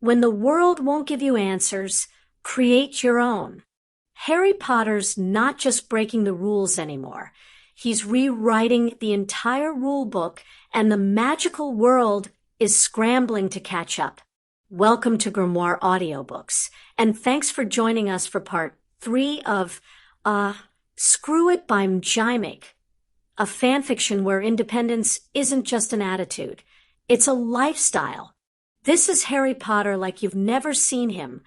When the world won't give you answers, create your own. Harry Potter's not just breaking the rules anymore. He's rewriting the entire rule book, and the magical world is scrambling to catch up. Welcome to Grimoire Audiobooks, and thanks for joining us for part 3 of Screw It by mjimeyg, a fanfiction where independence isn't just an attitude, it's a lifestyle. This is Harry Potter like you've never seen him,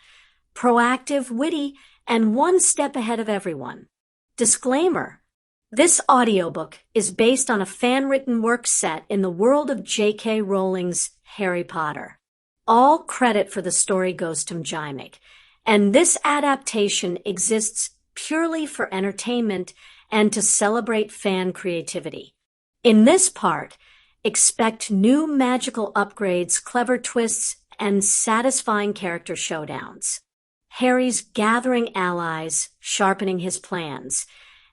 proactive, witty, and one step ahead of everyone. Disclaimer: this audiobook is based on a fan-written work set in the world of J.K. Rowling's Harry Potter. All credit for the story goes to mjimeyg, and this adaptation exists purely for entertainment and to celebrate fan creativity. In this part, expect new magical upgrades, clever twists, and satisfying character showdowns. Harry's gathering allies, sharpening his plans,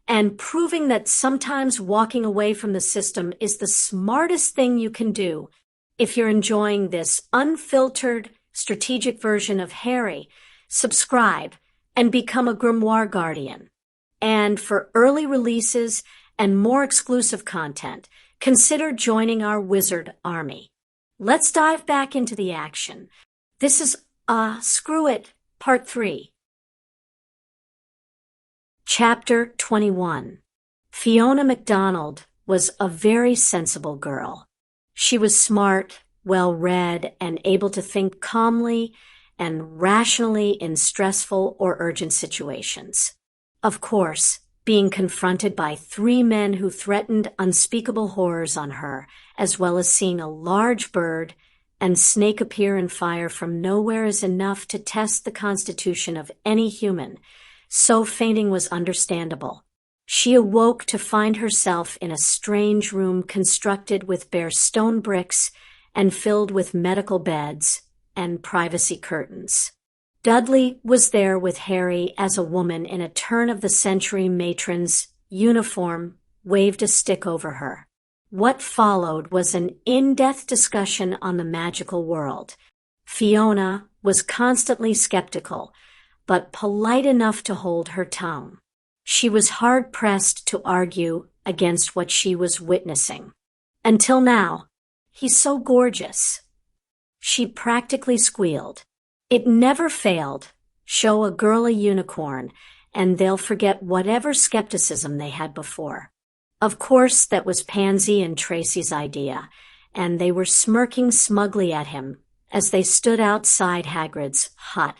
and proving that sometimes walking away from the system is the smartest thing you can do. If you're enjoying this unfiltered, strategic version of Harry, subscribe and become a Grimoire Guardian. And for early releases and more exclusive content, consider joining our wizard army. Let's dive back into the action. This is Screw It, Part 3. Chapter 21. Fiona MacDonald was a very sensible girl. She was smart, well-read, and able to think calmly and rationally in stressful or urgent situations. Of course, being confronted by 3 men who threatened unspeakable horrors on her, as well as seeing a large bird and snake appear in fire from nowhere is enough to test the constitution of any human, so fainting was understandable. She awoke to find herself in a strange room constructed with bare stone bricks and filled with medical beds and privacy curtains. Dudley was there with Harry as a woman in a turn-of-the-century matron's uniform waved a stick over her. What followed was an in-depth discussion on the magical world. Fiona was constantly skeptical, but polite enough to hold her tongue. She was hard-pressed to argue against what she was witnessing. Until now, "He's so gorgeous," she practically squealed. It never failed. Show a girl a unicorn, and they'll forget whatever skepticism they had before. Of course, that was Pansy and Tracy's idea, and they were smirking smugly at him as they stood outside Hagrid's hut.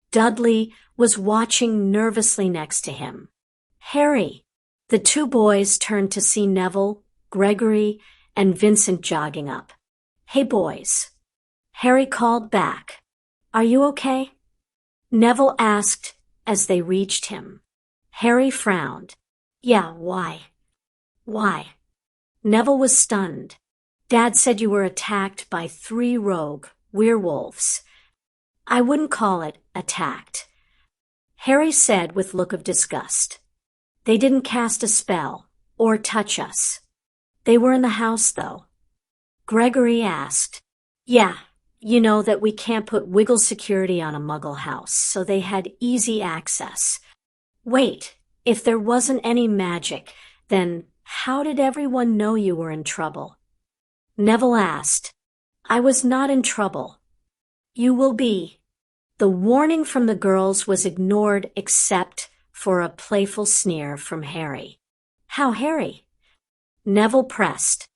Dudley was watching nervously next to him. "Harry!" The 2 boys turned to see Neville, Gregory, and Vincent jogging up. "Hey, boys." Harry called back. "Are you okay?" Neville asked as they reached him. Harry frowned. "Yeah, why?" "Why?" Neville was stunned. "Dad said you were attacked by 3 rogue werewolves." "I wouldn't call it attacked," Harry said with look of disgust. "They didn't cast a spell or touch us." "They were in the house, though?" Gregory asked. "Yeah. You know that we can't put wiggle security on a muggle house, so they had easy access." "Wait, if there wasn't any magic, then how did everyone know you were in trouble?" Neville asked. "I was not in trouble." "You will be." The warning from the girls was ignored except for a playful sneer from Harry. "How, Harry?" Neville pressed.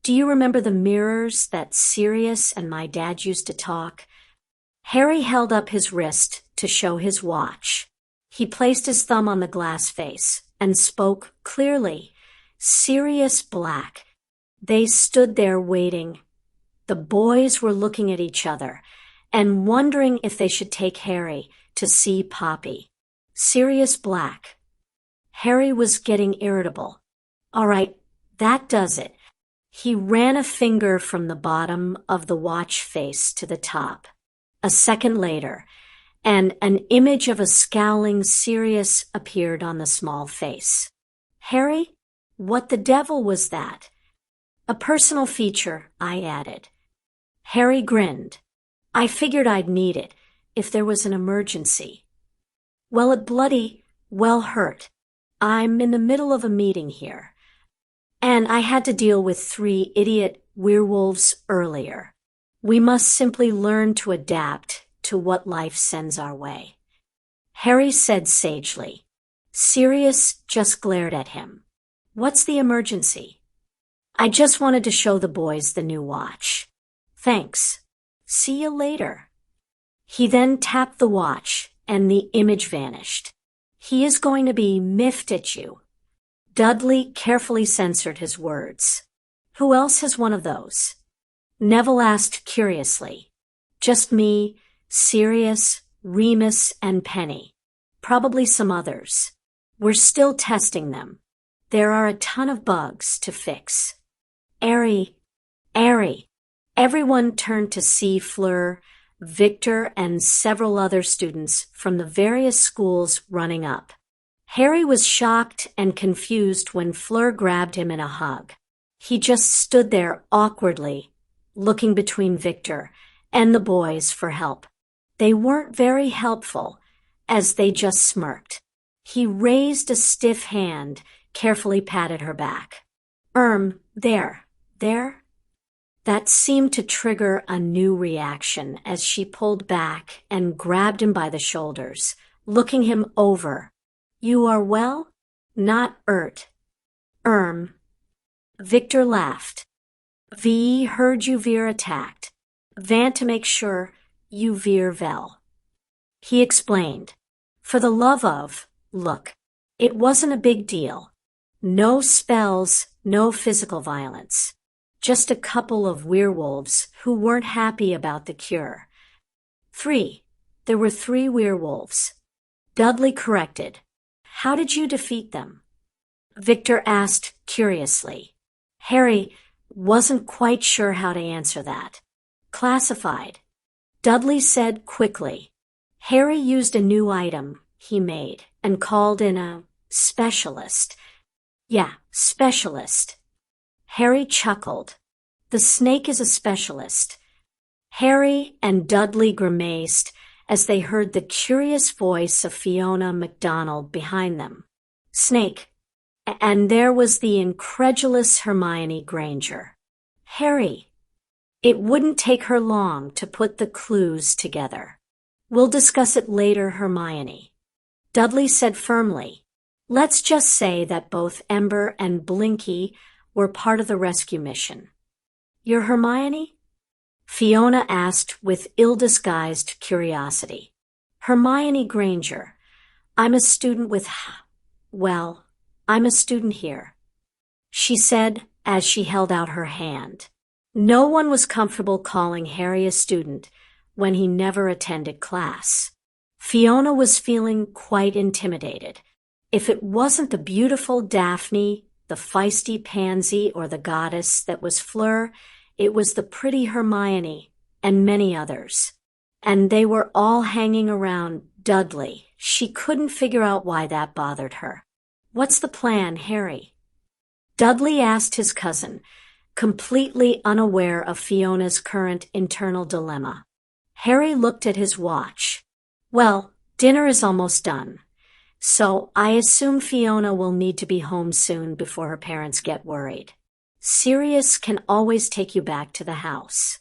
"Do you remember the mirrors that Sirius and my dad used to talk?" Harry held up his wrist to show his watch. He placed his thumb on the glass face and spoke clearly. "Sirius Black." They stood there waiting. The boys were looking at each other and wondering if they should take Harry to see Poppy. Sirius Black. Harry was getting irritable. "All right, that does it." He ran a finger from the bottom of the watch face to the top. A second later, and an image of a scowling Sirius appeared on the small face. "Harry, what the devil was that?" "A personal feature," I added. Harry grinned. I figured I'd need it if there was an emergency. Well, it bloody well hurt. I'm in the middle of a meeting here, and I had to deal with 3 idiot werewolves earlier. We must simply learn to adapt to what life sends our way." Harry said sagely. Sirius just glared at him. "What's the emergency?" "I just wanted to show the boys the new watch." "Thanks. See you later." He then tapped the watch, and the image vanished. "He is going to be miffed at you." Dudley carefully censored his words. "Who else has one of those?" Neville asked curiously. "Just me, Sirius, Remus, and Penny. Probably some others. We're still testing them. There are a ton of bugs to fix." Airy. Everyone turned to see Fleur, Victor, and several other students from the various schools running up. Harry was shocked and confused when Fleur grabbed him in a hug. He just stood there awkwardly, looking between Victor and the boys for help. They weren't very helpful, as they just smirked. He raised a stiff hand, carefully patted her back. There? That seemed to trigger a new reaction as she pulled back and grabbed him by the shoulders, looking him over. "You are well?" "Not ert." Victor laughed. "V heard you veer attacked. Vant to make sure you veer vel." He explained. "For the love of, look, it wasn't a big deal. No spells, no physical violence. Just a couple of werewolves who weren't happy about the cure." There were 3 werewolves. Dudley corrected. "How did you defeat them?" Victor asked curiously. Harry wasn't quite sure how to answer that. "Classified," Dudley said quickly. Harry used a new item he made and called in a specialist. "Yeah, specialist." Harry chuckled. "The snake is a specialist." Harry and Dudley grimaced as they heard the curious voice of Fiona MacDonald behind them. "Snake." And there was the incredulous Hermione Granger. "Harry." It wouldn't take her long to put the clues together. "We'll discuss it later, Hermione." Dudley said firmly. "Let's just say that both Ember and Blinky were part of the rescue mission." "You're Hermione?" Fiona asked with ill-disguised curiosity. "Hermione Granger. I'm a student with I'm a student here," she said as she held out her hand. No one was comfortable calling Harry a student when he never attended class. Fiona was feeling quite intimidated. If it wasn't the beautiful Daphne, the feisty Pansy, or the goddess that was Fleur, it was the pretty Hermione and many others. And they were all hanging around Dudley. She couldn't figure out why that bothered her. "What's the plan, Harry?" Dudley asked his cousin, completely unaware of Fiona's current internal dilemma. Harry looked at his watch. "Well, dinner is almost done, so I assume Fiona will need to be home soon before her parents get worried. Sirius can always take you back to the house."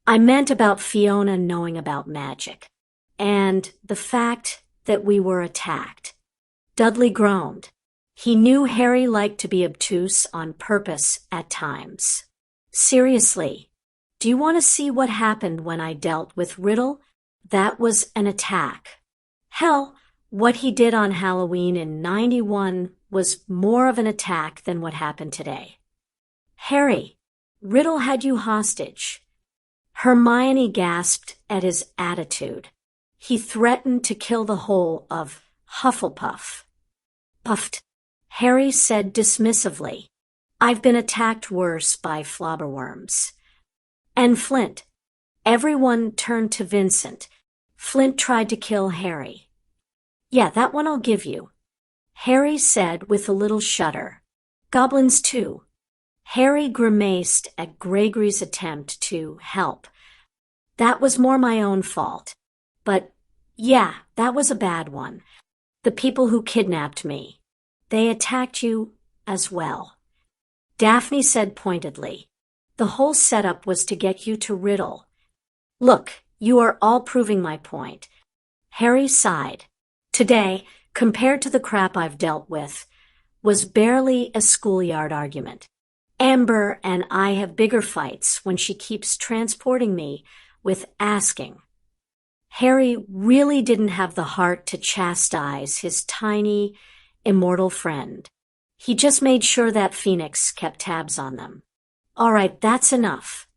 "I meant about Fiona knowing about magic, and the fact that we were attacked." Dudley groaned. He knew Harry liked to be obtuse on purpose at times. "Seriously, do you want to see what happened when I dealt with Riddle? That was an attack. Hell, what he did on Halloween in '91 was more of an attack than what happened today." "Harry, Riddle had you hostage." Hermione gasped at his attitude. "He threatened to kill the whole of Hufflepuff." "Puffed," Harry said dismissively. "I've been attacked worse by flobberworms." "And Flint." Everyone turned to Vincent. "Flint tried to kill Harry." "Yeah, that one I'll give you," Harry said with a little shudder. "Goblins too." Harry grimaced at Gregory's attempt to help, That was more my own fault. But, yeah, that was a bad one. The people who kidnapped me. They attacked you as well. Daphne said pointedly. The whole setup was to get you to riddle. Look, you are all proving my point. Harry sighed. Today, compared to the crap I've dealt with, was barely a schoolyard argument. Amber and I have bigger fights when she keeps transporting me with asking. Harry really didn't have the heart to chastise his tiny, immortal friend. He just made sure that Phoenix kept tabs on them. All right, that's enough.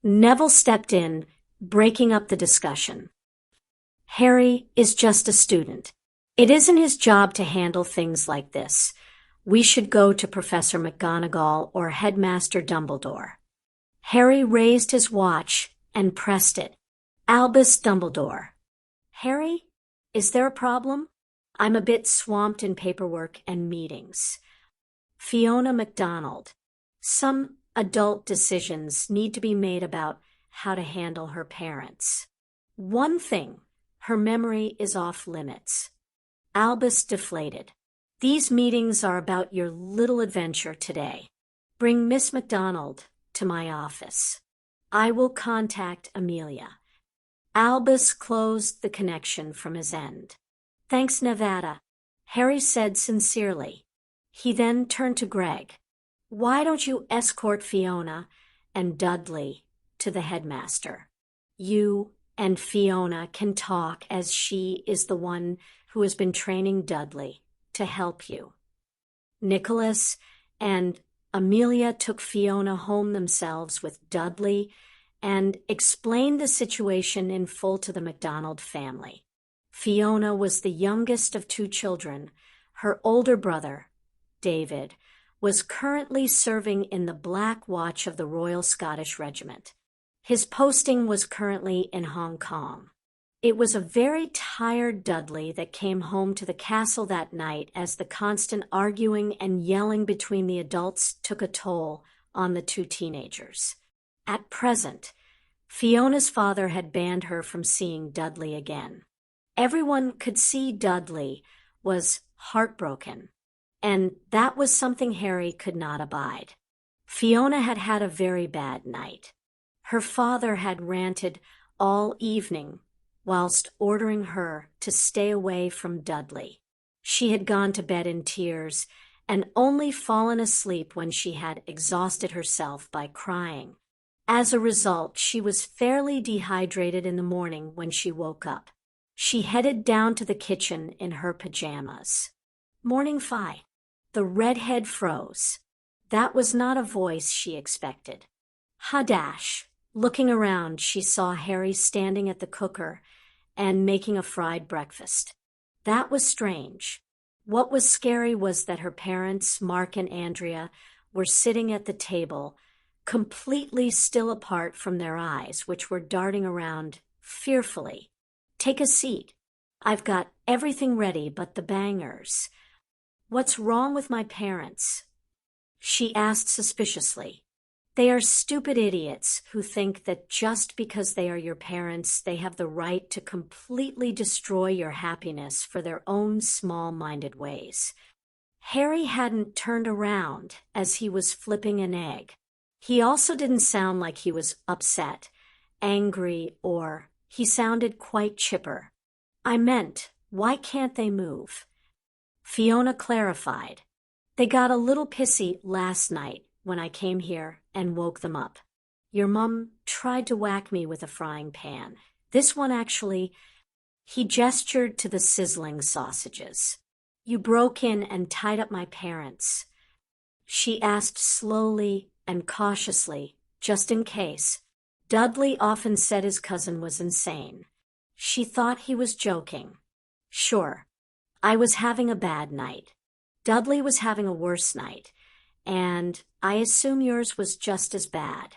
Neville stepped in, breaking up the discussion. Harry is just a student. It isn't his job to handle things like this. We should go to Professor McGonagall or Headmaster Dumbledore. Harry raised his watch and pressed it. Albus Dumbledore. Harry, is there a problem? I'm a bit swamped in paperwork and meetings. Fiona MacDonald. Some adult decisions need to be made about how to handle her parents. One thing, her memory is off limits. Albus deflated. These meetings are about your little adventure today. Bring Miss MacDonald to my office. I will contact Amelia. Albus closed the connection from his end. Thanks, Nevada, Harry said sincerely. He then turned to Greg. Why don't you escort Fiona and Dudley to the headmaster? You and Fiona can talk, as she is the one who has been training Dudley to help you. Nicholas and Amelia took Fiona home themselves with Dudley and explained the situation in full to the MacDonald family. Fiona was the youngest of two children. Her older brother, David, was currently serving in the Black Watch of the Royal Scottish Regiment. His posting was currently in Hong Kong. It was a very tired Dudley that came home to the castle that night as the constant arguing and yelling between the adults took a toll on the two teenagers. At present, Fiona's father had banned her from seeing Dudley again. Everyone could see Dudley was heartbroken, and that was something Harry could not abide. Fiona had had a very bad night. Her father had ranted all evening whilst ordering her to stay away from Dudley. She had gone to bed in tears and only fallen asleep when she had exhausted herself by crying. As a result, she was fairly dehydrated in the morning when she woke up. She headed down to the kitchen in her pajamas. Morning, Fi. The redhead froze. That was not a voice she expected. Hadash. Looking around, she saw Harry standing at the cooker and making a fried breakfast. That was strange. What was scary was that her parents, Mark and Andrea, were sitting at the table, completely still apart from their eyes, which were darting around fearfully. Take a seat. I've got everything ready but the bangers. What's wrong with my parents? She asked suspiciously. They are stupid idiots who think that just because they are your parents, they have the right to completely destroy your happiness for their own small-minded ways. Harry hadn't turned around as he was flipping an egg. He also didn't sound like he was upset, angry, or he sounded quite chipper. I meant, why can't they move? Fiona clarified. They got a little pissy last night when I came here and woke them up. Your mum tried to whack me with a frying pan. This one actually, he gestured to the sizzling sausages. You broke in and tied up my parents. She asked slowly and cautiously, just in case. Dudley often said his cousin was insane. She thought he was joking. Sure, I was having a bad night. Dudley was having a worse night, and I assume yours was just as bad.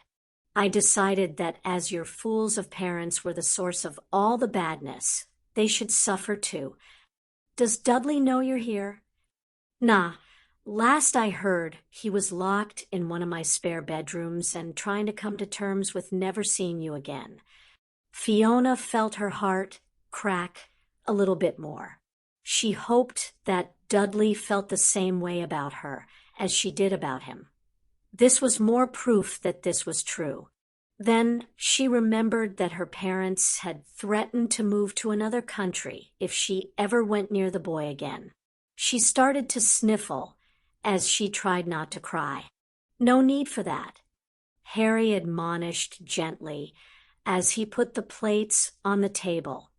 I decided that as your fools of parents were the source of all the badness, they should suffer too. Does Dudley know you're here? Nah. Last I heard, he was locked in one of my spare bedrooms and trying to come to terms with never seeing you again. Fiona felt her heart crack a little bit more. She hoped that Dudley felt the same way about her as she did about him. This was more proof that this was true. Then she remembered that her parents had threatened to move to another country if she ever went near the boy again. She started to sniffle as she tried not to cry. No need for that, Harry admonished gently as he put the plates on the table,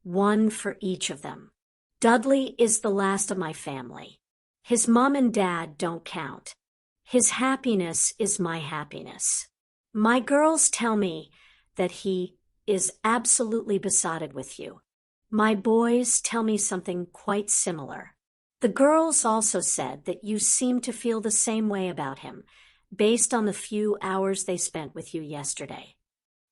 one for each of them. Dudley is the last of my family. His mom and dad don't count. His happiness is my happiness. My girls tell me that he is absolutely besotted with you. My boys tell me something quite similar. The girls also said that you seem to feel the same way about him, based on the few hours they spent with you yesterday.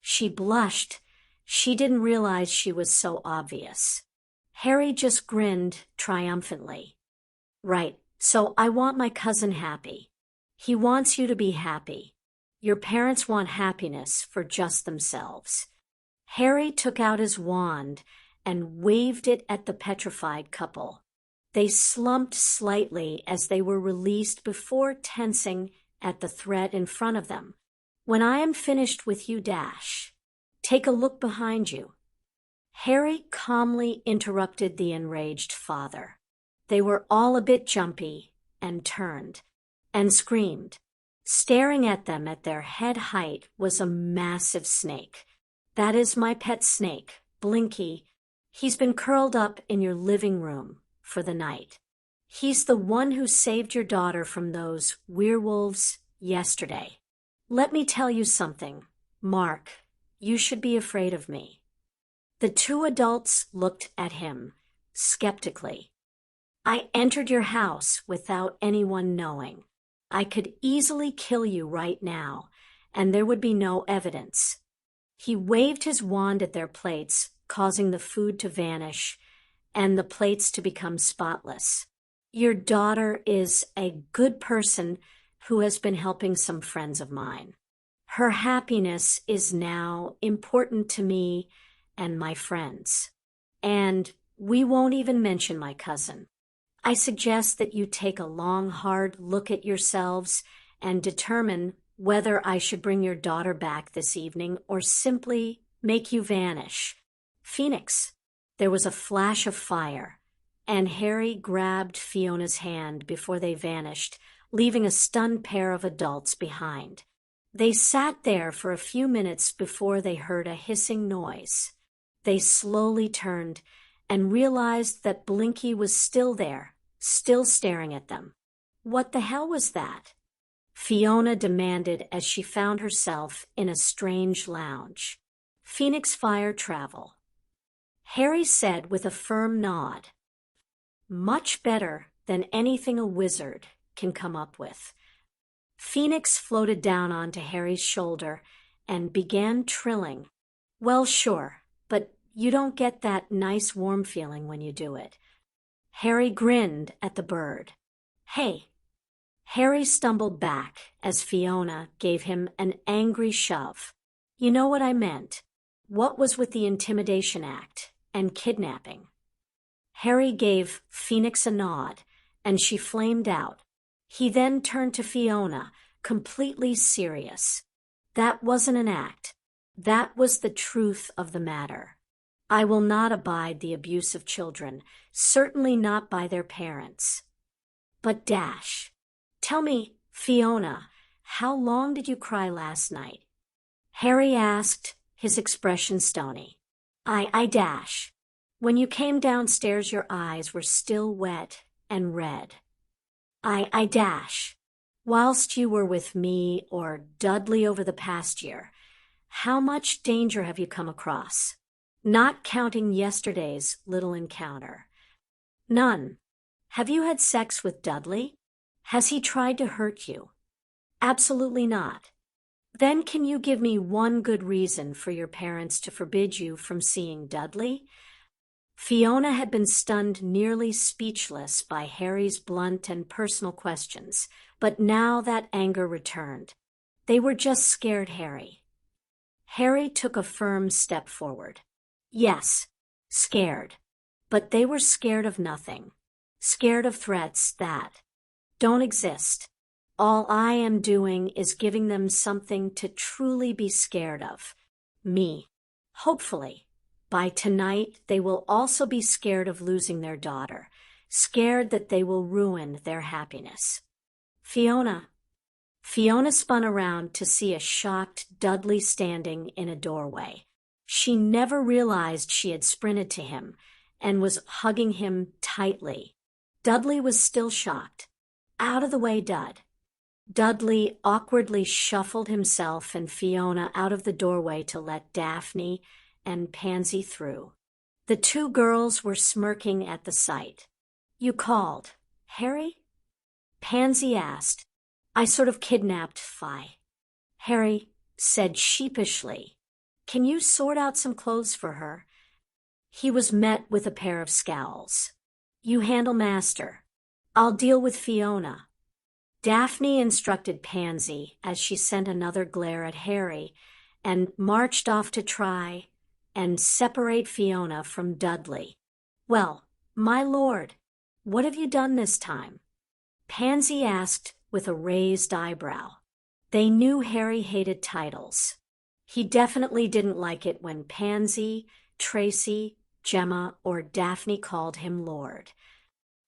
She blushed. She didn't realize she was so obvious. Harry just grinned triumphantly. Right, so I want my cousin happy. He wants you to be happy. Your parents want happiness for just themselves. Harry took out his wand and waved it at the petrified couple. They slumped slightly as they were released before tensing at the threat in front of them. When I am finished with you, take a look behind you. Harry calmly interrupted the enraged father. They were all a bit jumpy and turned and screamed. Staring at them at their head height was a massive snake. That is my pet snake, Blinky. He's been curled up in your living room for the night. He's the one who saved your daughter from those werewolves yesterday. Let me tell you something, Mark. You should be afraid of me. The two adults looked at him skeptically. I entered your house without anyone knowing. I could easily kill you right now, and there would be no evidence. He waved his wand at their plates, causing the food to vanish and the plates to become spotless. Your daughter is a good person who has been helping some friends of mine. Her happiness is now important to me and my friends. And we won't even mention my cousin. I suggest that you take a long, hard look at yourselves and determine whether I should bring your daughter back this evening or simply make you vanish. Phoenix. There was a flash of fire, and Harry grabbed Fiona's hand before they vanished, leaving a stunned pair of adults behind. They sat there for a few minutes before they heard a hissing noise. They slowly turned and realized that Blinky was still there, still staring at them. What the hell was that? Fiona demanded as she found herself in a strange lounge. Phoenix Fire Travel. Harry said with a firm nod. Much better than anything a wizard can come up with. Phoenix floated down onto Harry's shoulder and began trilling. Well, sure, but you don't get that nice warm feeling when you do it. Harry grinned at the bird. Hey. Harry stumbled back as Fiona gave him an angry shove. You know what I meant. What was with the intimidation act and kidnapping? Harry gave Phoenix a nod, and she flamed out. He then turned to Fiona, completely serious. That wasn't an act. That was the truth of the matter. I will not abide the abuse of children, certainly not by their parents. But tell me, Fiona, how long did you cry last night? Harry asked, his expression stony. When you came downstairs, your eyes were still wet and red. Whilst you were with me or Dudley over the past year, how much danger have you come across? Not counting yesterday's little encounter. None. Have you had sex with Dudley? Has he tried to hurt you? Absolutely not. Then can you give me one good reason for your parents to forbid you from seeing Dudley? Fiona had been stunned nearly speechless by Harry's blunt and personal questions, but now that anger returned. They were just scared, Harry. Harry took a firm step forward. Yes, scared. But they were scared of nothing. Scared of threats that don't exist. All I am doing is giving them something to truly be scared of. Me. Hopefully, by tonight they will also be scared of losing their daughter, scared that they will ruin their happiness. Fiona spun around to see a shocked Dudley standing in a doorway. She never realized she had sprinted to him and was hugging him tightly. Dudley was still shocked. Out of the way, Dud. Dudley awkwardly shuffled himself and Fiona out of the doorway to let Daphne and Pansy through. The two girls were smirking at the sight. You called, Harry? Pansy asked. I sort of kidnapped Fi. Harry said sheepishly. Can you sort out some clothes for her? He was met with a pair of scowls. You handle Master. I'll deal with Fiona. Daphne instructed Pansy as she sent another glare at Harry and marched off to try and separate Fiona from Dudley. Well, my lord, what have you done this time? Pansy asked with a raised eyebrow. They knew Harry hated titles. He definitely didn't like it when Pansy, Tracy, Gemma, or Daphne called him Lord.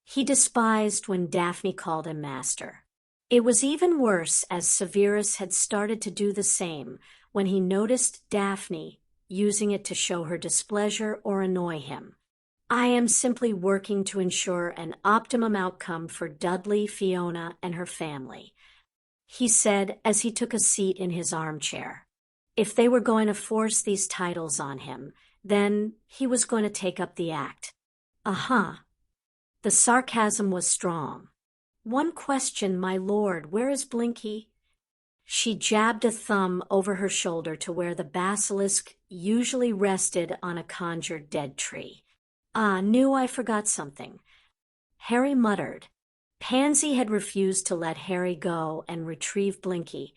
He despised when Daphne called him Master. It was even worse as Severus had started to do the same when he noticed Daphne using it to show her displeasure or annoy him. I am simply working to ensure an optimum outcome for Dudley, Fiona, and her family, he said as he took a seat in his armchair. If they were going to force these titles on him, then he was going to take up the act. Uh-huh. The sarcasm was strong. One question, my lord, where is Blinky? She jabbed a thumb over her shoulder to where the basilisk usually rested on a conjured dead tree. Knew I forgot something. Harry muttered. Pansy had refused to let Harry go and retrieve Blinky.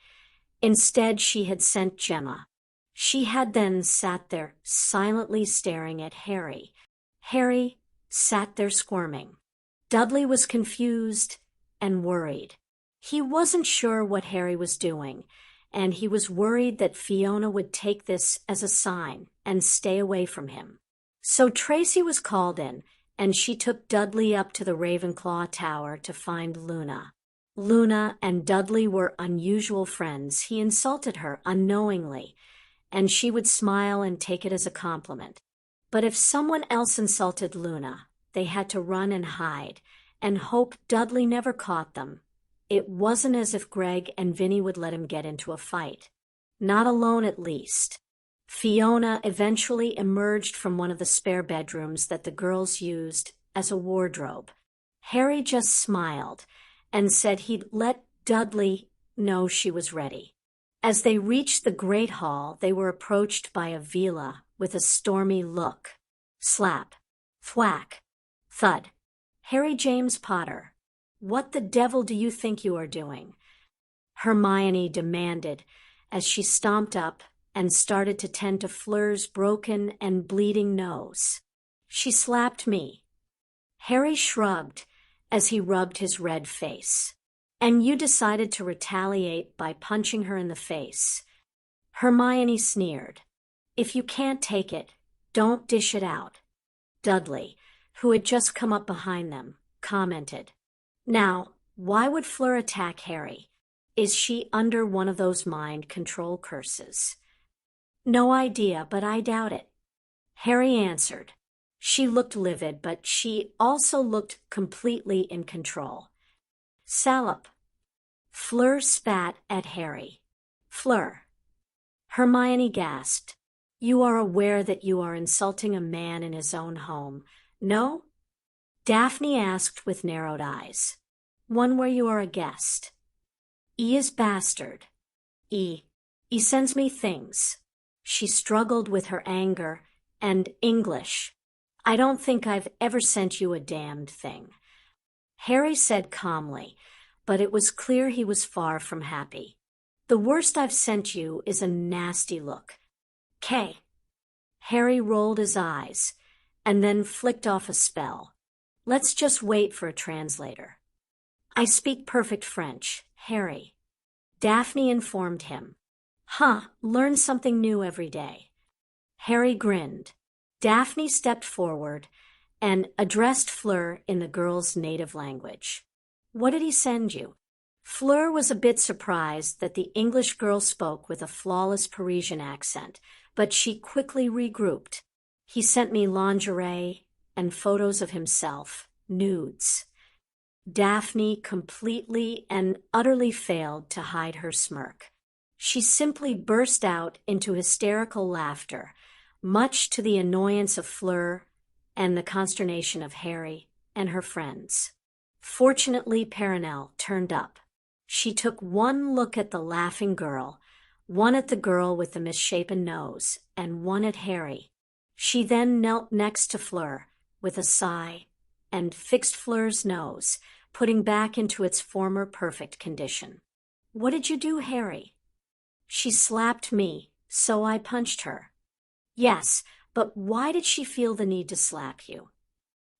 Instead, she had sent Gemma. She had then sat there silently staring at Harry. Harry sat there squirming. Dudley was confused and worried. He wasn't sure what Harry was doing, and he was worried that Fiona would take this as a sign and stay away from him. So Tracy was called in, and she took Dudley up to the Ravenclaw Tower to find Luna. Luna and Dudley were unusual friends. He insulted her unknowingly, and she would smile and take it as a compliment. But if someone else insulted Luna, they had to run and hide, and hope Dudley never caught them. It wasn't as if Greg and Vinny would let him get into a fight. Not alone, at least. Fiona eventually emerged from one of the spare bedrooms that the girls used as a wardrobe. Harry just smiled and said he'd let Dudley know she was ready. As they reached the Great Hall, they were approached by Avila with a stormy look. Slap. Thwack. Thud. Harry James Potter, what the devil do you think you are doing? Hermione demanded as she stomped up and started to tend to Fleur's broken and bleeding nose. She slapped me. Harry shrugged as he rubbed his red face. And you decided to retaliate by punching her in the face. Hermione sneered. If you can't take it, don't dish it out. Dudley, who had just come up behind them, commented. Now, why would Fleur attack Harry? Is she under one of those mind control curses? No idea, but I doubt it. Harry answered. She looked livid, but she also looked completely in control. Salop. Fleur spat at Harry. Fleur. Hermione gasped. You are aware that you are insulting a man in his own home, no? Daphne asked with narrowed eyes. One where you are a guest. E is bastard. E sends me things. She struggled with her anger and English. I don't think I've ever sent you a damned thing. Harry said calmly, but it was clear he was far from happy. The worst I've sent you is a nasty look. K. Harry rolled his eyes and then flicked off a spell. Let's just wait for a translator. I speak perfect French, Harry. Daphne informed him. Learn something new every day. Harry grinned. Daphne stepped forward and addressed Fleur in the girl's native language. What did he send you? Fleur was a bit surprised that the English girl spoke with a flawless Parisian accent, but she quickly regrouped. He sent me lingerie and photos of himself, nudes. Daphne completely and utterly failed to hide her smirk. She simply burst out into hysterical laughter, much to the annoyance of Fleur and the consternation of Harry and her friends. Fortunately, Perenelle turned up. She took one look at the laughing girl, one at the girl with the misshapen nose, and one at Harry. She then knelt next to Fleur with a sigh and fixed Fleur's nose, putting back into its former perfect condition. What did you do, Harry? She slapped me, so I punched her. Yes, but why did she feel the need to slap you?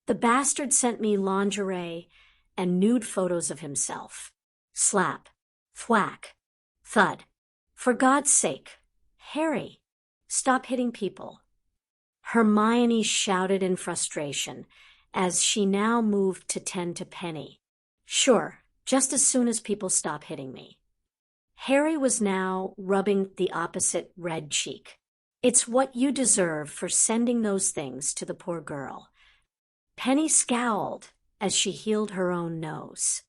The bastard sent me lingerie and nude photos of himself. Slap, thwack, thud. For God's sake, Harry, stop hitting people. Hermione shouted in frustration as she now moved to tend to Penny. Sure, just as soon as people stop hitting me. Harry was now rubbing the opposite red cheek. It's what you deserve for sending those things to the poor girl. Penny scowled as she healed her own nose.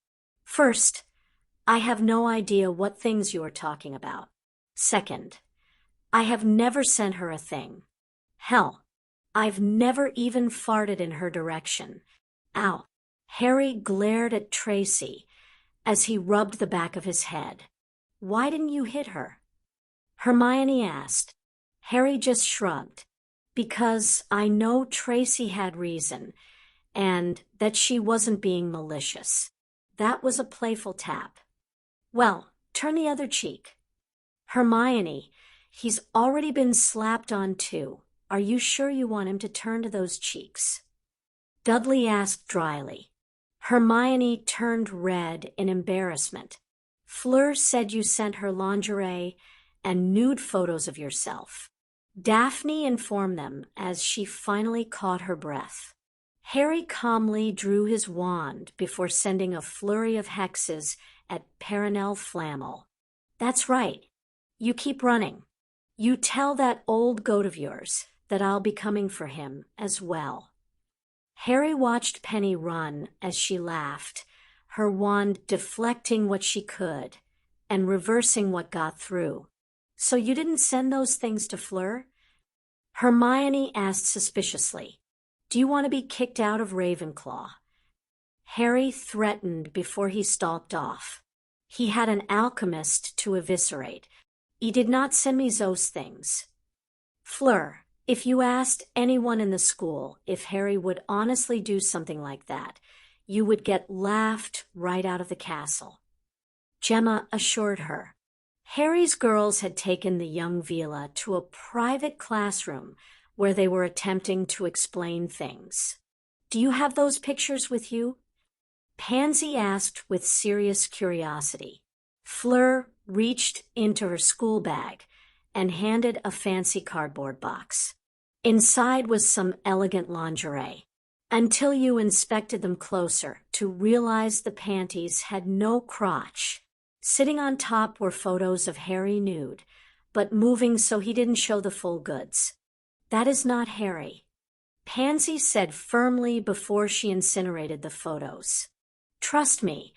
First, I have no idea what things you are talking about. Second, I have never sent her a thing. Hell, I've never even farted in her direction. Ow. Harry glared at Tracy as he rubbed the back of his head. Why didn't you hit her? Hermione asked. Harry just shrugged. Because I know Tracy had reason, and that she wasn't being malicious. That was a playful tap. Well, turn the other cheek. Hermione, he's already been slapped on too. Are you sure you want him to turn to those cheeks? Dudley asked dryly. Hermione turned red in embarrassment. Fleur said you sent her lingerie and nude photos of yourself. Daphne informed them as she finally caught her breath. Harry calmly drew his wand before sending a flurry of hexes at Perenelle Flammel. That's right. You keep running. You tell that old goat of yours that I'll be coming for him as well. Harry watched Penny run as she laughed, her wand deflecting what she could and reversing what got through. So you didn't send those things to Fleur? Hermione asked suspiciously. Do you want to be kicked out of Ravenclaw? Harry threatened before he stalked off. He had an alchemist to eviscerate. He did not send me those things. Fleur, if you asked anyone in the school if Harry would honestly do something like that, you would get laughed right out of the castle. Gemma assured her. Harry's girls had taken the young Vila to a private classroom where they were attempting to explain things. Do you have those pictures with you? Pansy asked with serious curiosity. Fleur reached into her school bag and handed a fancy cardboard box. Inside was some elegant lingerie, until you inspected them closer to realize the panties had no crotch. Sitting on top were photos of Harry nude, but moving so he didn't show the full goods. That is not Harry, Pansy said firmly before she incinerated the photos. Trust me,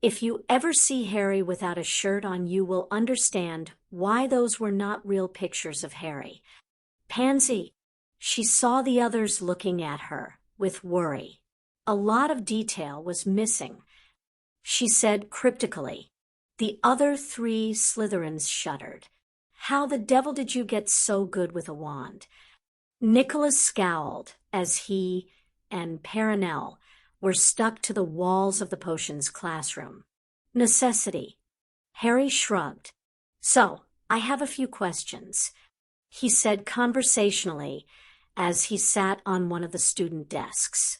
if you ever see Harry without a shirt on, you will understand why those were not real pictures of Harry. Pansy, she saw the others looking at her with worry. A lot of detail was missing. She said cryptically. The other 3 Slytherins shuddered. How the devil did you get so good with a wand? Nicholas scowled as he and Perenelle were stuck to the walls of the potions classroom. Necessity. Harry shrugged. So, I have a few questions. he said conversationally as he sat on one of the student desks.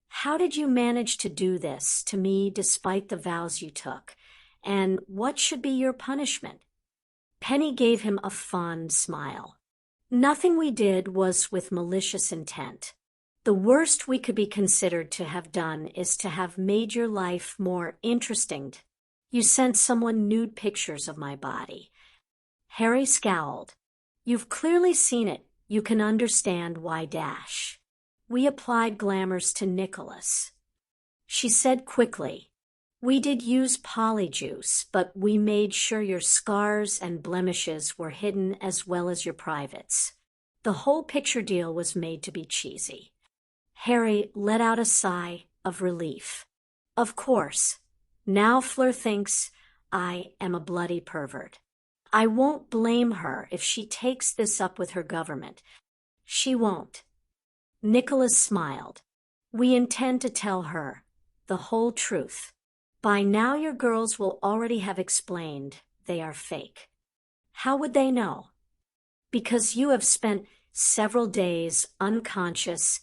How did you manage to do this to me despite the vows you took? And what should be your punishment? Penny gave him a fond smile. Nothing we did was with malicious intent. The worst we could be considered to have done is to have made your life more interesting. You sent someone nude pictures of my body. Harry scowled. You've clearly seen it. You can understand why dash. We applied glamours to Nicholas. She said quickly, we did use polyjuice, but we made sure your scars and blemishes were hidden as well as your privates. The whole picture deal was made to be cheesy. Harry let out a sigh of relief. Of course. Now Fleur thinks I am a bloody pervert. I won't blame her if she takes this up with her government. She won't. Nicholas smiled. We intend to tell her the whole truth. By now your girls will already have explained they are fake. How would they know? Because you have spent several days unconscious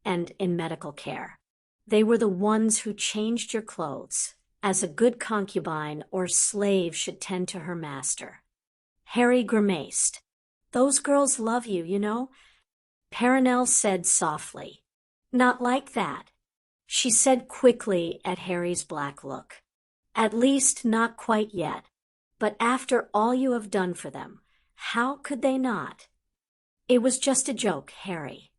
and in medical care. They were the ones who changed your clothes, as a good concubine or slave should tend to her master. Harry grimaced. Those girls love you, you know. Perenelle said softly. Not like that. She said quickly at Harry's black look. At least not quite yet. But after all you have done for them, how could they not? It was just a joke, Harry.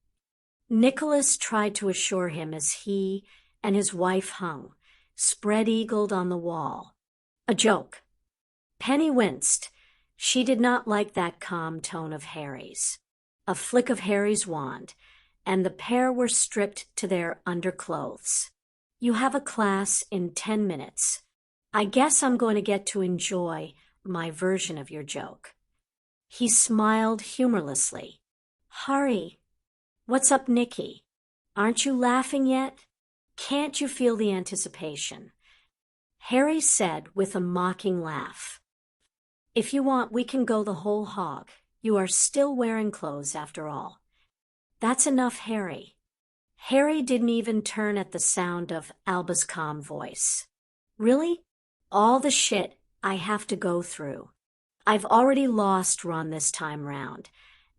Nicholas tried to assure him as he and his wife hung, spread-eagled on the wall. A joke. Penny winced. She did not like that calm tone of Harry's. A flick of Harry's wand, and the pair were stripped to their underclothes. You have a class in 10 minutes. I guess I'm going to get to enjoy my version of your joke. He smiled humorlessly. Hurry. What's up, Nicky? Aren't you laughing yet? Can't you feel the anticipation? Harry said with a mocking laugh. If you want, we can go the whole hog. You are still wearing clothes after all. That's enough, Harry. Harry didn't even turn at the sound of Alba's calm voice. Really? All the shit I have to go through. I've already lost Ron this time round,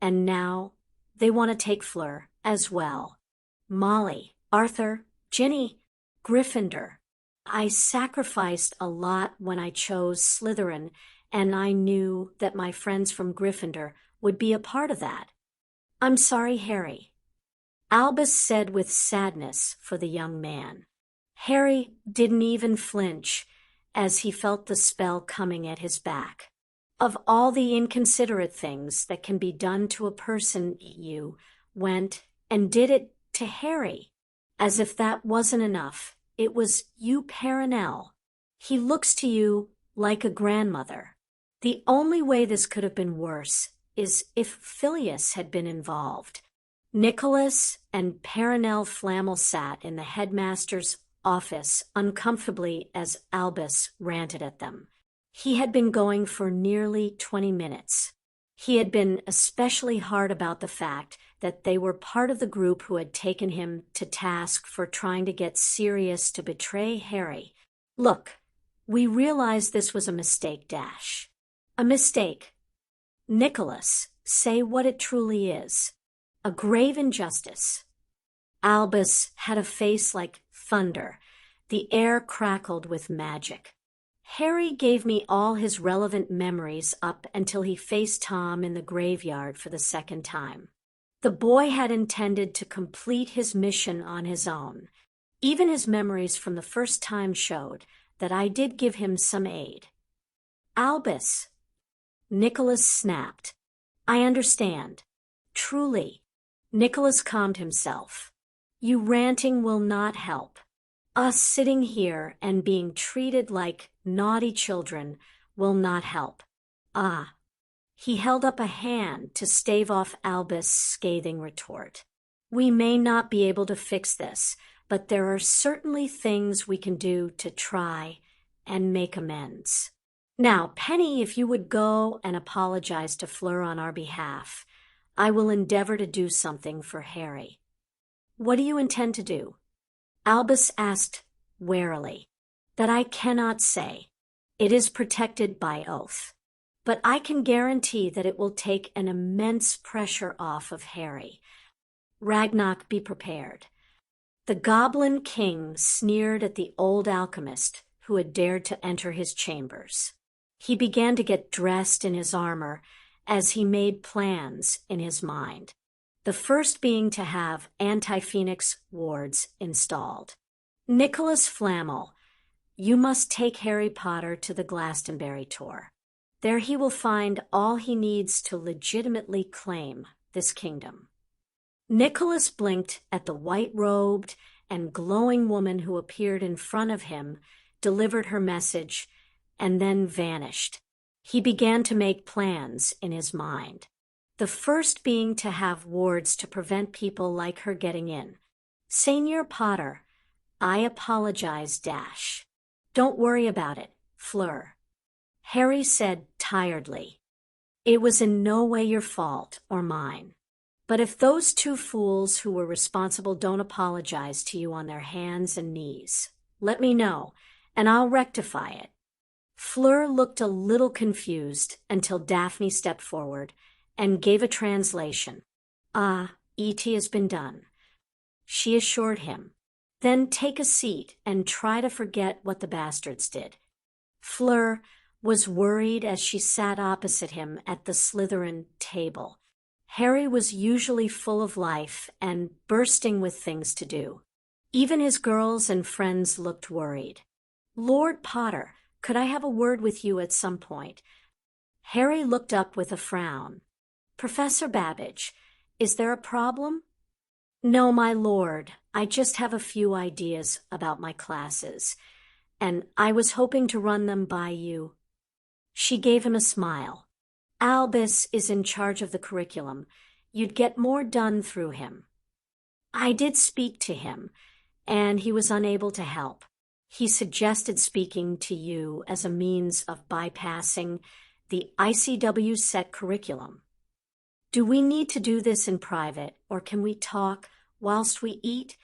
and now they want to take Fleur as well. Molly, Arthur, Ginny, Gryffindor. I sacrificed a lot when I chose Slytherin, and I knew that my friends from Gryffindor would be a part of that. I'm sorry, Harry. Albus said with sadness for the young man. Harry didn't even flinch as he felt the spell coming at his back. Of all the inconsiderate things that can be done to a person, you went and did it to Harry. As if that wasn't enough, it was you, Perenelle. He looks to you like a grandmother. The only way this could have been worse is if Phileas had been involved. Nicholas and Perenelle Flammel sat in the headmaster's office uncomfortably as Albus ranted at them. He had been going for nearly 20 minutes. He had been especially hard about the fact that they were part of the group who had taken him to task for trying to get Sirius to betray Harry. Look, we realized this was a mistake, Dash. A mistake. Nicholas, say what it truly is. A grave injustice. Albus had a face like thunder. The air crackled with magic. Harry gave me all his relevant memories up until he faced Tom in the graveyard for the second time. The boy had intended to complete his mission on his own. Even his memories from the first time showed that I did give him some aid. Albus. Nicholas snapped. I understand. Truly. Nicholas calmed himself. You ranting will not help. Us sitting here and being treated like naughty children will not help. Ah. He held up a hand to stave off Albus' scathing retort. We may not be able to fix this, but there are certainly things we can do to try and make amends. Now, Penny, if you would go and apologize to Fleur on our behalf, I will endeavor to do something for Harry." "What do you intend to do?" Albus asked warily. "That I cannot say. It is protected by oath. But I can guarantee that it will take an immense pressure off of Harry. Ragnarok, be prepared." The Goblin King sneered at the old alchemist who had dared to enter his chambers. He began to get dressed in his armor as he made plans in his mind. The first being to have anti-phoenix wards installed. "Nicholas Flamel, you must take Harry Potter to the Glastonbury tour. There he will find all he needs to legitimately claim this kingdom." Nicholas blinked at the white-robed and glowing woman who appeared in front of him, delivered her message, and then vanished. He began to make plans in his mind. The first being to have wards to prevent people like her getting in. "Senior Potter, I apologize, Dash." "Don't worry about it, Fleur," Harry said tiredly. "It was in no way your fault or mine. But if those two fools who were responsible don't apologize to you on their hands and knees, let me know, and I'll rectify it." Fleur looked a little confused until Daphne stepped forward and gave a translation. "Et has been done," she assured him. "Then take a seat and try to forget what the bastards did." Fleur was worried as she sat opposite him at the Slytherin table. Harry was usually full of life and bursting with things to do. Even his girls and friends looked worried. "Lord Potter, could I have a word with you at some point?" Harry looked up with a frown. "Professor Babbage, is there a problem?" "No, my lord, I just have a few ideas about my classes, and I was hoping to run them by you." She gave him a smile. "Albus is in charge of the curriculum. You'd get more done through him." "I did speak to him, and he was unable to help. He suggested speaking to you as a means of bypassing the ICW set curriculum." "Do we need to do this in private, or can we talk whilst we eat?"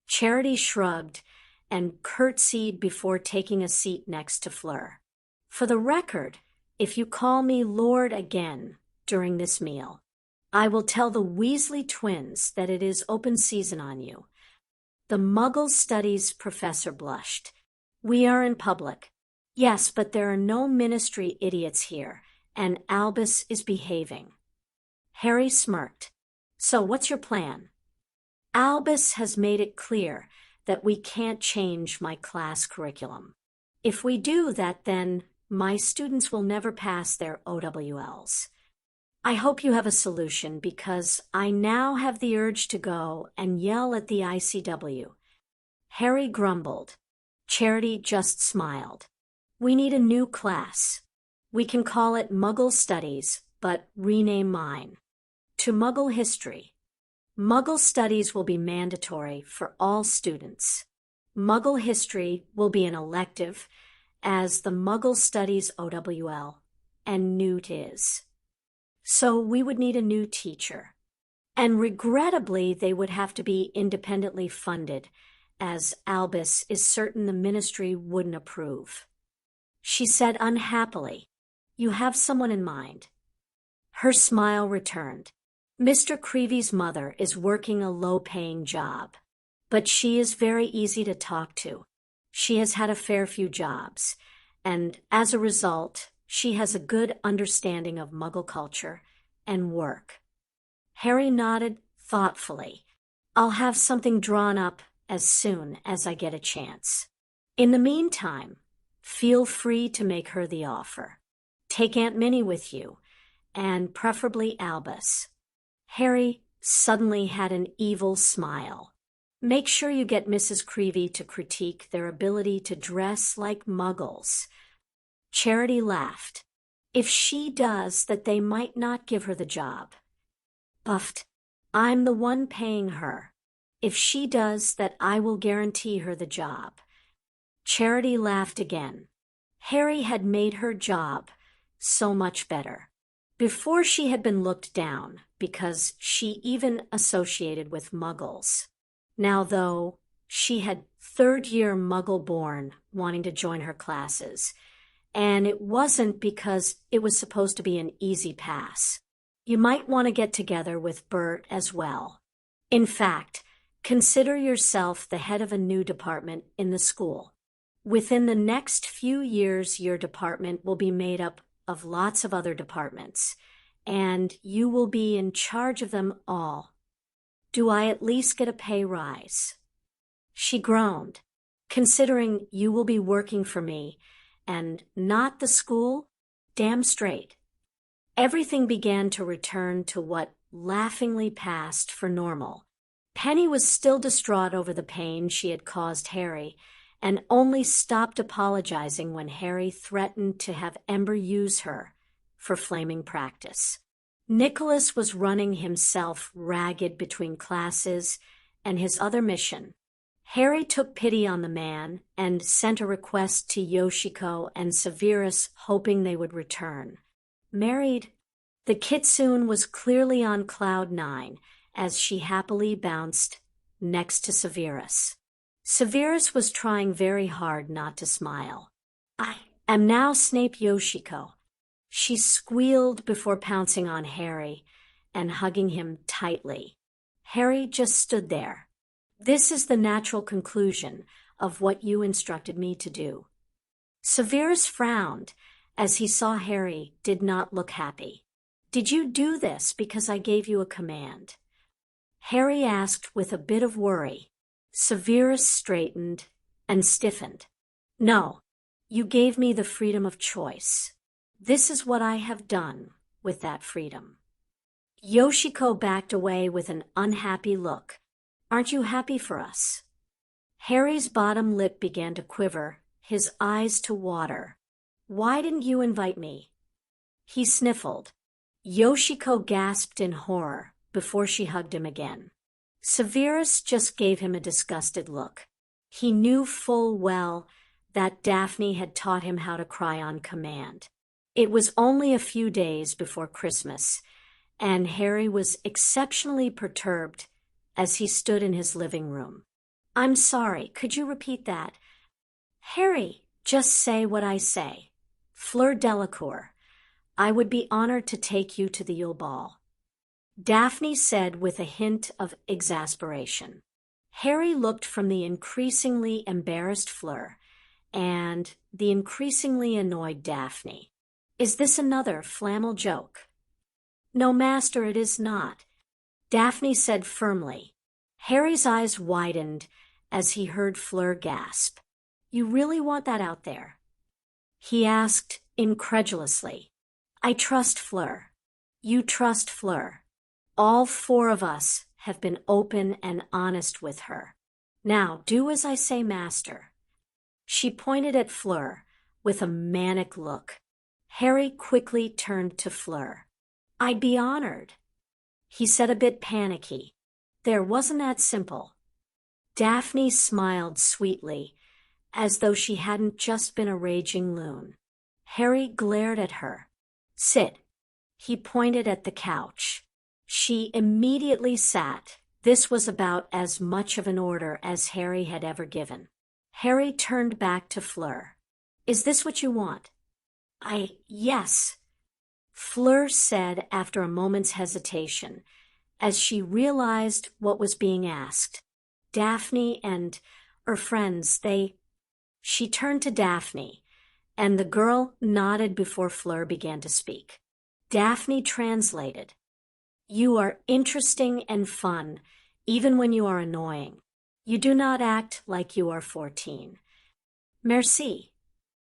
Charity shrugged and curtsied before taking a seat next to Fleur. "For the record, if you call me Lord again during this meal, I will tell the Weasley twins that it is open season on you." The Muggle Studies professor blushed. "We are in public." "Yes, but there are no ministry idiots here, and Albus is behaving." Harry smirked. "So what's your plan?" "Albus has made it clear that we can't change my class curriculum. If we do that, then my students will never pass their OWLs. I hope you have a solution, because I now have the urge to go and yell at the ICW." Harry grumbled. Charity just smiled. "We need a new class. We can call it Muggle Studies, but rename mine to Muggle History. Muggle Studies will be mandatory for all students. Muggle History will be an elective, as the Muggle Studies OWL and Newt is. So we would need a new teacher. And regrettably, they would have to be independently funded, as Albus is certain the ministry wouldn't approve." She said unhappily, "You have someone in mind." Her smile returned. "Mr. Creevy's mother is working a low-paying job, but she is very easy to talk to. She has had a fair few jobs, and as a result, she has a good understanding of Muggle culture and work." Harry nodded thoughtfully. "I'll have something drawn up as soon as I get a chance. In the meantime, feel free to make her the offer. Take Aunt Minnie with you, and preferably Albus." Harry suddenly had an evil smile. "Make sure you get Mrs. Creevy to critique their ability to dress like Muggles." Charity laughed. "If she does that, they might not give her the job." Buffed. "I'm the one paying her. If she does that, I will guarantee her the job." Charity laughed again. Harry had made her job so much better. Before she had been looked down because she even associated with muggles. Now, though, she had third-year muggle-born wanting to join her classes, and it wasn't because it was supposed to be an easy pass. You might want to get together with Bert as well. In fact, consider yourself the head of a new department in the school. Within the next few years, your department will be made up of lots of other departments, and you will be in charge of them all. Do I at least get a pay rise? She groaned. Considering you will be working for me, and not the school? Damn straight. Everything began to return to what laughingly passed for normal. Penny was still distraught over the pain she had caused Harry, and only stopped apologizing when Harry threatened to have Ember use her for flaming practice. Nicholas was running himself ragged between classes and his other mission. Harry took pity on the man and sent a request to Yoshiko and Severus, hoping they would return. Married, the kitsune was clearly on cloud 9 as she happily bounced next to Severus. Severus was trying very hard not to smile. "I am now Snape Yoshiko," she squealed before pouncing on Harry and hugging him tightly. Harry just stood there. "This is the natural conclusion of what you instructed me to do." Severus frowned as he saw Harry did not look happy. "Did you do this because I gave you a command?" Harry asked with a bit of worry. Severus straightened and stiffened. "No, you gave me the freedom of choice. This is what I have done with that freedom." Yoshiko backed away with an unhappy look. "Aren't you happy for us?" Harry's bottom lip began to quiver, his eyes to water. "Why didn't you invite me?" He sniffled. Yoshiko gasped in horror before she hugged him again. Severus just gave him a disgusted look. He knew full well that Daphne had taught him how to cry on command. It was only a few days before Christmas, and Harry was exceptionally perturbed as he stood in his living room. "I'm sorry, could you repeat that?" "Harry, just say what I say. Fleur Delacour, I would be honored to take you to the Yule Ball," Daphne said with a hint of exasperation. Harry looked from the increasingly embarrassed Fleur and the increasingly annoyed Daphne. "Is this another flannel joke?" "No, master, it is not," Daphne said firmly. Harry's eyes widened as he heard Fleur gasp. "You really want that out there?" He asked incredulously. "I trust Fleur. You trust Fleur. All 4 of us have been open and honest with her. Now do as I say, master." She pointed at Fleur with a manic look. Harry quickly turned to Fleur. "I'd be honored," he said, a bit panicky. "There, wasn't that simple?" Daphne smiled sweetly, as though she hadn't just been a raging loon. Harry glared at her. "Sit." He pointed at the couch. She immediately sat. This was about as much of an order as Harry had ever given. Harry turned back to Fleur. "Is this what you want?" Yes," Fleur said after a moment's hesitation, as she realized what was being asked. "Daphne and her friends, She turned to Daphne, and the girl nodded before Fleur began to speak. Daphne translated. "You are interesting and fun, even when you are annoying. You do not act like you are 14. Merci,"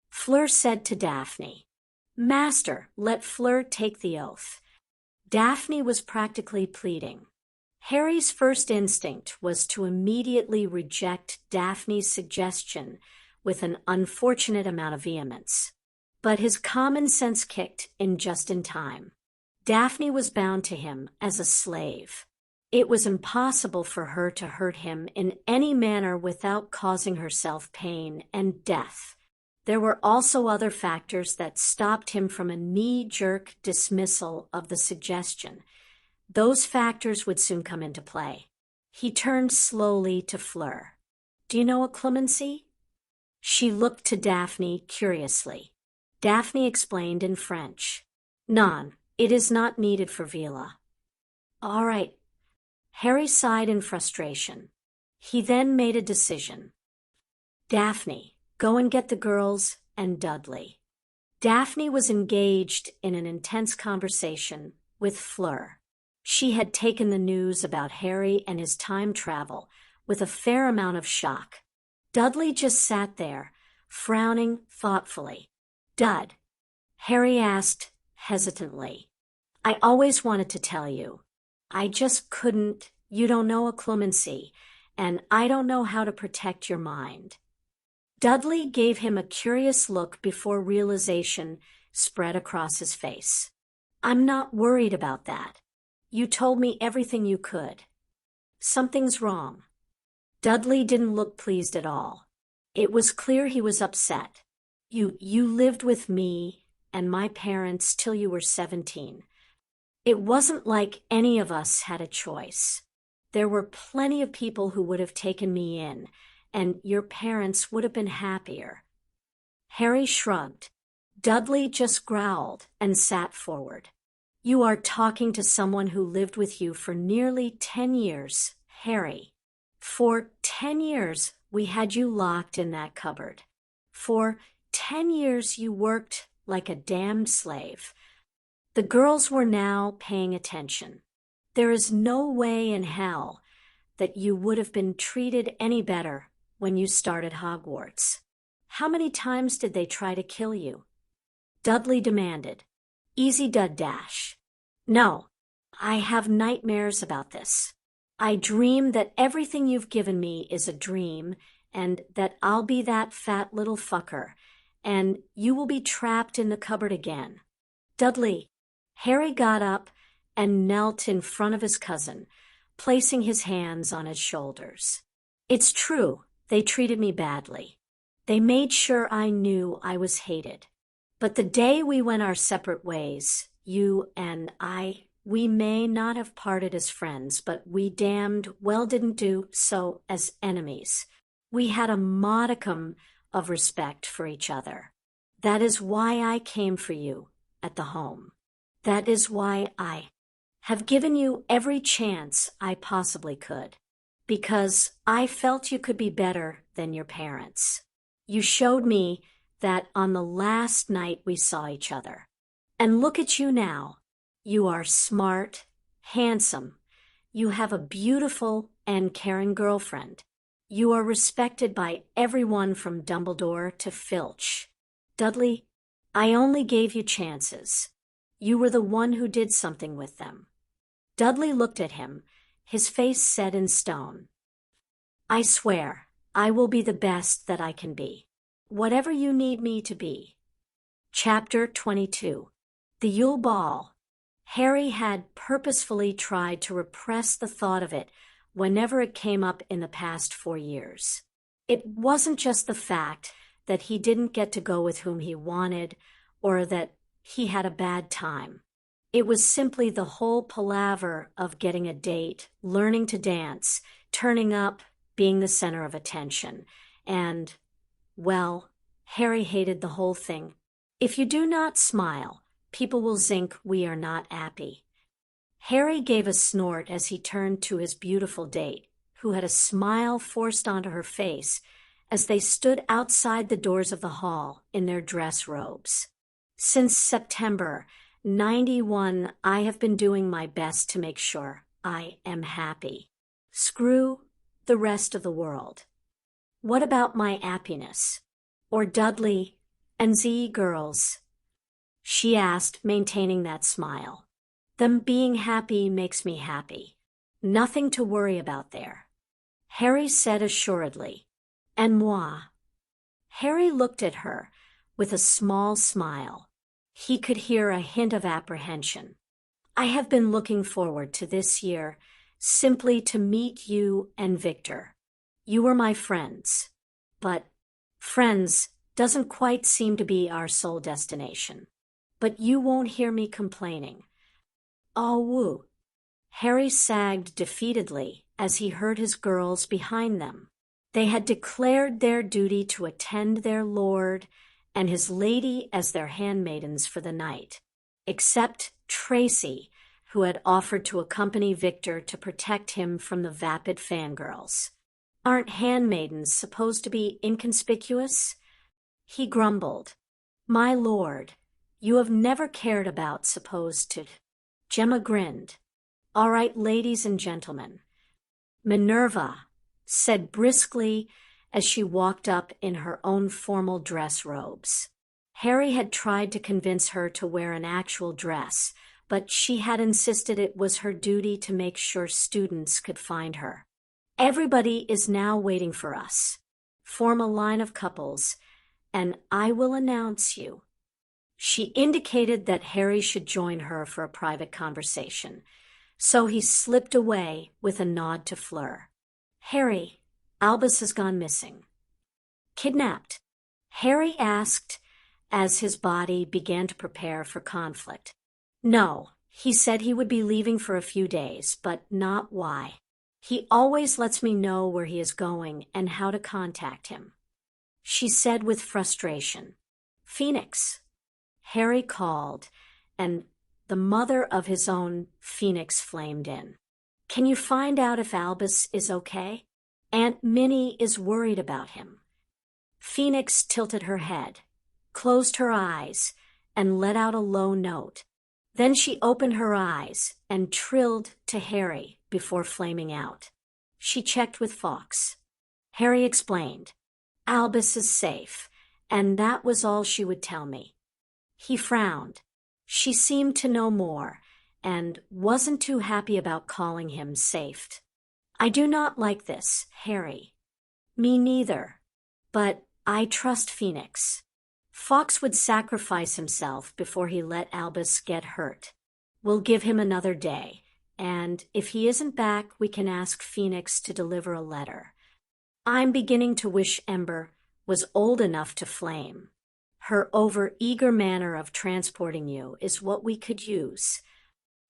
Fleur said to Daphne. "Master, let Fleur take the oath." Daphne was practically pleading. Harry's first instinct was to immediately reject Daphne's suggestion with an unfortunate amount of vehemence. But his common sense kicked in just in time. Daphne was bound to him as a slave. It was impossible for her to hurt him in any manner without causing herself pain and death. There were also other factors that stopped him from a knee-jerk dismissal of the suggestion. Those factors would soon come into play. He turned slowly to Fleur. "Do you know a clemency?" She looked to Daphne curiously. Daphne explained in French. "Non, it is not needed for Vila." "All right." Harry sighed in frustration. He then made a decision. "Daphne, go and get the girls and Dudley." Daphne was engaged in an intense conversation with Fleur. She had taken the news about Harry and his time travel with a fair amount of shock. Dudley just sat there, frowning thoughtfully. "Dud," Harry asked hesitantly, "I always wanted to tell you. I just couldn't. You don't know a clemency, and I don't know how to protect your mind." Dudley gave him a curious look before realization spread across his face. "I'm not worried about that. You told me everything you could. Something's wrong." Dudley didn't look pleased at all. It was clear he was upset. You lived with me and my parents till you were 17. It wasn't like any of us had a choice. There were plenty of people who would have taken me in, and your parents would have been happier." Harry shrugged. Dudley just growled and sat forward. "You are talking to someone who lived with you for nearly 10 years, Harry. For 10 years, we had you locked in that cupboard. For 10 years, you worked like a damned slave." The girls were now paying attention. "There is no way in hell that you would have been treated any better when you started Hogwarts. How many times did they try to kill you?" Dudley demanded. "Easy, Dud Dash." "No, I have nightmares about this. I dream that everything you've given me is a dream, and that I'll be that fat little fucker, and you will be trapped in the cupboard again." "Dudley." Harry got up and knelt in front of his cousin, placing his hands on his shoulders. "It's true, they treated me badly. They made sure I knew I was hated. But the day we went our separate ways, you and I, we may not have parted as friends, but we damned well didn't do so as enemies. We had a modicum of respect for each other. That is why I came for you at the home. That is why I have given you every chance I possibly could, because I felt you could be better than your parents. You showed me that on the last night we saw each other. And look at you now. You are smart, handsome. You have a beautiful and caring girlfriend. You are respected by everyone from Dumbledore to Filch. Dudley, I only gave you chances. You were the one who did something with them." Dudley looked at him, his face set in stone. "I swear, I will be the best that I can be. Whatever you need me to be." Chapter 22. The Yule Ball. Harry had purposefully tried to repress the thought of it whenever it came up in the past 4 years. It wasn't just the fact that he didn't get to go with whom he wanted, or that he had a bad time. It was simply the whole palaver of getting a date, learning to dance, turning up, being the center of attention, and, well, Harry hated the whole thing. If you do not smile, people will think we are not happy. Harry gave a snort as he turned to his beautiful date, who had a smile forced onto her face as they stood outside the doors of the hall in their dress robes. "Since September 91, I have been doing my best to make sure I am happy. Screw the rest of the world. What about my happiness? Or Dudley and Z girls?" she asked, maintaining that smile. "Them being happy makes me happy. Nothing to worry about there." Harry said assuredly. "And moi?" Harry looked at her with a small smile. He could hear a hint of apprehension. "I have been looking forward to this year simply to meet you and Victor. You were my friends. But friends doesn't quite seem to be our sole destination. But you won't hear me complaining. Oh, woo. Harry sagged defeatedly as he heard his girls behind them. They had declared their duty to attend their lord and his lady as their handmaidens for the night, except Tracy, who had offered to accompany Victor to protect him from the vapid fangirls. Aren't handmaidens supposed to be inconspicuous? He grumbled. My lord, you have never cared about supposed to. Gemma grinned. All right, ladies and gentlemen. Minerva said briskly as she walked up in her own formal dress robes. Harry had tried to convince her to wear an actual dress, but she had insisted it was her duty to make sure students could find her. Everybody is now waiting for us. Form a line of couples, and I will announce you. She indicated that Harry should join her for a private conversation, so he slipped away with a nod to Fleur. Harry, Albus has gone missing. Kidnapped? Harry asked as his body began to prepare for conflict. No, he said he would be leaving for a few days, but not why. He always lets me know where he is going and how to contact him. She said with frustration. Phoenix. Harry called, and the mother of his own Phoenix flamed in. Can you find out if Albus is okay? Aunt Minnie is worried about him. Phoenix tilted her head, closed her eyes, and let out a low note. Then she opened her eyes and trilled to Harry before flaming out. She checked with Fawkes. Harry explained. Albus is safe, and that was all she would tell me. He frowned. She seemed to know more, and wasn't too happy about calling him safe. I do not like this, Harry. Me neither. But I trust Phoenix. Fawkes would sacrifice himself before he let Albus get hurt. We'll give him another day, and if he isn't back, we can ask Phoenix to deliver a letter. I'm beginning to wish Ember was old enough to flame. Her over-eager manner of transporting you is what we could use.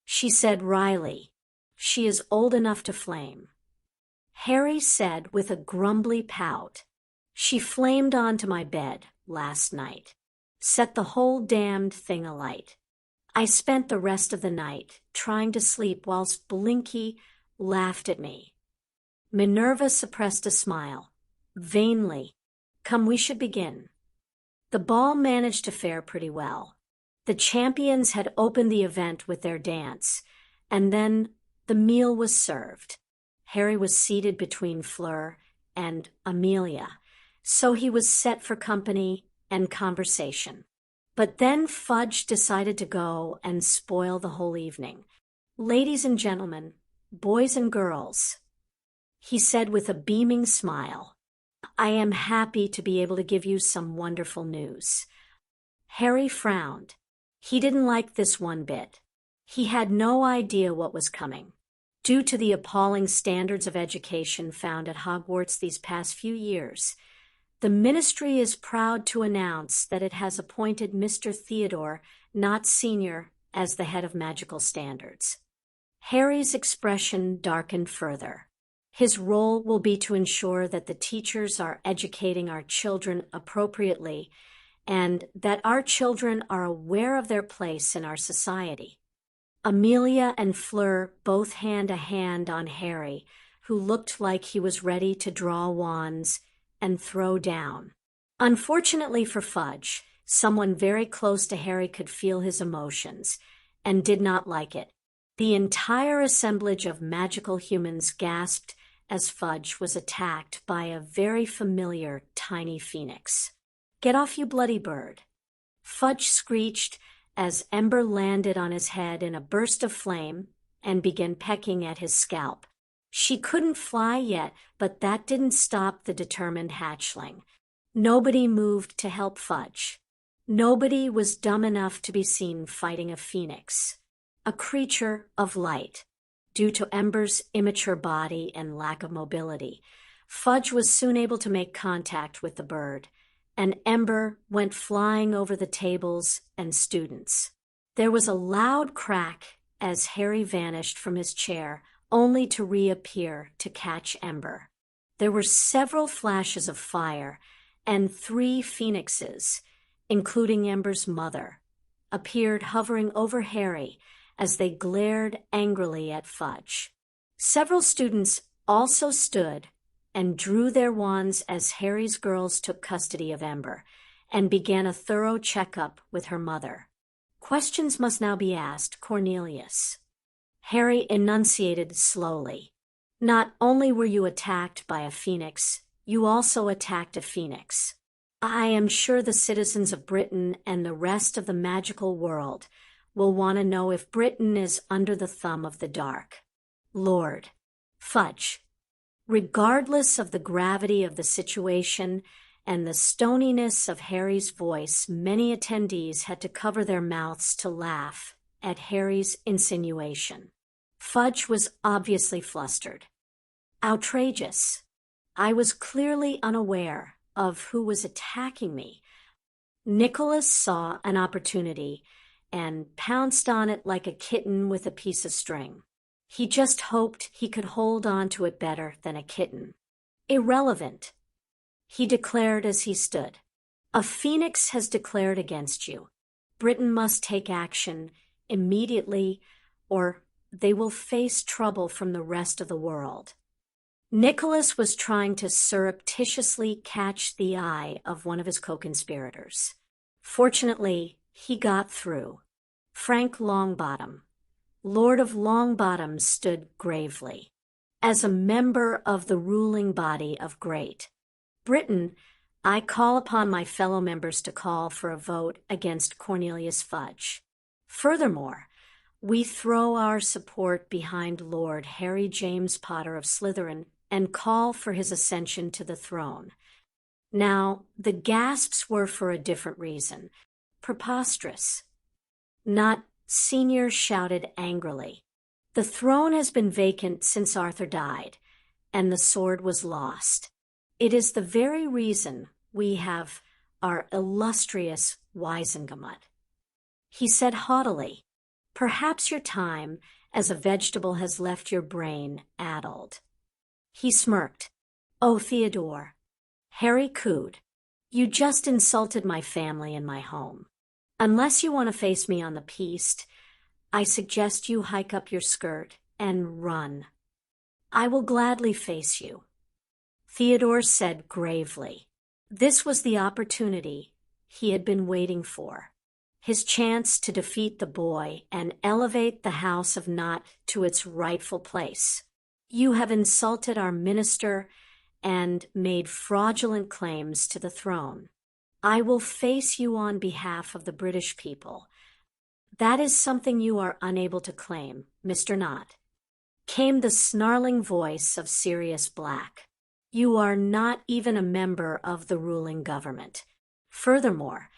She said wryly, she is old enough to flame. Harry said with a grumbly pout, she flamed onto my bed last night, set the whole damned thing alight. I spent the rest of the night trying to sleep whilst Blinky laughed at me. Minerva suppressed a smile, vainly. Come, we should begin. The ball managed to fare pretty well. The champions had opened the event with their dance, and then the meal was served. Harry was seated between Fleur and Amelia, so he was set for company and conversation. But then Fudge decided to go and spoil the whole evening. Ladies and gentlemen, boys and girls, he said with a beaming smile, I am happy to be able to give you some wonderful news. Harry frowned. He didn't like this one bit. He had no idea what was coming. Due to the appalling standards of education found at Hogwarts these past few years, the Ministry is proud to announce that it has appointed Mr. Theodore, not Senior, as the head of magical standards. Harry's expression darkened further. His role will be to ensure that the teachers are educating our children appropriately and that our children are aware of their place in our society. Amelia and Fleur both hand a hand on Harry, who looked like he was ready to draw wands and throw down. Unfortunately for Fudge, someone very close to Harry could feel his emotions and did not like it. The entire assemblage of magical humans gasped as Fudge was attacked by a very familiar tiny phoenix. Get off, you bloody bird. Fudge screeched as Ember landed on his head in a burst of flame and began pecking at his scalp. She couldn't fly yet, but that didn't stop the determined hatchling. Nobody moved to help Fudge. Nobody was dumb enough to be seen fighting a phoenix, a creature of light. Due to Ember's immature body and lack of mobility, Fudge was soon able to make contact with the bird, and ember went flying over the tables and students. There was a loud crack as Harry vanished from his chair, only to reappear to catch ember. There were several flashes of fire, and 3 phoenixes, including Ember's mother, appeared hovering over Harry as they glared angrily at Fudge. Several students also stood and drew their wands as Harry's girls took custody of Ember and began a thorough checkup with her mother. Questions must now be asked, Cornelius. Harry enunciated slowly. Not only were you attacked by a phoenix, you also attacked a phoenix. I am sure the citizens of Britain and the rest of the magical world will want to know if Britain is under the thumb of the dark. Lord. Fudge. Regardless of the gravity of the situation and the stoniness of Harry's voice, many attendees had to cover their mouths to laugh at Harry's insinuation. Fudge was obviously flustered. Outrageous. I was clearly unaware of who was attacking me. Nicholas saw an opportunity and pounced on it like a kitten with a piece of string. He just hoped he could hold on to it better than a kitten. Irrelevant, he declared as he stood. A phoenix has declared against you. Britain must take action immediately, or they will face trouble from the rest of the world. Nicholas was trying to surreptitiously catch the eye of one of his co-conspirators. Fortunately, he got through. Frank Longbottom, Lord of Longbottom, stood gravely. As a member of the ruling body of Great Britain, I call upon my fellow members to call for a vote against Cornelius Fudge. Furthermore, we throw our support behind Lord Harry James Potter of Slytherin and call for his ascension to the throne. Now, the gasps were for a different reason. Preposterous. Not Senior shouted angrily. The throne has been vacant since Arthur died, and the sword was lost. It is the very reason we have our illustrious Wisengamot. He said haughtily, perhaps your time as a vegetable has left your brain addled. He smirked. Oh, Theodore. Harry cooed. You just insulted my family and my home. Unless you want to face me on the piste, I suggest you hike up your skirt and run. I will gladly face you. Theodore said gravely. This was the opportunity he had been waiting for. His chance to defeat the boy and elevate the House of Not to its rightful place. You have insulted our minister and made fraudulent claims to the throne. I will face you on behalf of the British people. That is something you are unable to claim, Mr. Knott. Came the snarling voice of Sirius Black. You are not even a member of the ruling government. Furthermore,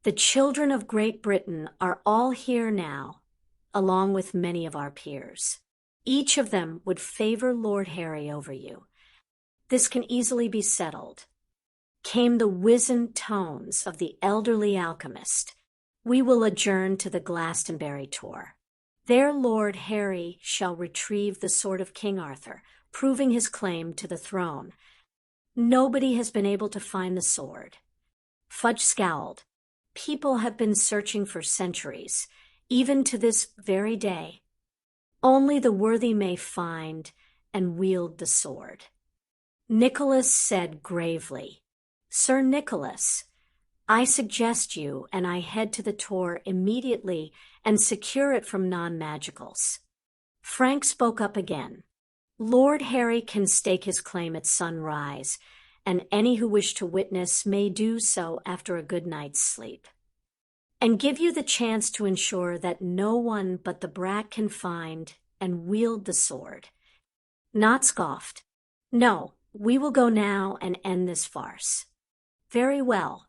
the children of Great Britain are all here now, along with many of our peers. Each of them would favor Lord Harry over you. This can easily be settled. Came the wizened tones of the elderly alchemist. We will adjourn to the Glastonbury tour. There Lord Harry shall retrieve the sword of King Arthur, proving his claim to the throne. Nobody has been able to find the sword. Fudge scowled. People have been searching for centuries, even to this very day. Only the worthy may find and wield the sword. Nicholas said gravely, Sir Nicholas, I suggest you and I head to the tour immediately and secure it from non-magicals. Frank spoke up again. Lord Harry can stake his claim at sunrise, and any who wish to witness may do so after a good night's sleep. And give you the chance to ensure that no one but the brat can find and wield the sword. Not scoffed. No, we will go now and end this farce. Very well.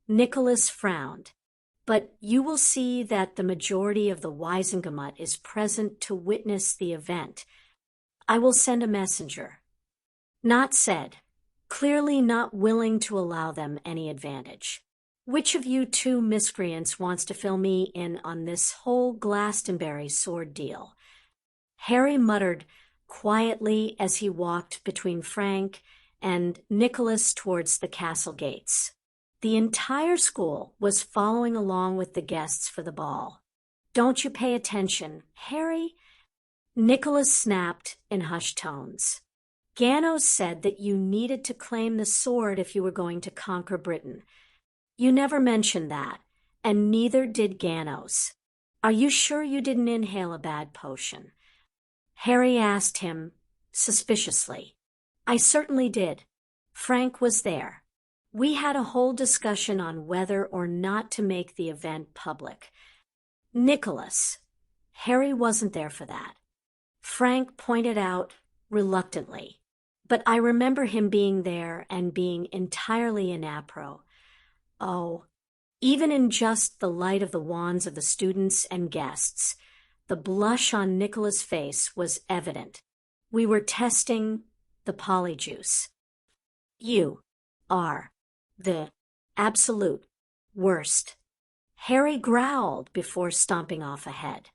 Nicholas frowned. But you will see that the majority of the Wisengamot is present to witness the event. I will send a messenger. Not said. clearly not willing to allow them any advantage. Which of you two miscreants wants to fill me in on this whole Glastonbury sword deal? Harry muttered quietly as he walked between Frank and Nicholas towards the castle gates. The entire school was following along with the guests for the ball. "Don't you pay attention, Harry?" Nicholas snapped in hushed tones. "Ganos said that you needed to claim the sword if you were going to conquer Britain. You never mentioned that, and neither did Ganos. Are you sure you didn't inhale a bad potion?" Harry asked him suspiciously. "I certainly did. Frank was there. We had a whole discussion on whether or not to make the event public." "Nicholas, Harry wasn't there for that," Frank pointed out reluctantly. "But I remember him being there and being entirely inappropriate. Oh, even in just the light of the wands of the students and guests, the blush on Nicholas' face was evident. We were testing the polyjuice. You are the absolute worst." Harry growled before stomping off ahead.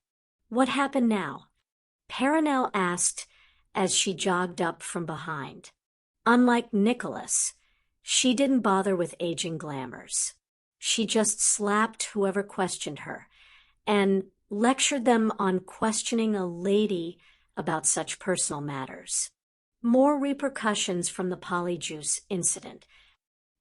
"What happened now?" Perenelle asked as she jogged up from behind. Unlike Nicholas, she didn't bother with aging glamours. She just slapped whoever questioned her and lectured them on questioning a lady about such personal matters. More repercussions from the polyjuice incident.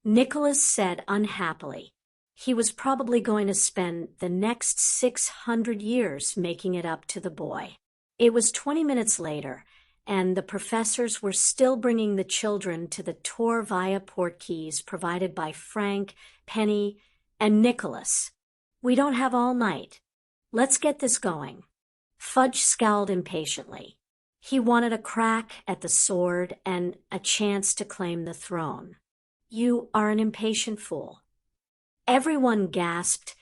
Nicholas said unhappily he was probably going to spend the next 600 years making it up to the boy. It was 20 minutes later, and the professors were still bringing the children to the tour via portkeys provided by Frank, Penny, and Nicholas. "We don't have all night. Let's get this going." Fudge scowled impatiently. He wanted a crack at the sword and a chance to claim the throne. "You are an impatient fool." Everyone gasped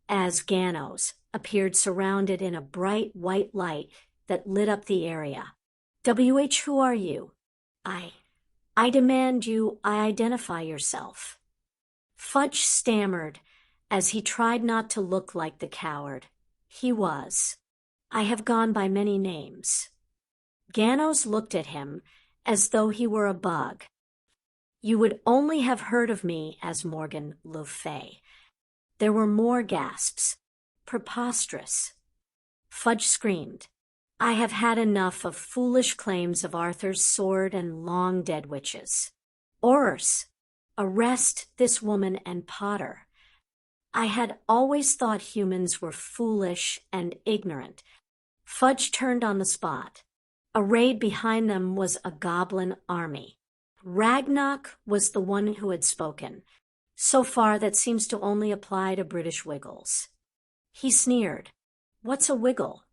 as Ganos appeared surrounded in a bright white light that lit up the area. "Who are you?" I demand you identify yourself." Fudge stammered as he tried not to look like the coward he was. "I have gone by many names." Ganos looked at him as though he were a bug. "You would only have heard of me as Morgan Le Fay." There were more gasps. "Preposterous." Fudge screamed. "I have had enough of foolish claims of Arthur's sword and long-dead witches. Orus, arrest this woman and Potter. I had always thought humans were foolish and ignorant." Fudge turned on the spot. Arrayed behind them was a goblin army. Ragnarok was the one who had spoken. So far, that seems to only apply to British wiggles. He sneered. "What's a wiggle?"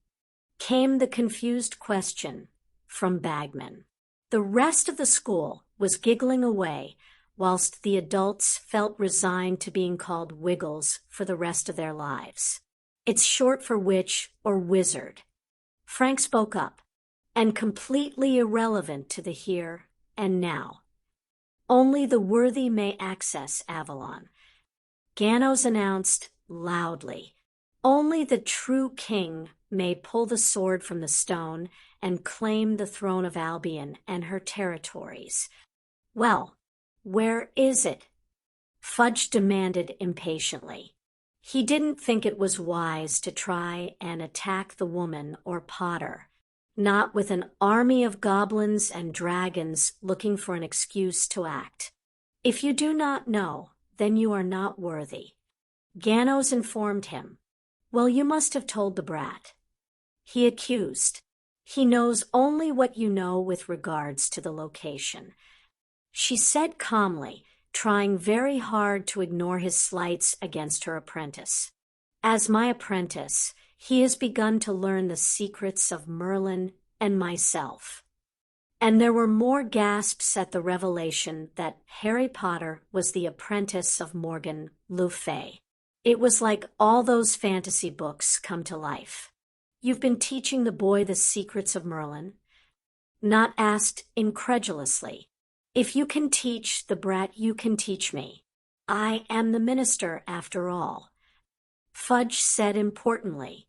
Came the confused question from Bagman. The rest of the school was giggling away, whilst the adults felt resigned to being called wiggles for the rest of their lives. "It's short for witch or wizard." Frank spoke up, and completely irrelevant to the here and now. "Only the worthy may access Avalon." Ganos announced loudly. "Only the true king may pull the sword from the stone and claim the throne of Albion and her territories." "Well, where is it?" Fudge demanded impatiently. He didn't think it was wise to try and attack the woman or Potter, not with an army of goblins and dragons looking for an excuse to act. "If you do not know, then you are not worthy." Ganos informed him. "Well, you must have told the brat." He accused. "He knows only what you know with regards to the location." She said calmly, trying very hard to ignore his slights against her apprentice. "As my apprentice, he has begun to learn the secrets of Merlin and myself." And there were more gasps at the revelation that Harry Potter was the apprentice of Morgan Le Fay. It was like all those fantasy books come to life. "You've been teaching the boy the secrets of Merlin?" Not asked incredulously. If you can teach the brat, you can teach me. I am the minister, after all. Fudge said importantly.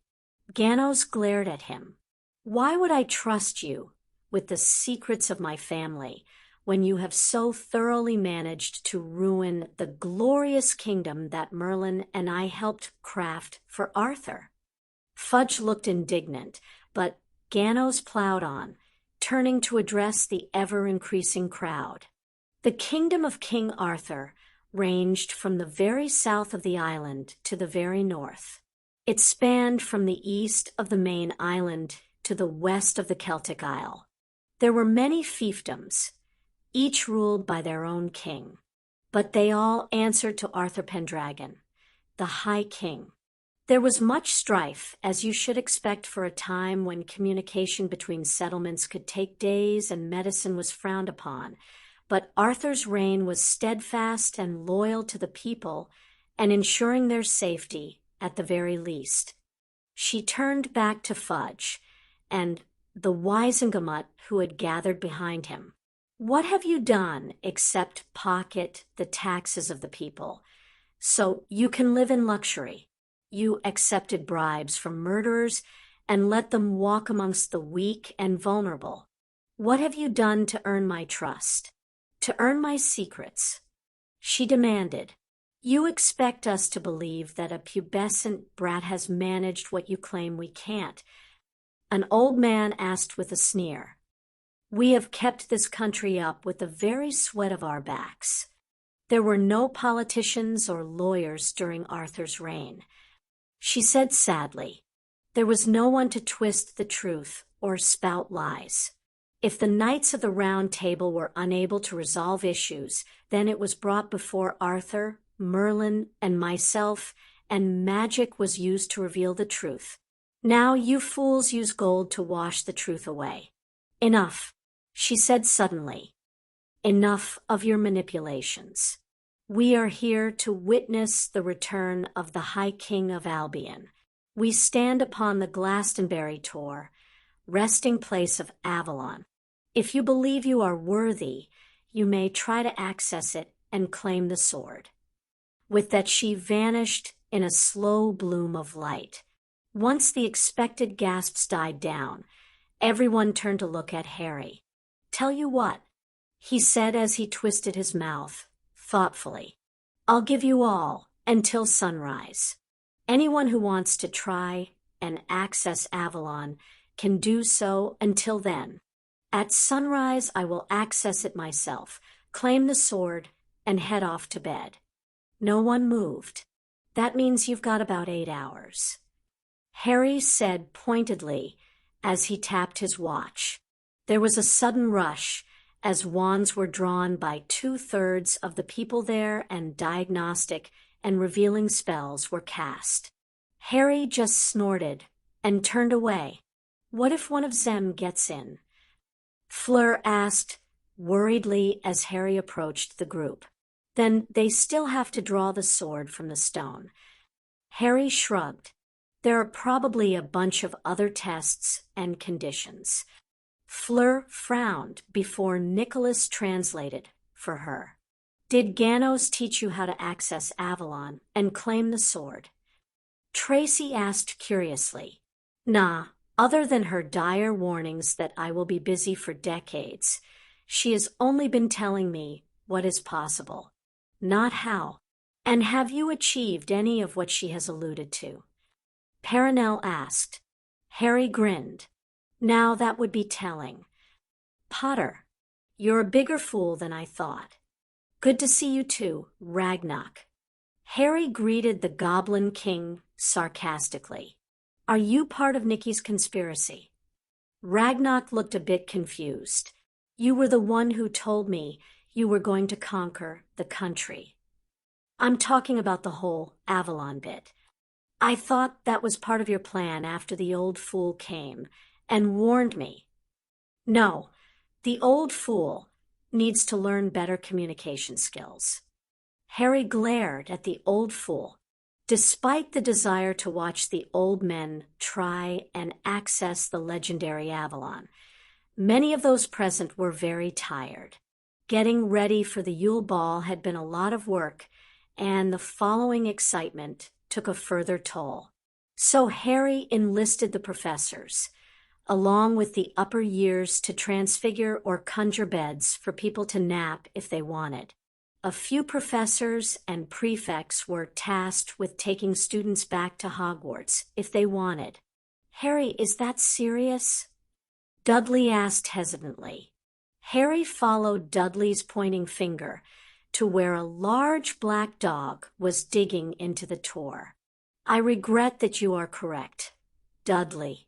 Ganos glared at him. Why would I trust you with the secrets of my family when you have so thoroughly managed to ruin the glorious kingdom that Merlin and I helped craft for Arthur? Fudge looked indignant, but Ganos plowed on, turning to address the ever-increasing crowd. The kingdom of King Arthur ranged from the very south of the island to the very north. It spanned from the east of the main island to the west of the Celtic Isle. There were many fiefdoms, each ruled by their own king, but they all answered to Arthur Pendragon, the High King. There was much strife, as you should expect for a time when communication between settlements could take days and medicine was frowned upon, but Arthur's reign was steadfast and loyal to the people and ensuring their safety at the very least. She turned back to Fudge and the Wisengamot who had gathered behind him. What have you done except pocket the taxes of the people so you can live in luxury? You accepted bribes from murderers and let them walk amongst the weak and vulnerable. What have you done to earn my trust? To earn my secrets? She demanded. You expect us to believe that a pubescent brat has managed what you claim we can't. An old man asked with a sneer. We have kept this country up with the very sweat of our backs. There were no politicians or lawyers during Arthur's reign. She said sadly, there was no one to twist the truth or spout lies. If the Knights of the Round Table were unable to resolve issues, then it was brought before Arthur, Merlin, and myself, and magic was used to reveal the truth. Now you fools use gold to wash the truth away. Enough, she said suddenly. Enough of your manipulations. We are here to witness the return of the High King of Albion. We stand upon the Glastonbury Tor, resting place of Avalon. If you believe you are worthy, you may try to access it and claim the sword. With that she vanished in a slow bloom of light. Once the expected gasps died down, everyone turned to look at Harry. Tell you what, he said as he twisted his mouth, thoughtfully. I'll give you all until sunrise. Anyone who wants to try and access Avalon can do so until then. At sunrise, I will access it myself, claim the sword, and head off to bed. No one moved. That means you've got about 8 hours. Harry said pointedly as he tapped his watch. There was a sudden rush as wands were drawn by 2/3 of the people there and diagnostic and revealing spells were cast. Harry just snorted and turned away. What if one of them gets in? Fleur asked worriedly as Harry approached the group. Then they still have to draw the sword from the stone. Harry shrugged. There are probably a bunch of other tests and conditions. Fleur frowned before Nicholas translated for her. Did Ganos teach you how to access Avalon and claim the sword? Tracy asked curiously. Nah, other than her dire warnings that I will be busy for decades. She has only been telling me what is possible, not how. And have you achieved any of what she has alluded to? Perenelle asked. Harry grinned. Now that would be telling. Potter, you're a bigger fool than I thought. Good to see you too, Ragnock. Harry greeted the Goblin King sarcastically. Are you part of Nicky's conspiracy? Ragnock looked a bit confused. You were the one who told me you were going to conquer the country. I'm talking about the whole Avalon bit. I thought that was part of your plan after the old fool came and warned me. No, the old fool needs to learn better communication skills. Harry glared at the old fool. Despite the desire to watch the old men try and access the legendary Avalon, many of those present were very tired. Getting ready for the Yule Ball had been a lot of work, and the following excitement took a further toll. So Harry enlisted the professors, along with the upper years, to transfigure or conjure beds for people to nap if they wanted. A few professors and prefects were tasked with taking students back to Hogwarts if they wanted. "Harry, is that serious?" Dudley asked hesitantly. Harry followed Dudley's pointing finger to where a large black dog was digging into the tor. "I regret that you are correct, Dudley,"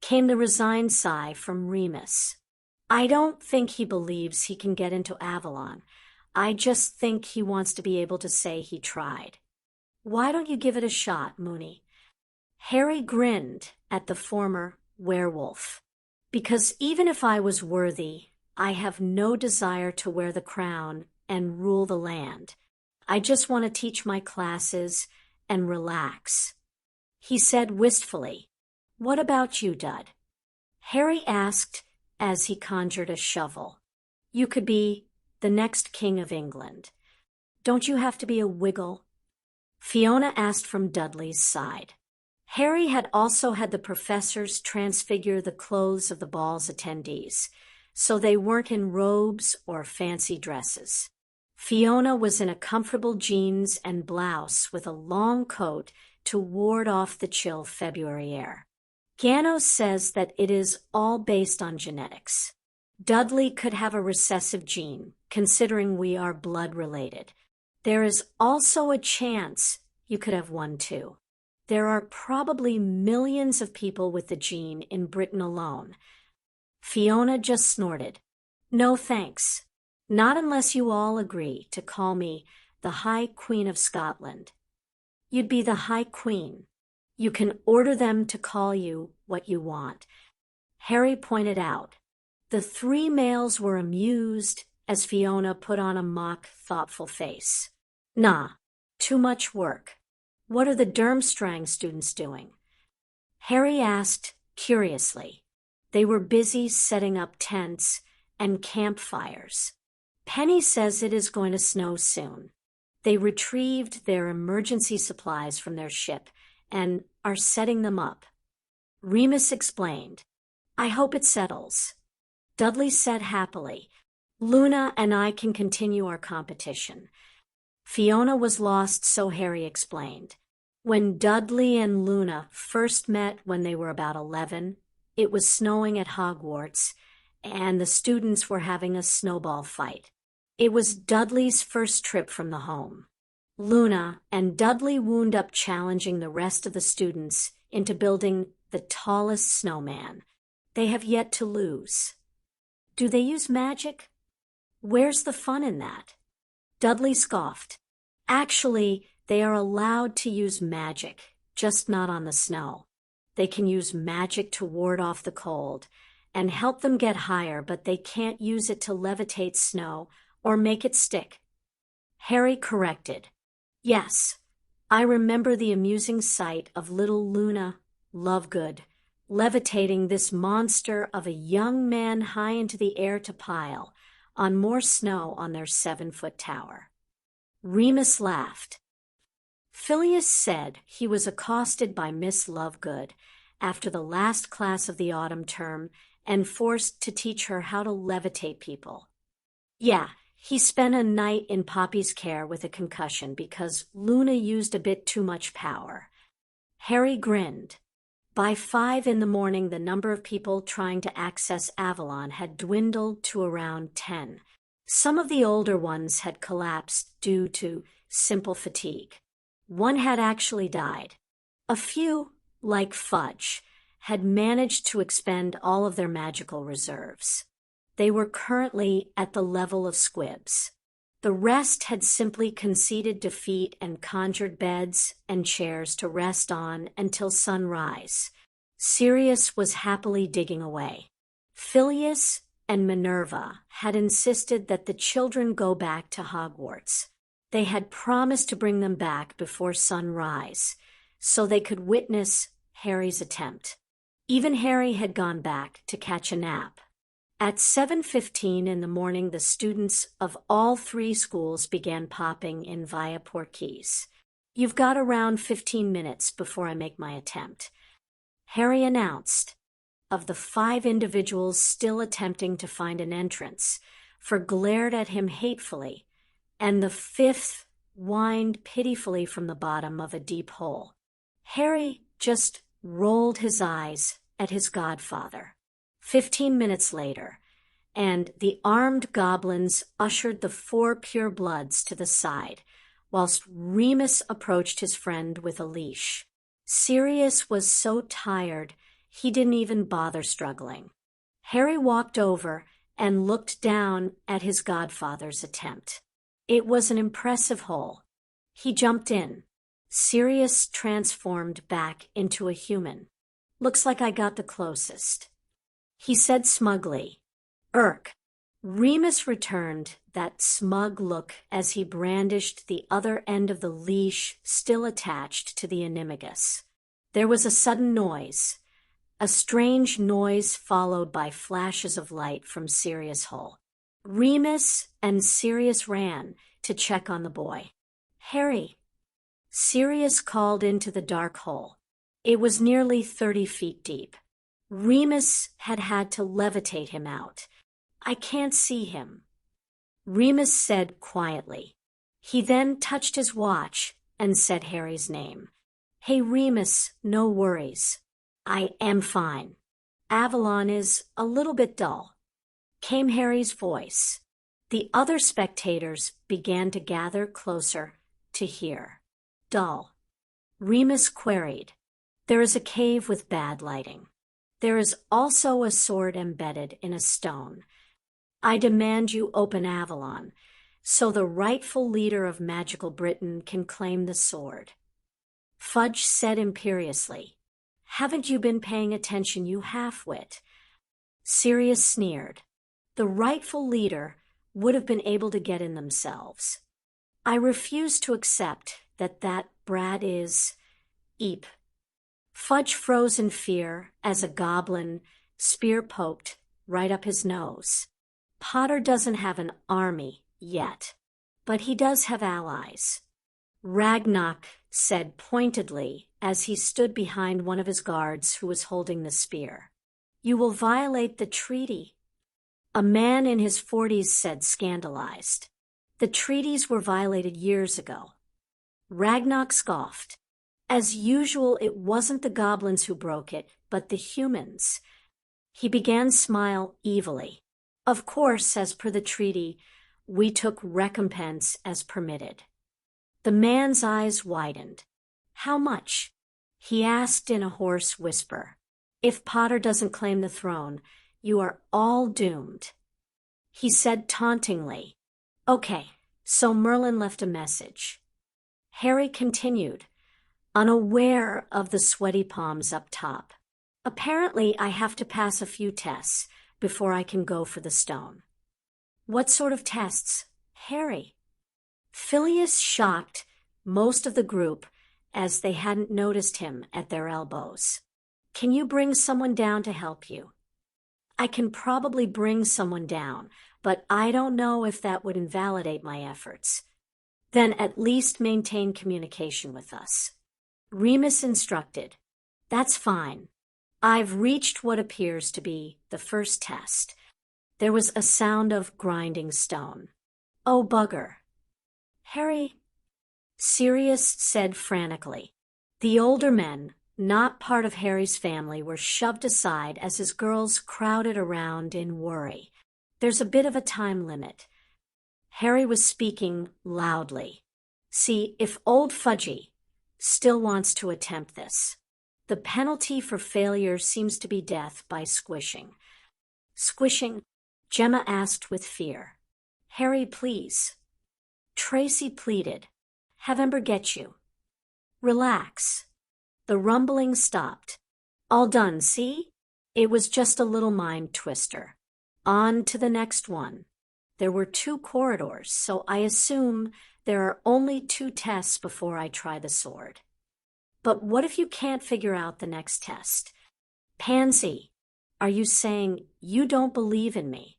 came the resigned sigh from Remus. "I don't think he believes he can get into Avalon. I just think he wants to be able to say he tried." "Why don't you give it a shot, Moony?" Harry grinned at the former werewolf. "Because even if I was worthy, I have no desire to wear the crown and rule the land. I just want to teach my classes and relax." He said wistfully, "What about you, Dud?" Harry asked as he conjured a shovel. "You could be the next King of England. Don't you have to be a Wiggle?" Fiona asked from Dudley's side. Harry had also had the professors transfigure the clothes of the ball's attendees, so they weren't in robes or fancy dresses. Fiona was in a comfortable jeans and blouse with a long coat to ward off the chill February air. Gano says that it is all based on genetics. Dudley could have a recessive gene, considering we are blood-related. There is also a chance you could have one too. There are probably millions of people with the gene in Britain alone. Fiona just snorted. "No thanks. Not unless you all agree to call me the High Queen of Scotland." "You'd be the High Queen. You can order them to call you what you want," Harry pointed out. The three males were amused as Fiona put on a mock, thoughtful face. "Nah, too much work. What are the Durmstrang students doing?" Harry asked curiously. They were busy setting up tents and campfires. "Penny says it is going to snow soon. They retrieved their emergency supplies from their ship and are setting them up." Remus explained. "I hope it settles." Dudley said happily, "Luna and I can continue our competition." Fiona was lost, so Harry explained. When Dudley and Luna first met when they were about 11, it was snowing at Hogwarts, and the students were having a snowball fight. It was Dudley's first trip from the home. Luna and Dudley wound up challenging the rest of the students into building the tallest snowman. They have yet to lose. "Do they use magic? Where's the fun in that?" Dudley scoffed. "Actually, they are allowed to use magic, just not on the snow. They can use magic to ward off the cold and help them get higher, but they can't use it to levitate snow or make it stick." Harry corrected. "Yes, I remember the amusing sight of little Luna Lovegood levitating this monster of a young man high into the air to pile on more snow on their 7-foot tower." Remus laughed. Phileas said he was accosted by Miss Lovegood after the last class of the autumn term and forced to teach her how to levitate people. Yeah, he spent a night in Poppy's care with a concussion because Luna used a bit too much power. Harry grinned. By 5 in the morning, the number of people trying to access Avalon had dwindled to around 10. Some of the older ones had collapsed due to simple fatigue. One had actually died. A few, like Fudge, had managed to expend all of their magical reserves. They were currently at the level of squibs. The rest had simply conceded defeat and conjured beds and chairs to rest on until sunrise. Sirius was happily digging away. Phileas and Minerva had insisted that the children go back to Hogwarts. They had promised to bring them back before sunrise, so they could witness Harry's attempt. Even Harry had gone back to catch a nap. At 7:15 in the morning, the students of all three schools began popping in via portkeys. "You've got around 15 minutes before I make my attempt," Harry announced. Of the 5 individuals still attempting to find an entrance, 4 glared at him hatefully, and the 5th whined pitifully from the bottom of a deep hole. Harry just rolled his eyes at his godfather. 15 minutes later, and the armed goblins ushered the 4 purebloods to the side, whilst Remus approached his friend with a leash. Sirius was so tired he didn't even bother struggling. Harry walked over and looked down at his godfather's attempt. It was an impressive hole. He jumped in. Sirius transformed back into a human. "Looks like I got the closest," he said smugly. "Irk." Remus returned that smug look as he brandished the other end of the leash still attached to the animagus. There was a sudden noise, a strange noise followed by flashes of light from Sirius' hole. Remus and Sirius ran to check on the boy. "Harry," Sirius called into the dark hole. It was nearly 30 feet deep. Remus had had to levitate him out. "I can't see him," Remus said quietly. He then touched his watch and said Harry's name. "Hey, Remus, no worries. I am fine. Avalon is a little bit dull," came Harry's voice. The other spectators began to gather closer to hear. "Dull?" Remus queried. "There is a cave with bad lighting. There is also a sword embedded in a stone. I demand you open Avalon, so the rightful leader of magical Britain can claim the sword." Fudge said imperiously. "Haven't you been paying attention, you half-wit?" Sirius sneered. "The rightful leader would have been able to get in themselves. I refuse to accept that brat is Eep." Fudge froze in fear as a goblin spear poked right up his nose. "Potter doesn't have an army yet, but he does have allies," Ragnock said pointedly as he stood behind one of his guards who was holding the spear. "You will violate the treaty," a man in his 40s said, scandalized. "The treaties were violated years ago." Ragnock scoffed. As usual, it wasn't the goblins who broke it, but the humans. He began to smile evilly. "Of course, as per the treaty, we took recompense as permitted." The man's eyes widened. "How much?" he asked in a hoarse whisper. "If Potter doesn't claim the throne, you are all doomed," he said tauntingly. "Okay, so Merlin left a message." Harry continued, unaware of the sweaty palms up top. "Apparently, I have to pass a few tests before I can go for the stone." "What sort of tests, Harry?" Phileas shocked most of the group as they hadn't noticed him at their elbows. "Can you bring someone down to help you?" "I can probably bring someone down, but I don't know if that would invalidate my efforts." "Then at least maintain communication with us," Remus instructed. "That's fine. I've reached what appears to be the first test." There was a sound of grinding stone. "Oh, bugger." "Harry," Sirius said frantically. The older men, not part of Harry's family, were shoved aside as his girls crowded around in worry. "There's a bit of a time limit." Harry was speaking loudly. "See, if old Fudgy still wants to attempt this, the penalty for failure seems to be death by squishing." "Squishing?" Gemma asked with fear. "Harry, please." Tracy pleaded. "Have Ember get you." "Relax." The rumbling stopped. "All done, see? It was just a little mind twister. On to the next one." There were 2 corridors, so I assume there are only 2 tests before I try the sword. "But what if you can't figure out the next test?" "Pansy," Are you saying you don't believe in me?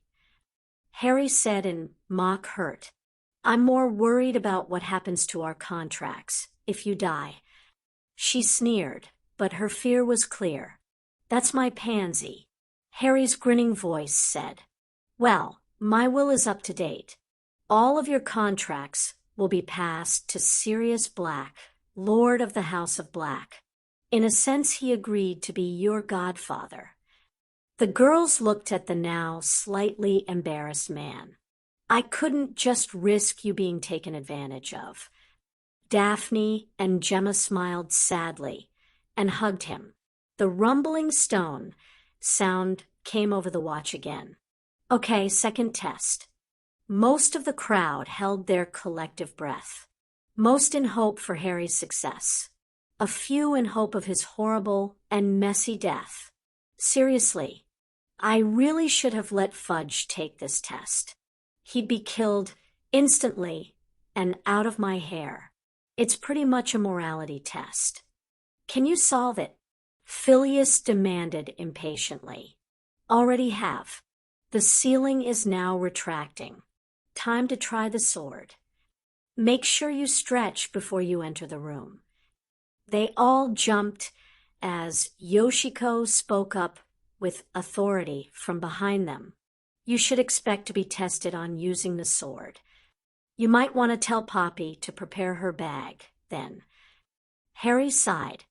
Harry said in mock hurt. I'm more worried about what happens to our contracts, if you die. She sneered, but her fear was clear. That's my pansy. Harry's grinning voice said. Well, my will is up to date. All of your contracts will be passed to Sirius Black, Lord of the House of Black. In a sense, he agreed to be your godfather. The girls looked at the now slightly embarrassed man. I couldn't just risk you being taken advantage of. Daphne and Gemma smiled sadly and hugged him. The rumbling stone sound came over the watch again. Okay, second test. Most of the crowd held their collective breath, most in hope for Harry's success, a few in hope of his horrible and messy death. Seriously, I really should have let Fudge take this test. He'd be killed instantly and out of my hair. It's pretty much a morality test. Can you solve it? Phileas demanded impatiently. Already have. The ceiling is now retracting. Time to try the sword. Make sure you stretch before you enter the room. They all jumped as Yoshiko spoke up with authority from behind them. You should expect to be tested on using the sword. You might want to tell Poppy to prepare her bag, then. Harry sighed.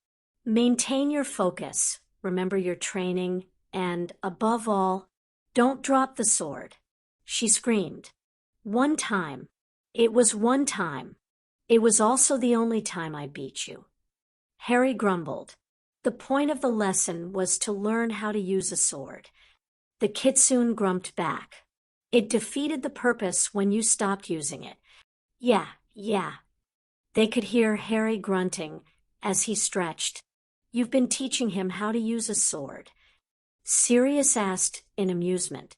Maintain your focus, remember your training, and, above all, don't drop the sword. She screamed. One time. It was one time. It was also the only time I beat you. Harry grumbled. The point of the lesson was to learn how to use a sword. The kitsune grumped back. It defeated the purpose when you stopped using it. Yeah. They could hear Harry grunting as he stretched. You've been teaching him how to use a sword. Sirius asked in amusement.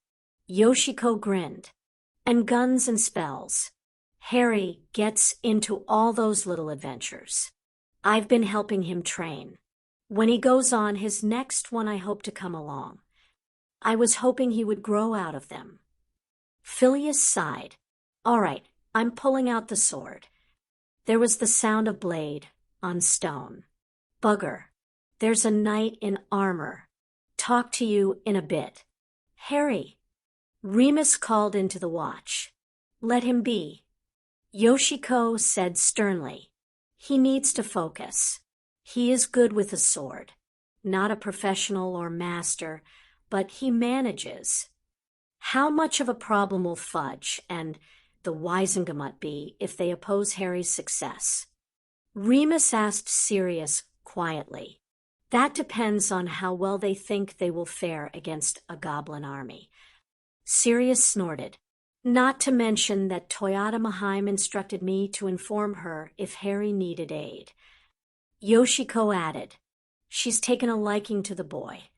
Yoshiko grinned. And guns and spells. Harry gets into all those little adventures. I've been helping him train. When he goes on his next one, I hope to come along. I was hoping he would grow out of them. Phileas sighed. All right, I'm pulling out the sword. There was the sound of blade on stone. Bugger. There's a knight in armor. Talk to you in a bit. Harry. Remus called into the watch. Let him be. Yoshiko said sternly. He needs to focus. He is good with a sword. Not a professional or master, but he manages. How much of a problem will Fudge and the Wisengamot be if they oppose Harry's success? Remus asked Sirius quietly. That depends on how well they think they will fare against a goblin army. Sirius snorted. Not to mention that Toyota Maheim instructed me to inform her if Harry needed aid. Yoshiko added. She's taken a liking to the boy.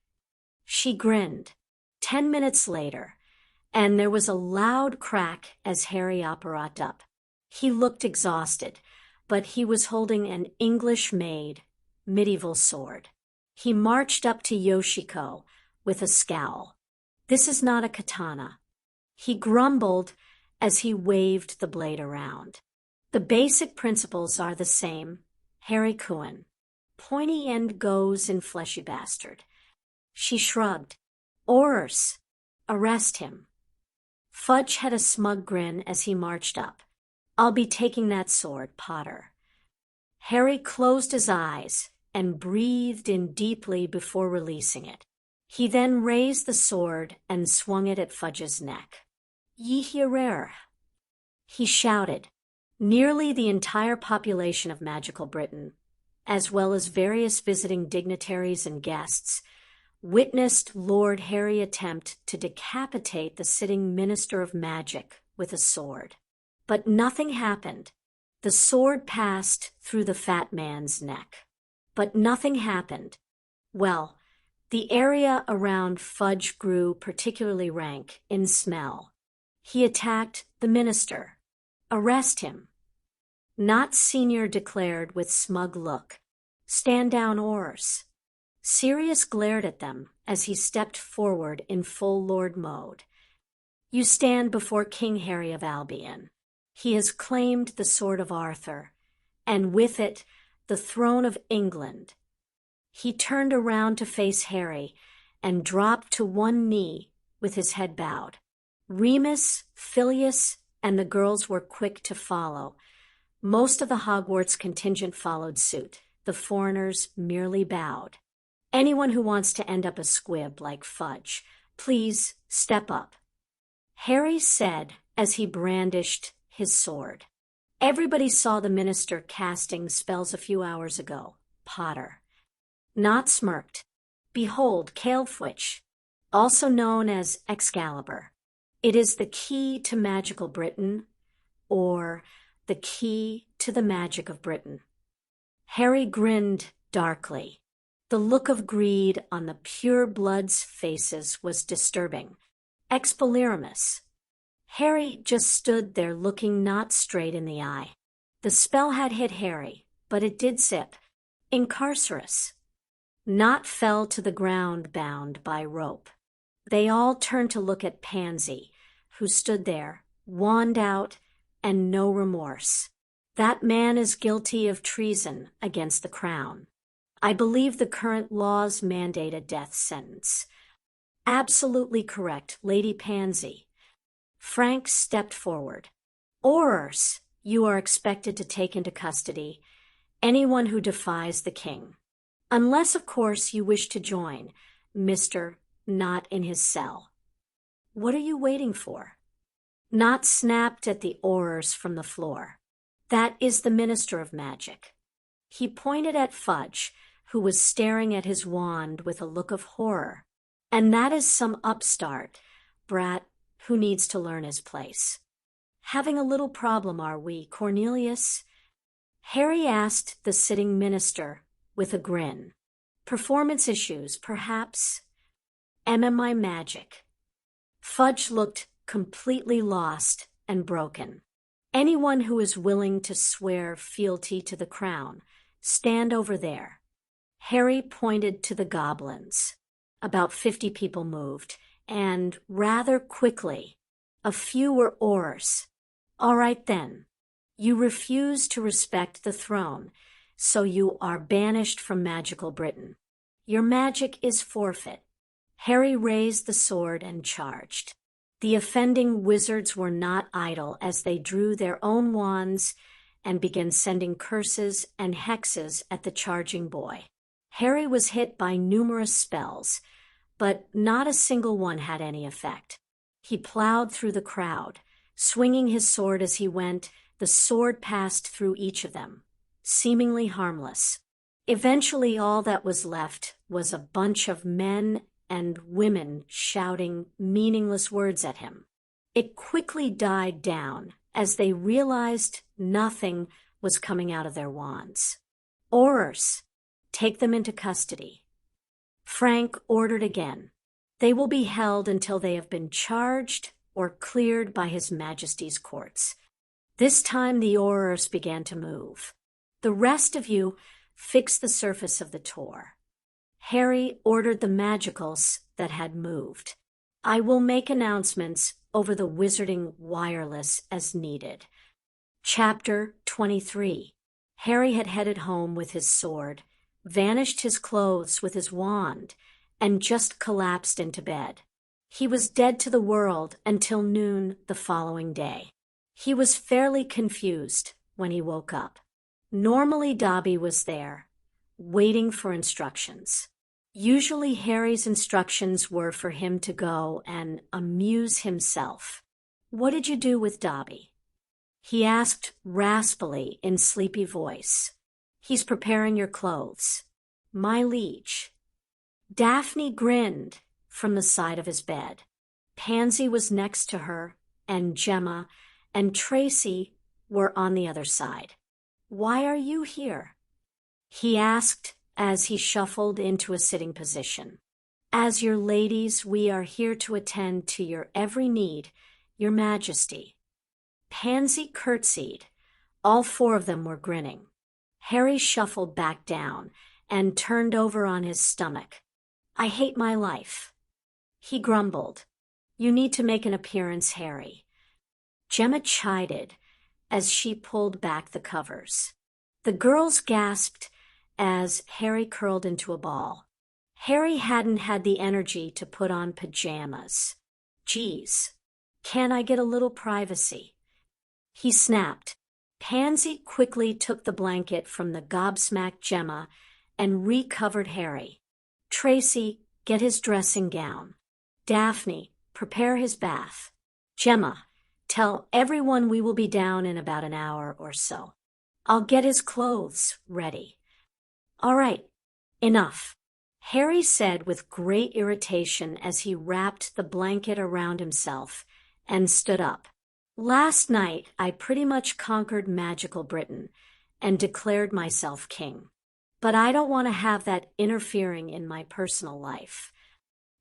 She grinned. 10 minutes later, and there was a loud crack as Harry operated up. He looked exhausted, but he was holding an English-made medieval sword. He marched up to Yoshiko with a scowl. This is not a katana. He grumbled as he waved the blade around. The basic principles are the same. Harry Cohen. Pointy end goes in fleshy bastard. She shrugged. Orders. Arrest him. Fudge had a smug grin as he marched up. I'll be taking that sword, Potter. Harry closed his eyes and breathed in deeply before releasing it. He then raised the sword and swung it at Fudge's neck. Yihirer! He shouted. Nearly the entire population of magical Britain, as well as various visiting dignitaries and guests, witnessed Lord Harry attempt to decapitate the sitting Minister of Magic with a sword. But nothing happened. The sword passed through the fat man's neck. But nothing happened. Well, the area around Fudge grew particularly rank in smell. He attacked the minister. Arrest him. Not Senior declared with smug look. Stand down, Ors. Sirius glared at them as he stepped forward in full lord mode. "You stand before King Harry of Albion. He has claimed the sword of Arthur, and with it, the throne of England." He turned around to face Harry and dropped to one knee with his head bowed. Remus, Phileas, and the girls were quick to follow. Most of the Hogwarts contingent followed suit. The foreigners merely bowed. "Anyone who wants to end up a squib like Fudge, please step up," Harry said as he brandished his sword. "Everybody saw the minister casting spells a few hours ago, Potter." Not smirked. "Behold, Calefwitch, also known as Excalibur. It is the key to magical Britain, or the key to the magic of Britain." Harry grinned darkly. The look of greed on the pure blood's faces was disturbing. Expelliarmus. Harry just stood there looking not straight in the eye. The spell had hit Harry, but it did zip. Incarcerus. Not fell to the ground bound by rope. They all turned to look at Pansy, who stood there, wand out, and no remorse. "That man is guilty of treason against the crown. I believe the current laws mandate a death sentence." "Absolutely correct, Lady Pansy." Frank stepped forward. "Aurors, you are expected to take into custody anyone who defies the king. Unless, of course, you wish to join Mr. Not in his cell." "What are you waiting for?" Not snapped at the Aurors from the floor. "That is the Minister of Magic." He pointed at Fudge, who was staring at his wand with a look of horror. "And that is some upstart brat who needs to learn his place." "Having a little problem, are we, Cornelius?" Harry asked the sitting minister with a grin. "Performance issues, perhaps?" "My magic." Fudge looked completely lost and broken. "Anyone who is willing to swear fealty to the crown, stand over there." Harry pointed to the goblins. About 50 people moved, and rather quickly. A few were Aurors. "All right then. You refuse to respect the throne, so you are banished from magical Britain. Your magic is forfeit." Harry raised the sword and charged. The offending wizards were not idle as they drew their own wands and began sending curses and hexes at the charging boy. Harry was hit by numerous spells, but not a single one had any effect. He plowed through the crowd. Swinging his sword as he went, the sword passed through each of them, seemingly harmless. Eventually, all that was left was a bunch of men and women shouting meaningless words at him. It quickly died down as they realized nothing was coming out of their wands. "Aurors, take them into custody." Frank ordered again. "They will be held until they have been charged or cleared by His Majesty's courts." This time the Aurors began to move. "The rest of you fix the surface of the Tor." Harry ordered the magicals that had moved. "I will make announcements over the wizarding wireless as needed." Chapter 23. Harry had headed home with his sword, vanished his clothes with his wand, and just collapsed into bed. He was dead to the world until noon the following day. He was fairly confused when he woke up. Normally Dobby was there, waiting for instructions. Usually Harry's instructions were for him to go and amuse himself. "What did you do with Dobby?" he asked raspily in sleepy voice. "He's preparing your clothes." "My liege." Daphne grinned from the side of his bed. Pansy was next to her, and Gemma and Tracy were on the other side. "Why are you here?" he asked as he shuffled into a sitting position. "As your ladies, we are here to attend to your every need, Your Majesty." Pansy curtsied. All 4 of them were grinning. Harry shuffled back down and turned over on his stomach. I hate my life. He grumbled. You need to make an appearance, Harry. Gemma chided as she pulled back the covers. The girls gasped as Harry curled into a ball. Harry hadn't had the energy to put on pajamas. Geez, can I get a little privacy? He snapped. Pansy quickly took the blanket from the gobsmacked Gemma and recovered Harry. Tracy, get his dressing gown. Daphne, prepare his bath. Gemma, tell everyone we will be down in about an hour or so. I'll get his clothes ready. All right, enough, Harry said with great irritation as he wrapped the blanket around himself and stood up. Last night, I pretty much conquered magical Britain and declared myself king. But I don't want to have that interfering in my personal life.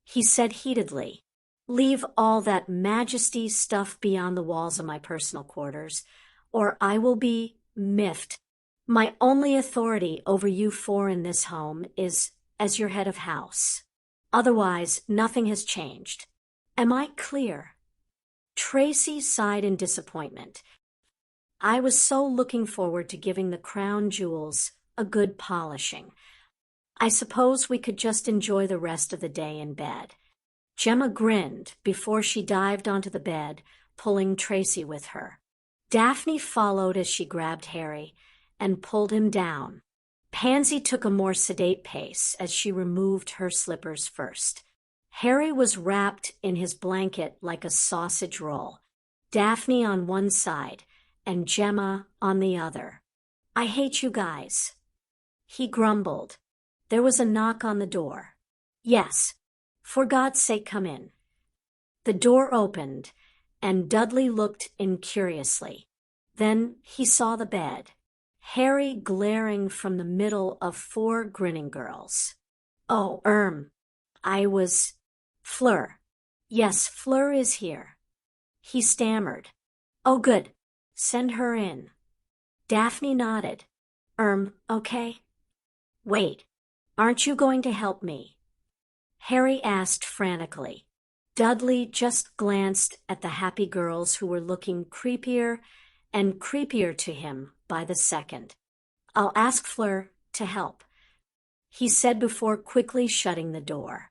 He said heatedly, leave all that majesty stuff beyond the walls of my personal quarters, or I will be miffed. My only authority over you four in this home is as your head of house. Otherwise, nothing has changed. Am I clear? Tracy sighed in disappointment. I was so looking forward to giving the crown jewels a good polishing. I suppose we could just enjoy the rest of the day in bed. Gemma grinned before she dived onto the bed, pulling Tracy with her. Daphne followed as she grabbed Harry and pulled him down. Pansy took a more sedate pace as she removed her slippers first. Harry was wrapped in his blanket like a sausage roll, Daphne on one side and Gemma on the other. I hate you guys. He grumbled. There was a knock on the door. Yes, for God's sake, come in. The door opened, and Dudley looked in curiously. Then he saw the bed, Harry glaring from the middle of four grinning girls. Oh, I was... Fleur. Yes, Fleur is here. He stammered. Oh, good. Send her in. Daphne nodded. Okay. Wait, aren't you going to help me? Harry asked frantically. Dudley just glanced at the happy girls who were looking creepier and creepier to him by the second. I'll ask Fleur to help, he said before quickly shutting the door.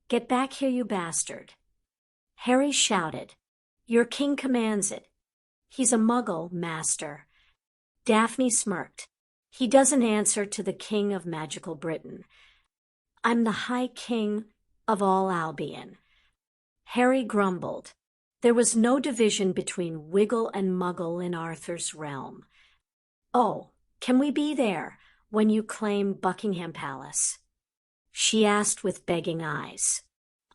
Get back here, you bastard. Harry shouted. Your king commands it. He's a muggle, master. Daphne smirked. He doesn't answer to the king of magical Britain. I'm the High King of all Albion. Harry grumbled. There was no division between Wiggle and Muggle in Arthur's realm. Oh, can we be there when you claim Buckingham Palace? She asked with begging eyes.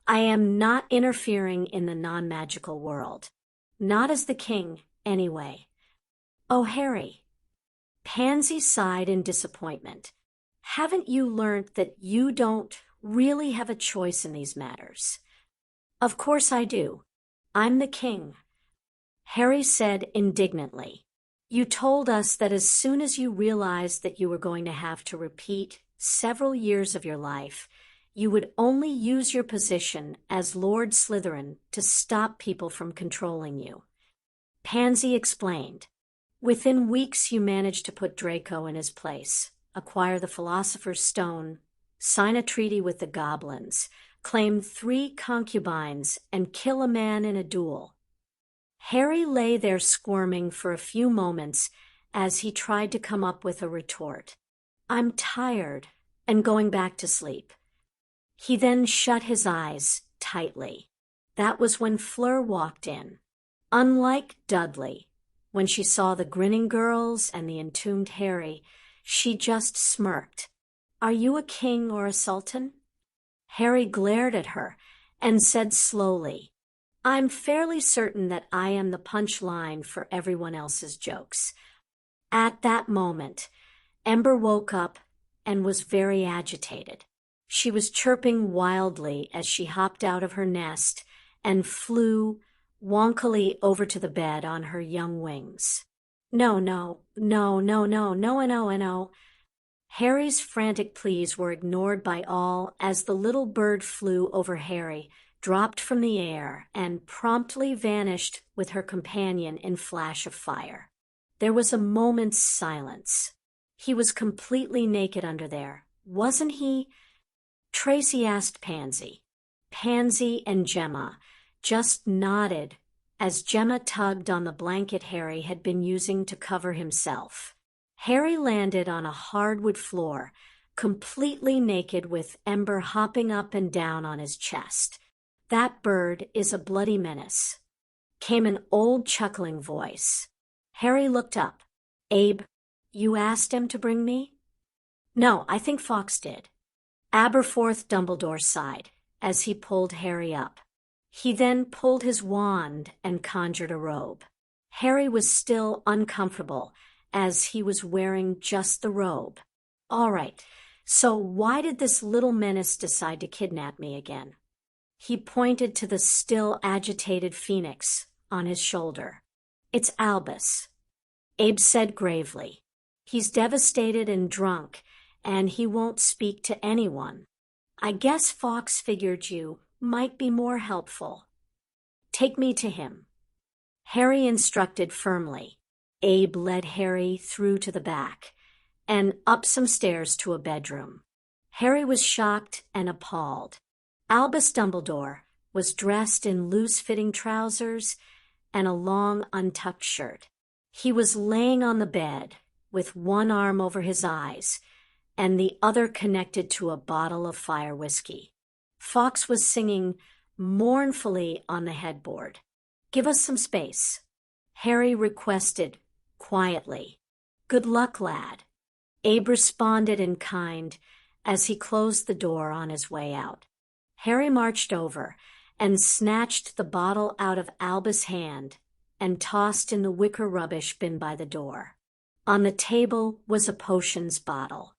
I am not interfering in the non-magical world. Not as the king, anyway. Oh, Harry. Pansy sighed in disappointment. Haven't you learnt that you don't really have a choice in these matters? Of course I do. I'm the king. Harry said indignantly. You told us that as soon as you realized that you were going to have to repeat several years of your life, you would only use your position as Lord Slytherin to stop people from controlling you. Pansy explained. Within weeks you managed to put Draco in his place, acquire the Philosopher's Stone, sign a treaty with the goblins, claim 3 concubines, and kill a man in a duel. Harry lay there squirming for a few moments as he tried to come up with a retort. I'm tired and going back to sleep. He then shut his eyes tightly. That was when Fleur walked in. Unlike Dudley, when she saw the grinning girls and the entombed Harry, she just smirked. Are you a king or a sultan? Harry glared at her and said slowly, I'm fairly certain that I am the punchline for everyone else's jokes. At that moment, Ember woke up and was very agitated. She was chirping wildly as she hopped out of her nest and flew wonkily over to the bed on her young wings. No. Harry's frantic pleas were ignored by all as the little bird flew over Harry, dropped from the air, and promptly vanished with her companion in flash of fire. There was a moment's silence. He was completely naked under there, wasn't he? Tracy asked Pansy. Pansy and Gemma just nodded as Gemma tugged on the blanket Harry had been using to cover himself. Harry landed on a hardwood floor, completely naked with Ember hopping up and down on his chest. "That bird is a bloody menace," came an old chuckling voice. Harry looked up. "Abe, you asked him to bring me?" "No, I think Fawkes did." Aberforth Dumbledore sighed as he pulled Harry up. He then pulled his wand and conjured a robe. Harry was still uncomfortable, as he was wearing just the robe. "All right, so why did this little menace decide to kidnap me again?" He pointed to the still agitated phoenix on his shoulder. "It's Albus," Abe said gravely. "He's devastated and drunk, and he won't speak to anyone. I guess Fawkes figured you might be more helpful. Take me to him." Harry instructed firmly. Abe led Harry through to the back and up some stairs to a bedroom. Harry was shocked and appalled. Albus Dumbledore was dressed in loose-fitting trousers and a long, untucked shirt. He was laying on the bed with one arm over his eyes and the other connected to a bottle of fire whiskey. Fawkes was singing mournfully on the headboard. "Give us some space," Harry requested quietly. "Good luck, lad." Abe responded in kind as he closed the door on his way out. Harry marched over and snatched the bottle out of Albus' hand and tossed in the wicker rubbish bin by the door. On the table was a potions bottle.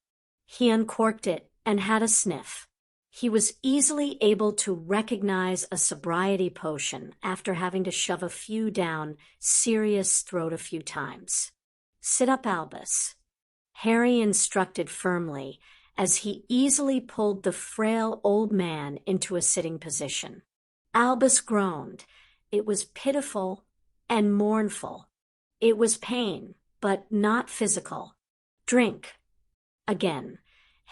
He uncorked it and had a sniff. He was easily able to recognize a sobriety potion after having to shove a few down Sirius' throat a few times. "Sit up, Albus," Harry instructed firmly as he easily pulled the frail old man into a sitting position. Albus groaned. It was pitiful and mournful. It was pain, but not physical. "Drink." Again,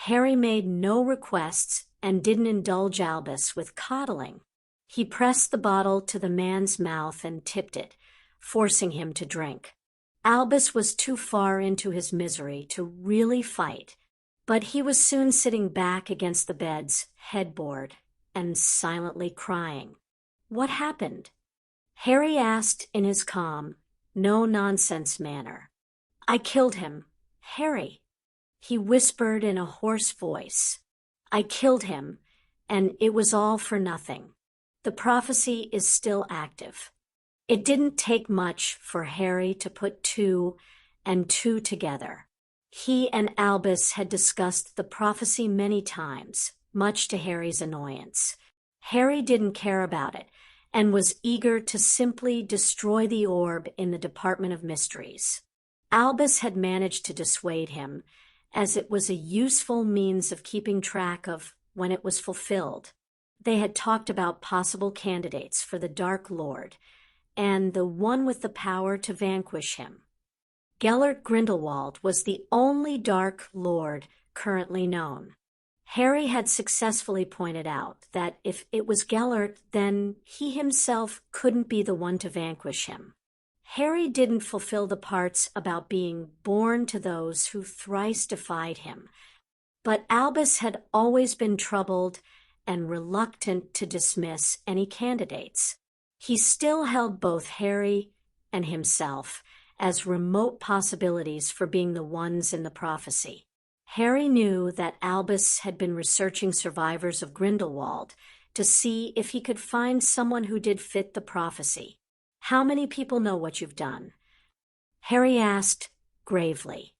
Harry made no requests and didn't indulge Albus with coddling. He pressed the bottle to the man's mouth and tipped it, forcing him to drink. Albus was too far into his misery to really fight, but he was soon sitting back against the bed's headboard and silently crying. "What happened?" Harry asked in his calm, no-nonsense manner. "I killed him, Harry," he whispered in a hoarse voice. "I killed him, and it was all for nothing. The prophecy is still active." It didn't take much for Harry to put two and two together. He and Albus had discussed the prophecy many times, much to Harry's annoyance. Harry didn't care about it and was eager to simply destroy the orb in the Department of Mysteries. Albus had managed to dissuade him, as it was a useful means of keeping track of when it was fulfilled. They had talked about possible candidates for the Dark Lord, and the one with the power to vanquish him. Gellert Grindelwald was the only Dark Lord currently known. Harry had successfully pointed out that if it was Gellert, then he himself couldn't be the one to vanquish him. Harry didn't fulfill the parts about being born to those who thrice defied him, but Albus had always been troubled and reluctant to dismiss any candidates. He still held both Harry and himself as remote possibilities for being the ones in the prophecy. Harry knew that Albus had been researching survivors of Grindelwald to see if he could find someone who did fit the prophecy. "How many people know what you've done?" Harry asked gravely.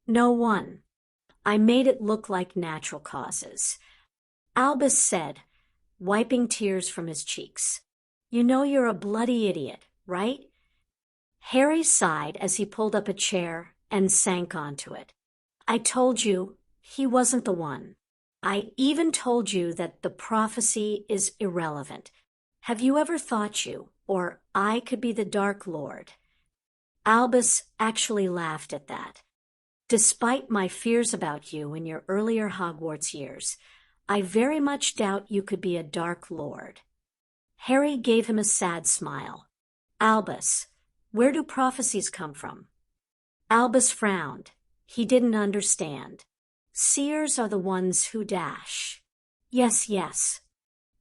"No one. I made it look like natural causes," Albus said, wiping tears from his cheeks. "You know you're a bloody idiot, right?" Harry sighed as he pulled up a chair and sank onto it. "I told you," He wasn't the one. I even told you that the prophecy is irrelevant. Have you ever thought you, or I could be the Dark Lord? Albus actually laughed at that. Despite my fears about you in your earlier Hogwarts years, I very much doubt you could be a Dark Lord. Harry gave him a sad smile. Albus, where do prophecies come from? Albus frowned. He didn't understand. Seers are the ones who dash. Yes, yes.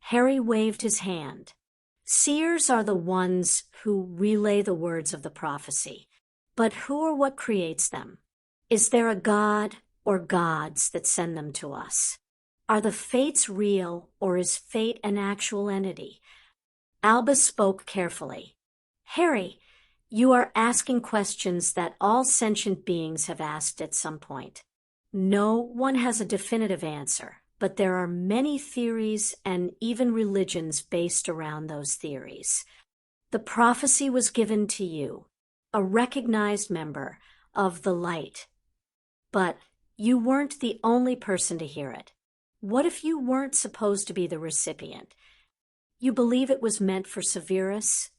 Harry waved his hand. Seers are the ones who relay the words of the prophecy. But who or what creates them? Is there a god or gods that send them to us? Are the fates real, or is fate an actual entity? Albus spoke carefully. Harry, you are asking questions that all sentient beings have asked at some point. No one has a definitive answer, but there are many theories and even religions based around those theories. The prophecy was given to you, a recognized member of the light. But you weren't the only person to hear it. What if you weren't supposed to be the recipient? You believe it was meant for Severus?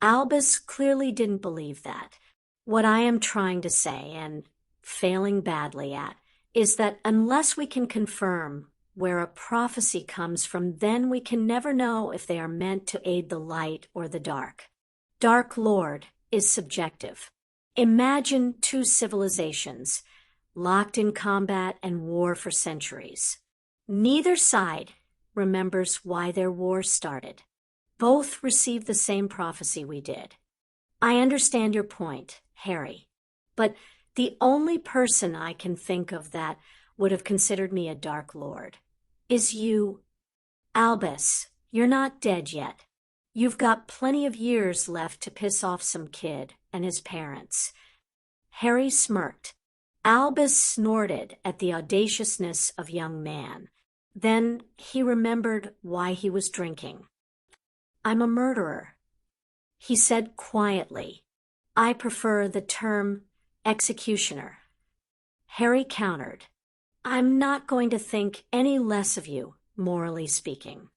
Albus clearly didn't believe that. What I am trying to say, and failing badly at, is that unless we can confirm where a prophecy comes from, then we can never know if they are meant to aid the light or the dark. Dark Lord is subjective. Imagine two civilizations, locked in combat and war for centuries. Neither side remembers why their war started. Both received the same prophecy we did. I understand your point, Harry, but the only person I can think of that would have considered me a Dark Lord is you. Albus, you're not dead yet. You've got plenty of years left to piss off some kid and his parents. Harry smirked. Albus snorted at the audaciousness of young man. Then he remembered why he was drinking. I'm a murderer, he said quietly. I prefer the term executioner. Harry countered. I'm not going to think any less of you, morally speaking.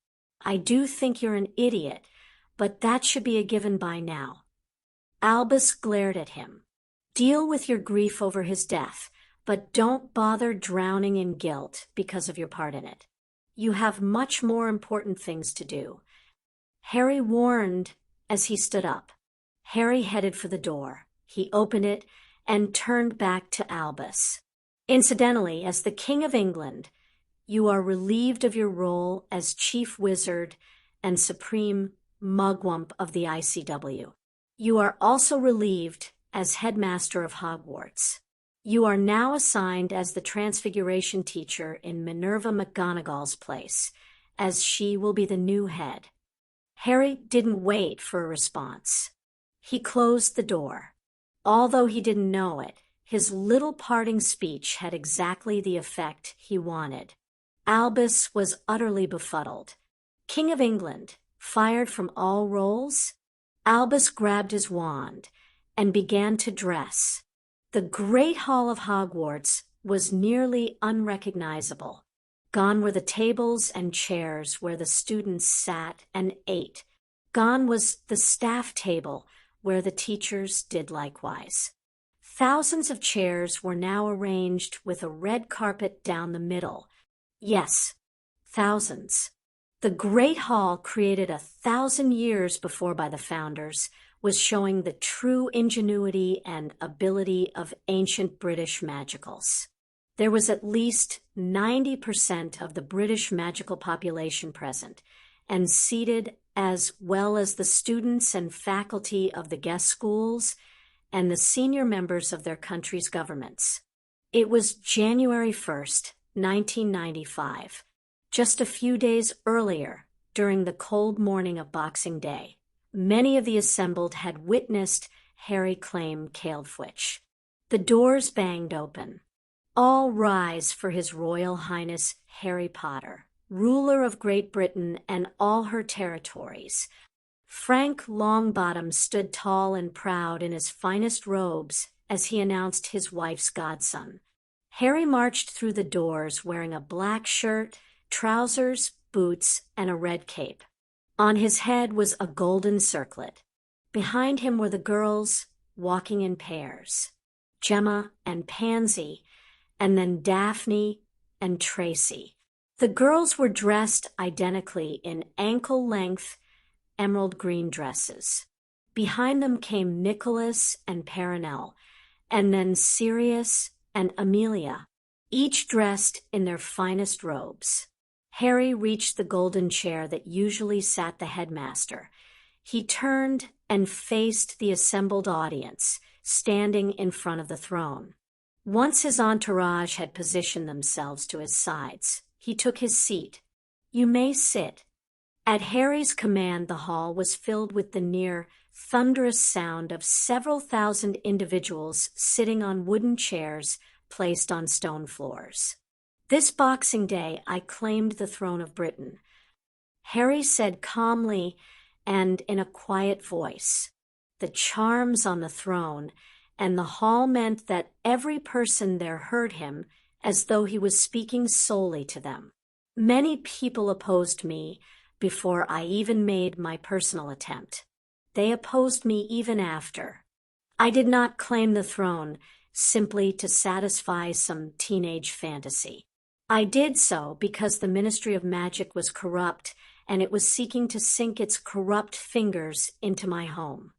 I do think you're an idiot, but that should be a given by now. Albus glared at him. Deal with your grief over his death, but don't bother drowning in guilt because of your part in it. You have much more important things to do. Harry warned as he stood up. Harry headed for the door. He opened it and turned back to Albus. Incidentally, as the King of England, you are relieved of your role as Chief Wizard and Supreme Mugwump of the ICW. You are also relieved as Headmaster of Hogwarts. You are now assigned as the Transfiguration teacher in Minerva McGonagall's place, as she will be the new head. Harry didn't wait for a response. He closed the door. Although he didn't know it, his little parting speech had exactly the effect he wanted. Albus was utterly befuddled. King of England, fired from all roles? Albus grabbed his wand and began to dress. The Great Hall of Hogwarts was nearly unrecognizable. Gone were the tables and chairs where the students sat and ate. Gone was the staff table where the teachers did likewise. Thousands of chairs were now arranged with a red carpet down the middle. Yes, thousands. The Great Hall, created 1,000 years before by the founders, was showing the true ingenuity and ability of ancient British magicals. There was at least 90% of the British magical population present, and seated, as well as the students and faculty of the guest schools and the senior members of their country's governments. It was January 1st, 1995, just a few days earlier, during the cold morning of Boxing Day. Many of the assembled had witnessed Harry claim Caeldfwich. The doors banged open. All rise for His Royal Highness Harry Potter, ruler of Great Britain and all her territories. Frank Longbottom stood tall and proud in his finest robes as he announced his wife's godson. Harry marched through the doors wearing a black shirt, trousers, boots, and a red cape. On his head was a golden circlet. Behind him were the girls, walking in pairs. Gemma and Pansy, and then Daphne and Tracy. The girls were dressed identically in ankle-length, emerald green dresses. Behind them came Nicholas and Perenelle, and then Sirius and Amelia, each dressed in their finest robes. Harry reached the golden chair that usually sat the headmaster. He turned and faced the assembled audience, standing in front of the throne. Once his entourage had positioned themselves to his sides, he took his seat. "You may sit." At Harry's command, the hall was filled with the near thunderous sound of several thousand individuals sitting on wooden chairs placed on stone floors. "This Boxing Day, I claimed the throne of Britain," Harry said calmly and in a quiet voice. The charms on the throne and the hall meant that every person there heard him as though he was speaking solely to them. Many people opposed me before I even made my personal attempt. They opposed me even after. I did not claim the throne simply to satisfy some teenage fantasy. I did so because the Ministry of Magic was corrupt and it was seeking to sink its corrupt fingers into my home.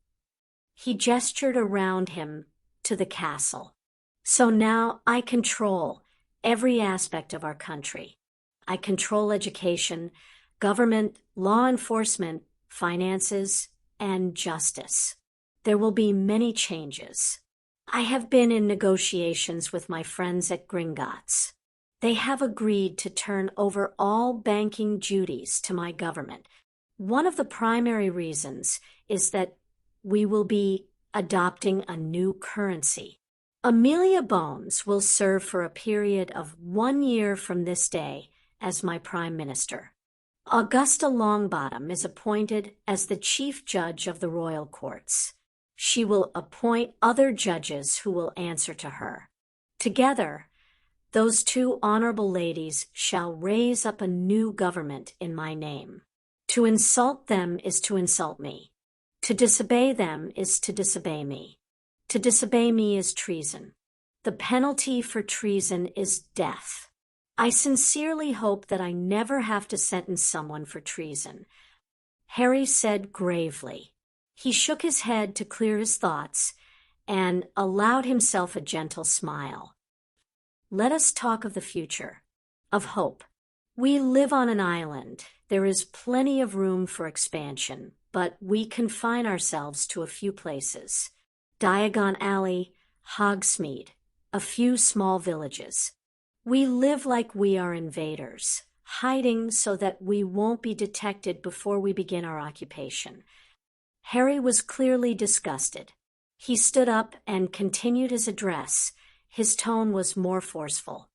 He gestured around him to the castle. "So now I control every aspect of our country. I control education, government, law enforcement, finances, and justice. There will be many changes. I have been in negotiations with my friends at Gringotts. They have agreed to turn over all banking duties to my government. One of the primary reasons is that we will be adopting a new currency. Amelia Bones will serve for a period of 1 year from this day as my Prime Minister. Augusta Longbottom is appointed as the Chief Judge of the Royal Courts. She will appoint other judges who will answer to her. Together, those two honorable ladies shall raise up a new government in my name. To insult them is to insult me. To disobey them is to disobey me. To disobey me is treason. The penalty for treason is death. I sincerely hope that I never have to sentence someone for treason," Harry said gravely. He shook his head to clear his thoughts and allowed himself a gentle smile. "Let us talk of the future, of hope. We live on an island. There is plenty of room for expansion, but we confine ourselves to a few places. Diagon Alley, Hogsmeade, a few small villages. We live like we are invaders, hiding so that we won't be detected before we begin our occupation." Harry was clearly disgusted. He stood up and continued his address. His tone was more forceful.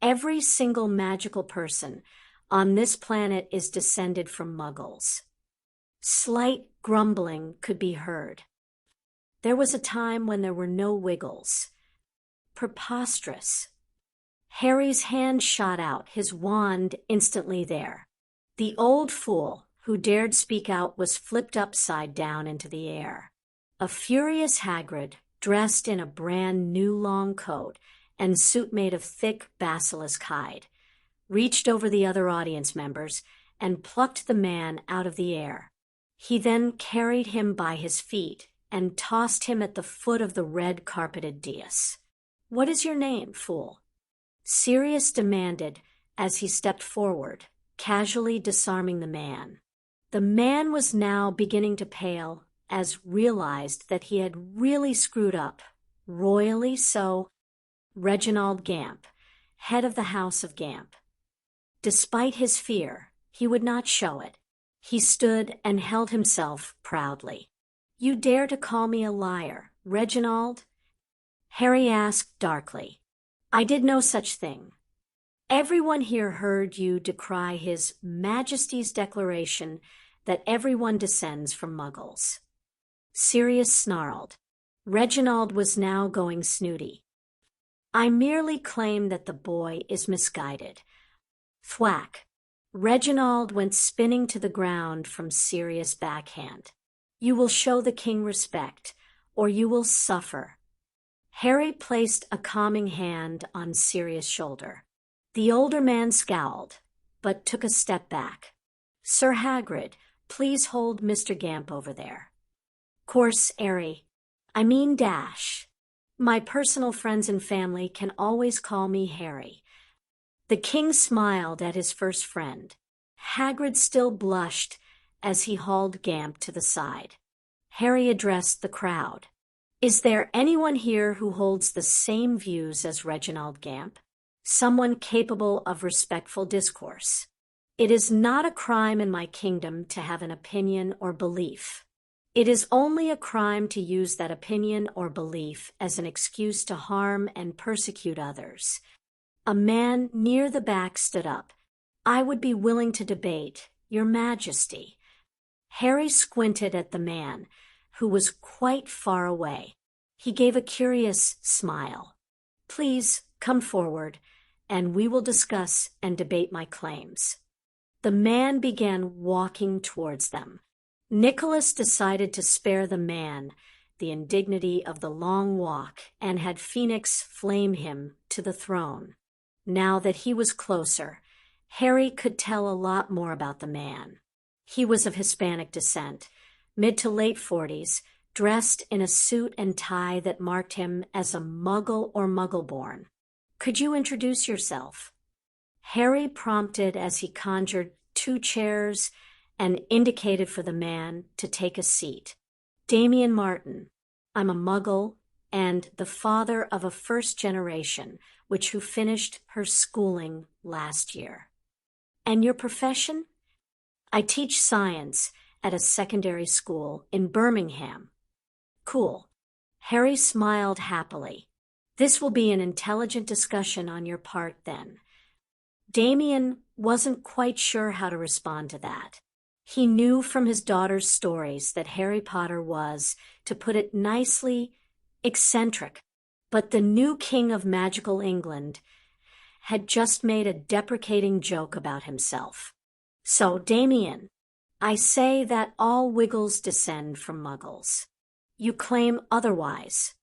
"Every single magical person on this planet is descended from Muggles." Slight grumbling could be heard. "There was a time when there were no Wiggles." Preposterous. Harry's hand shot out, his wand instantly there. The old fool who dared speak out was flipped upside down into the air. A furious Hagrid, dressed in a brand new long coat and suit made of thick basilisk hide, reached over the other audience members and plucked the man out of the air. He then carried him by his feet and tossed him at the foot of the red-carpeted dais. "What is your name, fool?" Sirius demanded as he stepped forward, casually disarming the man. The man was now beginning to pale, as realized that he had really screwed up, royally so. Reginald Gamp, head of the House of Gamp. Despite his fear, he would not show it. He stood and held himself proudly. "You dare to call me a liar, Reginald?" Harry asked darkly. "I did no such thing. Everyone here heard you decry His Majesty's declaration that everyone descends from Muggles." Sirius snarled. Reginald was now going snooty. I merely claim that the boy is misguided. Thwack. Reginald went spinning to the ground from Sirius' backhand. You will show the king respect, or you will suffer. Harry placed a calming hand on Sirius' shoulder. The older man scowled, but took a step back. Sir Hagrid, please hold Mr. Gamp over there. Course, Harry. I mean Dash. My personal friends and family can always call me Harry. The king smiled at his first friend. Hagrid still blushed as he hauled Gamp to the side. Harry addressed the crowd. Is there anyone here who holds the same views as Reginald Gamp? Someone capable of respectful discourse. It is not a crime in my kingdom to have an opinion or belief. It is only a crime to use that opinion or belief as an excuse to harm and persecute others. A man near the back stood up. I would be willing to debate, Your Majesty. Harry squinted at the man, who was quite far away. He gave a curious smile. Please come forward, and we will discuss and debate my claims. The man began walking towards them. Nicholas decided to spare the man the indignity of the long walk and had Phoenix flame him to the throne. Now that he was closer, Harry could tell a lot more about the man. He was of Hispanic descent, mid to late 40s, dressed in a suit and tie that marked him as a Muggle or Muggle-born. Could you introduce yourself? Harry prompted as he conjured 2 chairs and indicated for the man to take a seat. Damien Martin. I'm a Muggle and the father of a first generation, who finished her schooling last year. And your profession? I teach science at a secondary school in Birmingham. Cool. Harry smiled happily. This will be an intelligent discussion on your part then. Damien wasn't quite sure how to respond to that. He knew from his daughter's stories that Harry Potter was, to put it nicely, eccentric. But the new king of magical England had just made a deprecating joke about himself. So, Damien, I say that all Wiggles descend from Muggles. You claim otherwise.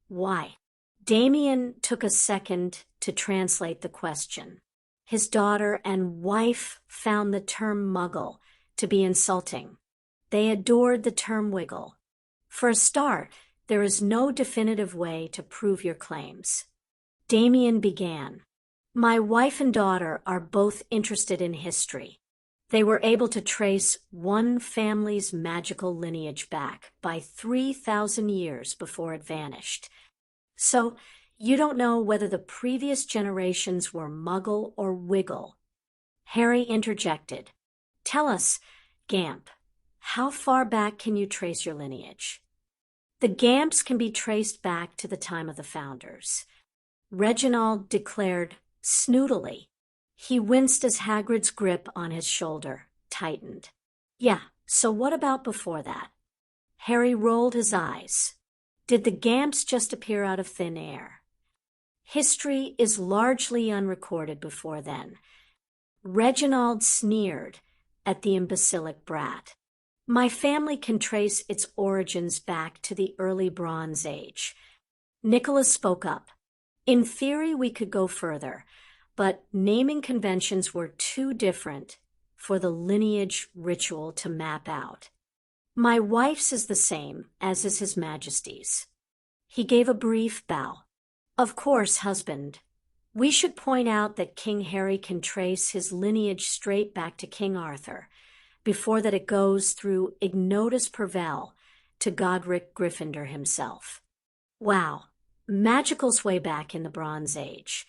Why? Damien took a second to translate the question. His daughter and wife found the term Muggle to be insulting. They adored the term Wiggle. For a start, there is no definitive way to prove your claims. Damien began. My wife and daughter are both interested in history. They were able to trace one family's magical lineage back by 3,000 years before it vanished. So, you don't know whether the previous generations were Muggle or Wiggle. Harry interjected. Tell us, Gamp, how far back can you trace your lineage? The Gamps can be traced back to the time of the founders. Reginald declared snootily. He winced as Hagrid's grip on his shoulder tightened. Yeah, so what about before that? Harry rolled his eyes. Did the Gamps just appear out of thin air? History is largely unrecorded before then. Reginald sneered at the imbecilic brat. My family can trace its origins back to the early Bronze Age. Nicholas spoke up. In theory, we could go further, but naming conventions were too different for the lineage ritual to map out. My wife's is the same, as is His Majesty's. He gave a brief bow. Of course, husband. We should point out that King Harry can trace his lineage straight back to King Arthur, before that it goes through Ignotus Pervel to Godric Gryffindor himself. Wow, magical's way back in the Bronze Age.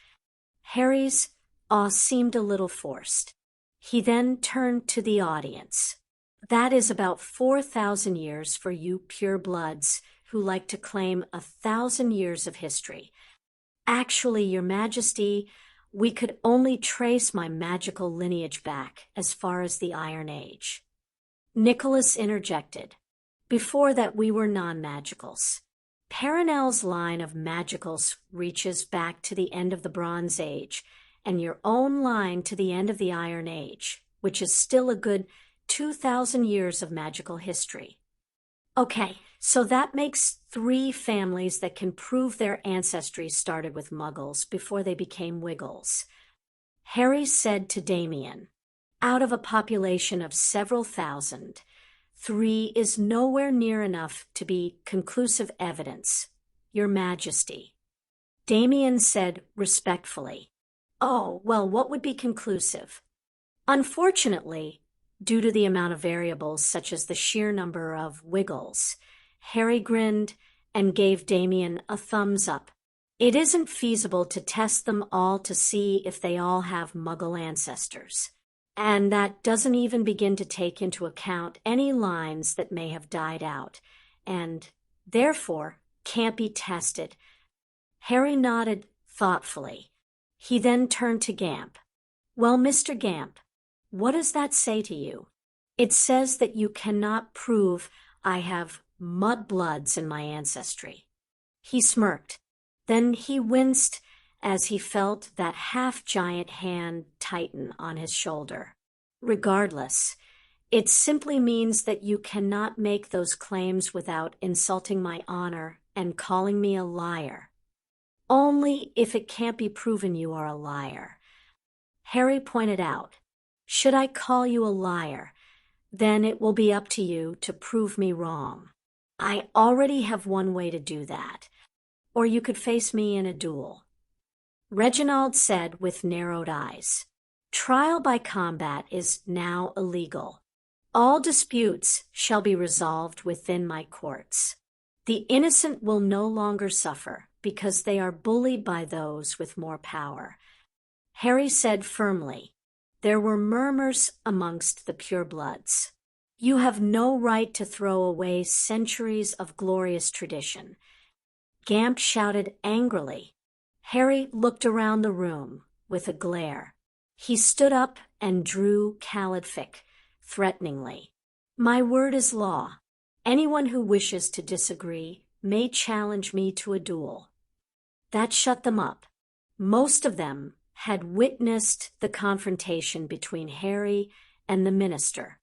Harry's awe seemed a little forced. He then turned to the audience. That is about 4,000 years for you purebloods who like to claim 1,000 years of history. Actually, Your Majesty, we could only trace my magical lineage back as far as the Iron Age. Nicholas interjected. Before that, we were non-magicals. Paranel's line of magicals reaches back to the end of the Bronze Age, and your own line to the end of the Iron Age, which is still a good 2,000 years of magical history. Okay, so that makes 3 families that can prove their ancestry started with Muggles before they became Wiggles. Harry said to Damien, "Out of a population of several thousand, 3 is nowhere near enough to be conclusive evidence, Your Majesty." Damien said respectfully, "Oh, well, what would be conclusive?" Unfortunately, due to the amount of variables such as the sheer number of Wiggles, Harry grinned and gave Damien a thumbs up. It isn't feasible to test them all to see if they all have Muggle ancestors. And that doesn't even begin to take into account any lines that may have died out, and therefore can't be tested. Harry nodded thoughtfully. He then turned to Gamp. "Well, Mr. Gamp, what does that say to you?" "It says that you cannot prove I have mudbloods in my ancestry." He smirked. Then he winced as he felt that half-giant hand tighten on his shoulder. "Regardless, it simply means that you cannot make those claims without insulting my honor and calling me a liar. Only if it can't be proven you are a liar." Harry pointed out, "Should I call you a liar, then it will be up to you to prove me wrong. I already have one way to do that. Or you could face me in a duel." Reginald said with narrowed eyes, "Trial by combat is now illegal. All disputes shall be resolved within my courts. The innocent will no longer suffer because they are bullied by those with more power." Harry said firmly. There were murmurs amongst the purebloods. "You have no right to throw away centuries of glorious tradition." Gamp shouted angrily. Harry looked around the room with a glare. He stood up and drew Calidfic threateningly. "My word is law. Anyone who wishes to disagree may challenge me to a duel." That shut them up. Most of them had witnessed the confrontation between Harry and the minister.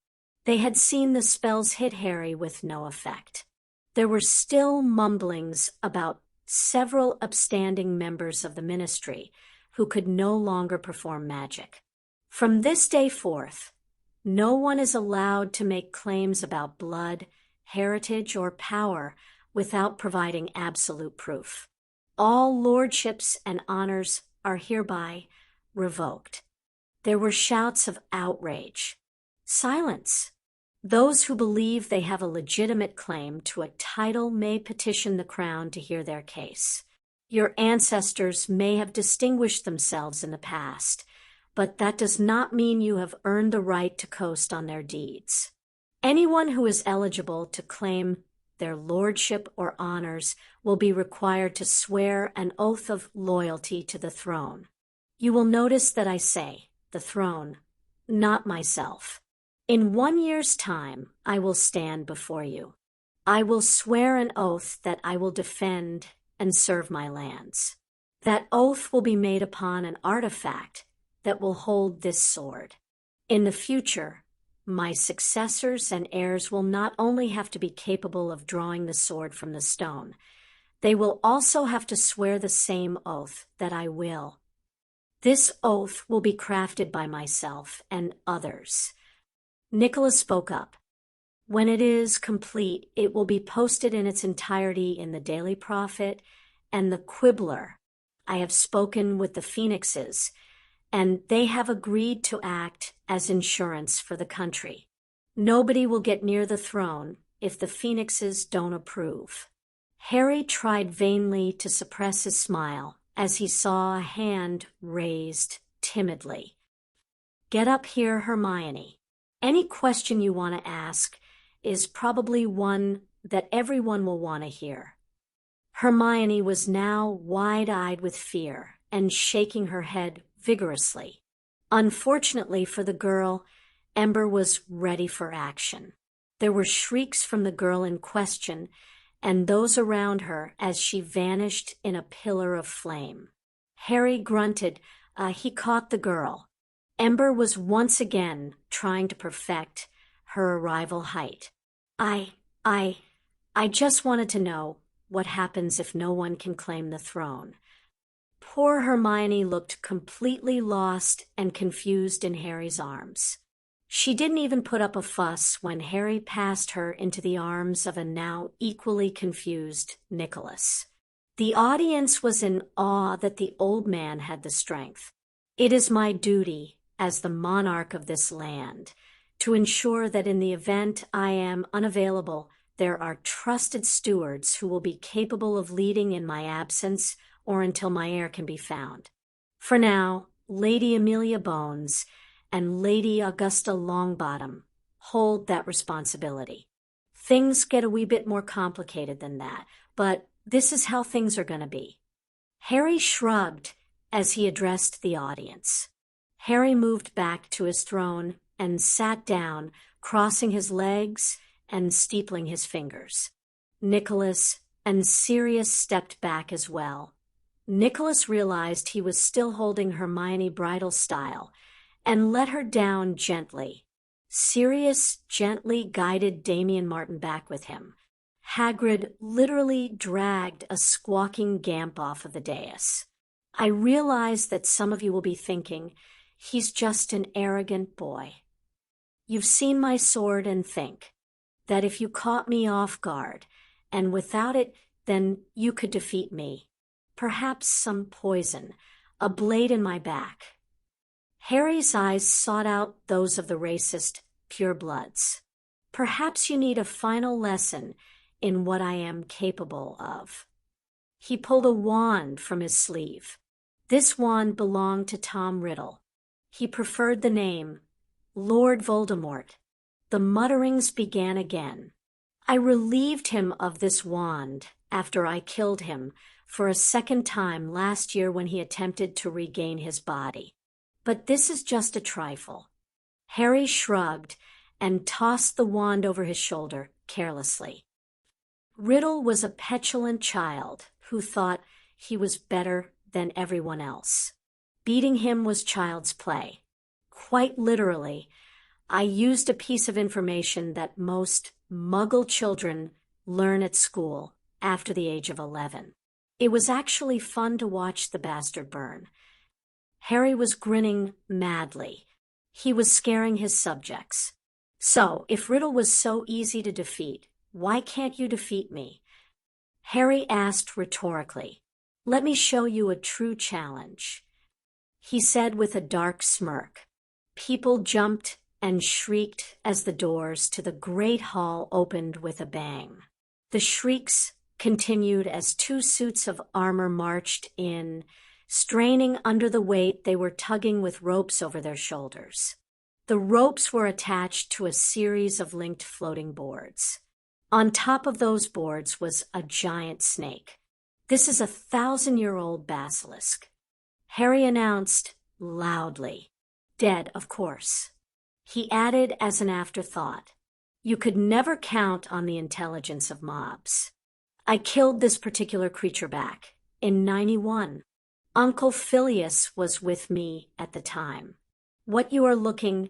They had seen the spells hit Harry with no effect. There were still mumblings about several upstanding members of the ministry who could no longer perform magic. From this day forth, no one is allowed to make claims about blood, heritage, or power without providing absolute proof. All lordships and honors are hereby revoked. There were shouts of outrage. Silence. Those who believe they have a legitimate claim to a title may petition the crown to hear their case. Your ancestors may have distinguished themselves in the past, but that does not mean you have earned the right to coast on their deeds. Anyone who is eligible to claim their lordship or honors will be required to swear an oath of loyalty to the throne. You will notice that I say the throne, not myself. In 1 year's time, I will stand before you. I will swear an oath that I will defend and serve my lands. That oath will be made upon an artifact that will hold this sword. In the future, my successors and heirs will not only have to be capable of drawing the sword from the stone, they will also have to swear the same oath that I will. This oath will be crafted by myself and others. Nicholas spoke up. When it is complete, it will be posted in its entirety in the Daily Prophet and the Quibbler. I have spoken with the Phoenixes, and they have agreed to act as insurance for the country. Nobody will get near the throne if the Phoenixes don't approve. Harry tried vainly to suppress his smile as he saw a hand raised timidly. "Get up here, Hermione. Any question you want to ask is probably one that everyone will want to hear." Hermione was now wide-eyed with fear and shaking her head vigorously. Unfortunately for the girl, Ember was ready for action. There were shrieks from the girl in question, and those around her as she vanished in a pillar of flame. Harry grunted. He caught the girl. Ember was once again trying to perfect her arrival height. I just wanted to know what happens if no one can claim the throne. Poor Hermione looked completely lost and confused in Harry's arms. She didn't even put up a fuss when Harry passed her into the arms of a now equally confused Nicholas. The audience was in awe that the old man had the strength. It is my duty, as the monarch of this land, to ensure that in the event I am unavailable, there are trusted stewards who will be capable of leading in my absence or until my heir can be found. For now, Lady Amelia Bones and Lady Augusta Longbottom hold that responsibility. Things get a wee bit more complicated than that, but this is how things are going to be. Harry shrugged as he addressed the audience. Harry moved back to his throne and sat down, crossing his legs and steepling his fingers. Nicholas and Sirius stepped back as well. Nicholas realized he was still holding Hermione bridal style and let her down gently. Sirius gently guided Damien Martin back with him. Hagrid literally dragged a squawking Gamp off of the dais. I realize that some of you will be thinking, he's just an arrogant boy. You've seen my sword and think that if you caught me off guard, and without it, then you could defeat me. Perhaps some poison, a blade in my back. Harry's eyes sought out those of the racist purebloods. Perhaps you need a final lesson in what I am capable of. He pulled a wand from his sleeve. This wand belonged to Tom Riddle. He preferred the name Lord Voldemort. The mutterings began again. I relieved him of this wand after I killed him for a second time last year when he attempted to regain his body. But this is just a trifle. Harry shrugged and tossed the wand over his shoulder carelessly. Riddle was a petulant child who thought he was better than everyone else. Beating him was child's play. Quite literally, I used a piece of information that most Muggle children learn at school after the age of 11. It was actually fun to watch the bastard burn. Harry was grinning madly. He was scaring his subjects. So, if Riddle was so easy to defeat, why can't you defeat me? Harry asked rhetorically. Let me show you a true challenge, he said with a dark smirk. People jumped and shrieked as the doors to the great hall opened with a bang. The shrieks continued as two suits of armor marched in, straining under the weight they were tugging with ropes over their shoulders. The ropes were attached to a series of linked floating boards. On top of those boards was a giant snake. This is a 1,000-year-old basilisk, Harry announced loudly. Dead, of course. He added as an afterthought, you could never count on the intelligence of mobs. I killed this particular creature back in 91. Uncle Phileas was with me at the time. What you are looking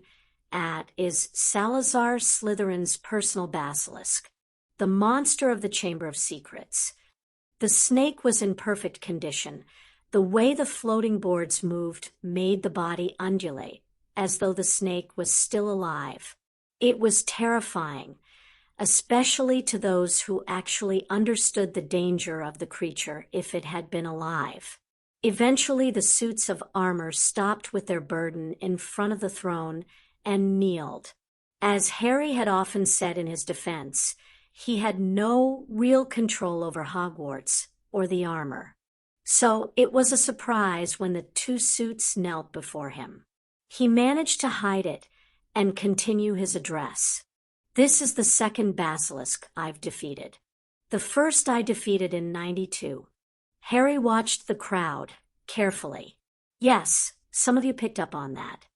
at is Salazar Slytherin's personal basilisk, the monster of the Chamber of Secrets. The snake was in perfect condition. The way the floating boards moved made the body undulate, as though the snake was still alive. It was terrifying, especially to those who actually understood the danger of the creature if it had been alive. Eventually, the suits of armor stopped with their burden in front of the throne and kneeled. As Harry had often said in his defense, he had no real control over Hogwarts or the armor. So it was a surprise when the two suits knelt before him. He managed to hide it and continue his address. This is the second basilisk I've defeated. The first I defeated in 92. Harry watched the crowd carefully. Yes, some of you picked up on that.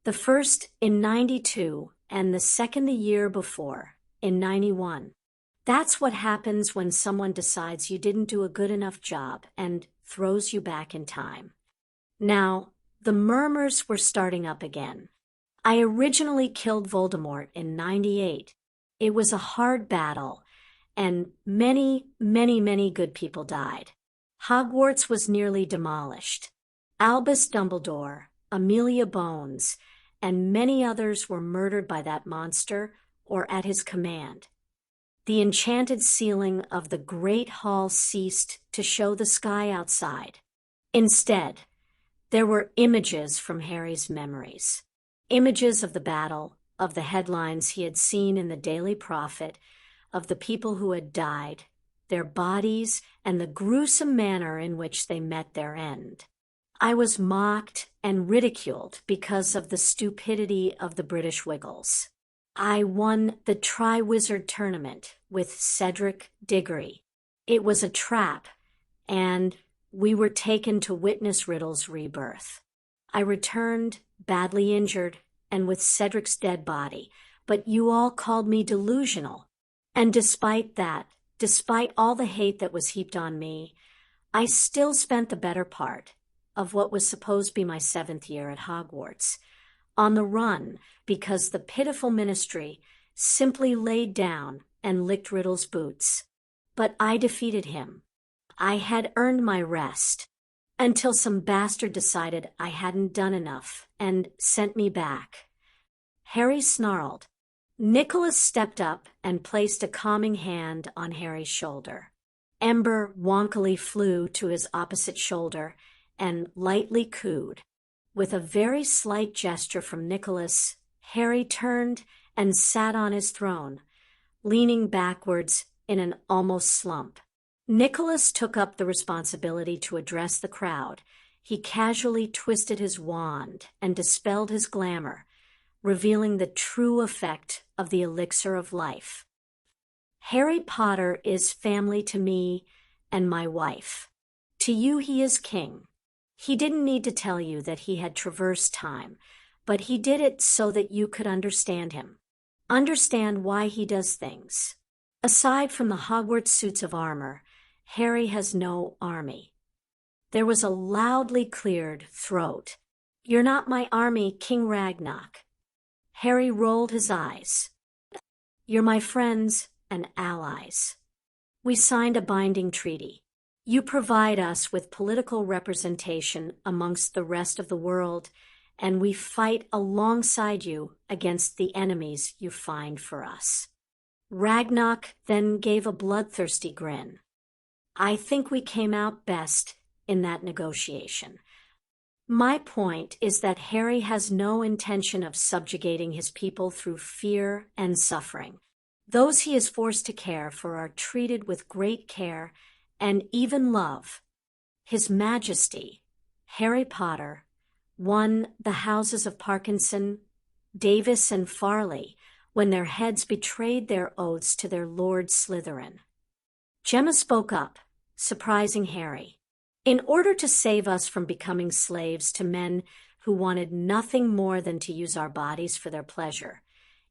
The first in 92 and the second the year before, in 91. That's what happens when someone decides you didn't do a good enough job and throws you back in time. Now, the murmurs were starting up again. I originally killed Voldemort in 98. It was a hard battle, and many, many, many good people died. Hogwarts was nearly demolished. Albus Dumbledore, Amelia Bones, and many others were murdered by that monster or at his command. The enchanted ceiling of the great hall ceased to show the sky outside. Instead, there were images from Harry's memories. Images of the battle, of the headlines he had seen in the Daily Prophet, of the people who had died, their bodies, and the gruesome manner in which they met their end. I was mocked and ridiculed because of the stupidity of the British Wiggles. I won the Triwizard Tournament with Cedric Diggory. It was a trap, and we were taken to witness Riddle's rebirth. I returned, badly injured, and with Cedric's dead body, but you all called me delusional. And despite that, despite all the hate that was heaped on me, I still spent the better part of what was supposed to be my 7th year at Hogwarts on the run because the pitiful ministry simply laid down and licked Riddle's boots. But I defeated him. I had earned my rest until some bastard decided I hadn't done enough and sent me back. Harry snarled. Nicholas stepped up and placed a calming hand on Harry's shoulder. Ember wonkily flew to his opposite shoulder and lightly cooed. With a very slight gesture from Nicholas, Harry turned and sat on his throne, leaning backwards in an almost slump. Nicholas took up the responsibility to address the crowd. He casually twisted his wand and dispelled his glamour, revealing the true effect of the elixir of life. Harry Potter is family to me and my wife. To you he is king. He didn't need to tell you that he had traversed time, but he did it so that you could understand him. Understand why he does things. Aside from the Hogwarts suits of armor, Harry has no army. There was a loudly cleared throat. You're not my army, King Ragnarok. Harry rolled his eyes. You're my friends and allies. We signed a binding treaty. You provide us with political representation amongst the rest of the world, and we fight alongside you against the enemies you find for us. Ragnarok then gave a bloodthirsty grin. I think we came out best in that negotiation. My point is that Harry has no intention of subjugating his people through fear and suffering. Those he is forced to care for are treated with great care and even love. His Majesty, Harry Potter, won the houses of Parkinson, Davis, and Farley when their heads betrayed their oaths to their Lord Slytherin. Gemma spoke up, surprising Harry. In order to save us from becoming slaves to men who wanted nothing more than to use our bodies for their pleasure,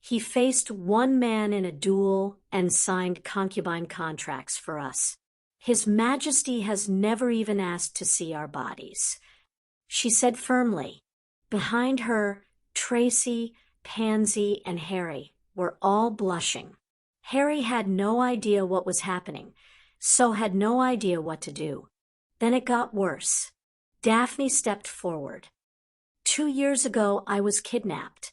he faced one man in a duel and signed concubine contracts for us. His Majesty has never even asked to see our bodies. She said firmly. Behind her, Tracy, Pansy, and Harry were all blushing. Harry had no idea what was happening, so had no idea what to do. Then it got worse. Daphne stepped forward. 2 years ago, I was kidnapped.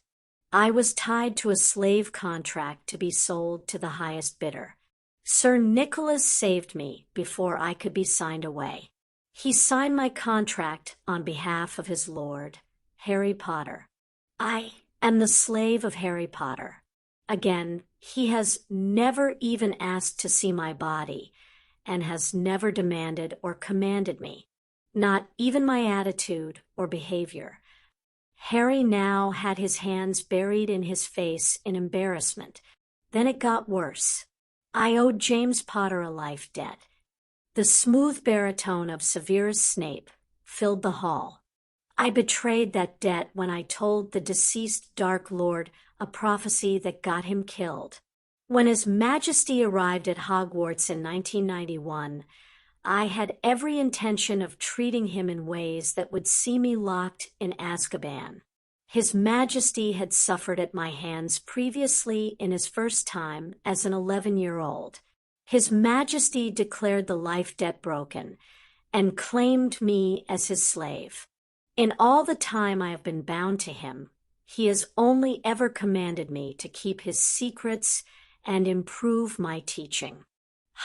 I was tied to a slave contract to be sold to the highest bidder. Sir Nicholas saved me before I could be signed away. He signed my contract on behalf of his lord, Harry Potter. I am the slave of Harry Potter. Again, he has never even asked to see my body, and has never demanded or commanded me, not even my attitude or behavior. Harry now had his hands buried in his face in embarrassment. Then it got worse. I owed James Potter a life debt. The smooth baritone of Severus Snape filled the hall. I betrayed that debt when I told the deceased Dark Lord a prophecy that got him killed. When His Majesty arrived at Hogwarts in 1991, I had every intention of treating him in ways that would see me locked in Azkaban. His Majesty had suffered at my hands previously in his first time as an 11-year-old. His Majesty declared the life debt broken and claimed me as his slave. In all the time I have been bound to him, he has only ever commanded me to keep his secrets and improve my teaching.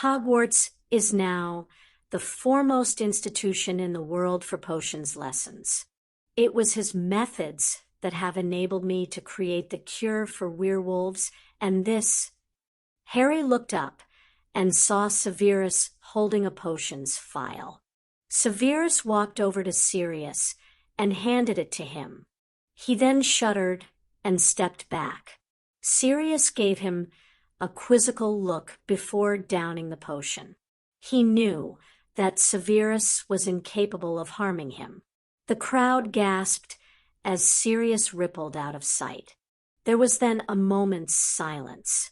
Hogwarts is now the foremost institution in the world for potions lessons. It was his methods that have enabled me to create the cure for werewolves, and this. Harry looked up and saw Severus holding a potions phial. Severus walked over to Sirius and handed it to him. He then shuddered and stepped back. Sirius gave him a quizzical look before downing the potion. He knew that Severus was incapable of harming him. The crowd gasped as Sirius rippled out of sight. There was then a moment's silence.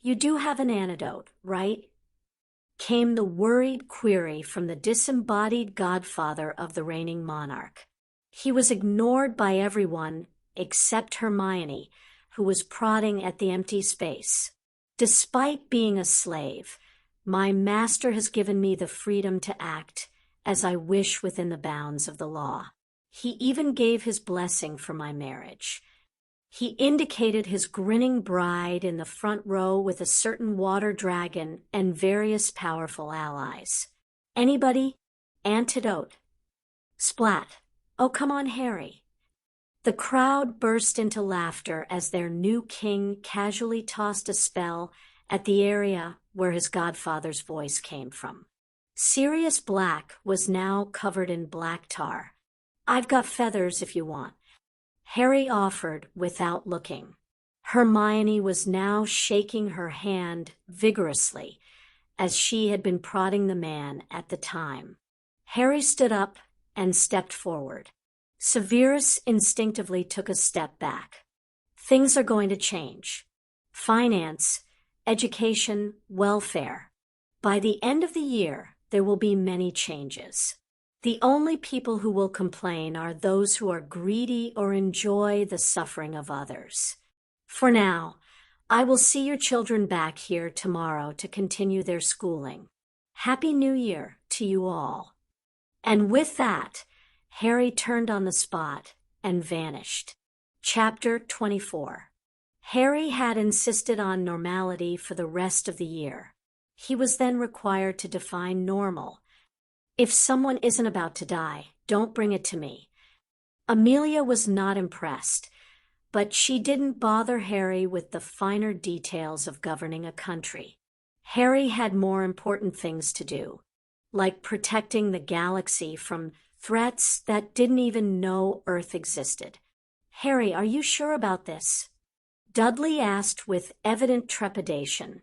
"You do have an antidote, right?" came the worried query from the disembodied godfather of the reigning monarch. He was ignored by everyone except Hermione, who was prodding at the empty space. "Despite being a slave, my master has given me the freedom to act as I wish within the bounds of the law. He even gave his blessing for my marriage. He indicated his grinning bride in the front row with a certain water dragon and various powerful allies. Anybody? Antidote." Splat. "Oh, come on, Harry." The crowd burst into laughter as their new king casually tossed a spell at the area where his godfather's voice came from. Sirius Black was now covered in black tar. "I've got feathers if you want," Harry offered without looking. Hermione was now shaking her hand vigorously, as she had been prodding the man at the time. Harry stood up and stepped forward. Severus instinctively took a step back. Things are going to change. Finance, education, welfare. By the end of the year, there will be many changes. The only people who will complain are those who are greedy or enjoy the suffering of others. For now, I will see your children back here tomorrow to continue their schooling. Happy New Year to you all." And with that, Harry turned on the spot and vanished. Chapter 24. Harry had insisted on normality for the rest of the year. He was then required to define normal. "If someone isn't about to die, don't bring it to me." Amelia was not impressed, but she didn't bother Harry with the finer details of governing a country. Harry had more important things to do, like protecting the galaxy from threats that didn't even know Earth existed. "Harry, are you sure about this?" Dudley asked with evident trepidation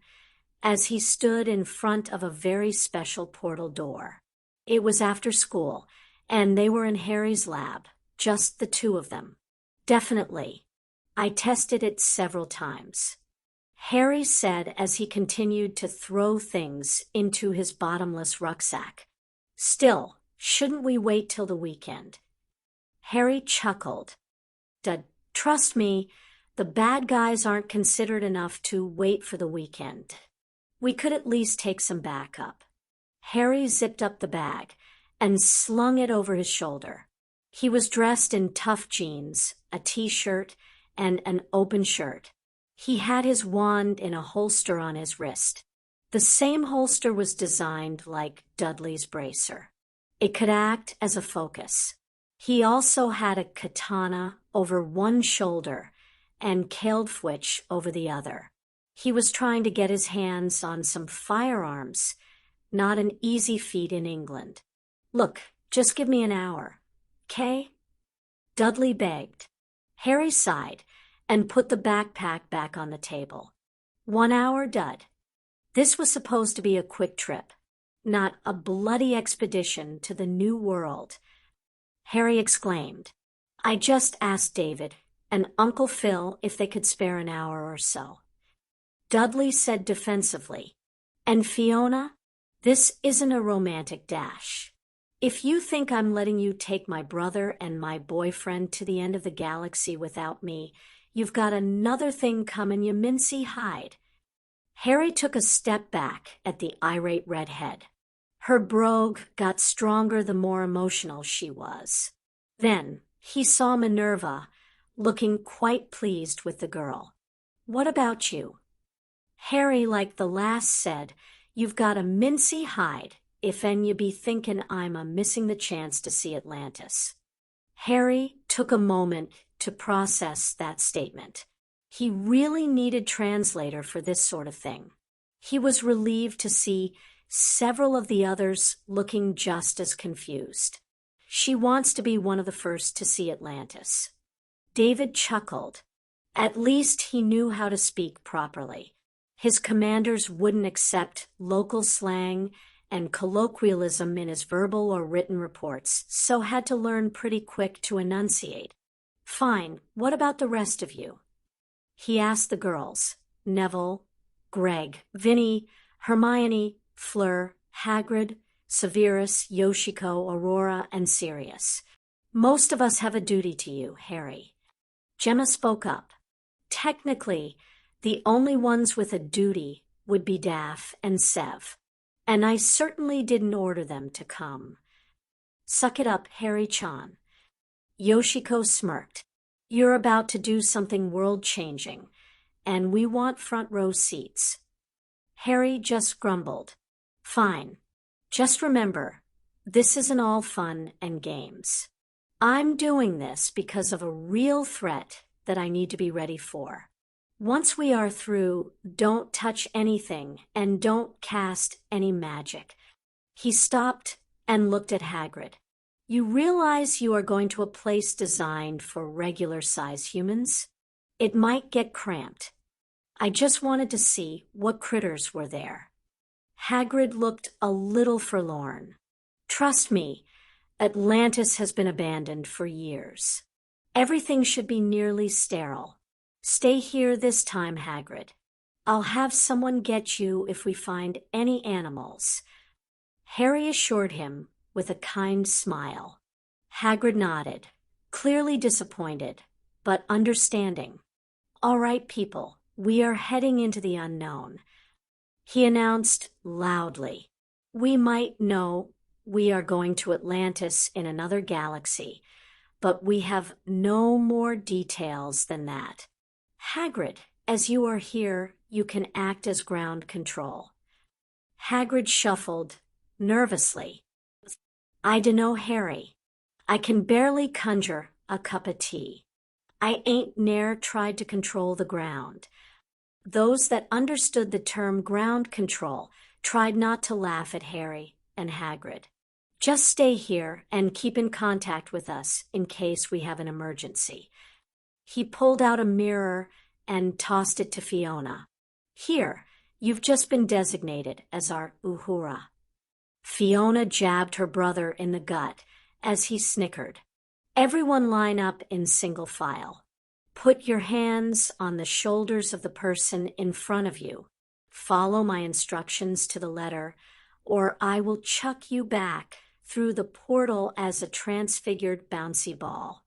as he stood in front of a very special portal door. It was after school, and they were in Harry's lab, just the two of them. "Definitely. I tested it several times," Harry said as he continued to throw things into his bottomless rucksack. "Still, shouldn't we wait till the weekend?" Harry chuckled. Trust me, the bad guys aren't considered enough to wait for the weekend. We could at least take some backup." Harry zipped up the bag and slung it over his shoulder. He was dressed in tough jeans, a t-shirt, and an open shirt. He had his wand in a holster on his wrist. The same holster was designed like Dudley's bracer. It could act as a focus. He also had a katana over one shoulder and Keldfwitch over the other. He was trying to get his hands on some firearms, not an easy feat in England. "Look, just give me an hour, 'kay?" Dudley begged. Harry sighed and put the backpack back on the table. 1 hour, Dud. This was supposed to be a quick trip, not a bloody expedition to the New World. Harry exclaimed. "I just asked David and Uncle Phil if they could spare an hour or so." Dudley said defensively. And Fiona, this isn't a romantic dash. If you think I'm letting you take my brother and my boyfriend to the end of the galaxy without me, you've got another thing coming, you mincy hide. Harry took a step back at the irate redhead. Her brogue got stronger the more emotional she was. Then he saw Minerva, looking quite pleased with the girl. What about you? Harry, like the last, said, You've got a mincy hide, if en you be thinking I'm a missing the chance to see Atlantis. Harry took a moment to process that statement. He really needed translator for this sort of thing. He was relieved to see several of the others looking just as confused. She wants to be one of the first to see Atlantis. David chuckled. At least he knew how to speak properly. His commanders wouldn't accept local slang and colloquialism in his verbal or written reports, so had to learn pretty quick to enunciate. Fine, what about the rest of you? He asked the girls, Neville, Greg, Vinny, Hermione, Fleur, Hagrid, Severus, Yoshiko, Aurora, and Sirius. Most of us have a duty to you, Harry. Gemma spoke up. Technically, the only ones with a duty would be Daph and Sev, and I certainly didn't order them to come. Suck it up, Harry-chan. Yoshiko smirked. You're about to do something world-changing, and we want front-row seats. Harry just grumbled. Fine. Just remember, this isn't all fun and games. I'm doing this because of a real threat that I need to be ready for. Once we are through, don't touch anything and don't cast any magic. He stopped and looked at Hagrid. You realize you are going to a place designed for regular-sized humans? It might get cramped. I just wanted to see what critters were there. Hagrid looked a little forlorn. Trust me, Atlantis has been abandoned for years. Everything should be nearly sterile. Stay here this time, Hagrid. I'll have someone get you if we find any animals. Harry assured him with a kind smile. Hagrid nodded, clearly disappointed, but understanding. All right, people, we are heading into the unknown. He announced loudly. We might know we are going to Atlantis in another galaxy, but we have no more details than that. Hagrid, as you are here, you can act as ground control. Hagrid shuffled nervously. I dunno, Harry. I can barely conjure a cup of tea. I ain't ne'er tried to control the ground. Those that understood the term ground control tried not to laugh at Harry and Hagrid. Just stay here and keep in contact with us in case we have an emergency. He pulled out a mirror and tossed it to Fiona. Here, you've just been designated as our Uhura. Fiona jabbed her brother in the gut as he snickered. Everyone line up in single file. Put your hands on the shoulders of the person in front of you. Follow my instructions to the letter, or I will chuck you back through the portal as a transfigured bouncy ball.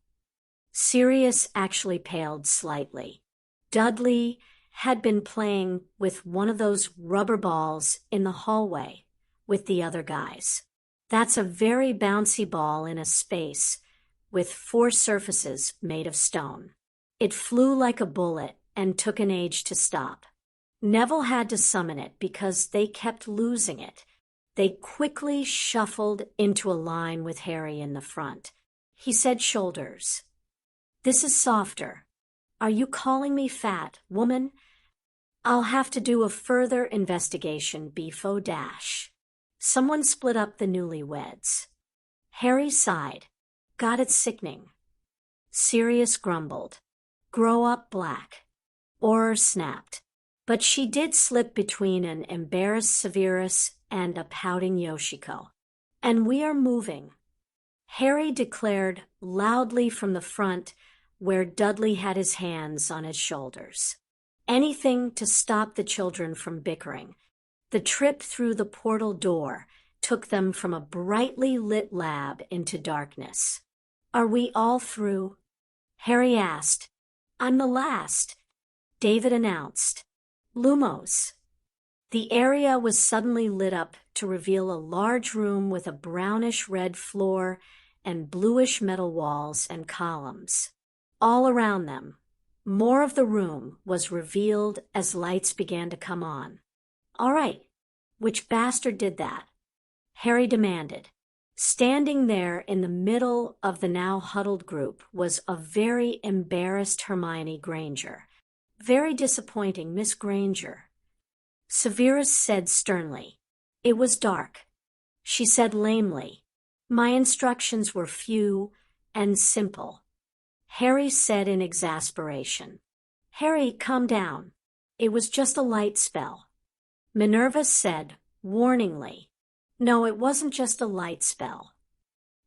Sirius actually paled slightly. Dudley had been playing with one of those rubber balls in the hallway with the other guys. That's a very bouncy ball in a space with 4 surfaces made of stone. It flew like a bullet and took an age to stop. Neville had to summon it because they kept losing it. They quickly shuffled into a line with Harry in the front. He said, shoulders. This is softer. Are you calling me fat, woman? I'll have to do a further investigation before dash. Someone split up the newlyweds. Harry sighed. God, it's sickening. Sirius grumbled. Grow up, Black. Auror snapped. But she did slip between an embarrassed Severus and a pouting Yoshiko. And we are moving. Harry declared loudly from the front where Dudley had his hands on his shoulders. anything to stop the children from bickering. The trip through the portal door took them from a brightly lit lab into darkness. "Are we all through?" Harry asked. "I'm the last," David announced. "Lumos." The area was suddenly lit up to reveal a large room with a brownish-red floor and bluish metal walls and columns. All around them, more of the room was revealed as lights began to come on. "All right, which bastard did that?" Harry demanded. Standing there in the middle of the now huddled group was a very embarrassed Hermione Granger. "Very disappointing, Miss Granger," Severus said sternly. "It was dark." She said lamely, "My instructions were few and simple." Harry said in exasperation. "Harry, calm down. It was just a light spell." Minerva said warningly, "No, it wasn't just a light spell."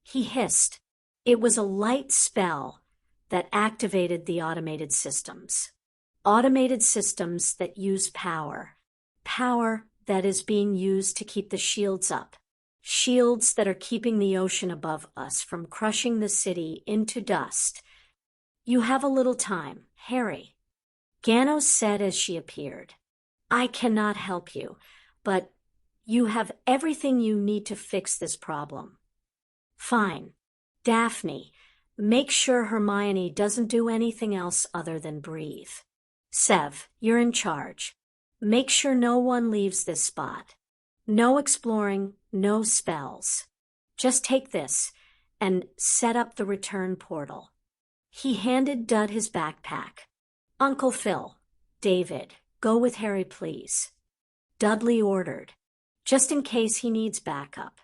He hissed. "It was a light spell that activated the automated systems. Automated systems that use power. Power that is being used to keep the shields up. Shields that are keeping the ocean above us from crushing the city into dust. You have a little time, Harry," Gano said as she appeared. "I cannot help you, but you have everything you need to fix this problem." "Fine. Daphne, make sure Hermione doesn't do anything else other than breathe. Sev, you're in charge. Make sure no one leaves this spot. No exploring, no spells. Just take this and set up the return portal." He handed Dud his backpack. "Uncle Phil, David, go with Harry, please," Dudley ordered, just in case he needs backup.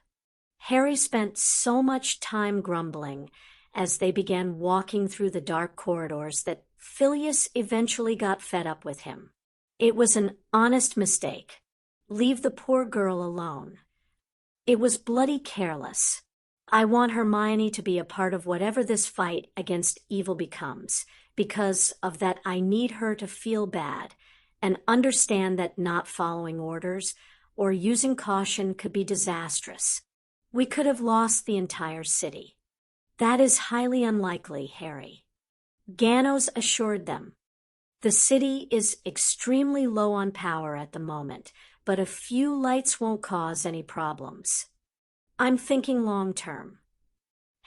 Harry spent so much time grumbling as they began walking through the dark corridors that Phileas eventually got fed up with him. It was an honest mistake. Leave the poor girl alone. It was bloody careless. I want Hermione to be a part of whatever this fight against evil becomes. Because of that, I need her to feel bad and understand that not following orders or using caution could be disastrous. We could have lost the entire city. That is highly unlikely, Harry. Ganos assured them. The city is extremely low on power at the moment, but a few lights won't cause any problems. I'm thinking long term.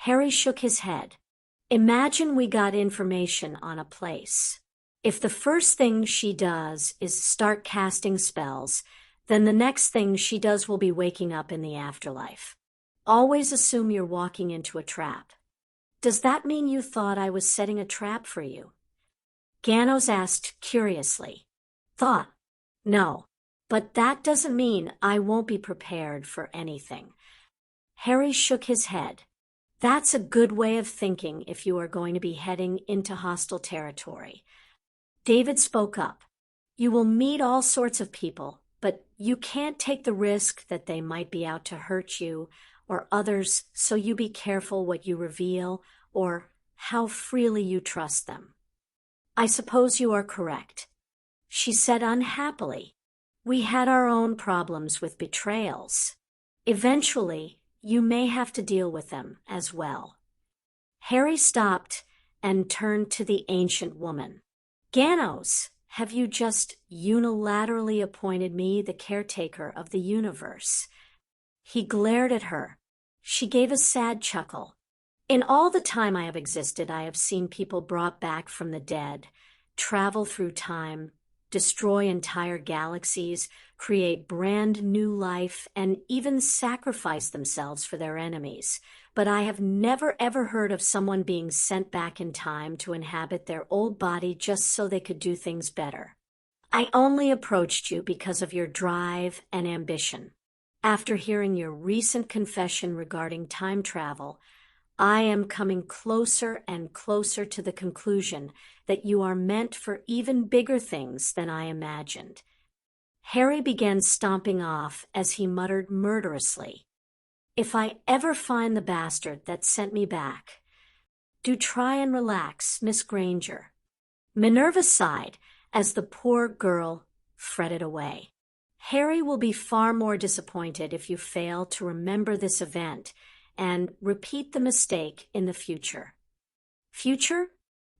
Harry shook his head. Imagine we got information on a place. If the first thing she does is start casting spells, then the next thing she does will be waking up in the afterlife. Always assume you're walking into a trap. Does that mean you thought I was setting a trap for you? Ganos asked curiously. Thought? No, but that doesn't mean I won't be prepared for anything. Harry shook his head. That's a good way of thinking if you are going to be heading into hostile territory. David spoke up. You will meet all sorts of people, but you can't take the risk that they might be out to hurt you or others, so you be careful what you reveal or how freely you trust them. I suppose you are correct. She said unhappily. We had our own problems with betrayals. Eventually, you may have to deal with them as well. Harry stopped and turned to the ancient woman. Ganos, have you just unilaterally appointed me the caretaker of the universe? He glared at her. She gave a sad chuckle. In all the time I have existed, I have seen people brought back from the dead, travel through time, destroy entire galaxies, create brand new life, and even sacrifice themselves for their enemies. But I have never ever heard of someone being sent back in time to inhabit their old body just so they could do things better. I only approached you because of your drive and ambition. After hearing your recent confession regarding time travel, I am coming closer and closer to the conclusion that you are meant for even bigger things than I imagined. Harry began stomping off as he muttered murderously, If I ever find the bastard that sent me back, do try and relax, Miss Granger. Minerva sighed as the poor girl fretted away. Harry will be far more disappointed if you fail to remember this event and repeat the mistake in the future. Future?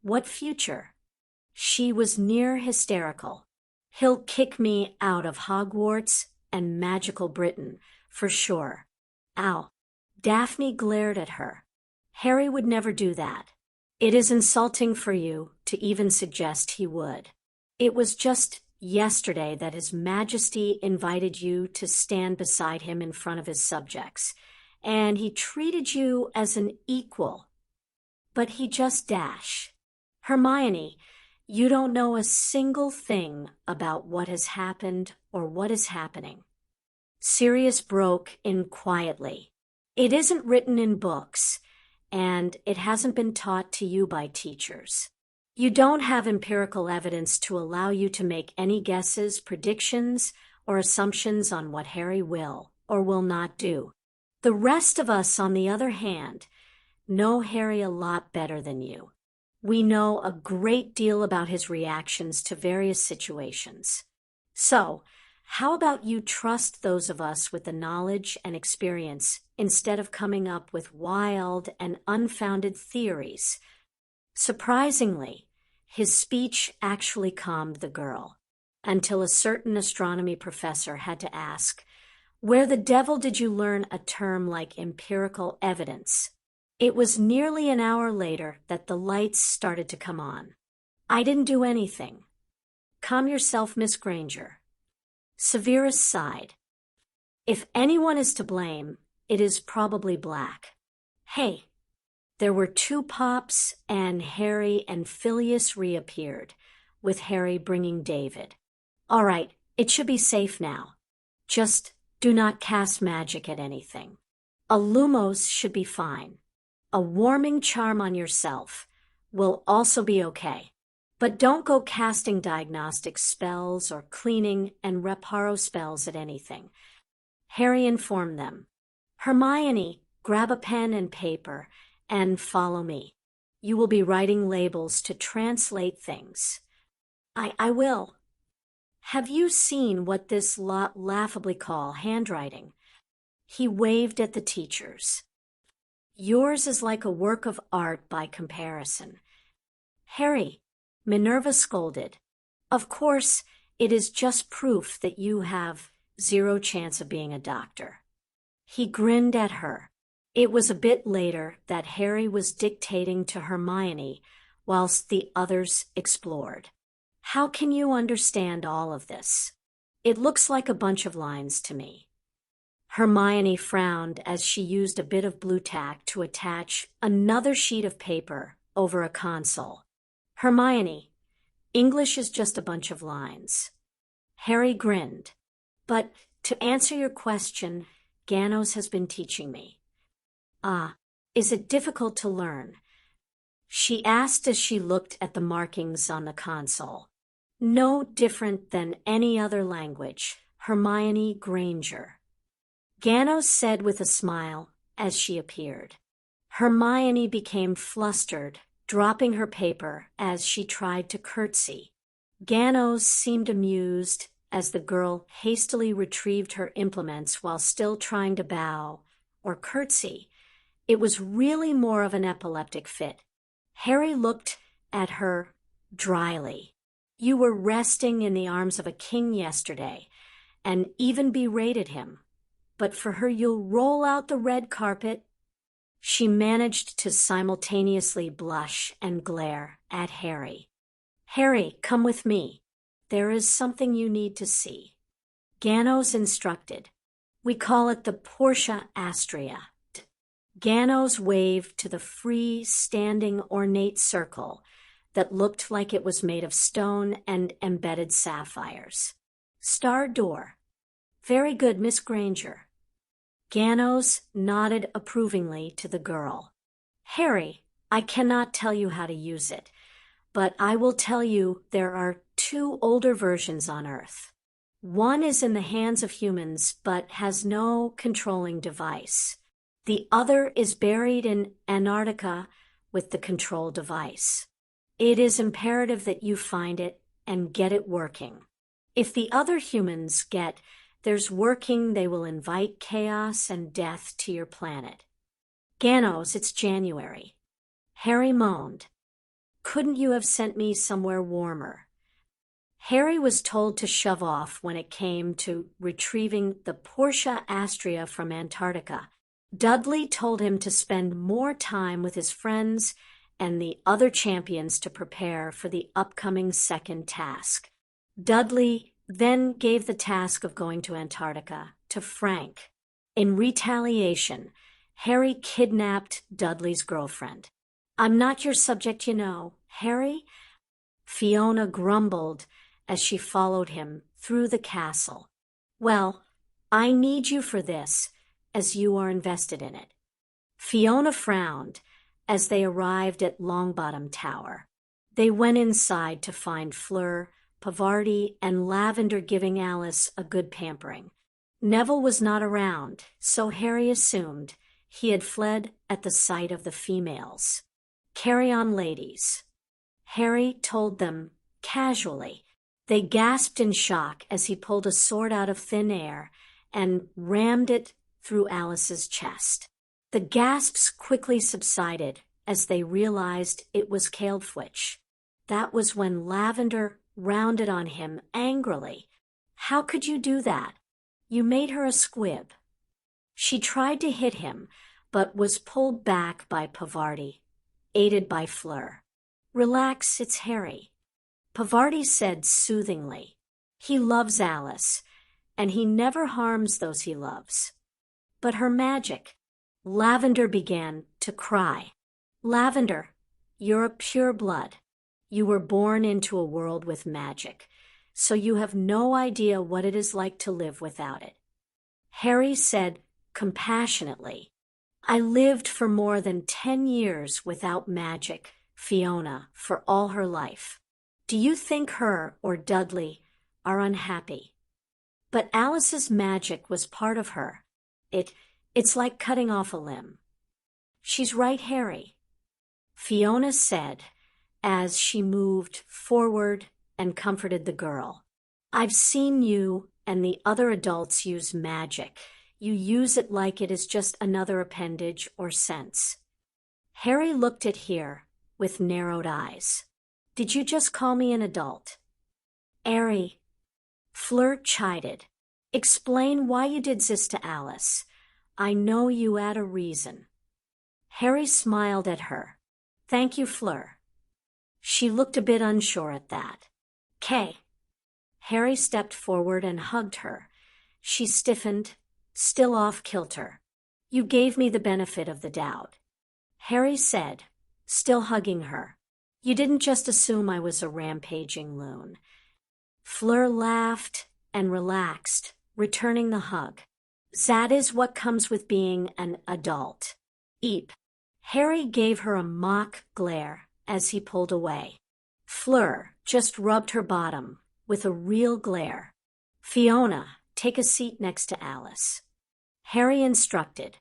What future? She was near hysterical. He'll kick me out of Hogwarts and magical Britain, for sure. Ow. Daphne glared at her. Harry would never do that. It is insulting for you to even suggest he would. It was just yesterday that His Majesty invited you to stand beside him in front of his subjects, and he treated you as an equal. But he just dash. Hermione, you don't know a single thing about what has happened or what is happening. Sirius broke in quietly. It isn't written in books, and it hasn't been taught to you by teachers. You don't have empirical evidence to allow you to make any guesses, predictions, or assumptions on what Harry will or will not do. The rest of us, on the other hand, know Harry a lot better than you. We know a great deal about his reactions to various situations. So, how about you trust those of us with the knowledge and experience instead of coming up with wild and unfounded theories? Surprisingly, his speech actually calmed the girl, until a certain astronomy professor had to ask, "Where the devil did you learn a term like empirical evidence?" It was nearly an hour later that the lights started to come on. "I didn't do anything." "Calm yourself, Miss Granger." Severus sighed. "If anyone is to blame, it is probably Black. Hey." There were two pops, and Harry and Phileas reappeared, with Harry bringing David. "All right, it should be safe now. Just do not cast magic at anything. A Lumos should be fine. A warming charm on yourself will also be okay. But don't go casting diagnostic spells or cleaning and reparo spells at anything." Harry informed them. "Hermione, grab a pen and paper and follow me. You will be writing labels to translate things." I will." "Have you seen what this lot laughably call handwriting?" He waved at the teachers. "Yours is like a work of art by comparison." "Harry," Minerva scolded, "of course, it is just proof that you have zero chance of being a doctor." He grinned at her. It was a bit later that Harry was dictating to Hermione whilst the others explored. "How can you understand all of this? It looks like a bunch of lines to me." Hermione frowned as she used a bit of blue tack to attach another sheet of paper over a console. "Hermione, English is just a bunch of lines." Harry grinned. "But to answer your question, Ganos has been teaching me." "Ah, is it difficult to learn?" she asked as she looked at the markings on the console. "No different than any other language, Hermione Granger," Ganos said with a smile as she appeared. Hermione became flustered, dropping her paper as she tried to curtsy. Ganos seemed amused as the girl hastily retrieved her implements while still trying to bow or curtsy. It was really more of an epileptic fit. Harry looked at her dryly. "You were resting in the arms of a king yesterday, and even berated him. But for her you'll roll out the red carpet." She managed to simultaneously blush and glare at Harry. "Harry, come with me. There is something you need to see." Ganos instructed. "We call it the Portia Astrea." Ganos waved to the free, standing, ornate circle that looked like it was made of stone and embedded sapphires. "Star door." "Very good, Miss Granger." Ganos nodded approvingly to the girl. "Harry, I cannot tell you how to use it, but I will tell you there are two older versions on Earth. One is in the hands of humans but has no controlling device. The other is buried in Antarctica with the control device. It is imperative that you find it and get it working. If the other humans get there's working, they will invite chaos and death to your planet. Ganos, it's January. Harry moaned. Couldn't you have sent me somewhere warmer? Harry was told to shove off when it came to retrieving the Portia Astrea from Antarctica. Dudley told him to spend more time with his friends and the other champions to prepare for the upcoming second task. Dudley then gave the task of going to Antarctica to Frank. In retaliation, Harry kidnapped Dudley's girlfriend. I'm not your subject, you know, Harry. Fiona grumbled as she followed him through the castle. Well, I need you for this, as you are invested in it. Fiona frowned as they arrived at Longbottom Tower. They went inside to find Fleur, Pavarti, and Lavender giving Alice a good pampering. Neville was not around, so Harry assumed he had fled at the sight of the females. Carry on, ladies. Harry told them casually. They gasped in shock as he pulled a sword out of thin air and rammed it through Alice's chest. The gasps quickly subsided as they realized it was Caeldfwitch. That was when Lavender rounded on him angrily. How could you do that? You made her a squib. She tried to hit him, but was pulled back by Pavarti, aided by Fleur. Relax, it's Harry. Pavarti said soothingly. He loves Alice, and he never harms those he loves. But her magic. Lavender began to cry. Lavender, you're a pure blood. You were born into a world with magic, so you have no idea what it is like to live without it. Harry said compassionately, I lived for more than 10 years without magic, Fiona, for all her life. Do you think her or Dudley are unhappy? But Alice's magic was part of her. It's like cutting off a limb. She's right, Harry, Fiona said, as she moved forward and comforted the girl. I've seen you and the other adults use magic. You use it like it is just another appendage or sense. Harry looked at her with narrowed eyes. Did you just call me an adult? Harry, Fleur chided. Explain why you did this to Alice. I know you had a reason. Harry smiled at her. Thank you, Fleur. She looked a bit unsure at that. Kay. Harry stepped forward and hugged her. She stiffened, still off kilter. You gave me the benefit of the doubt. Harry said, still hugging her. You didn't just assume I was a rampaging loon. Fleur laughed and relaxed, returning the hug. That is what comes with being an adult. Eep. Harry gave her a mock glare as he pulled away. Fleur just rubbed her bottom with a real glare. Fiona, take a seat next to Alice. Harry instructed.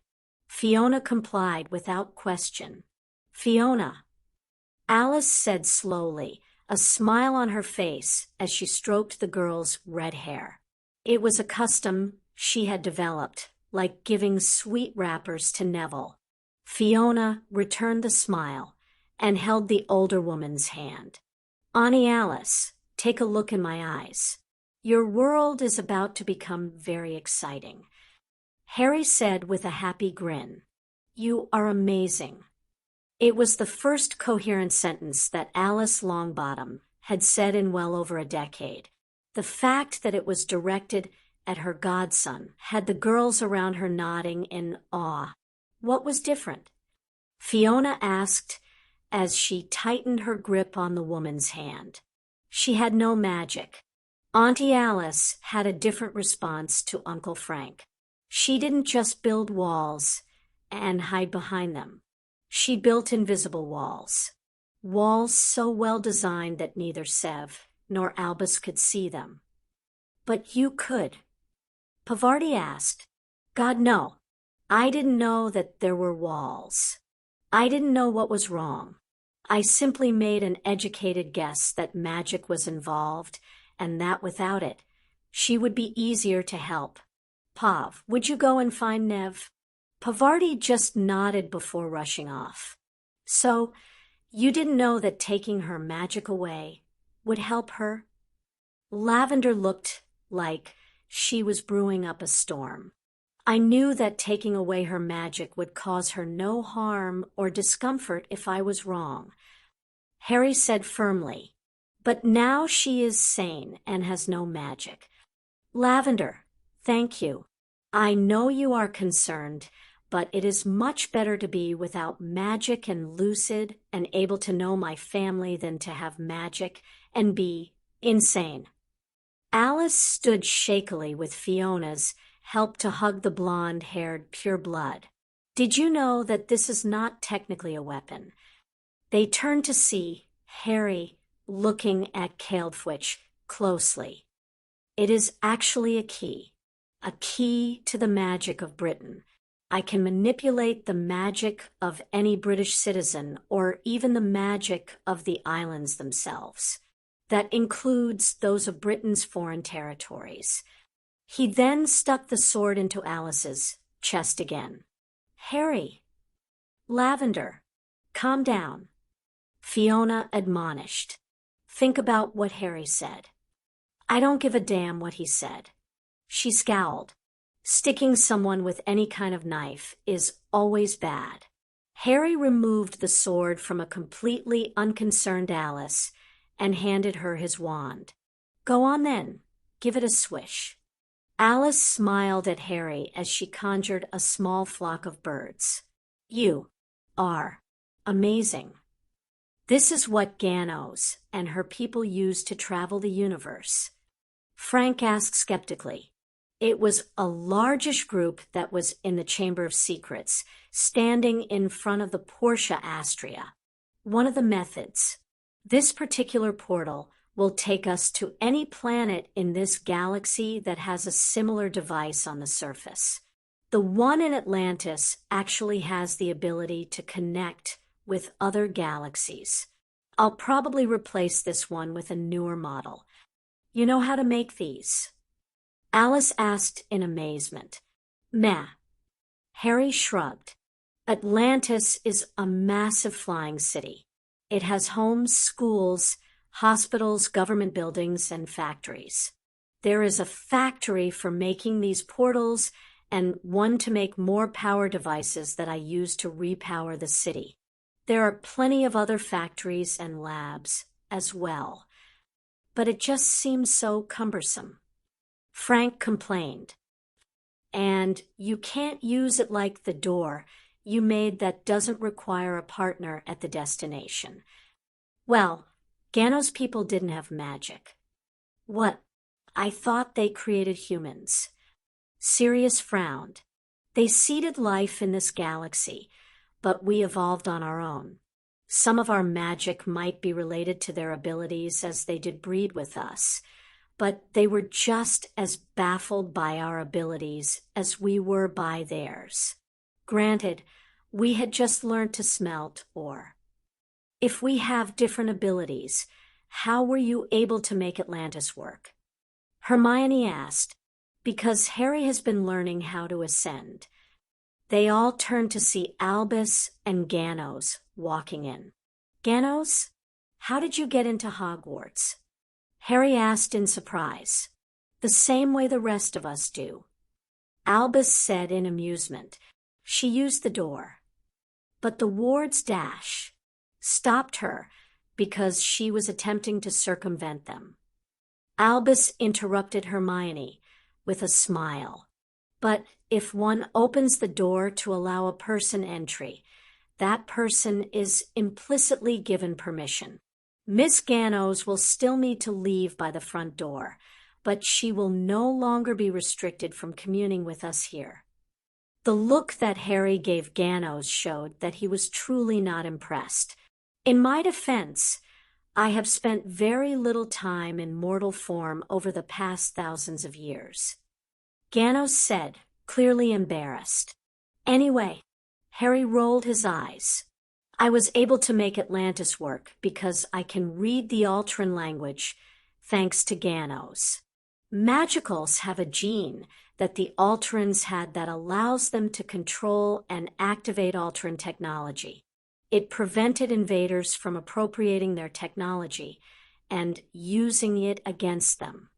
Fiona complied without question. Fiona. Alice said slowly, a smile on her face as she stroked the girl's red hair. It was a custom she had developed, like giving sweet wrappers to Neville. Fiona returned the smile and held the older woman's hand. Auntie Alice, take a look in my eyes. Your world is about to become very exciting. Harry said with a happy grin. You are amazing. It was the first coherent sentence that Alice Longbottom had said in well over a decade. The fact that it was directed at her godson had the girls around her nodding in awe. What was different? Fiona asked as she tightened her grip on the woman's hand. She had no magic. Auntie Alice had a different response to Uncle Frank. She didn't just build walls and hide behind them. She built invisible walls. Walls so well designed that neither Sev nor Albus could see them. But you could. Pavarti asked. God, no. I didn't know that there were walls. I didn't know what was wrong. I simply made an educated guess that magic was involved, and that without it, she would be easier to help. Pav, would you go and find Nev? Pavarti just nodded before rushing off. So, you didn't know that taking her magic away would help her? Lavender looked like she was brewing up a storm. I knew that taking away her magic would cause her no harm or discomfort if I was wrong. Harry said firmly, but now she is sane and has no magic. Lavender, thank you. I know you are concerned, but it is much better to be without magic and lucid and able to know my family than to have magic and be insane. Alice stood shakily with Fiona's help to hug the blonde-haired pureblood. Did you know that this is not technically a weapon? They turned to see Harry looking at Caeldfwitch closely. It is actually a key to the magic of Britain. I can manipulate the magic of any British citizen or even the magic of the islands themselves. That includes those of Britain's foreign territories. He then stuck the sword into Alice's chest again. Harry, Lavender, calm down. Fiona admonished. Think about what Harry said. I don't give a damn what he said. She scowled. Sticking someone with any kind of knife is always bad. Harry removed the sword from a completely unconcerned Alice and handed her his wand. Go on then, give it a swish. Alice smiled at Harry as she conjured a small flock of birds. You are amazing. This is what Ganos and her people use to travel the universe. Frank asked skeptically. It was a largish group that was in the Chamber of Secrets, standing in front of the Portia Astria. One of the methods. This particular portal will take us to any planet in this galaxy that has a similar device on the surface. The one in Atlantis actually has the ability to connect with other galaxies. I'll probably replace this one with a newer model. You know how to make these? Alice asked in amazement. Meh. Harry shrugged. Atlantis is a massive flying city. It has homes, schools, hospitals, government buildings, and factories. There is a factory for making these portals and one to make more power devices that I use to repower the city. There are plenty of other factories and labs as well, but it just seems so cumbersome. Frank complained. And you can't use it like the door you made that doesn't require a partner at the destination. Well, Ganos people didn't have magic. What? I thought they created humans. Sirius frowned. They seeded life in this galaxy, but we evolved on our own. Some of our magic might be related to their abilities as they did breed with us, but they were just as baffled by our abilities as we were by theirs. Granted, we had just learned to smelt ore. If we have different abilities, how were you able to make Atlantis work? Hermione asked, because Harry has been learning how to ascend. They all turned to see Albus and Ganos walking in. Ganos, how did you get into Hogwarts? Harry asked in surprise. The same way the rest of us do. Albus said in amusement. She used the door. But the ward's dash stopped her because she was attempting to circumvent them. Albus interrupted Hermione with a smile. But if one opens the door to allow a person entry, that person is implicitly given permission. Miss Ganos will still need to leave by the front door, but she will no longer be restricted from communing with us here. The look that Harry gave Ganos showed that he was truly not impressed. In my defense, I have spent very little time in mortal form over the past thousands of years. Ganos said, clearly embarrassed. Anyway, Harry rolled his eyes. I was able to make Atlantis work because I can read the Altran language thanks to Ganos. Magicals have a gene that the Altrans had that allows them to control and activate Altran technology. It prevented invaders from appropriating their technology and using it against them.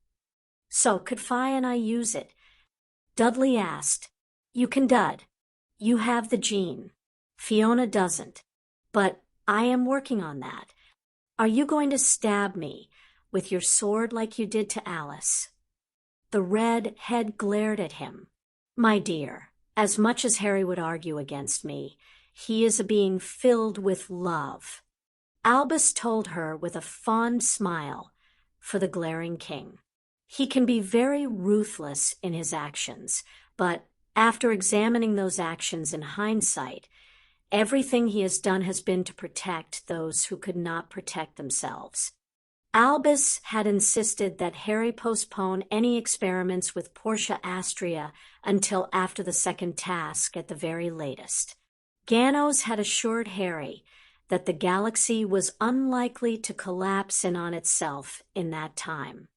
So, could Fi and I use it? Dudley asked. You can, Dud. You have the gene. Fiona doesn't. But I am working on that. Are you going to stab me with your sword like you did to Alice? The red head glared at him. My dear, as much as Harry would argue against me, he is a being filled with love. Albus told her with a fond smile for the glaring king. He can be very ruthless in his actions, but after examining those actions in hindsight, everything he has done has been to protect those who could not protect themselves. Albus had insisted that Harry postpone any experiments with Portia Astria until after the second task at the very latest. Ganos had assured Harry that the galaxy was unlikely to collapse in on itself in that time.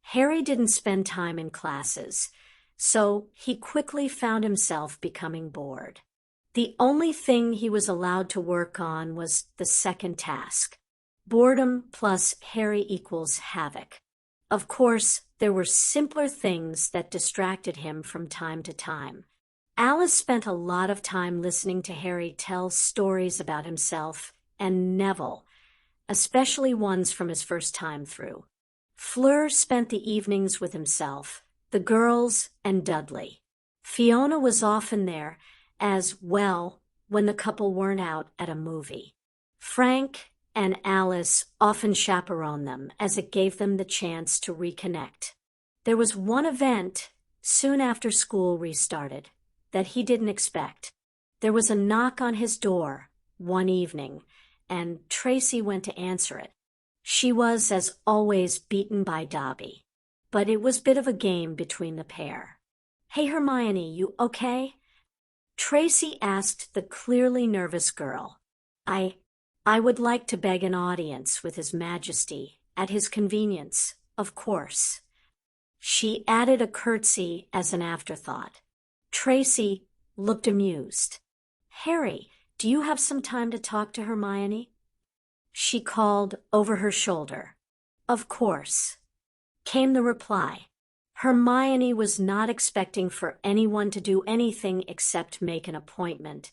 Harry didn't spend time in classes, so he quickly found himself becoming bored. The only thing he was allowed to work on was the second task. Boredom plus Harry equals havoc. Of course, there were simpler things that distracted him from time to time. Alice spent a lot of time listening to Harry tell stories about himself and Neville, especially ones from his first time through. Fleur spent the evenings with himself, the girls, and Dudley. Fiona was often there as well when the couple weren't out at a movie. Frank and Alice often chaperoned them as it gave them the chance to reconnect. There was one event soon after school restarted that he didn't expect. There was a knock on his door one evening, and Tracy went to answer it. She was, as always, beaten by Dobby, but it was a bit of a game between the pair. Hey, Hermione, you okay? Tracy asked the clearly nervous girl. I would like to beg an audience with His Majesty, at his convenience, of course. She added a curtsy as an afterthought. Tracy looked amused. Harry, do you have some time to talk to Hermione? She called over her shoulder. Of course. Came the reply. Hermione was not expecting for anyone to do anything except make an appointment,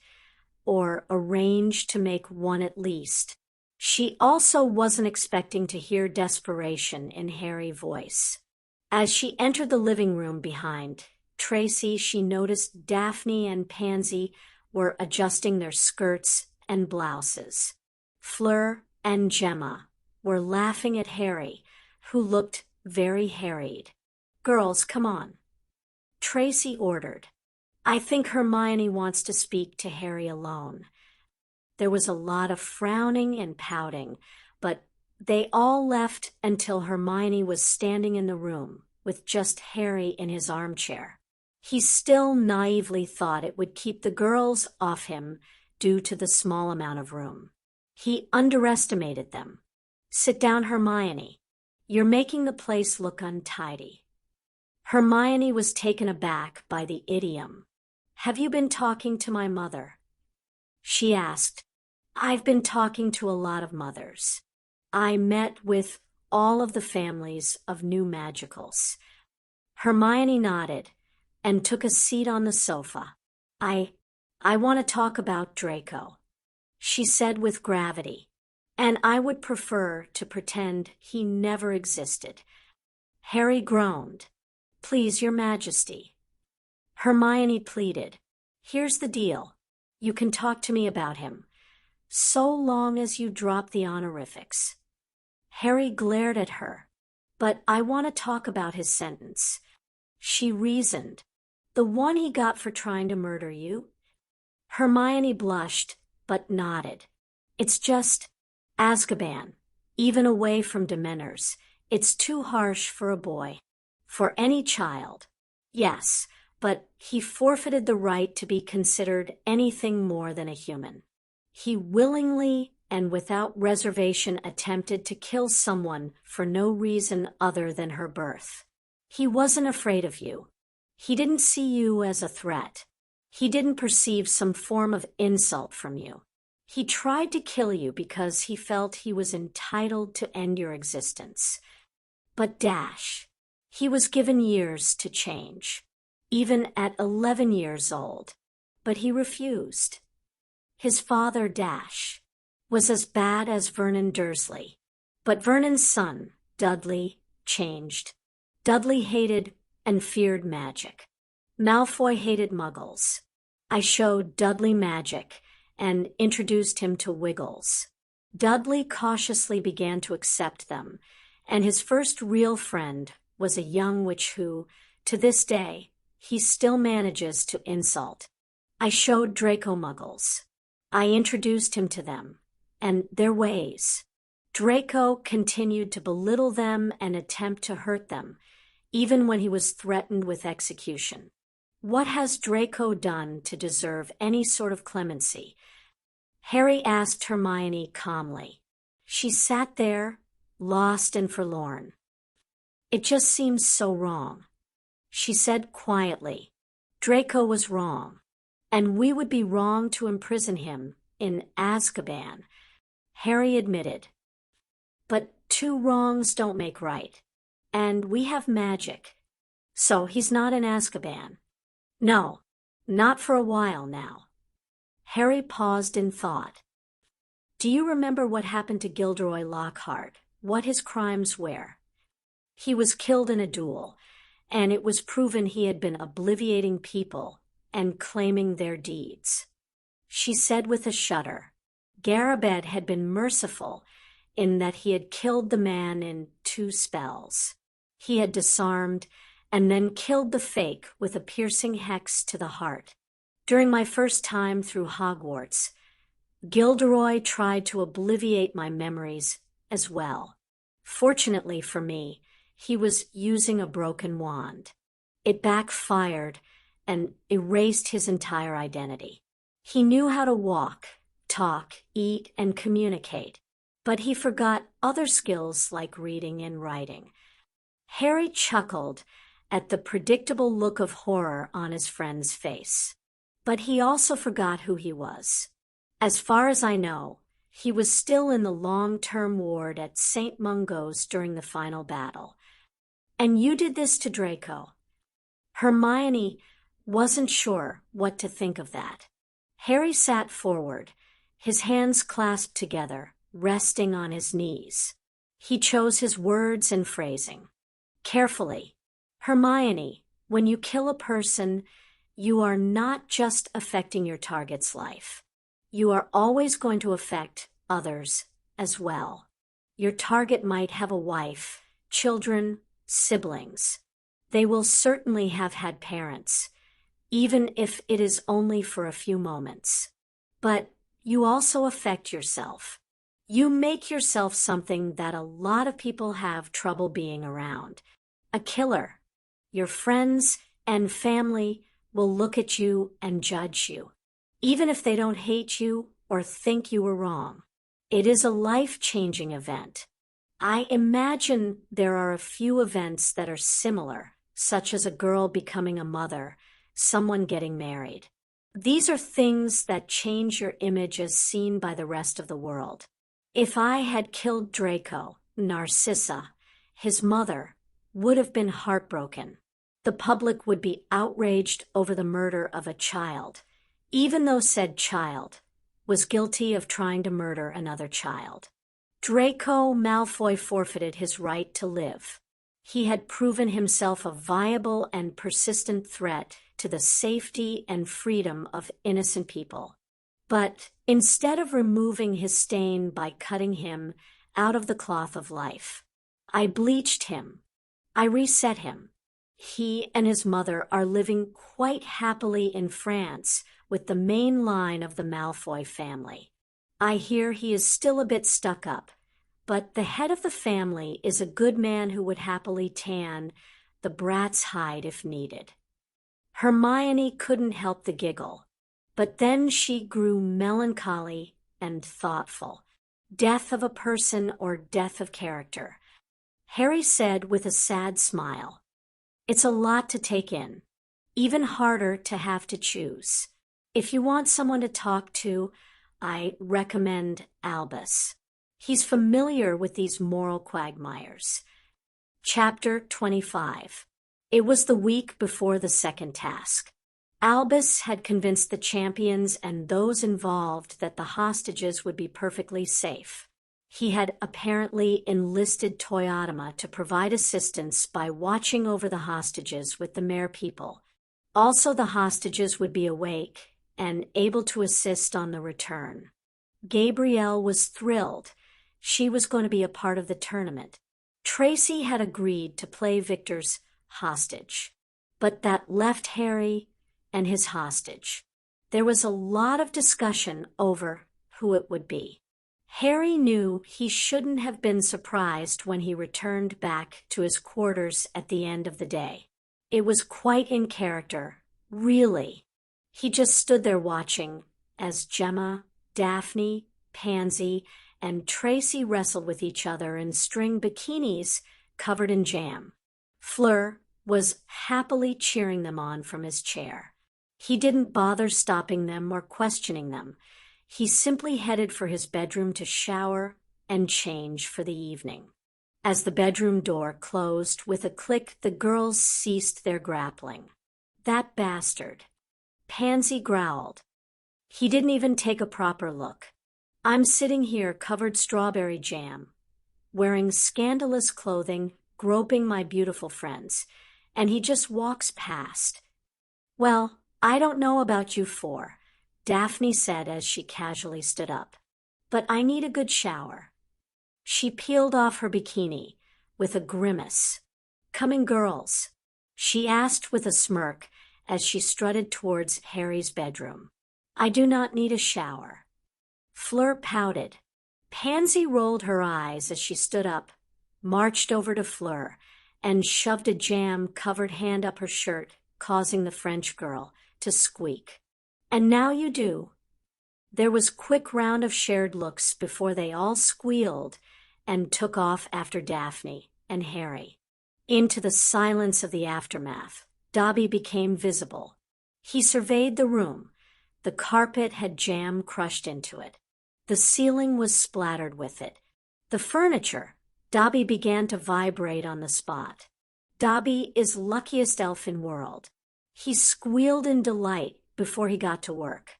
or arrange to make one at least. She also wasn't expecting to hear desperation in Harry's voice. As she entered the living room behind Tracy, she noticed Daphne and Pansy were adjusting their skirts and blouses. Fleur and Gemma were laughing at Harry, who looked very harried. Girls, come on. Tracy ordered. I think Hermione wants to speak to Harry alone. There was a lot of frowning and pouting, but they all left until Hermione was standing in the room with just Harry in his armchair. He still naively thought it would keep the girls off him due to the small amount of room. He underestimated them. Sit down, Hermione. You're making the place look untidy. Hermione was taken aback by the idiom. Have you been talking to my mother? She asked. I've been talking to a lot of mothers. I met with all of the families of new magicals. Hermione nodded and took a seat on the sofa. I want to talk about Draco, she said with gravity, and I would prefer to pretend he never existed. Harry groaned. Please, Your Majesty. Hermione pleaded. Here's the deal. You can talk to me about him, so long as you drop the honorifics. Harry glared at her. But I want to talk about his sentence. She reasoned. The one he got for trying to murder you? Hermione blushed, but nodded. It's just Azkaban. Even away from Dementors, it's too harsh for a boy. For any child. Yes, but he forfeited the right to be considered anything more than a human. He willingly and without reservation attempted to kill someone for no reason other than her birth. He wasn't afraid of you. He didn't see you as a threat. He didn't perceive some form of insult from you. He tried to kill you because he felt he was entitled to end your existence. But he was given years to change, even at 11 years old. But he refused. His father, was as bad as Vernon Dursley. But Vernon's son, Dudley, changed. Dudley hated and feared magic. Malfoy hated muggles. I showed Dudley magic and introduced him to Wiggles. Dudley cautiously began to accept them, and his first real friend was a young witch who, to this day, he still manages to insult. I showed Draco Muggles. I introduced him to them, and their ways. Draco continued to belittle them and attempt to hurt them, even when he was threatened with execution. What has Draco done to deserve any sort of clemency? Harry asked Hermione calmly. She sat there, lost and forlorn. It just seems so wrong. She said quietly, Draco was wrong, and we would be wrong to imprison him in Azkaban. Harry admitted. But two wrongs don't make right, and we have magic. So he's not in Azkaban. No, not for a while now. Harry paused in thought. Do you remember what happened to Gilderoy Lockhart? What his crimes were? He was killed in a duel, and it was proven he had been obliviating people and claiming their deeds. She said with a shudder, Garabed had been merciful in that he had killed the man in 2 spells. He had disarmed and then killed the fake with a piercing hex to the heart. During my first time through Hogwarts, Gilderoy tried to obliviate my memories as well. Fortunately for me, he was using a broken wand. It backfired and erased his entire identity. He knew how to walk, talk, eat, and communicate, but he forgot other skills like reading and writing. Harry chuckled at the predictable look of horror on his friend's face. But he also forgot who he was. As far as I know, he was still in the long-term ward at St. Mungo's during the final battle. And you did this to Draco. Hermione wasn't sure what to think of that. Harry sat forward, his hands clasped together, resting on his knees. He chose his words and phrasing. Carefully. Hermione, when you kill a person, you are not just affecting your target's life. You are always going to affect others as well. Your target might have a wife, children, siblings. They will certainly have had parents, even if it is only for a few moments. But you also affect yourself. You make yourself something that a lot of people have trouble being around. A killer. Your friends and family will look at you and judge you, even if they don't hate you or think you were wrong. It is a life-changing event. I imagine there are a few events that are similar, such as a girl becoming a mother, someone getting married. These are things that change your image as seen by the rest of the world. If I had killed Draco, Narcissa, his mother, would have been heartbroken. The public would be outraged over the murder of a child, even though said child was guilty of trying to murder another child. Draco Malfoy forfeited his right to live. He had proven himself a viable and persistent threat to the safety and freedom of innocent people. But instead of removing his stain by cutting him out of the cloth of life, I bleached him. I reset him. He and his mother are living quite happily in France with the main line of the Malfoy family. I hear he is still a bit stuck up, but the head of the family is a good man who would happily tan the brat's hide if needed. Hermione couldn't help the giggle, but then she grew melancholy and thoughtful. Death of a person or death of character? Harry said with a sad smile. It's a lot to take in. Even harder to have to choose. If you want someone to talk to, I recommend Albus. He's familiar with these moral quagmires. Chapter 25. It was the week before the second task. Albus had convinced the champions and those involved that the hostages would be perfectly safe. He had apparently enlisted Toyotama to provide assistance by watching over the hostages with the mere people. Also, the hostages would be awake and able to assist on the return. Gabrielle was thrilled. She was going to be a part of the tournament. Tracy had agreed to play Victor's hostage, but that left Harry and his hostage. There was a lot of discussion over who it would be. Harry knew he shouldn't have been surprised when he returned back to his quarters at the end of the day. It was quite in character, really. He just stood there watching as Gemma, Daphne, Pansy, and Tracy wrestled with each other in string bikinis covered in jam. Fleur was happily cheering them on from his chair. He didn't bother stopping them or questioning them. He simply headed for his bedroom to shower and change for the evening. As the bedroom door closed with a click, the girls ceased their grappling. That bastard. Pansy growled. He didn't even take a proper look. I'm sitting here covered strawberry jam, wearing scandalous clothing, groping my beautiful friends, and he just walks past. Well, I don't know about you four, Daphne said as she casually stood up, but I need a good shower. She peeled off her bikini with a grimace. Coming, girls, she asked with a smirk as she strutted towards Harry's bedroom. I do not need a shower. Fleur pouted. Pansy rolled her eyes as she stood up, marched over to Fleur, and shoved a jam-covered hand up her shirt, causing the French girl to squeak. And now you do. There was a quick round of shared looks before they all squealed and took off after Daphne and Harry. Into the silence of the aftermath, Dobby became visible. He surveyed the room. The carpet had jam crushed into it. The ceiling was splattered with it. The furniture, Dobby began to vibrate on the spot. Dobby is luckiest elf in world. He squealed in delight before he got to work.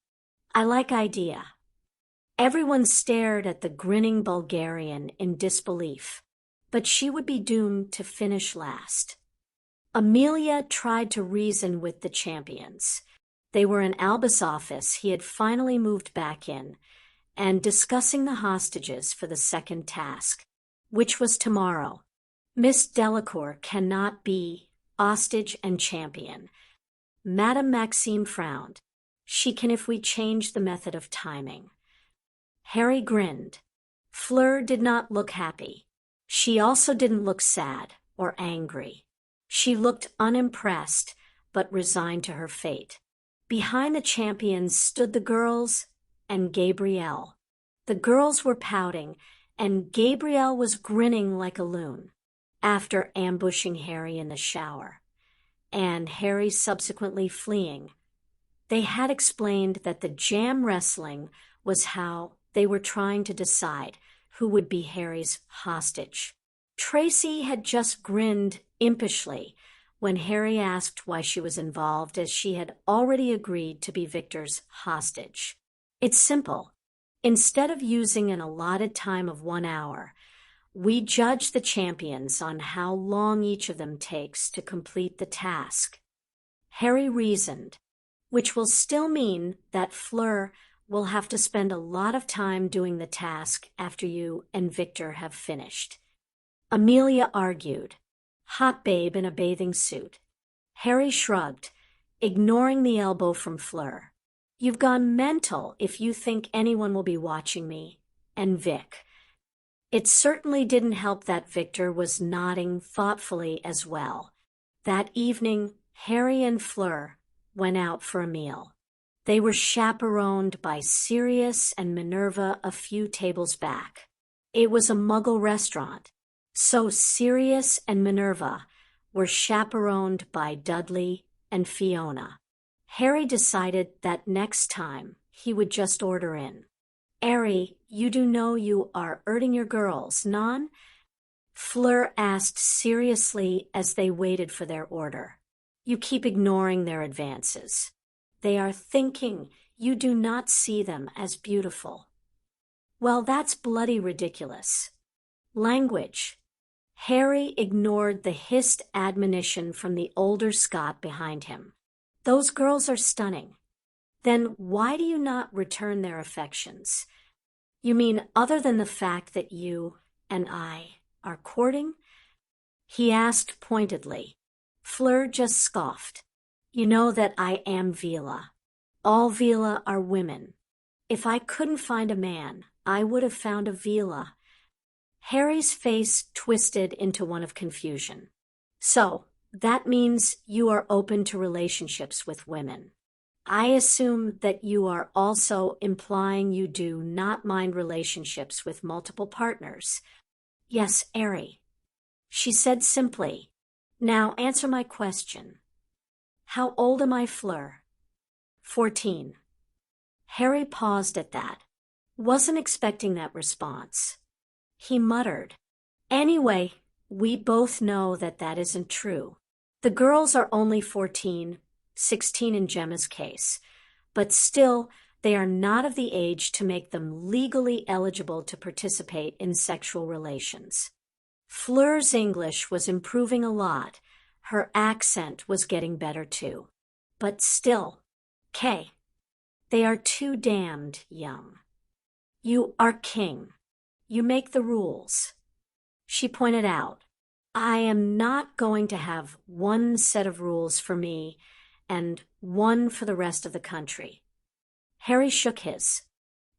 I like idea. Everyone stared at the grinning Bulgarian in disbelief, but she would be doomed to finish last. Amelia tried to reason with the champions. They were in Albus' office he had finally moved back in, and discussing the hostages for the second task, which was tomorrow. Miss Delacour cannot be hostage and champion. Madame Maxime frowned. She can if we change the method of timing. Harry grinned. Fleur did not look happy. She also didn't look sad or angry. She looked unimpressed, but resigned to her fate. Behind the champions stood the girls and Gabrielle. The girls were pouting, and Gabrielle was grinning like a loon after ambushing Harry in the shower, and Harry subsequently fleeing. They had explained that the jam wrestling was how they were trying to decide who would be Harry's hostage. Tracy had just grinned impishly when Harry asked why she was involved, as she had already agreed to be Victor's hostage. It's simple. Instead of using an allotted time of 1 hour, we judge the champions on how long each of them takes to complete the task. Harry reasoned, which will still mean that Fleur will have to spend a lot of time doing the task after you and Victor have finished. Amelia argued, hot babe in a bathing suit. Harry shrugged, ignoring the elbow from Fleur. You've gone mental if you think anyone will be watching me. And Vic. It certainly didn't help that Victor was nodding thoughtfully as well. That evening, Harry and Fleur went out for a meal. They were chaperoned by Sirius and Minerva a few tables back. It was a Muggle restaurant, so Sirius and Minerva were chaperoned by Dudley and Fiona. Harry decided that next time he would just order in. "Harry, you do know you are hurting your girls, non?" Fleur asked seriously as they waited for their order. "You keep ignoring their advances. They are thinking you do not see them as beautiful." "Well, that's bloody ridiculous." "Language." Harry ignored the hissed admonition from the older Scot behind him. "Those girls are stunning." "Then why do you not return their affections?" "You mean other than the fact that you and I are courting?" he asked pointedly. Fleur just scoffed. "You know that I am Vila. All Vila are women. If I couldn't find a man, I would have found a Vila." Harry's face twisted into one of confusion. "So, that means you are open to relationships with women. I assume that you are also implying you do not mind relationships with multiple partners." "Yes, Harry," she said simply. "Now answer my question. How old am I, Fleur?" 14. Harry paused at that. Wasn't expecting that response. He muttered, "Anyway, we both know that that isn't true. The girls are only 14, 16 in Gemma's case, but still they are not of the age to make them legally eligible to participate in sexual relations." Fleur's English was improving a lot. Her accent was getting better too. But still, Kay, they are too damned young. "You are king. You make the rules." She pointed out, "I am not going to have one set of rules for me and one for the rest of the country." Harry shook his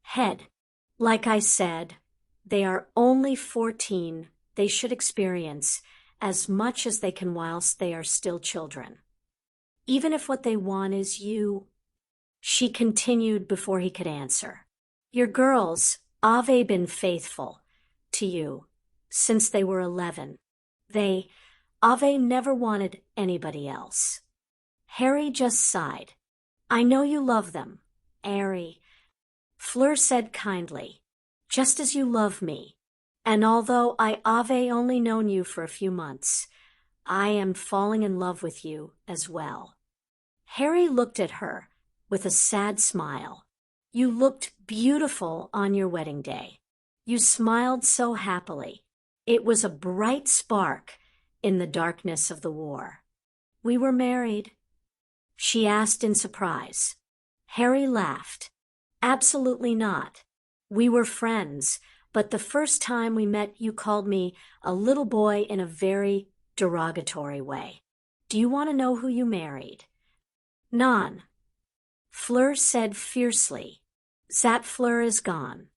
head. "Like I said, they are only 14. They should experience as much as they can whilst they are still children. Even if what they want is you." She continued before he could answer. "Your girls have been faithful to you since they were 11. They have never wanted anybody else." Harry just sighed. "I know you love them, Harry," Fleur said kindly, "just as you love me. And although I have only known you for a few months, I am falling in love with you as well." Harry looked at her with a sad smile. "You looked beautiful on your wedding day. You smiled so happily. It was a bright spark in the darkness of the war." "We were married?" she asked in surprise. Harry laughed. "Absolutely not. We were friends, but the first time we met you called me a little boy in a very derogatory way. Do you want to know who you married?" "Non," Fleur said fiercely. "That Fleur is gone.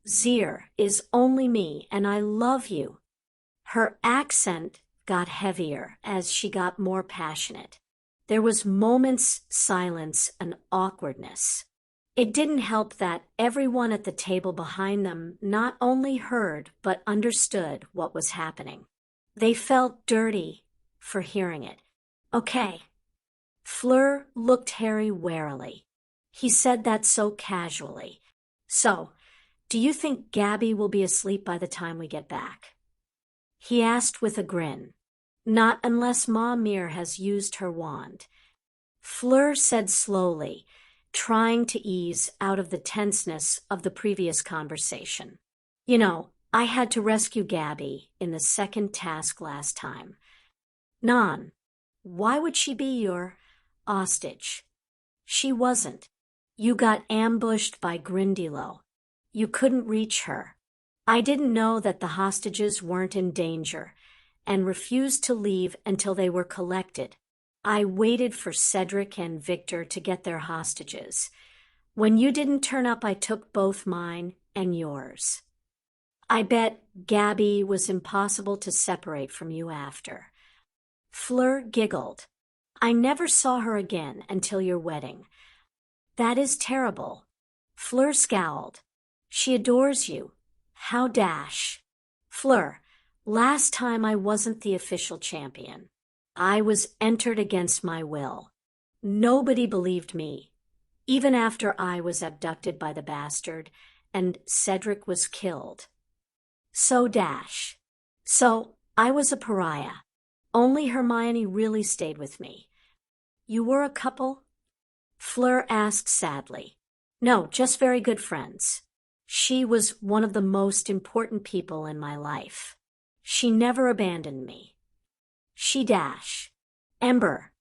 There is only me, and I love you." Her accent got heavier as she got more passionate. There was moments silence and awkwardness. It didn't help that everyone at the table behind them not only heard but understood what was happening. They felt dirty for hearing it. "Okay." Fleur looked Harry warily. He said that so casually. "So, do you think Gabby will be asleep by the time we get back?" he asked with a grin. "Not unless Ma Mere has used her wand," Fleur said slowly, trying to ease out of the tenseness of the previous conversation. "You know, I had to rescue Gabby in the second task last time." "Non, why would she be your hostage?" "She wasn't. You got ambushed by Grindylow. You couldn't reach her. I didn't know that the hostages weren't in danger and refused to leave until they were collected. I waited for Cedric and Victor to get their hostages. When you didn't turn up, I took both mine and yours. I bet Gabby was impossible to separate from you after." Fleur giggled. "I never saw her again until your wedding. That is terrible. Fleur scowled. She adores you. How dash. Fleur, last time I wasn't the official champion. I was entered against my will. Nobody believed me, even after I was abducted by the bastard and Cedric was killed. So dash. So, I was a pariah. Only Hermione really stayed with me. You were a couple? Fleur asked sadly. No, just very good friends. She was one of the most important people in my life. She never abandoned me. She dash. Ember.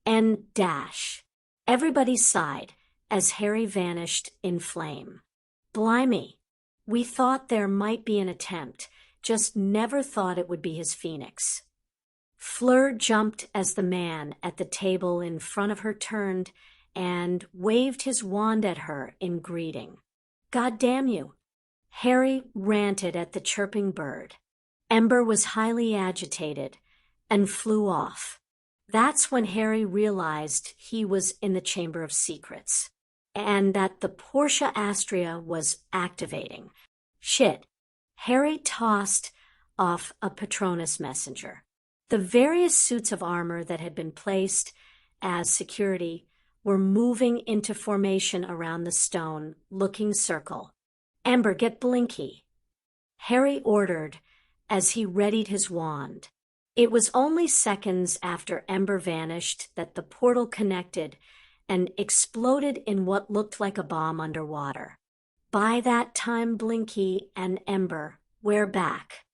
N dash. Everybody sighed as Harry vanished in flame. Blimey. We thought there might be an attempt, just never thought it would be his phoenix. Fleur jumped as the man at the table in front of her turned and waved his wand at her in greeting. God damn you. Harry ranted at the chirping bird. Ember was highly agitated and flew off. That's when Harry realized he was in the Chamber of Secrets and that the Portia Astrea was activating. Shit. Harry tossed off a Patronus messenger. The various suits of armor that had been placed as security were moving into formation around the stone-looking circle. Ember, get Blinky. Harry ordered as he readied his wand. It was only seconds after Ember vanished that the portal connected and exploded in what looked like a bomb underwater. By that time, Blinky and Ember were back.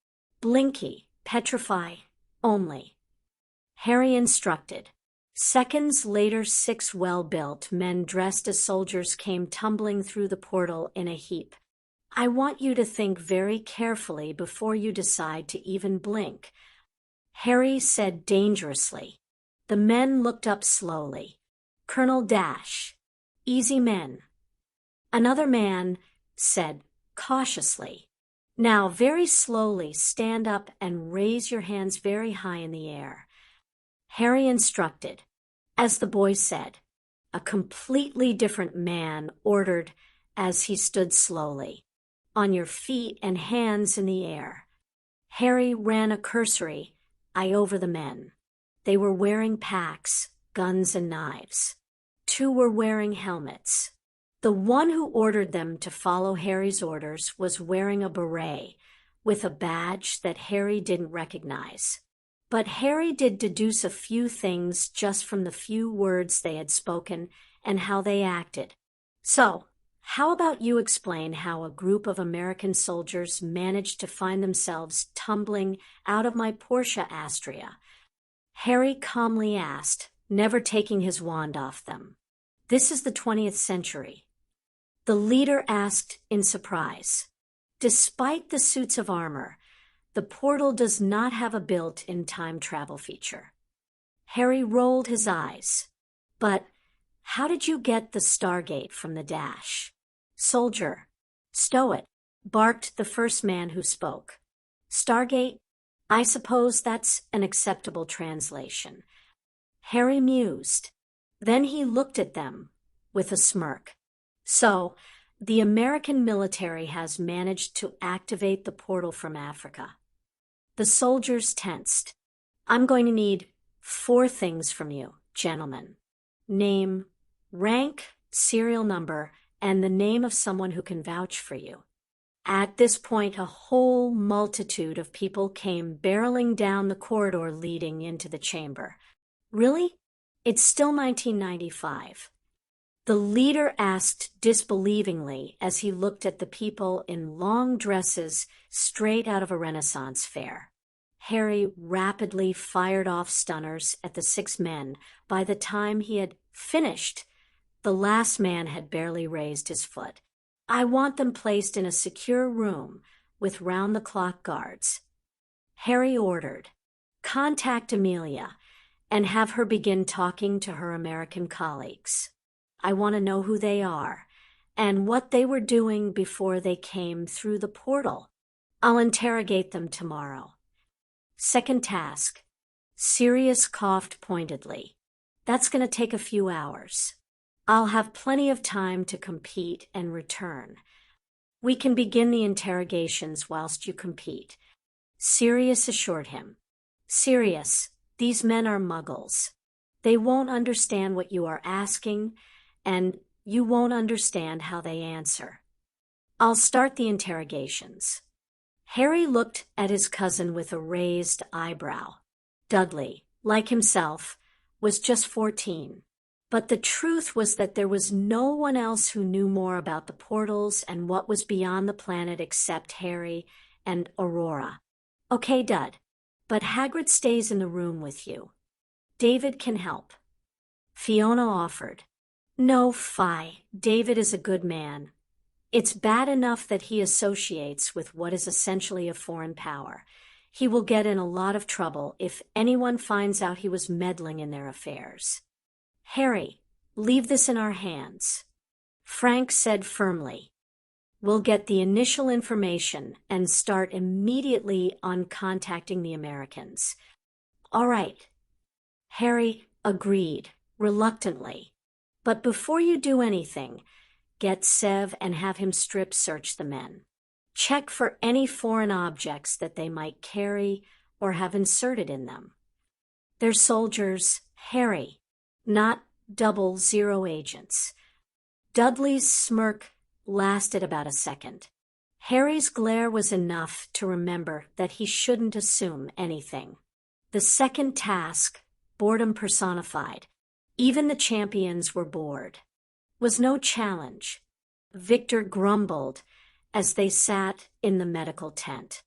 Blinky, petrify only. Harry instructed. Seconds later, 6 well-built men dressed as soldiers came tumbling through the portal in a heap. I want you to think very carefully before you decide to even blink, Harry said dangerously. The men looked up slowly. Colonel Dash. Easy men. Another man said cautiously. Now, very slowly, stand up and raise your hands very high in the air. Harry instructed. As the boy said, a completely different man ordered as he stood slowly. On your feet and hands in the air. Harry ran a cursory eye over the men. They were wearing packs, guns, and knives. 2 were wearing helmets. The one who ordered them to follow Harry's orders was wearing a beret with a badge that Harry didn't recognize. But Harry did deduce a few things just from the few words they had spoken and how they acted. So, how about you explain how a group of American soldiers managed to find themselves tumbling out of my Portia Astrea? Harry calmly asked, never taking his wand off them. This is the 20th century. The leader asked in surprise. Despite the suits of armor, the portal does not have a built-in time travel feature. Harry rolled his eyes. But how did you get the Stargate from the dash? Soldier. Stow it, barked the first man who spoke. Stargate? I suppose that's an acceptable translation. Harry mused. Then he looked at them with a smirk. So, the American military has managed to activate the portal from Africa. The soldiers tensed. I'm going to need 4 things from you, gentlemen. Name, rank, serial number, and the name of someone who can vouch for you. At this point, a whole multitude of people came barreling down the corridor leading into the chamber. Really? It's still 1995. The leader asked disbelievingly as he looked at the people in long dresses straight out of a Renaissance fair. Harry rapidly fired off stunners at the 6 men. By the time he had finished, the last man had barely raised his foot. I want them placed in a secure room with round-the-clock guards. Harry ordered, contact Amelia and have her begin talking to her American colleagues. I want to know who they are and what they were doing before they came through the portal. I'll interrogate them tomorrow. Second task. Sirius coughed pointedly. That's going to take a few hours. I'll have plenty of time to compete and return. We can begin the interrogations whilst you compete, Sirius assured him. Sirius, these men are muggles. They won't understand what you are asking, and you won't understand how they answer. I'll start the interrogations. Harry looked at his cousin with a raised eyebrow. Dudley, like himself, was just 14. But the truth was that there was no one else who knew more about the portals and what was beyond the planet except Harry and Aurora. Okay, Dud, but Hagrid stays in the room with you. David can help. Fiona offered. No, Fi, David is a good man. It's bad enough that he associates with what is essentially a foreign power. He will get in a lot of trouble if anyone finds out he was meddling in their affairs. Harry, leave this in our hands. Frank said firmly. We'll get the initial information and start immediately on contacting the Americans. All right. Harry agreed, reluctantly. But before you do anything, get Sev and have him strip search the men. Check for any foreign objects that they might carry or have inserted in them. They're soldiers, Harry, not 00 agents. Dudley's smirk lasted about a second. Harry's glare was enough to remember that he shouldn't assume anything. The second task, boredom personified, even the champions were bored, was no challenge. Victor grumbled as they sat in the medical tent.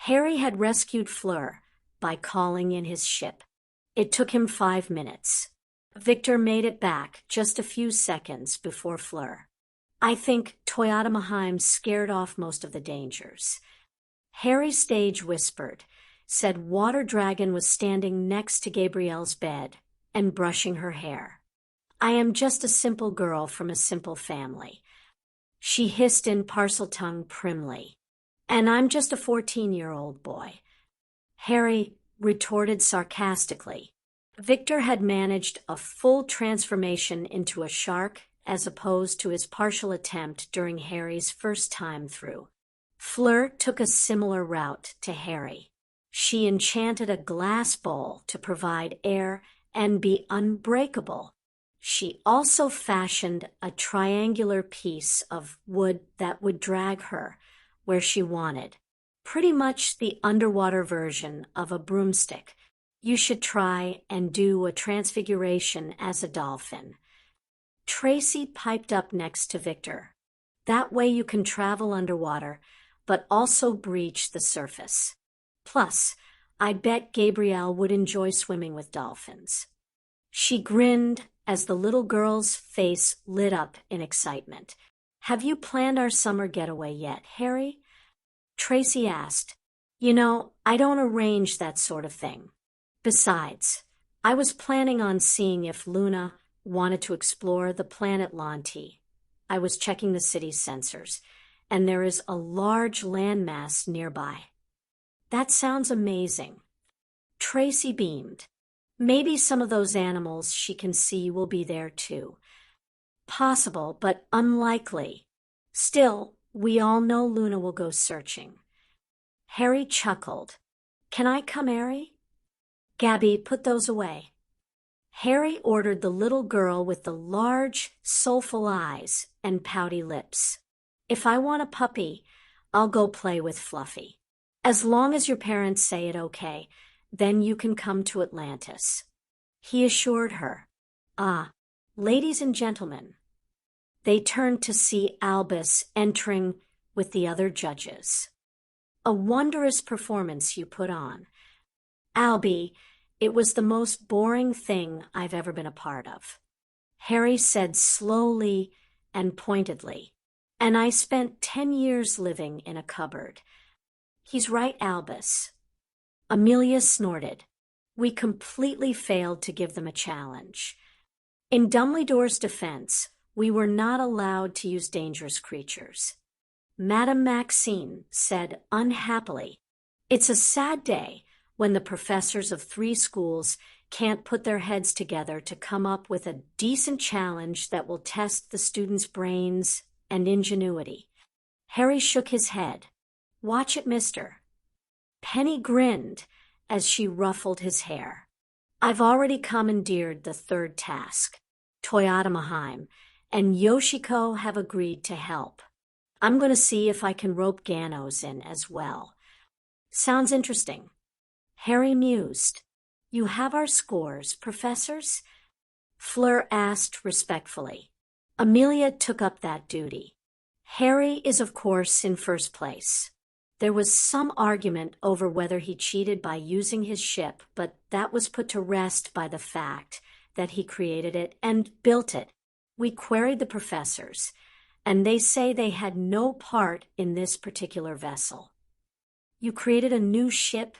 Harry had rescued Fleur by calling in his ship. It took him 5 minutes. Victor made it back just a few seconds before Fleur. I think Toyota Maheim scared off most of the dangers. Harry Stage whispered, said Water Dragon was standing next to Gabrielle's bed and brushing her hair. I am just a simple girl from a simple family. She hissed in Parseltongue primly. And I'm just a 14-year-old boy. Harry retorted sarcastically. Victor had managed a full transformation into a shark as opposed to his partial attempt during Harry's first time through. Fleur took a similar route to Harry. She enchanted a glass bowl to provide air and be unbreakable. She also fashioned a triangular piece of wood that would drag her where she wanted. Pretty much the underwater version of a broomstick. You should try and do a transfiguration as a dolphin. Tracy piped up next to Victor. That way you can travel underwater, but also breach the surface. Plus, I bet Gabrielle would enjoy swimming with dolphins. She grinned as the little girl's face lit up in excitement. Have you planned our summer getaway yet, Harry? Tracy asked. You know, I don't arrange that sort of thing. Besides, I was planning on seeing if Luna wanted to explore the planet Lanti. I was checking the city's sensors, and there is a large landmass nearby. That sounds amazing. Tracy beamed. Maybe some of those animals she can see will be there too. Possible, but unlikely. Still, we all know Luna will go searching. Harry chuckled. Can I come, Harry? Gabby, put those away. Harry ordered the little girl with the large, soulful eyes and pouty lips. If I want a puppy, I'll go play with Fluffy. As long as your parents say it okay, then you can come to Atlantis. He assured her. Ah, ladies and gentlemen. They turned to see Albus entering with the other judges. A wondrous performance you put on. Albie, it was the most boring thing I've ever been a part of. Harry said slowly and pointedly. And I spent 10 years living in a cupboard. He's right, Albus. Amelia snorted. We completely failed to give them a challenge. In Dumbledore's defense, we were not allowed to use dangerous creatures. Madame Maxine said unhappily, It's a sad day. when the professors of 3 schools can't put their heads together to come up with a decent challenge that will test the students' brains and ingenuity. Harry shook his head. "Watch it, mister." Penny grinned as she ruffled his hair. "I've already commandeered the 3rd task. Toyota Maheim and Yoshiko have agreed to help. I'm going to see if I can rope Ganos in as well." "Sounds interesting." Harry mused. "You have our scores, professors?" Fleur asked respectfully. Amelia took up that duty. "Harry is, of course, in first place. There was some argument over whether he cheated by using his ship, but that was put to rest by the fact that he created it and built it. We queried the professors, and they say they had no part in this particular vessel." "You created a new ship?"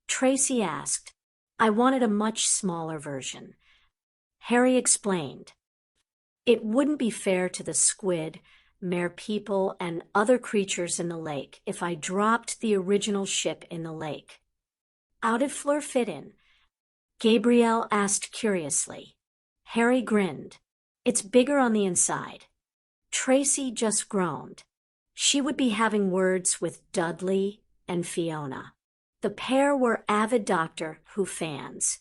Tracy asked. "I wanted a much smaller version." Harry explained. "It wouldn't be fair to the squid, mere people, and other creatures in the lake if I dropped the original ship in the lake." "How did Fleur fit in?" Gabrielle asked curiously. Harry grinned. "It's bigger on the inside." Tracy just groaned. She would be having words with Dudley and Fiona. The pair were avid Doctor Who fans,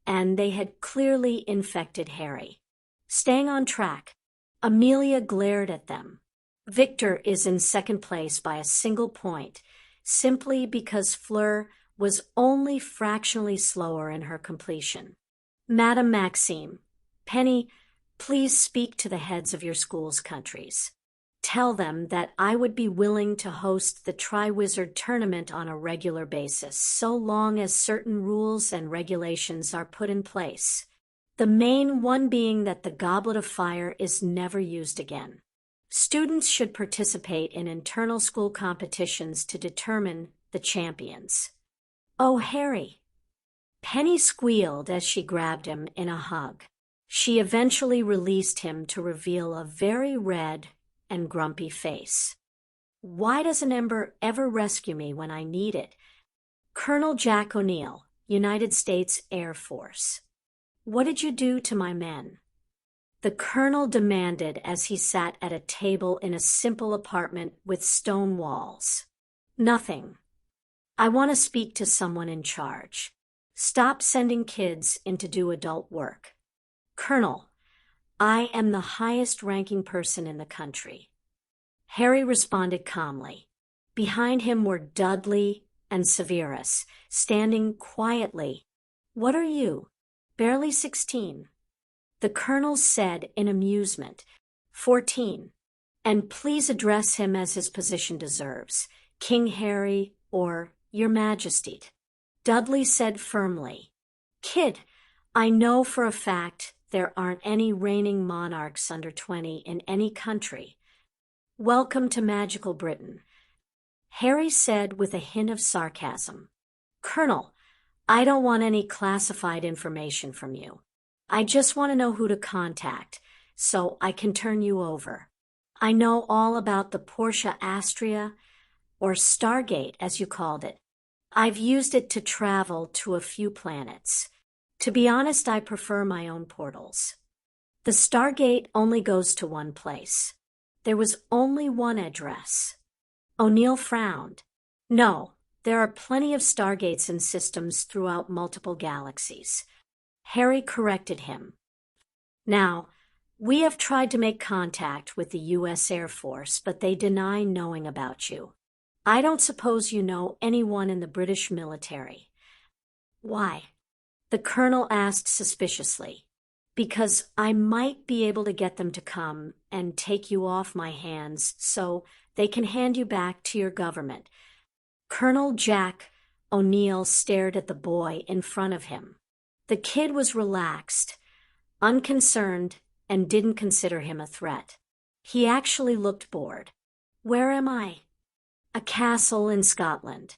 and they had clearly infected Harry. Staying on track, Amelia glared at them. "Victor is in 2nd place by a single point, simply because Fleur was only fractionally slower in her completion." "Madame Maxime, Penny, please speak to the heads of your school's countries. Tell them that I would be willing to host the Triwizard Tournament on a regular basis, so long as certain rules and regulations are put in place. The main one being that the Goblet of Fire is never used again. Students should participate in internal school competitions to determine the champions." "Oh, Harry." Penny squealed as she grabbed him in a hug. She eventually released him to reveal a very red and grumpy face. "Why doesn't Ember ever rescue me when I need it?" "Colonel Jack O'Neill, United States Air Force." "What did you do to my men?" the colonel demanded as he sat at a table in a simple apartment with stone walls. "Nothing. I want to speak to someone in charge. Stop sending kids in to do adult work." "Colonel, I am the highest-ranking person in the country." Harry responded calmly. Behind him were Dudley and Severus, standing quietly. "What are you? Barely 16. The colonel said in amusement. 14. "And please address him as his position deserves, King Harry or Your Majesty." Dudley said firmly. "Kid, I know for a fact there aren't any reigning monarchs under 20 in any country. Welcome to magical Britain." Harry said with a hint of sarcasm. "Colonel, I don't want any classified information from you. I just want to know who to contact, so I can turn you over. I know all about the Portia Astria, or Stargate as you called it. I've used it to travel to a few planets. To be honest, I prefer my own portals. The Stargate only goes to one place. There was only one address." O'Neill frowned. "No, there are plenty of Stargates and systems throughout multiple galaxies." Harry corrected him. "Now, we have tried to make contact with the U.S. Air Force, but they deny knowing about you. I don't suppose you know anyone in the British military." "Why?" the colonel asked suspiciously. "Because I might be able to get them to come and take you off my hands so they can hand you back to your government." Colonel Jack O'Neill stared at the boy in front of him. The kid was relaxed, unconcerned, and didn't consider him a threat. He actually looked bored. "Where am I?" "A castle in Scotland.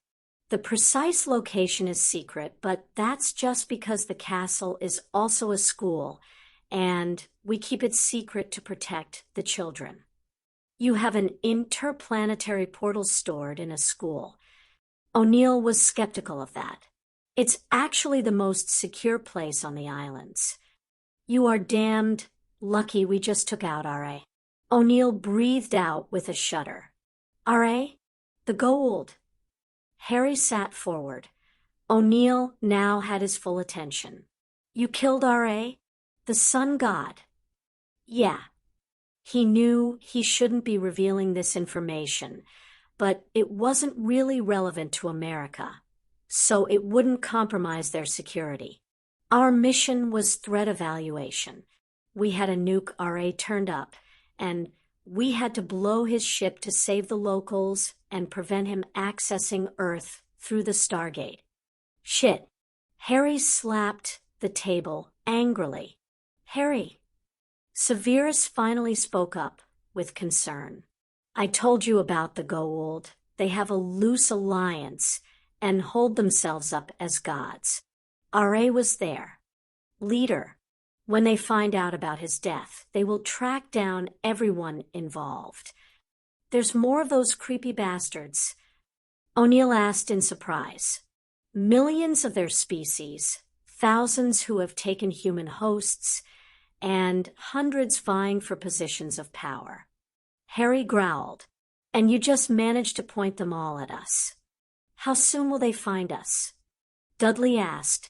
The precise location is secret, but that's just because the castle is also a school, and we keep it secret to protect the children." "You have an interplanetary portal stored in a school." O'Neill was skeptical of that. It's actually the most secure place on the islands. You are damned lucky we just took out R.A. O'Neill breathed out with a shudder. R.A.? The gold. Harry sat forward. O'Neill now had his full attention. You killed R.A.? The sun god? Yeah. He knew he shouldn't be revealing this information, but it wasn't really relevant to America, so it wouldn't compromise their security. Our mission was threat evaluation. We had a nuke R.A. turned up, and we had to blow his ship to save the locals and prevent him accessing Earth through the Stargate. Shit. Harry slapped the table angrily. Harry. Severus finally spoke up with concern. I told you about the Goa'uld. They have a loose alliance and hold themselves up as gods. R.A. was there. Leader. When they find out about his death, they will track down everyone involved. There's more of those creepy bastards. O'Neill asked in surprise. Millions of their species, thousands who have taken human hosts, and hundreds vying for positions of power. Harry growled. And you just managed to point them all at us. How soon will they find us? Dudley asked.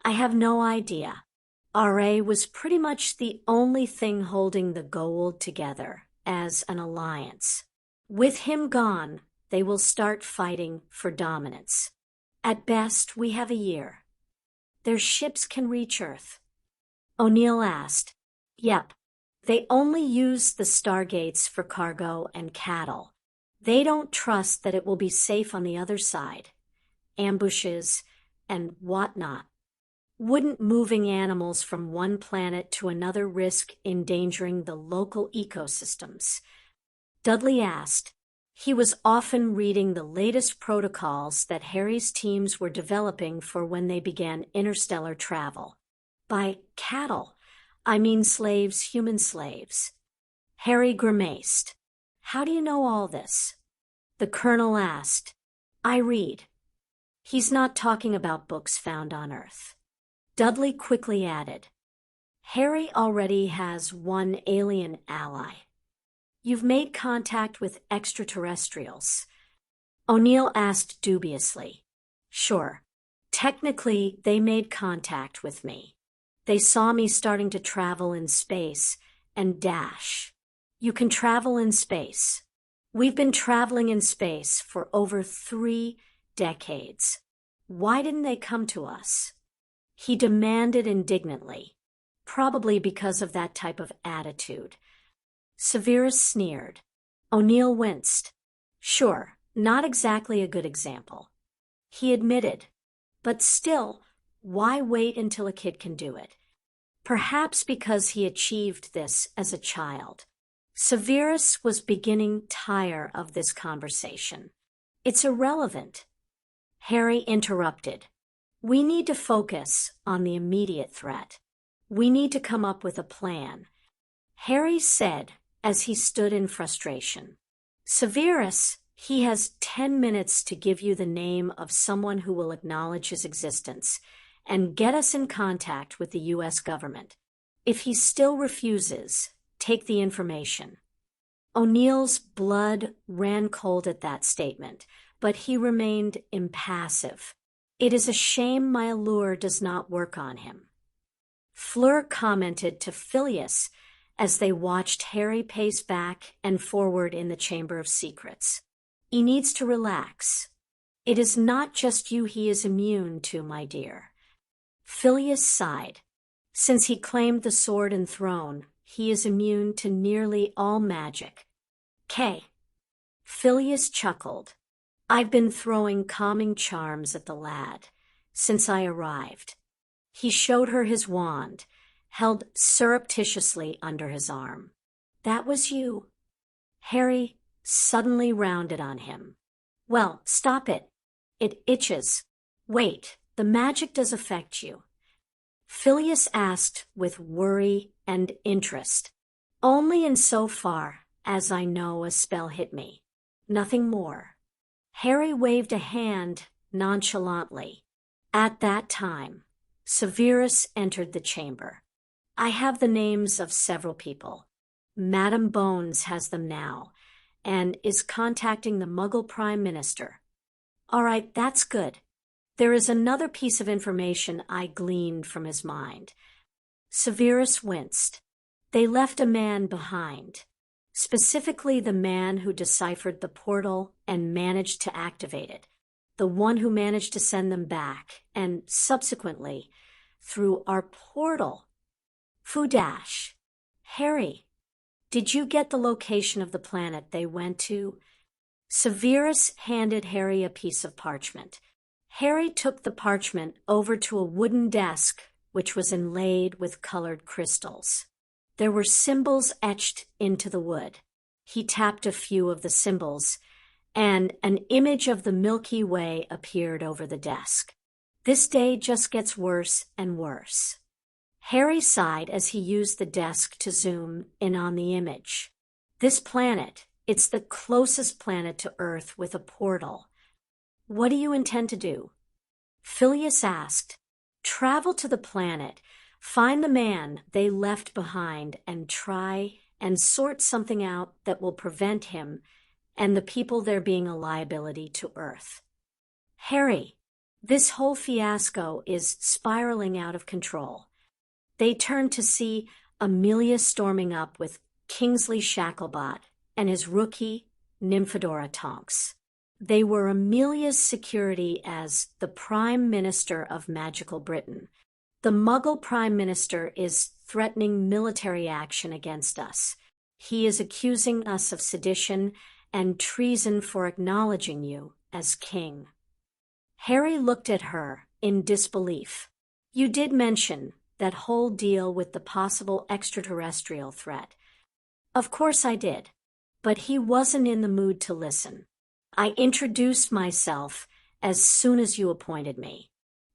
I have no idea. R.A. was pretty much the only thing holding the Goa'uld together as an alliance. With him gone, they will start fighting for dominance. At best, we have a year. Their ships can reach Earth. O'Neill asked. Yep. They only use the stargates for cargo and cattle. They don't trust that it will be safe on the other side. Ambushes and whatnot. Wouldn't moving animals from one planet to another risk endangering the local ecosystems? Dudley asked. He was often reading the latest protocols that Harry's teams were developing for when they began interstellar travel. By cattle, I mean slaves, human slaves. Harry grimaced. How do you know all this? The colonel asked. I read. He's not talking about books found on Earth. Dudley quickly added. Harry already has one alien ally. You've made contact with extraterrestrials. O'Neill asked dubiously. Sure. Technically, they made contact with me. They saw me starting to travel in space and dash. You can travel in space. We've been traveling in space for over 3 decades. Why didn't they come to us? He demanded indignantly, probably because of that type of attitude. Severus sneered. O'Neill winced. Sure, not exactly a good example. He admitted. But still, why wait until a kid can do it? Perhaps because he achieved this as a child. Severus was beginning to tire of this conversation. It's irrelevant. Harry interrupted. We need to focus on the immediate threat. We need to come up with a plan. Harry said as he stood in frustration. Severus, he has 10 minutes to give you the name of someone who will acknowledge his existence and get us in contact with the U.S. government. If he still refuses, take the information. O'Neill's blood ran cold at that statement, but he remained impassive. It is a shame my allure does not work on him. Fleur commented to Phileas as they watched Harry pace back and forward in the Chamber of Secrets. He needs to relax. It is not just you he is immune to, my dear. Phileas sighed. Since he claimed the sword and throne, he is immune to nearly all magic. K. Phileas chuckled. I've been throwing calming charms at the lad since I arrived. He showed her his wand, held surreptitiously under his arm. That was you. Harry suddenly rounded on him. Well, stop it. It itches. Wait, the magic does affect you. Phileas asked with worry and interest. Only in so far as I know a spell hit me. Nothing more. Harry waved a hand nonchalantly. At that time, Severus entered the chamber. I have the names of several people. Madame Bones has them now, and is contacting the Muggle Prime Minister. All right, that's good. There is another piece of information I gleaned from his mind. Severus winced. They left a man behind, specifically the man who deciphered the portal and managed to activate it, the one who managed to send them back, and subsequently, through our portal. Fudash. Harry, did you get the location of the planet they went to? Severus handed Harry a piece of parchment. Harry took the parchment over to a wooden desk which was inlaid with colored crystals. There were symbols etched into the wood. He tapped a few of the symbols, and an image of the Milky Way appeared over the desk. This day just gets worse and worse. Harry sighed as he used the desk to zoom in on the image. This planet, it's the closest planet to Earth with a portal. What do you intend to do? Phileas asked. Travel to the planet, find the man they left behind, and try and sort something out that will prevent him and the people there being a liability to Earth. Harry, this whole fiasco is spiraling out of control. They turned to see Amelia storming up with Kingsley Shacklebot and his rookie, Nymphadora Tonks. They were Amelia's security as the Prime Minister of Magical Britain. The Muggle Prime Minister is threatening military action against us. He is accusing us of sedition and treason for acknowledging you as king. Harry looked at her in disbelief. You did mention that whole deal with the possible extraterrestrial threat. Of course I did, but he wasn't in the mood to listen. I introduced myself as soon as you appointed me.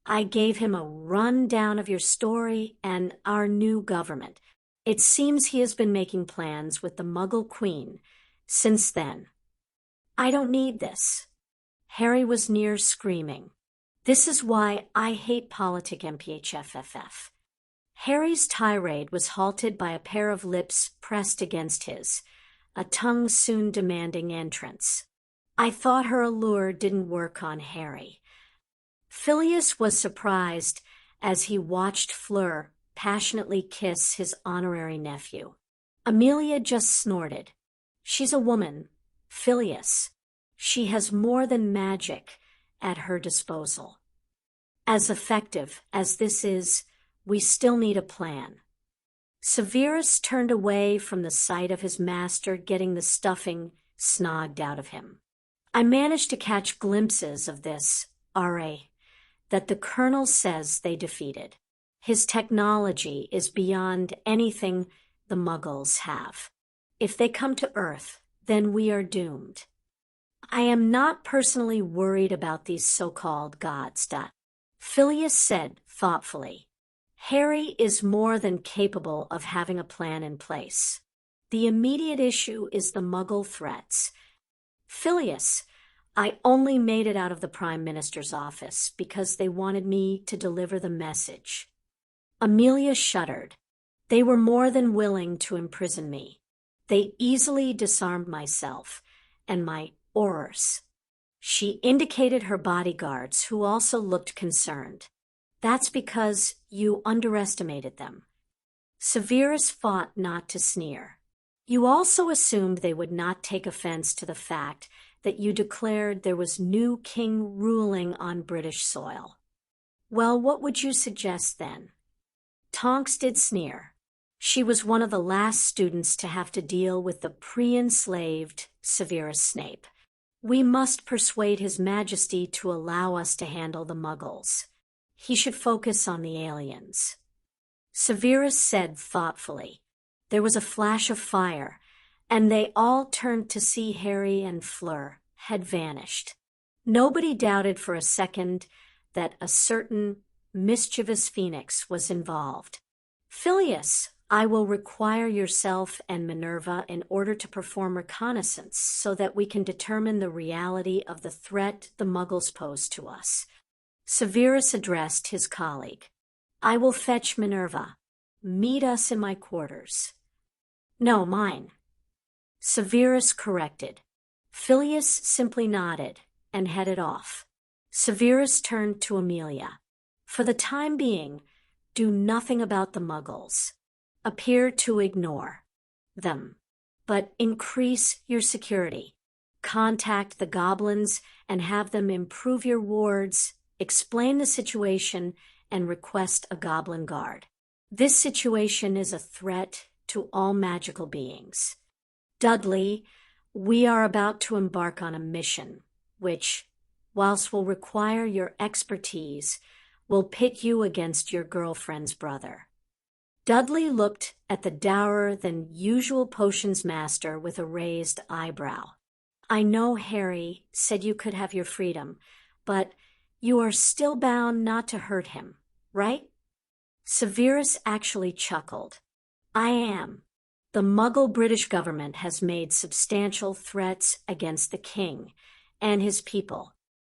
I gave him a rundown of your story and our new government. It seems he has been making plans with the Muggle Queen since then. I don't need this. Harry was near screaming. This is why I hate politic MPHFFF. Harry's tirade was halted by a pair of lips pressed against his, a tongue soon demanding entrance. I thought her allure didn't work on Harry. Phileas was surprised as he watched Fleur passionately kiss his honorary nephew. Amelia just snorted. She's a woman, Phileas. She has more than magic at her disposal. As effective as this is, we still need a plan. Severus turned away from the sight of his master getting the stuffing snogged out of him. I managed to catch glimpses of this, R.A., that the Colonel says they defeated. His technology is beyond anything the Muggles have. If they come to Earth, then we are doomed. I am not personally worried about these so-called gods. Phileas said thoughtfully. Harry is more than capable of having a plan in place. The immediate issue is the Muggle threats. Phileas, I only made it out of the Prime Minister's office because they wanted me to deliver the message. Amelia shuddered. They were more than willing to imprison me. They easily disarmed myself and my Aurors. She indicated her bodyguards, who also looked concerned. That's because you underestimated them. Severus fought not to sneer. You also assumed they would not take offense to the fact that you declared there was new king ruling on British soil. Well, what would you suggest then? Tonks did sneer. She was one of the last students to have to deal with the pre-enslaved Severus Snape. We must persuade His Majesty to allow us to handle the Muggles. He should focus on the aliens. Severus said thoughtfully. There was a flash of fire, and they all turned to see Harry and Fleur had vanished. Nobody doubted for a second that a certain mischievous phoenix was involved. Phileas, I will require yourself and Minerva in order to perform reconnaissance so that we can determine the reality of the threat the Muggles pose to us. Severus addressed his colleague. "I will fetch Minerva. Meet us in my quarters." "No, mine," Severus corrected. Phileas simply nodded and headed off. Severus turned to Amelia. "For the time being, do nothing about the Muggles. Appear to ignore them, but increase your security. Contact the goblins and have them improve your wards, explain the situation, and request a goblin guard. This situation is a threat to all magical beings. Dudley, we are about to embark on a mission, which, whilst will require your expertise, will pit you against your girlfriend's brother." Dudley looked at the downer-than-usual potions master with a raised eyebrow. "I know Harry said you could have your freedom, but you are still bound not to hurt him, right?" Severus actually chuckled. "I am. The Muggle British government has made substantial threats against the king and his people.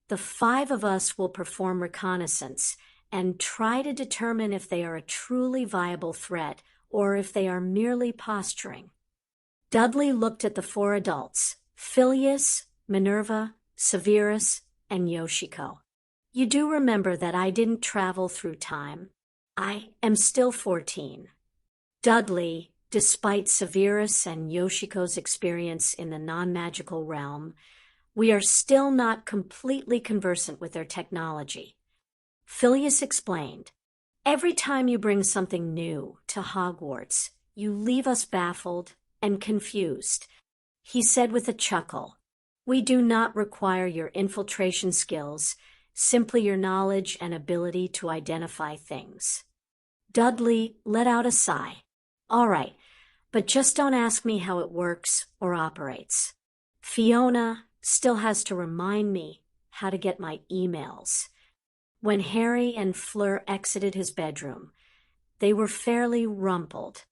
The 5 of us will perform reconnaissance and try to determine if they are a truly viable threat or if they are merely posturing." Dudley looked at the 4 adults, Phileas, Minerva, Severus, and Yoshiko. "You do remember that I didn't travel through time. I am still 14. Dudley, despite Severus and Yoshiko's experience in the non-magical realm, we are still not completely conversant with their technology." Phileas explained, "Every time you bring something new to Hogwarts, you leave us baffled and confused." He said with a chuckle, "We do not require your infiltration skills, simply your knowledge and ability to identify things." Dudley let out a sigh. "All right, but just don't ask me how it works or operates. Fiona still has to remind me how to get my emails." When Harry and Fleur exited his bedroom, they were fairly rumpled.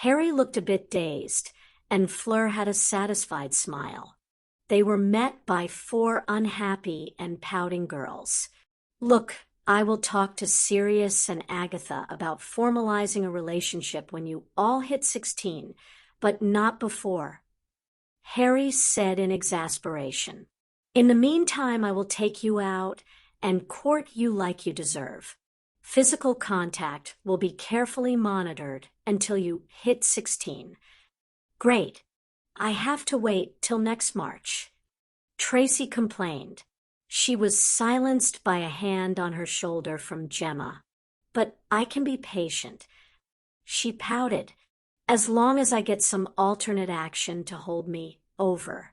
Harry looked a bit dazed, and Fleur had a satisfied smile. They were met by 4 unhappy and pouting girls. "Look, I will talk to Sirius and Agatha about formalizing a relationship when you all hit 16, but not before," Harry said in exasperation. "In the meantime, I will take you out and court you like you deserve. Physical contact will be carefully monitored until you hit 16. "Great. I have to wait till next March," Tracy complained. She was silenced by a hand on her shoulder from Gemma. "But I can be patient." She pouted. "As long as I get some alternate action to hold me over."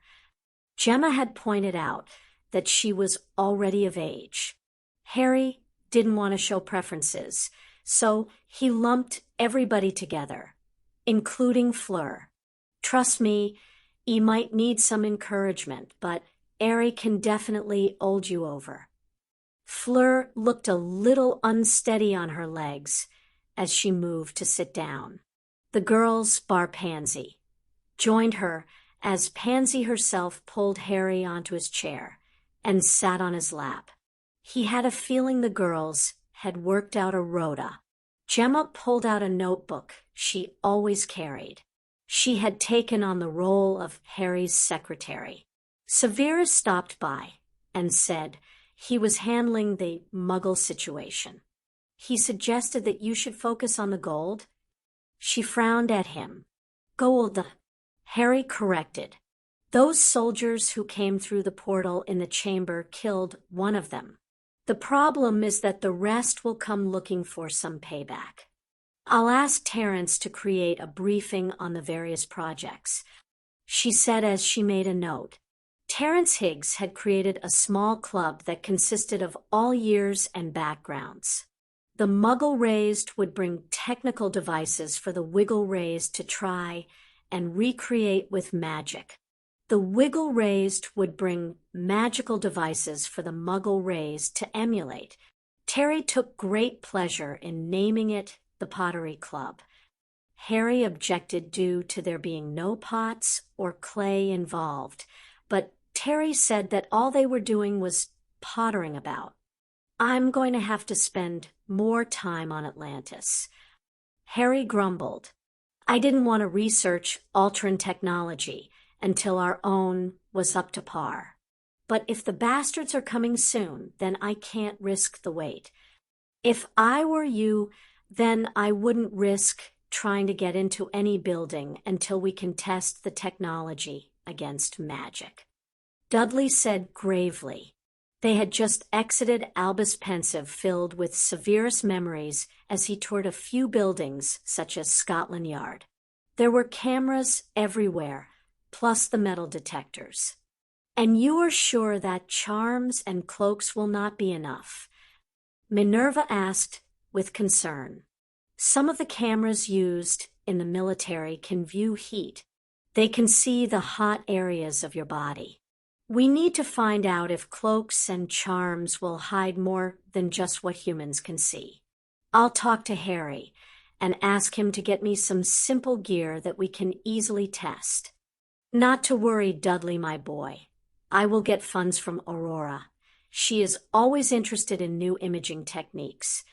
Gemma had pointed out that she was already of age. Harry didn't want to show preferences, so he lumped everybody together, including Fleur. "Trust me, you might need some encouragement, but Harry can definitely hold you over." Fleur looked a little unsteady on her legs as she moved to sit down. The girls, bar Pansy, joined her as Pansy herself pulled Harry onto his chair and sat on his lap. He had a feeling the girls had worked out a rota. Gemma pulled out a notebook she always carried. She had taken on the role of Harry's secretary. Severus stopped by and said he was handling the Muggle situation. He suggested that you should focus on the gold. She frowned at him. "Gold," Harry corrected. "Those soldiers who came through the portal in the chamber killed one of them. The problem is that the rest will come looking for some payback. I'll ask Terence to create a briefing on the various projects," she said as she made a note. Terence Higgs had created a small club that consisted of all years and backgrounds. The Muggle Raised would bring technical devices for the Wiggle Raised to try and recreate with magic. The Wiggle Raised would bring magical devices for the Muggle Raised to emulate. Terry took great pleasure in naming it the Pottery Club. Harry objected due to there being no pots or clay involved, but Terry said that all they were doing was pottering about. I'm going to have to spend more time on Atlantis. Harry grumbled. I didn't want to research Ultron technology until our own was up to par. But if the bastards are coming soon, then I can't risk the wait. If I were you, then I wouldn't risk trying to get into any building until we can test the technology against magic. Dudley said gravely. They had just exited Albus Pensive, filled with severest memories as he toured a few buildings such as Scotland Yard. There were cameras everywhere, plus the metal detectors. And you are sure that charms and cloaks will not be enough? Minerva asked with concern. Some of the cameras used in the military can view heat. They can see the hot areas of your body. We need to find out if cloaks and charms will hide more than just what humans can see. I'll talk to Harry and ask him to get me some simple gear that we can easily test. Not to worry, Dudley, my boy. I will get funds from Aurora. She is always interested in new imaging techniques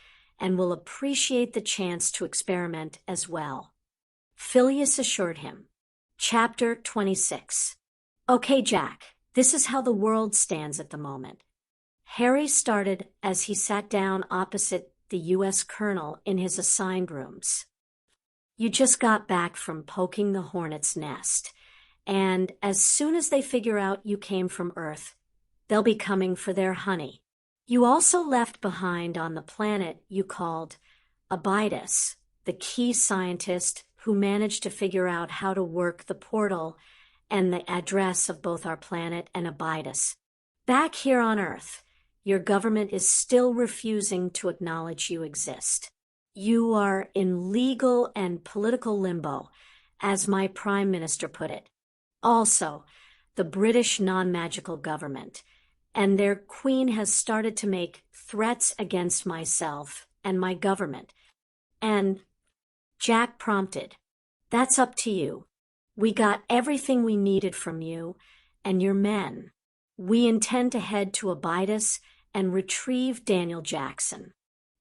and will appreciate the chance to experiment as well. Phileas assured him. Chapter 26. Okay, Jack. This is how the world stands at the moment. Harry started as he sat down opposite the U.S. Colonel in his assigned rooms. You just got back from poking the hornet's nest, and as soon as they figure out you came from Earth, they'll be coming for their honey. You also left behind on the planet you called Abitus, the key scientist who managed to figure out how to work the portal and the address of both our planet and Abitus. Back here on Earth, your government is still refusing to acknowledge you exist. You are in legal and political limbo, as my Prime Minister put it. Also, the British non-magical government and their Queen has started to make threats against myself and my government. And Jack prompted, that's up to you. We got everything we needed from you and your men. We intend to head to Abitus and retrieve Daniel Jackson.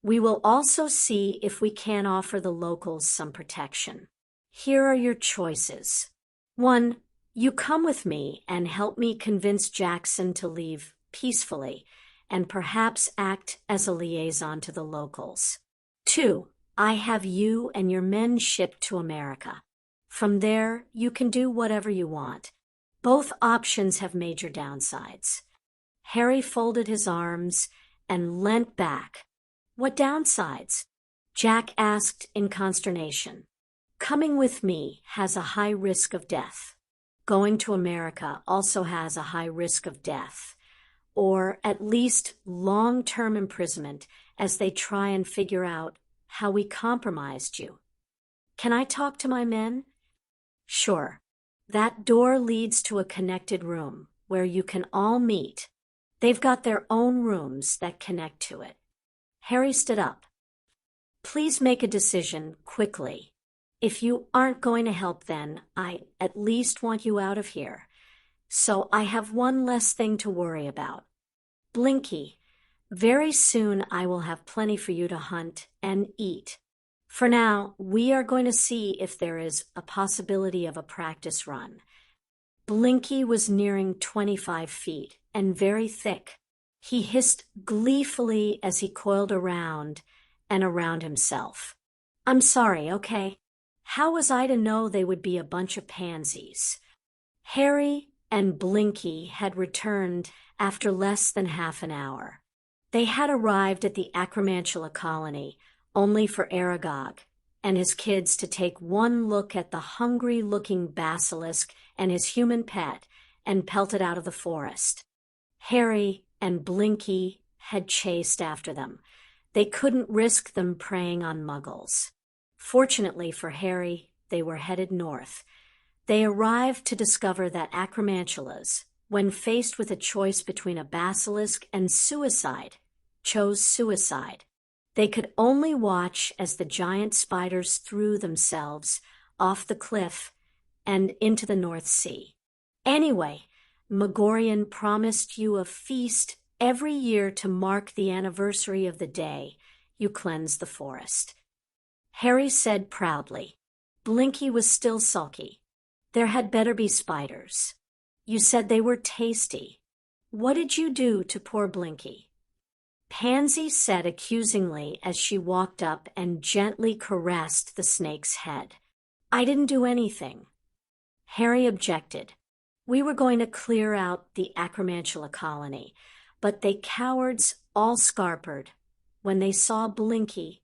We will also see if we can offer the locals some protection. Here are your choices. 1. You come with me and help me convince Jackson to leave peacefully and perhaps act as a liaison to the locals. 2. I have you and your men shipped to America. From there, you can do whatever you want. Both options have major downsides. Harry folded his arms and leant back. What downsides? Jack asked in consternation. Coming with me has a high risk of death. Going to America also has a high risk of death, or at least long-term imprisonment as they try and figure out how we compromised you. Can I talk to my men? Sure. That door leads to a connected room where you can all meet. They've got their own rooms that connect to it. Harry stood up. Please make a decision quickly. If you aren't going to help, then I at least want you out of here. So I have one less thing to worry about. Blinky, very soon I will have plenty for you to hunt and eat. For now, we are going to see if there is a possibility of a practice run. Blinky was nearing 25 feet and very thick. He hissed gleefully as he coiled around and around himself. I'm sorry, okay? How was I to know they would be a bunch of pansies? Harry and Blinky had returned after less than half an hour. They had arrived at the Acromantula colony only for Aragog and his kids to take one look at the hungry-looking basilisk and his human pet and pelt it out of the forest. Harry and Blinky had chased after them. They couldn't risk them preying on muggles. Fortunately for Harry, they were headed north. They arrived to discover that Acromantulas, when faced with a choice between a basilisk and suicide, chose suicide. They could only watch as the giant spiders threw themselves off the cliff and into the North Sea. Anyway, Megorian promised you a feast every year to mark the anniversary of the day you cleanse the forest. Harry said proudly. Blinky was still sulky. There had better be spiders. You said they were tasty. What did you do to poor Blinky? Pansy said accusingly as she walked up and gently caressed the snake's head. I didn't do anything. Harry objected. We were going to clear out the Acromantula colony, but they cowards all scarpered when they saw Blinky.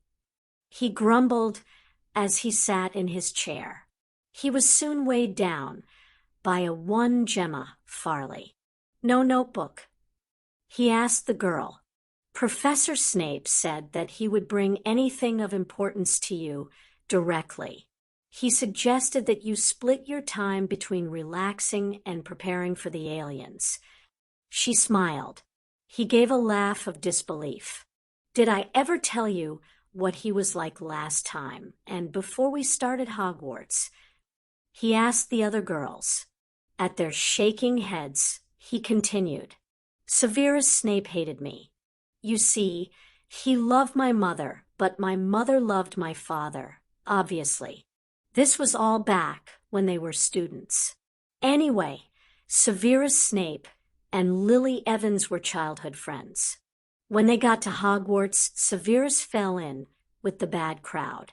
He grumbled as he sat in his chair. He was soon weighed down by a 1 Gemma Farley. No notebook. He asked the girl. Professor Snape said that he would bring anything of importance to you directly. He suggested that you split your time between relaxing and preparing for the aliens. She smiled. He gave a laugh of disbelief. Did I ever tell you what he was like last time, and before we started Hogwarts? He asked the other girls. At their shaking heads, he continued. Severus Snape hated me. You see, he loved my mother, but my mother loved my father, obviously. This was all back when they were students. Anyway, Severus Snape and Lily Evans were childhood friends. When they got to Hogwarts, Severus fell in with the bad crowd.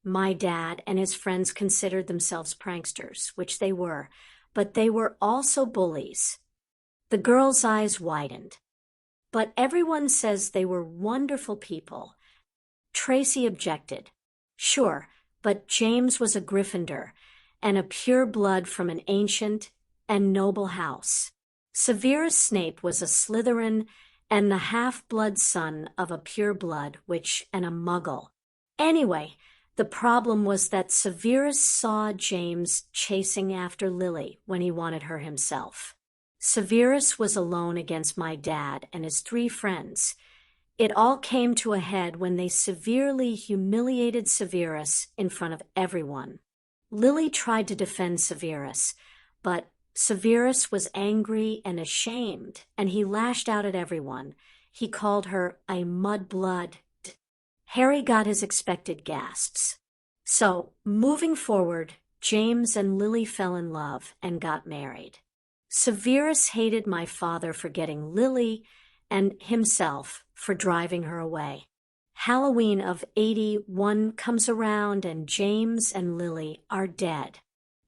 My dad and his friends considered themselves pranksters, which they were, but they were also bullies. The girl's eyes widened. But everyone says they were wonderful people. Tracy objected. Sure, but James was a Gryffindor, and a pure blood from an ancient and noble house. Severus Snape was a Slytherin and the half-blood son of a pure blood, and a muggle. Anyway, the problem was that Severus saw James chasing after Lily when he wanted her himself. Severus was alone against my dad and his 3 friends. It all came to a head when they severely humiliated Severus in front of everyone. Lily tried to defend Severus, but Severus was angry and ashamed, and he lashed out at everyone. He called her a mudblood. Harry got his expected gasps. So, moving forward, James and Lily fell in love and got married. Severus hated my father for getting Lily and himself for driving her away. Halloween of 81 comes around and James and Lily are dead.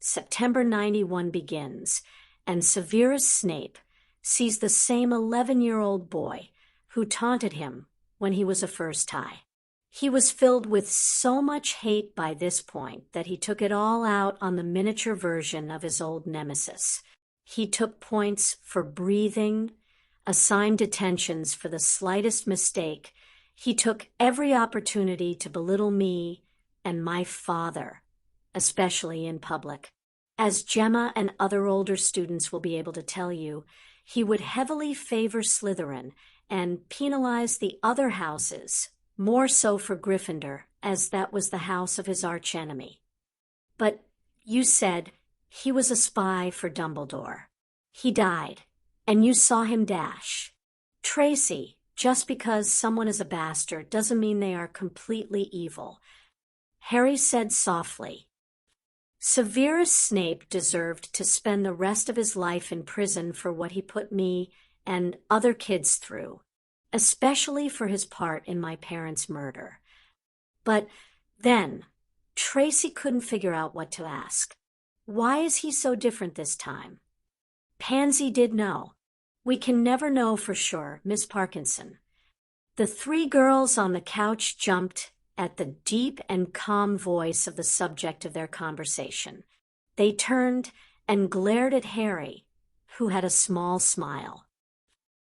September 91 begins, and Severus Snape sees the same 11-year-old boy who taunted him when he was a first tie. He was filled with so much hate by this point that he took it all out on the miniature version of his old nemesis. He took points for breathing, assigned detentions for the slightest mistake. He took every opportunity to belittle me and my father, especially in public. As Gemma and other older students will be able to tell you, he would heavily favor Slytherin and penalize the other houses, more so for Gryffindor, as that was the house of his archenemy. But you said he was a spy for Dumbledore. He died, and you saw him dash. Tracy, just because someone is a bastard doesn't mean they are completely evil. Harry said softly, Severus Snape deserved to spend the rest of his life in prison for what he put me and other kids through, especially for his part in my parents' murder. But then, Tracy couldn't figure out what to ask. Why is he so different this time? Pansy did know. We can never know for sure, Miss Parkinson. The 3 girls on the couch jumped at the deep and calm voice of the subject of their conversation. They turned and glared at Harry, who had a small smile.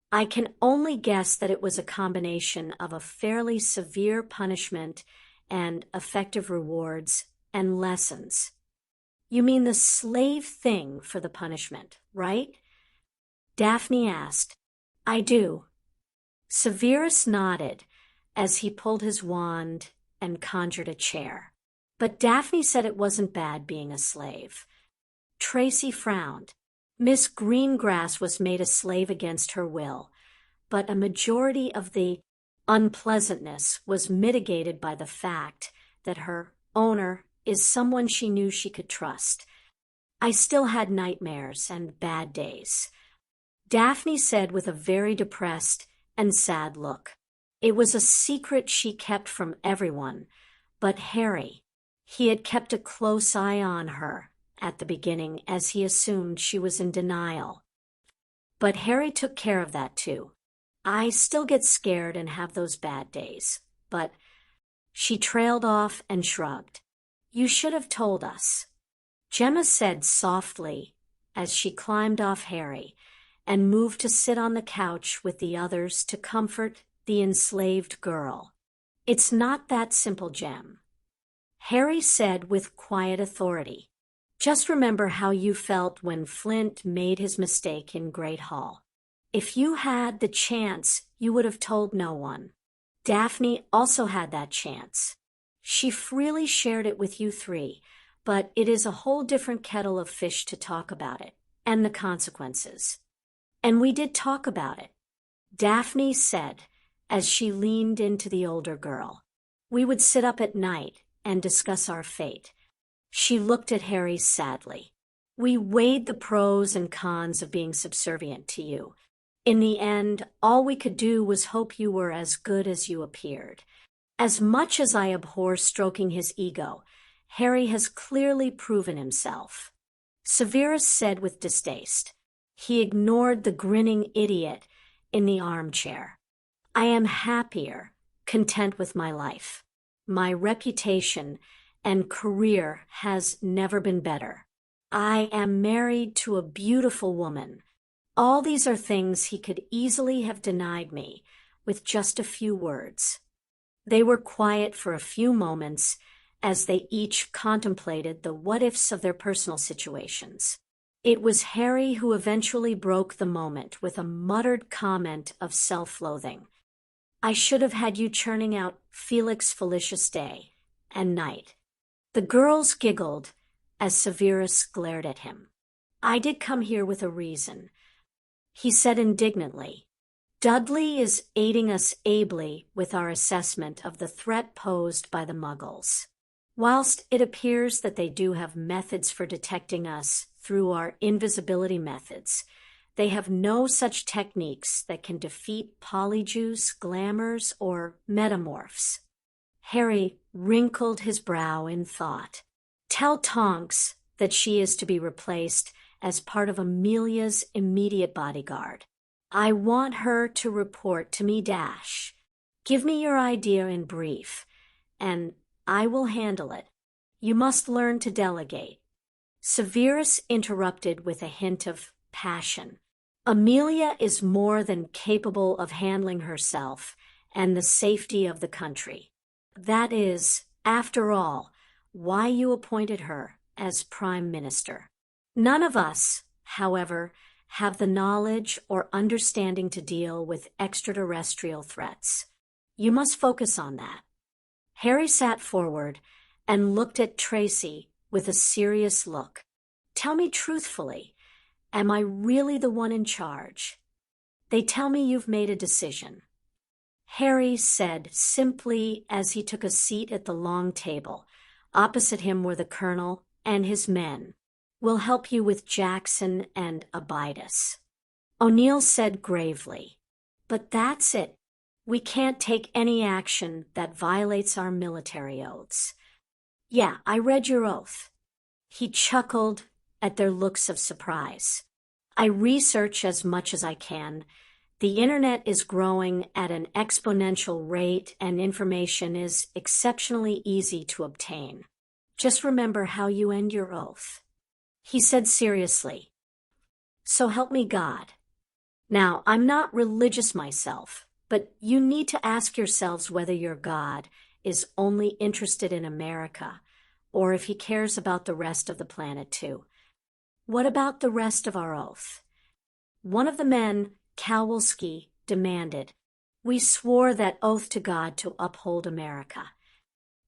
I can only guess that it was a combination of a fairly severe punishment and effective rewards and lessons. You mean the slave thing for the punishment, right? Daphne asked. I do. Severus nodded as he pulled his wand and conjured a chair. But Daphne said it wasn't bad being a slave. Tracy frowned. Miss Greengrass was made a slave against her will, but a majority of the unpleasantness was mitigated by the fact that her owner is someone she knew she could trust. I still had nightmares and bad days, Daphne said with a very depressed and sad look. It was a secret she kept from everyone, but Harry, he had kept a close eye on her at the beginning as he assumed she was in denial. But Harry took care of that too. I still get scared and have those bad days, but she trailed off and shrugged. You should have told us, Gemma said softly as she climbed off Harry and moved to sit on the couch with the others to comfort the enslaved girl. It's not that simple, Gem, Harry said with quiet authority. Just remember how you felt when Flint made his mistake in Great Hall. If you had the chance, you would have told no one. Daphne also had that chance. She freely shared it with you three, but it is a whole different kettle of fish to talk about it, and the consequences. And we did talk about it, Daphne said as she leaned into the older girl. We would sit up at night and discuss our fate. She looked at Harry sadly. We weighed the pros and cons of being subservient to you. In the end, all we could do was hope you were as good as you appeared. As much as I abhor stroking his ego, Harry has clearly proven himself, Severus said with distaste. He ignored the grinning idiot in the armchair. I am happier, content with my life. My reputation and career has never been better. I am married to a beautiful woman. All these are things he could easily have denied me with just a few words. They were quiet for a few moments as they each contemplated the what-ifs of their personal situations. It was Harry who eventually broke the moment with a muttered comment of self-loathing. I should have had you churning out Felix Felicius Day and Night. The girls giggled as Severus glared at him. I did come here with a reason, he said indignantly. Dudley is aiding us ably with our assessment of the threat posed by the Muggles. Whilst it appears that they do have methods for detecting us through our invisibility methods, they have no such techniques that can defeat polyjuice, glamours, or metamorphs. Harry wrinkled his brow in thought. Tell Tonks that she is to be replaced as part of Amelia's immediate bodyguard. I want her to report to me, Dash. Give me your idea in brief, and I will handle it. You must learn to delegate. Severus interrupted with a hint of passion. Amelia is more than capable of handling herself and the safety of the country. That is, after all, why you appointed her as Prime Minister. None of us, however, have the knowledge or understanding to deal with extraterrestrial threats. You must focus on that. Harry sat forward and looked at Tracy with a serious look. Tell me truthfully, am I really the one in charge? They tell me you've made a decision. Harry said simply as he took a seat at the long table. Opposite him were the Colonel and his men. We'll help you with Jackson and Abidas. O'Neill said gravely, but that's it. We can't take any action that violates our military oaths. Yeah, I read your oath. He chuckled at their looks of surprise. I research as much as I can. The internet is growing at an exponential rate and information is exceptionally easy to obtain. Just remember how you end your oath. He said seriously, so help me God. Now, I'm not religious myself, but you need to ask yourselves whether your God is only interested in America or if he cares about the rest of the planet too. What about the rest of our oath? One of the men, Kowalski, demanded. We swore that oath to God to uphold America.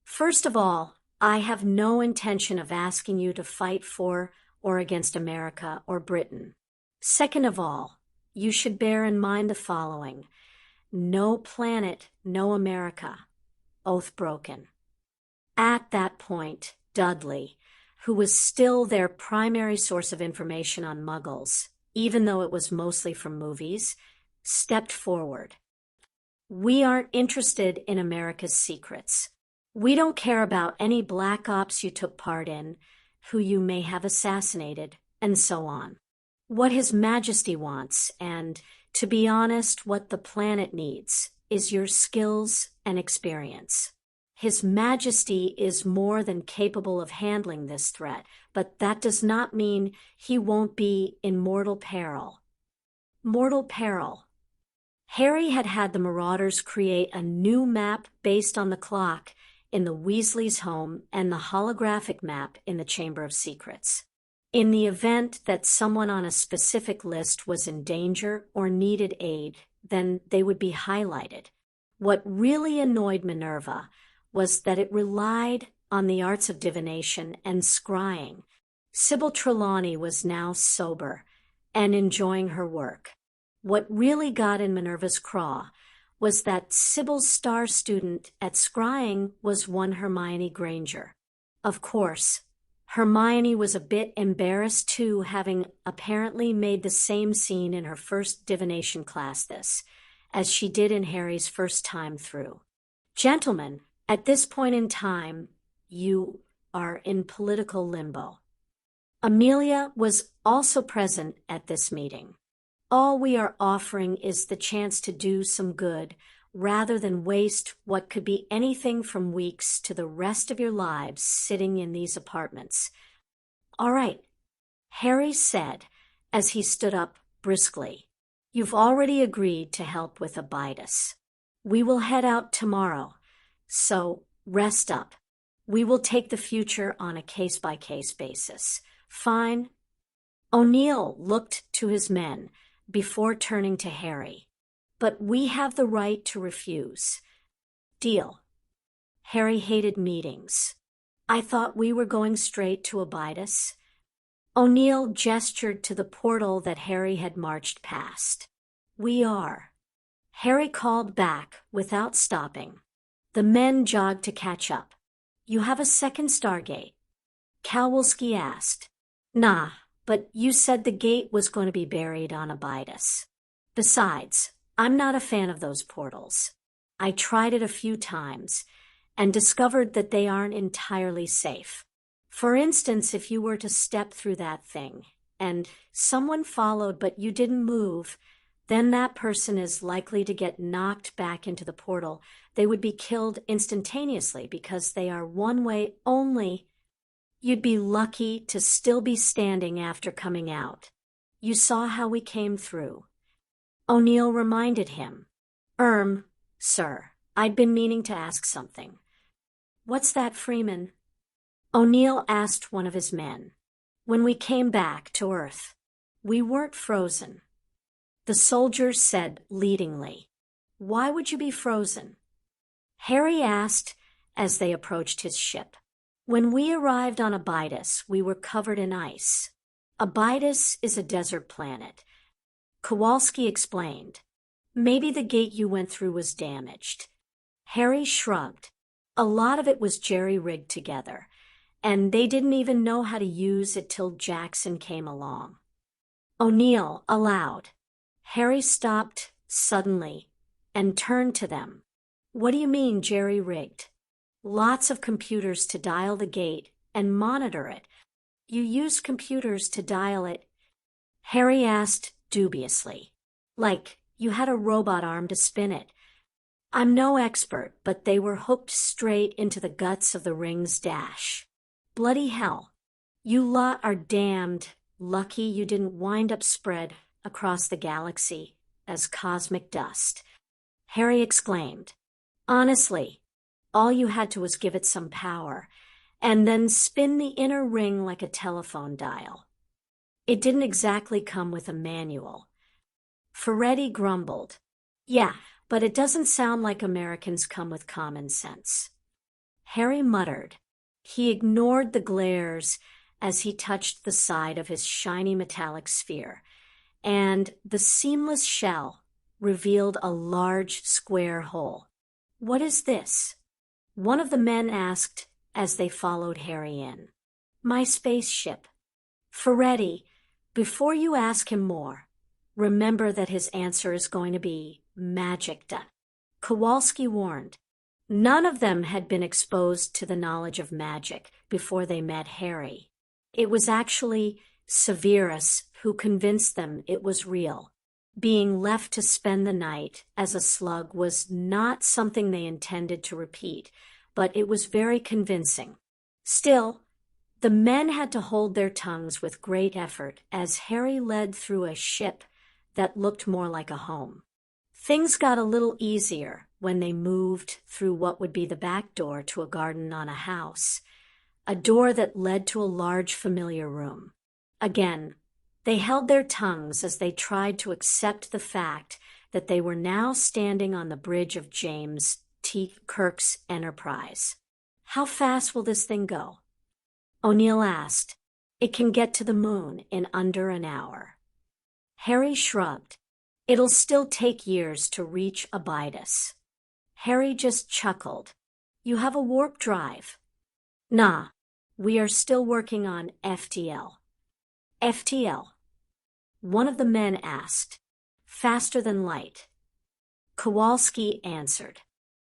First of all, I have no intention of asking you to fight for or against America or Britain. Second of all, you should bear in mind the following. No planet, no America. Oath broken. At that point, Dudley, who was still their primary source of information on Muggles, even though it was mostly from movies, stepped forward. We aren't interested in America's secrets. We don't care about any black ops you took part in, who you may have assassinated, and so on. What His Majesty wants, and, to be honest, what the planet needs, is your skills and experience. His Majesty is more than capable of handling this threat, but that does not mean he won't be in mortal peril. Mortal peril. Harry had had the Marauders create a new map based on the clock in the Weasleys' home and the holographic map in the Chamber of Secrets. In the event that someone on a specific list was in danger or needed aid, then they would be highlighted. What really annoyed Minerva was that it relied on the arts of divination and scrying. Sybil Trelawney was now sober and enjoying her work. What really got in Minerva's craw was that Sybil's star student at scrying was one Hermione Granger. Of course, Hermione was a bit embarrassed too, having apparently made the same scene in her first divination class as she did in Harry's first time through. Gentlemen, at this point in time, you are in political limbo. Amelia was also present at this meeting. All we are offering is the chance to do some good, rather than waste what could be anything from weeks to the rest of your lives sitting in these apartments. All right, Harry said as he stood up briskly. You've already agreed to help with Abitus. We will head out tomorrow, so rest up. We will take the future on a case-by-case basis. Fine? O'Neill looked to his men before turning to Harry. But we have the right to refuse. Deal. Harry hated meetings. I thought we were going straight to Abitus. O'Neill gestured to the portal that Harry had marched past. We are. Harry called back without stopping. The men jogged to catch up. You have a second Stargate? Kowalski asked. Nah, but you said the gate was going to be buried on Abitus. Besides, I'm not a fan of those portals. I tried it a few times and discovered that they aren't entirely safe. For instance, if you were to step through that thing and someone followed but you didn't move, then that person is likely to get knocked back into the portal. They would be killed instantaneously because they are one way only. You'd be lucky to still be standing after coming out. You saw how we came through. O'Neill reminded him. Sir, I'd been meaning to ask something. What's that, Freeman? O'Neill asked one of his men. When we came back to Earth, we weren't frozen. The soldier said leadingly. Why would you be frozen? Harry asked as they approached his ship. When we arrived on Abitus, we were covered in ice. Abitus is a desert planet. Kowalski explained. Maybe the gate you went through was damaged. Harry shrugged. A lot of it was jerry-rigged together, and they didn't even know how to use it till Jackson came along. O'Neill aloud. Harry stopped suddenly and turned to them. What do you mean jerry-rigged? Lots of computers to dial the gate and monitor it. You used computers to dial it? Harry asked dubiously. Like you had a robot arm to spin it. I'm no expert, but they were hooked straight into the guts of the ring's dash. Bloody hell. You lot are damned lucky you didn't wind up spread across the galaxy as cosmic dust. Harry exclaimed. Honestly, all you had to was give it some power, and then spin the inner ring like a telephone dial. It didn't exactly come with a manual. Ferretti grumbled. Yeah, but it doesn't sound like Americans come with common sense. Harry muttered. He ignored the glares as he touched the side of his shiny metallic sphere, and the seamless shell revealed a large square hole. "What is this?" one of the men asked as they followed Harry in. "My spaceship." "Ferretti, before you ask him more, remember that his answer is going to be magic," Kowalski warned. None of them had been exposed to the knowledge of magic before they met Harry. It was actually Severus who convinced them it was real. Being left to spend the night as a slug was not something they intended to repeat, but it was very convincing. Still, the men had to hold their tongues with great effort as Harry led through a ship that looked more like a home. Things got a little easier when they moved through what would be the back door to a garden on a house, a door that led to a large familiar room. Again, they held their tongues as they tried to accept the fact that they were now standing on the bridge of James T. Kirk's Enterprise. "How fast will this thing go?" O'Neill asked. "It can get to the moon in under an hour." Harry shrugged. "It'll still take years to reach Abydos." Harry just chuckled. "You have a warp drive." "Nah, we are still working on FTL." "FTL?" one of the men asked. "Faster than light." Kowalski answered.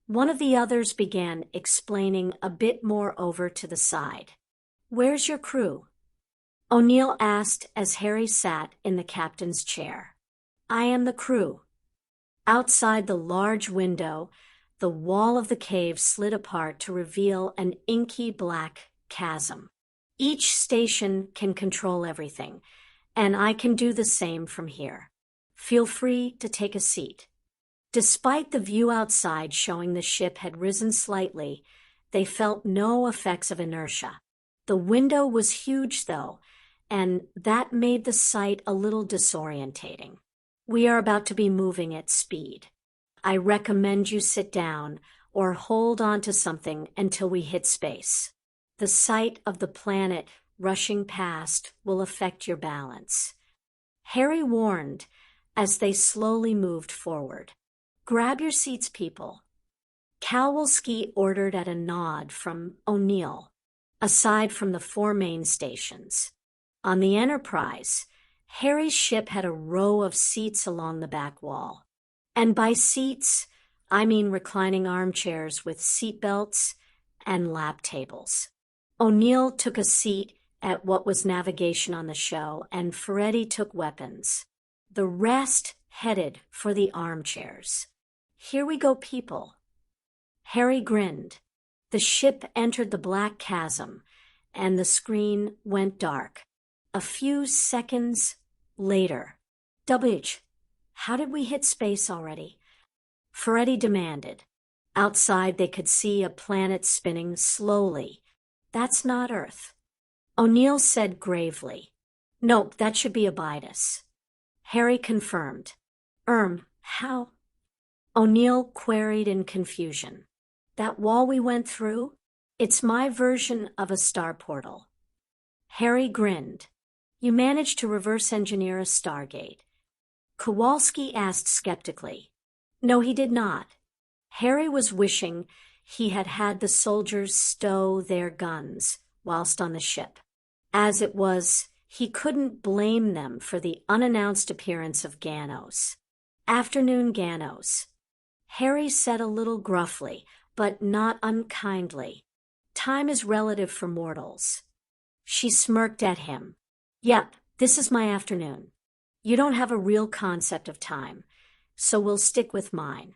One of the others began explaining a bit more over to the side. "Where's your crew?" O'Neill asked as Harry sat in the captain's chair. "I am the crew." Outside the large window, the wall of the cave slid apart to reveal an inky black chasm. "Each station can control everything, and I can do the same from here. Feel free to take a seat." Despite the view outside showing the ship had risen slightly, they felt no effects of inertia. The window was huge, though, and that made the sight a little disorientating. "We are about to be moving at speed. I recommend you sit down or hold on to something until we hit space. The sight of the planet rushing past will affect your balance." Harry warned as they slowly moved forward. "Grab your seats, people." Kowalski ordered at a nod from O'Neill, aside from the 4 main stations. On the Enterprise, Harry's ship had a row of seats along the back wall. And by seats, I mean reclining armchairs with seat belts and lap tables. O'Neill took a seat at what was navigation on the show, and Ferretti took weapons. The rest headed for the armchairs. "Here we go, people." Harry grinned. The ship entered the black chasm, and the screen went dark. A few seconds later, "WH, how did we hit space already?" Ferretti demanded. Outside they could see a planet spinning slowly. "That's not Earth." O'Neill said gravely. "Nope, that should be Abydos." Harry confirmed. How?" O'Neill queried in confusion. "That wall we went through? It's my version of a star portal." Harry grinned. "You managed to reverse engineer a Stargate." Kowalski asked skeptically. No, he did not. Harry was wishing he had had the soldiers stow their guns whilst on the ship. As it was, he couldn't blame them for the unannounced appearance of Ganos. "Afternoon, Ganos." Harry said a little gruffly, but not unkindly. "Time is relative for mortals." She smirked at him. "Yep, this is my afternoon. You don't have a real concept of time, so we'll stick with mine."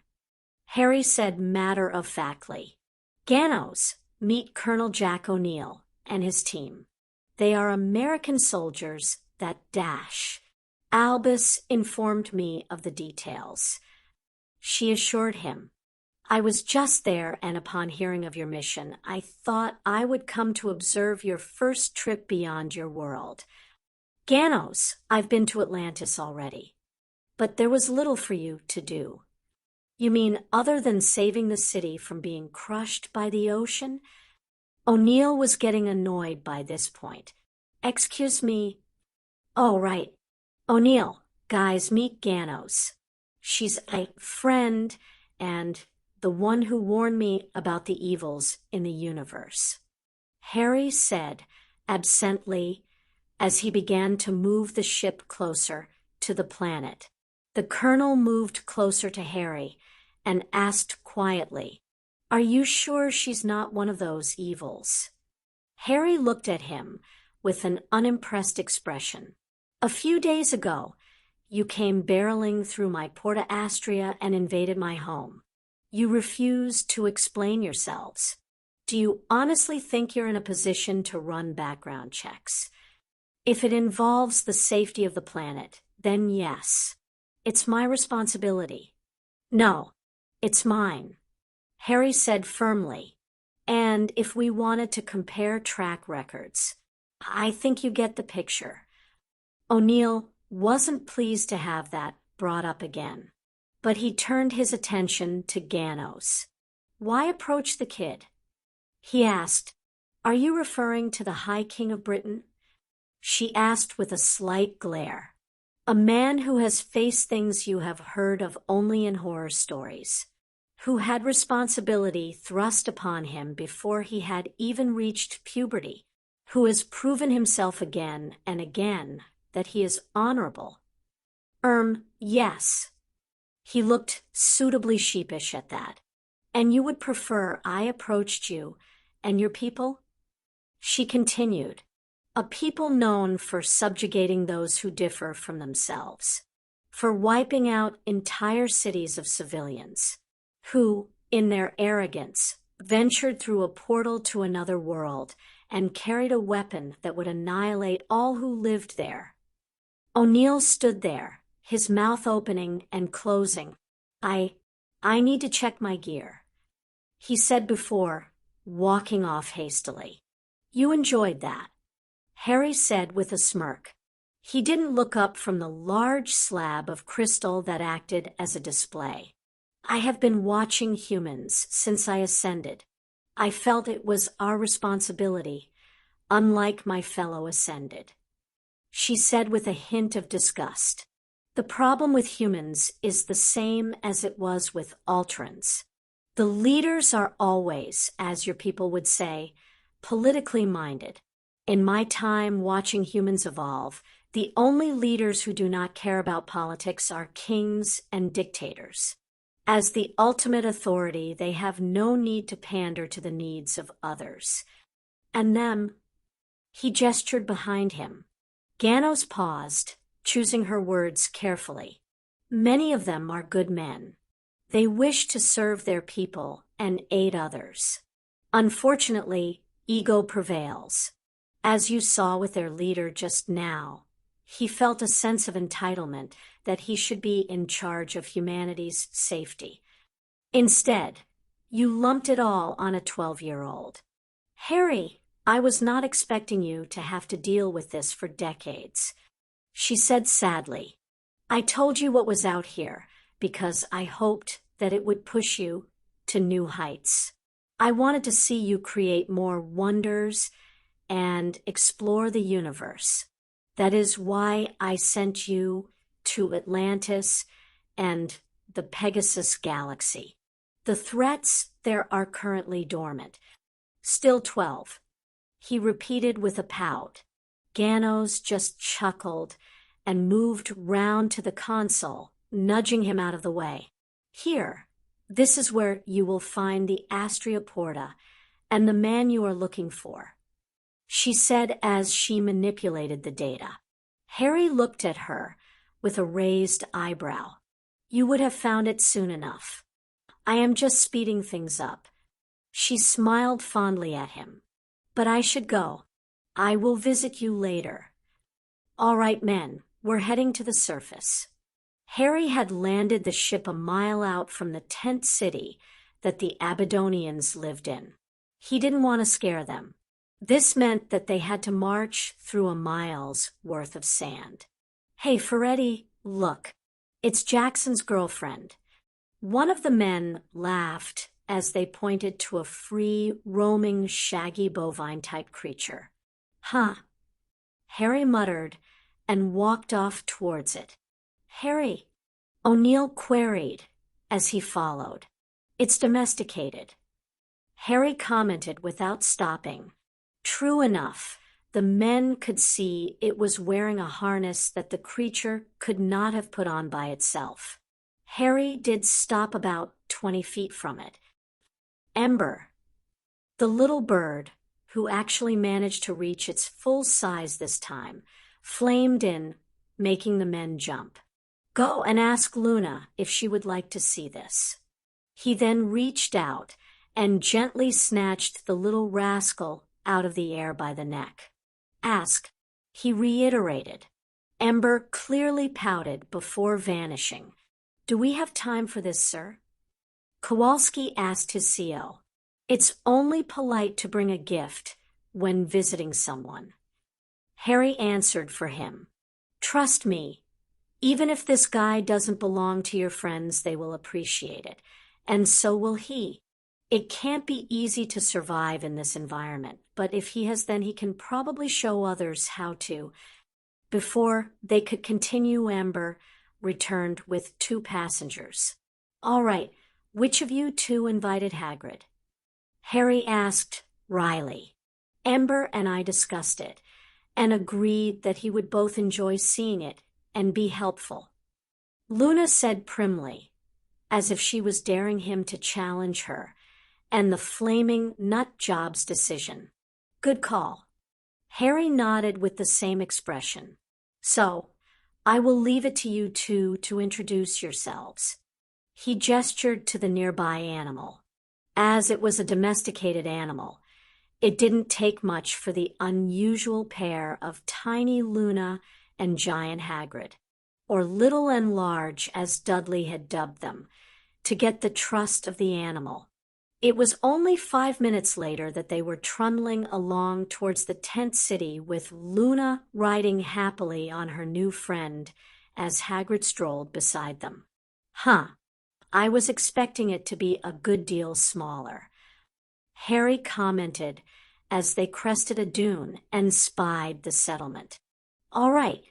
Harry said matter-of-factly, "Ganos, meet Colonel Jack O'Neill and his team. They are American soldiers that dash. Albus informed me of the details." She assured him, "I was just there, and upon hearing of your mission, I thought I would come to observe your first trip beyond your world. Ganos, I've been to Atlantis already, but there was little for you to do." "You mean other than saving the city from being crushed by the ocean?" O'Neill was getting annoyed by this point. "Excuse me." "Oh, right. O'Neill, Guys, meet Ganos. She's a friend and the one who warned me about the evils in the universe," Harry said absently as he began to move the ship closer to the planet. The colonel moved closer to Harry and asked quietly, "Are you sure she's not one of those evils?" Harry looked at him with an unimpressed expression. "A few days ago, you came barreling through my Porta Astria and invaded my home. You refused to explain yourselves. Do you honestly think you're in a position to run background checks? If it involves the safety of the planet, then yes, it's my responsibility." "No, it's mine," Harry said firmly. "And if we wanted to compare track records, I think you get the picture." O'Neill wasn't pleased to have that brought up again, but he turned his attention to Ganos. "Why approach the kid?" he asked. "Are you referring to the High King of Britain?" she asked with a slight glare. "A man who has faced things you have heard of only in horror stories, who had responsibility thrust upon him before he had even reached puberty, who has proven himself again and again that he is honorable." Yes." He looked suitably sheepish at that. "And you would prefer I approached you and your people?" She continued, "A people known for subjugating those who differ from themselves, for wiping out entire cities of civilians, who, in their arrogance, ventured through a portal to another world and carried a weapon that would annihilate all who lived there." O'Neill stood there, his mouth opening and closing. I need to check my gear," he said before walking off hastily. "You enjoyed that," Harry said with a smirk. He didn't look up from the large slab of crystal that acted as a display. "I have been watching humans since I ascended. I felt it was our responsibility, unlike my fellow ascended," she said with a hint of disgust. "The problem with humans is the same as it was with Alterans. The leaders are always, as your people would say, politically minded. In my time watching humans evolve, the only leaders who do not care about politics are kings and dictators. As the ultimate authority, they have no need to pander to the needs of others. And them," he gestured behind him. Ganos paused, choosing her words carefully. "Many of them are good men. They wish to serve their people and aid others. Unfortunately, ego prevails. As you saw with their leader just now, he felt a sense of entitlement that he should be in charge of humanity's safety. Instead, you lumped it all on a 12-year-old. Harry, I was not expecting you to have to deal with this for decades," she said sadly. "I told you what was out here because I hoped that it would push you to new heights. I wanted to see you create more wonders and explore the universe. That is why I sent you to Atlantis and the Pegasus Galaxy. The threats there are currently dormant. Still 12. He repeated with a pout. Ganos just chuckled and moved round to the console, nudging him out of the way. "Here, this is where you will find the Astria Porta and the man you are looking for," she said as she manipulated the data. Harry looked at her with a raised eyebrow. "You would have found it soon enough. I am just speeding things up." She smiled fondly at him. "But I should go. I will visit you later. All right, men, we're heading to the surface." Harry had landed the ship a mile out from the tent city that the Abydonians lived in. He didn't want to scare them. This meant that they had to march through a mile's worth of sand. "Hey, Ferretti, look. It's Jackson's girlfriend." One of the men laughed as they pointed to a free, roaming, shaggy bovine-type creature. "Huh," Harry muttered and walked off towards it. Harry, O'Neill queried as he followed. It's domesticated. Harry commented without stopping. True enough, the men could see it was wearing a harness that the creature could not have put on by itself. Harry did stop about 20 feet from it. Ember, the little bird, who actually managed to reach its full size this time, flamed in, making the men jump. Go and ask Luna if she would like to see this. He then reached out and gently snatched the little rascal out of the air by the neck. Ask, he reiterated. Ember clearly pouted before vanishing. Do we have time for this, sir? Kowalski asked his CO. It's only polite to bring a gift when visiting someone. Harry answered for him. Trust me, even if this guy doesn't belong to your friends, they will appreciate it, and so will he. It can't be easy to survive in this environment, but if he has, then he can probably show others how to. Before they could continue, Ember returned with 2 passengers. All right, which of you 2 invited Hagrid? Harry asked Riley. Ember and I discussed it and agreed that he would both enjoy seeing it and be helpful. Luna said primly, as if she was daring him to challenge her, and the flaming nut job's decision. Good call. Harry nodded with the same expression. So, I will leave it to you 2 to introduce yourselves. He gestured to the nearby animal. As it was a domesticated animal, it didn't take much for the unusual pair of tiny Luna and giant Hagrid, or Little and Large as Dudley had dubbed them, to get the trust of the animal. It was only 5 minutes later that they were trundling along towards the tent city with Luna riding happily on her new friend as Hagrid strolled beside them. Huh, I was expecting it to be a good deal smaller, Harry commented as they crested a dune and spied the settlement. All right,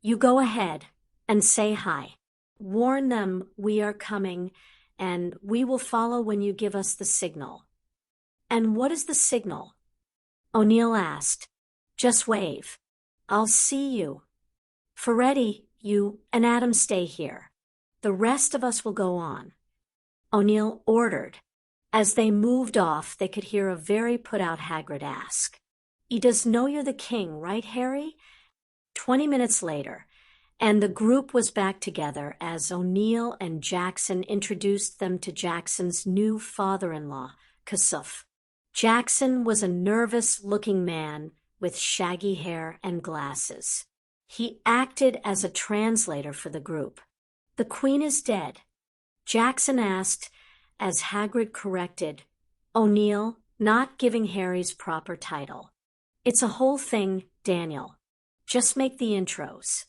you go ahead and say hi. Warn them we are coming, and we will follow when you give us the signal. And what is the signal? O'Neill asked. Just wave. I'll see you. Ferretti, you and Adam stay here. The rest of us will go on. O'Neill ordered. As they moved off, they could hear a very put-out Hagrid ask, "He does know you're the king, right, Harry?" 20 minutes later, and the group was back together as O'Neill and Jackson introduced them to Jackson's new father-in-law, Kasuf. Jackson was a nervous-looking man with shaggy hair and glasses. He acted as a translator for the group. "The Queen is dead," Jackson asked as Hagrid corrected O'Neill, not giving Harry's proper title. "It's a whole thing, Daniel. Just make the intros."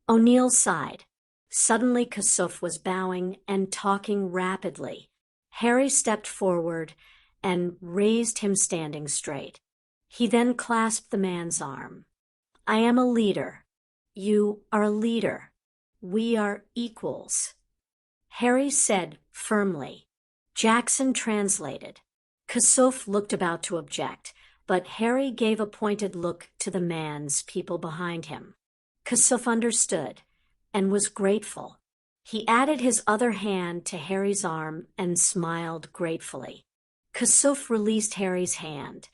O'Neill sighed. Suddenly Kasuf was bowing and talking rapidly. Harry stepped forward and raised him standing straight. He then clasped the man's arm. "I am a leader. You are a leader. We are equals," Harry said firmly. Jackson translated. Kasuf looked about to object, but Harry gave a pointed look to the man's people behind him. Kasuf understood and was grateful. He added his other hand to Harry's arm and smiled gratefully. Kasuf released Harry's hand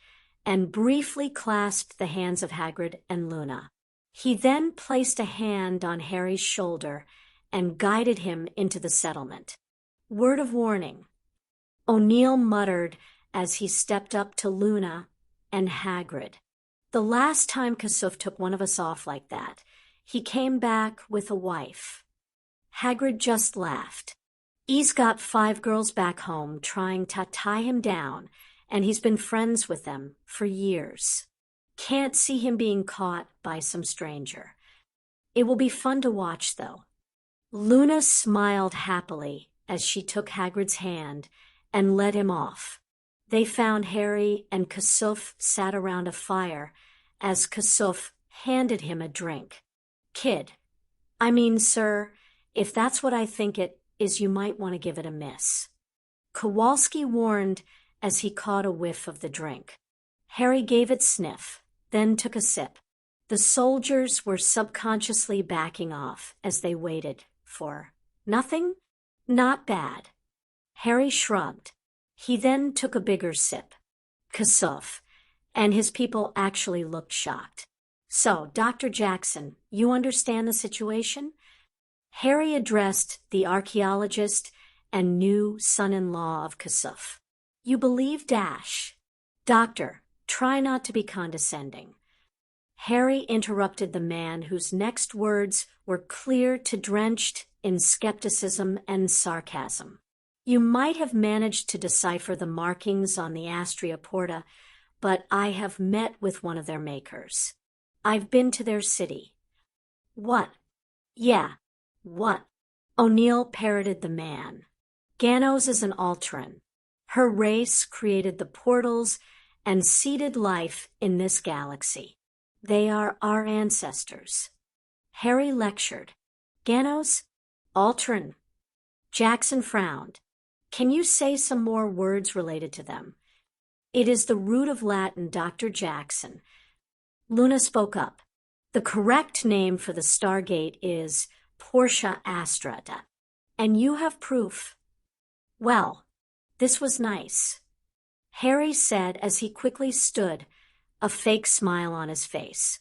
and briefly clasped the hands of Hagrid and Luna. He then placed a hand on Harry's shoulder and guided him into the settlement. "Word of warning," O'Neill muttered as he stepped up to Luna and Hagrid. "The last time Kasuf took one of us off like that, he came back with a wife." Hagrid just laughed. "He's got 5 girls back home trying to tie him down, and he's been friends with them for years. Can't see him being caught by some stranger. It will be fun to watch, though." Luna smiled happily as she took Hagrid's hand and led him off. They found Harry and Kasuf sat around a fire as Kasuf handed him a drink. "Kid, I mean, sir, if that's what I think it is, you might want to give it a miss. Kowalski warned as he caught a whiff of the drink. Harry gave it sniff, then took a sip. The soldiers were subconsciously backing off as they waited for nothing? Not bad. Harry shrugged. He then took a bigger sip. Kasuf, and his people actually looked shocked. So, Dr. Jackson, you understand the situation? Harry addressed the archaeologist and new son-in-law of Kasuf. You believe Dash? Doctor, try not to be condescending. Harry interrupted the man whose next words were clear to drenched in skepticism and sarcasm. You might have managed to decipher the markings on the Astria Porta, but I have met with one of their makers. I've been to their city. What? Yeah, what? O'Neill parroted the man. Ganos is an Alteran. Her race created the portals and seeded life in this galaxy. They are our ancestors. Harry lectured. Ganos? Alteran. Jackson frowned. Can you say some more words related to them? It is the root of Latin, Dr. Jackson. Luna spoke up. The correct name for the Stargate is Portia Astrata. And you have proof. Well, this was nice. Harry said as he quickly stood, a fake smile on his face.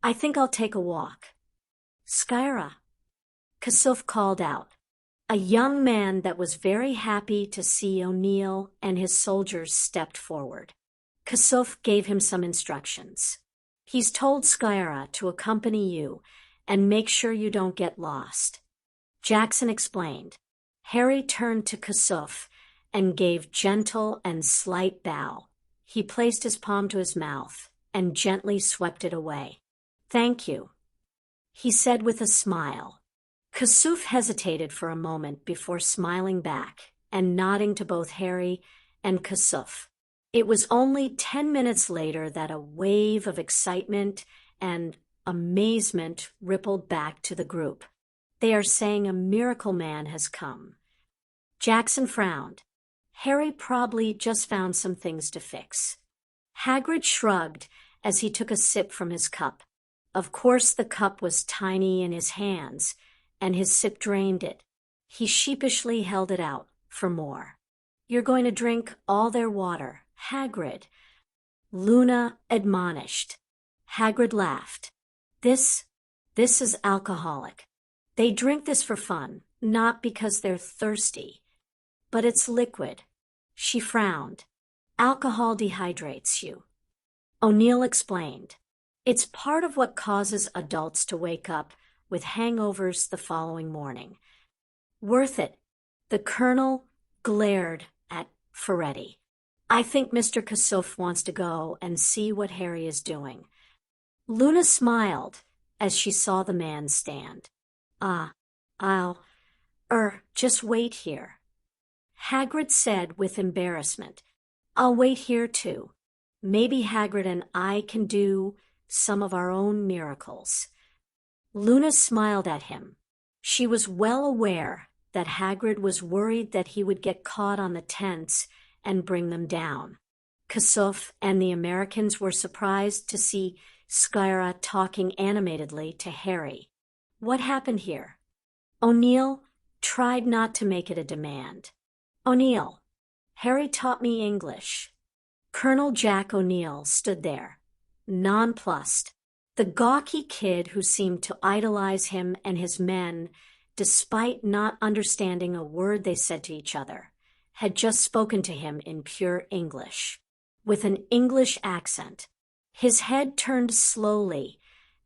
I think I'll take a walk. Skyra. Kasuf called out. A young man that was very happy to see O'Neill and his soldiers stepped forward. Kasuf gave him some instructions. He's told Skyra to accompany you and make sure you don't get lost. Jackson explained. Harry turned to Kasuf and gave gentle and slight bow. He placed his palm to his mouth and gently swept it away. Thank you, he said with a smile. Kasuf hesitated for a moment before smiling back and nodding to both Harry and Kasuf. It was only 10 minutes later that a wave of excitement and amazement rippled back to the group. They are saying a miracle man has come. Jackson frowned. Harry probably just found some things to fix. Hagrid shrugged as he took a sip from his cup. Of course the cup was tiny in his hands, and his sip drained it. He sheepishly held it out for more. You're going to drink all their water, Hagrid. Luna admonished. Hagrid laughed. This is alcoholic. They drink this for fun, not because they're thirsty. But it's liquid. She frowned. Alcohol dehydrates you. O'Neill explained. It's part of what causes adults to wake up with hangovers the following morning. Worth it. The Colonel glared at Ferretti. I think Mr. Kasuf wants to go and see what Harry is doing. Luna smiled as she saw the man stand. I'll just wait here. Hagrid said with embarrassment. I'll wait here too. Maybe Hagrid and I can do some of our own miracles. Luna smiled at him. She was well aware that Hagrid was worried that he would get caught on the tents and bring them down. Kasuf and the Americans were surprised to see Skyra talking animatedly to Harry. What happened here? O'Neill tried not to make it a demand. O'Neill, Harry taught me English. Colonel Jack O'Neill stood there, nonplussed. The gawky kid who seemed to idolize him and his men, despite not understanding a word they said to each other, had just spoken to him in pure English, with an English accent. His head turned slowly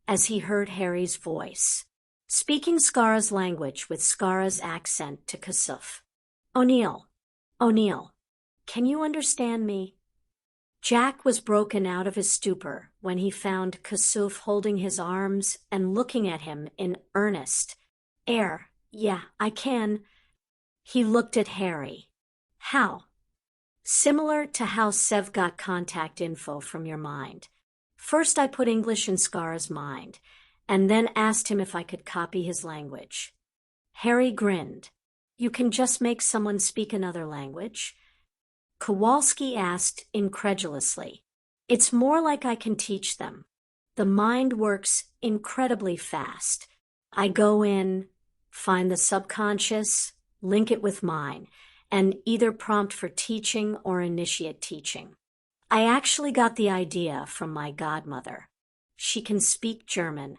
as he heard Harry's voice, speaking Skyra's language with Skyra's accent to Kasuf. O'Neill, can you understand me? Jack was broken out of his stupor when he found Kasuf holding his arms and looking at him in earnest. Yeah, I can. He looked at Harry. How? Similar to how Sev got contact info from your mind. First I put English in Skyra's mind, and then asked him if I could copy his language. Harry grinned. You can just make someone speak another language? Kowalski asked incredulously. It's more like I can teach them. The mind works incredibly fast. I go in, find the subconscious, link it with mine, and either prompt for teaching or initiate teaching. I actually got the idea from my godmother. She can speak German,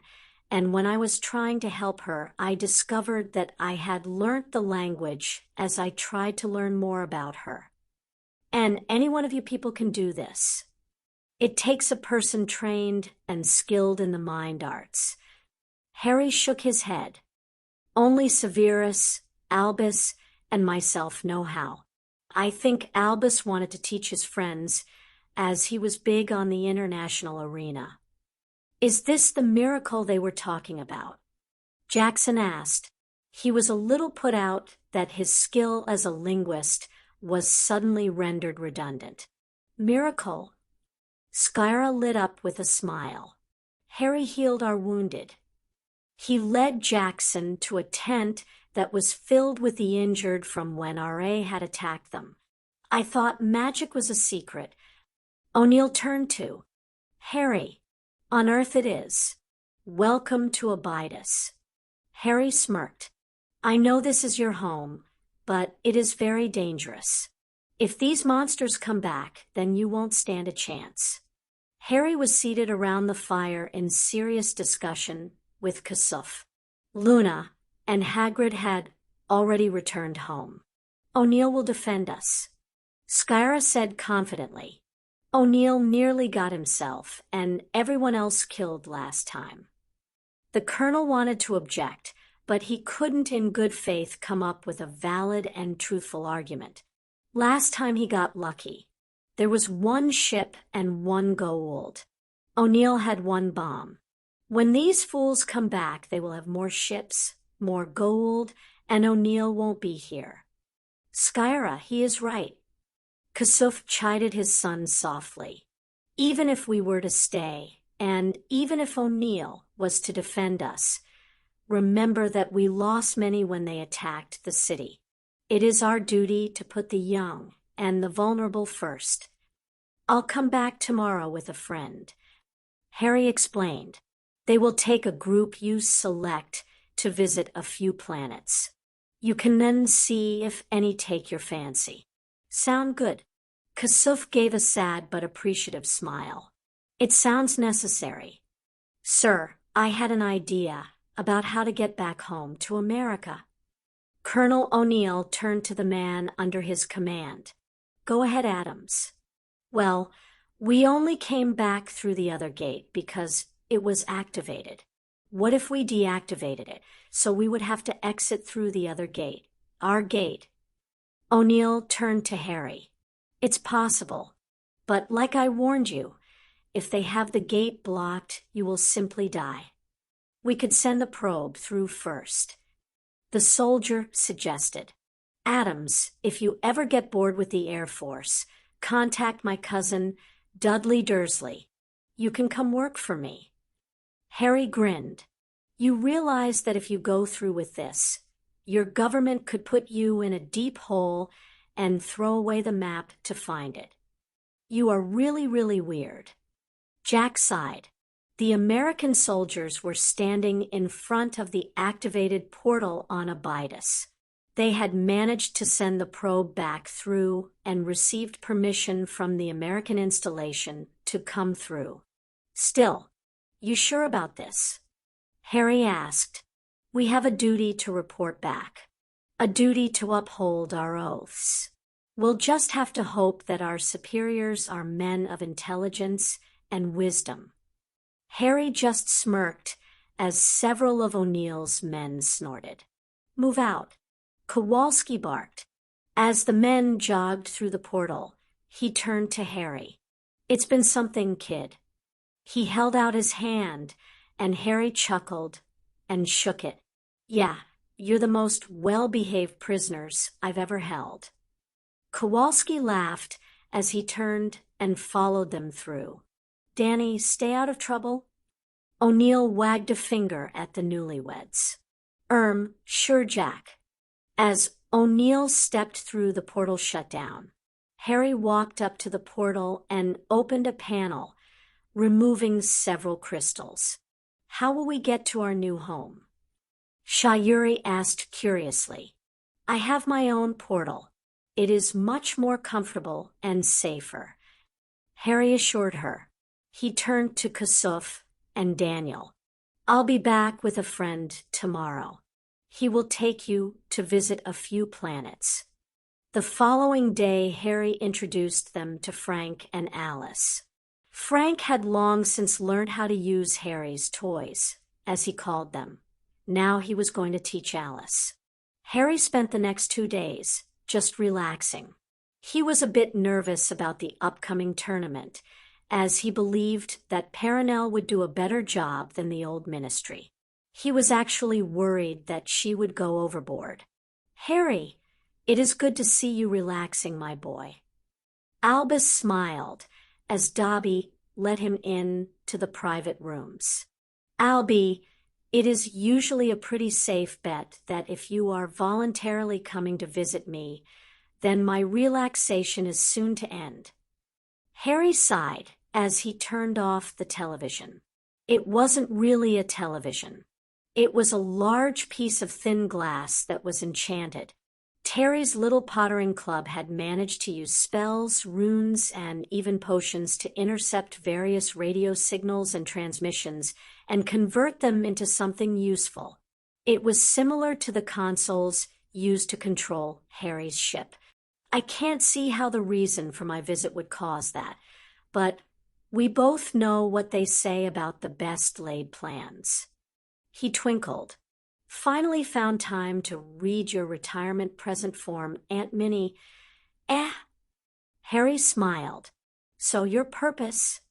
and when I was trying to help her, I discovered that I had learnt the language as I tried to learn more about her. And any one of you people can do this. It takes a person trained and skilled in the mind arts. Harry shook his head. Only Severus, Albus, and myself know how. I think Albus wanted to teach his friends, as he was big on the international arena. Is this the miracle they were talking about? Jackson asked. He was a little put out that his skill as a linguist was suddenly rendered redundant. Miracle? Skyra lit up with a smile. Harry healed our wounded. He led Jackson to a tent that was filled with the injured from when RA had attacked them. I thought magic was a secret. O'Neill turned to Harry. On Earth it is. Welcome to Abydos. Harry smirked. I know this is your home, but it is very dangerous. If these monsters come back, then you won't stand a chance. Harry was seated around the fire in serious discussion with Kasuf. Luna and Hagrid had already returned home. O'Neill will defend us, Skyra said confidently. O'Neill nearly got himself and everyone else killed last time. The Colonel wanted to object, but he couldn't in good faith come up with a valid and truthful argument. Last time he got lucky. There was one ship and one gold. O'Neill had one bomb. When these fools come back, they will have more ships, more gold, and O'Neill won't be here. Skyra, he is right. Kasuf chided his son softly. Even if we were to stay, and even if O'Neill was to defend us, remember that we lost many when they attacked the city. It is our duty to put the young and the vulnerable first. I'll come back tomorrow with a friend. Harry explained. They will take a group you select to visit a few planets. You can then see if any take your fancy. Sound good? Kasuf gave a sad but appreciative smile. It sounds necessary. Sir, I had an idea about how to get back home to America. Colonel O'Neill turned to the man under his command. Go ahead, Adams. Well, we only came back through the other gate because it was activated. What if we deactivated it, so we would have to exit through the other gate, our gate? O'Neill turned to Harry. It's possible, but like I warned you, if they have the gate blocked, you will simply die. We could send the probe through first. The soldier suggested. Adams, if you ever get bored with the Air Force, contact my cousin, Dudley Dursley. You can come work for me. Harry grinned. You realize that if you go through with this, your government could put you in a deep hole and throw away the map to find it. You are really, really weird. Jack sighed. The American soldiers were standing in front of the activated portal on Abydos. They had managed to send the probe back through and received permission from the American installation to come through. Still, you sure about this? Harry asked. We have a duty to report back. A duty to uphold our oaths. We'll just have to hope that our superiors are men of intelligence and wisdom. Harry just smirked as several of O'Neill's men snorted. Move out. Kowalski barked. As the men jogged through the portal, he turned to Harry. It's been something, kid. He held out his hand, and Harry chuckled and shook it. Yeah, you're the most well-behaved prisoners I've ever held. Kowalski laughed as he turned and followed them through. Danny, stay out of trouble? O'Neill wagged a finger at the newlyweds. Sure, Jack. As O'Neill stepped through, the portal shut down. Harry walked up to the portal and opened a panel, removing several crystals. How will we get to our new home? Sayuri asked curiously. I have my own portal. It is much more comfortable and safer, Harry assured her. He turned to Kasuf and Daniel. I'll be back with a friend tomorrow. He will take you to visit a few planets. The following day, Harry introduced them to Frank and Alice. Frank had long since learned how to use Harry's toys, as he called them. Now he was going to teach Alice. Harry spent the next 2 days just relaxing. He was a bit nervous about the upcoming tournament, as he believed that Perenelle would do a better job than the old ministry. He was actually worried that she would go overboard. Harry, it is good to see you relaxing, my boy. Albus smiled as Dobby led him in to the private rooms. Albie, it is usually a pretty safe bet that if you are voluntarily coming to visit me, then my relaxation is soon to end. Harry sighed as he turned off the television. It wasn't really a television. It was a large piece of thin glass that was enchanted. Terry's little pottering club had managed to use spells, runes, and even potions to intercept various radio signals and transmissions and convert them into something useful. It was similar to the consoles used to control Harry's ship. I can't see how the reason for my visit would cause that, but we both know what they say about the best laid plans. He twinkled. Finally found time to read your retirement present form, Aunt Minnie. Harry smiled. So your purpose.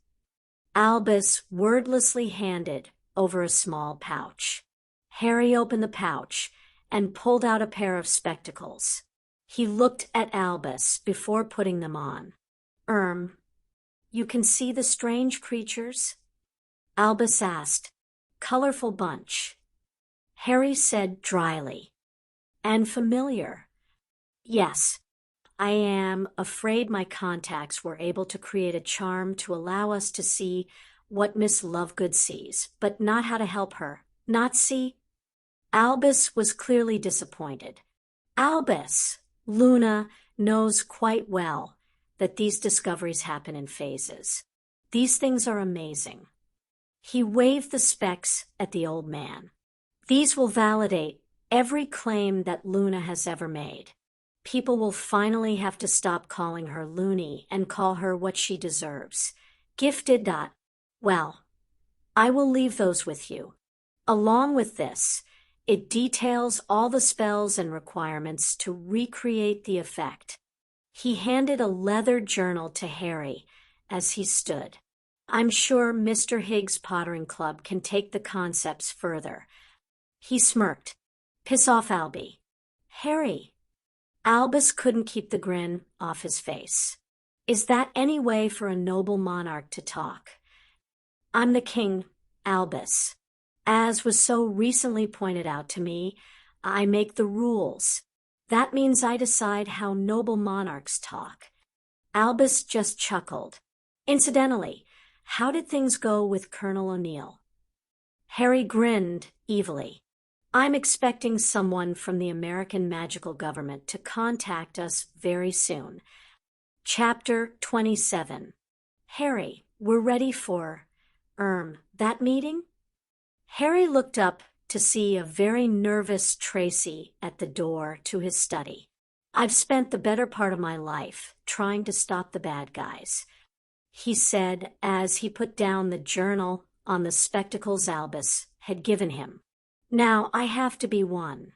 Albus wordlessly handed over a small pouch. Harry opened the pouch and pulled out a pair of spectacles. He looked at Albus before putting them on. You can see the strange creatures? Albus asked. Colorful bunch. Harry said dryly. And familiar. Yes, I am afraid my contacts were able to create a charm to allow us to see what Miss Lovegood sees, but not how to help her. Not see? Albus was clearly disappointed. Albus, Luna knows quite well that these discoveries happen in phases. These things are amazing. He waved the specs at the old man. These will validate every claim that Luna has ever made. People will finally have to stop calling her loony and call her what she deserves. Gifted. Well, I will leave those with you. Along with this, it details all the spells and requirements to recreate the effect. He handed a leather journal to Harry as he stood. I'm sure Mr. Higgs' Pottering Club can take the concepts further. He smirked. Piss off, Albie. Harry. Albus couldn't keep the grin off his face. Is that any way for a noble monarch to talk? I'm the king, Albus. As was so recently pointed out to me, I make the rules. That means I decide how noble monarchs talk. Albus just chuckled. Incidentally, how did things go with Colonel O'Neill? Harry grinned evilly. I'm expecting someone from the American magical government to contact us very soon. Chapter 27. Harry, we're ready for, that meeting? Harry looked up to see a very nervous Tracy at the door to his study. I've spent the better part of my life trying to stop the bad guys, he said as he put down the journal on the spectacles Albus had given him. Now I have to be one.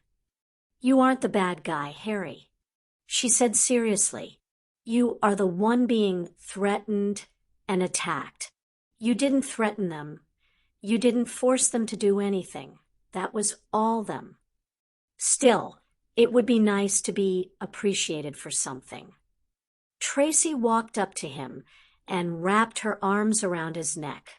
You aren't the bad guy, Harry, she said seriously. You are the one being threatened and attacked. You didn't threaten them. You didn't force them to do anything. That was all them. Still, it would be nice to be appreciated for something. Tracy walked up to him and wrapped her arms around his neck.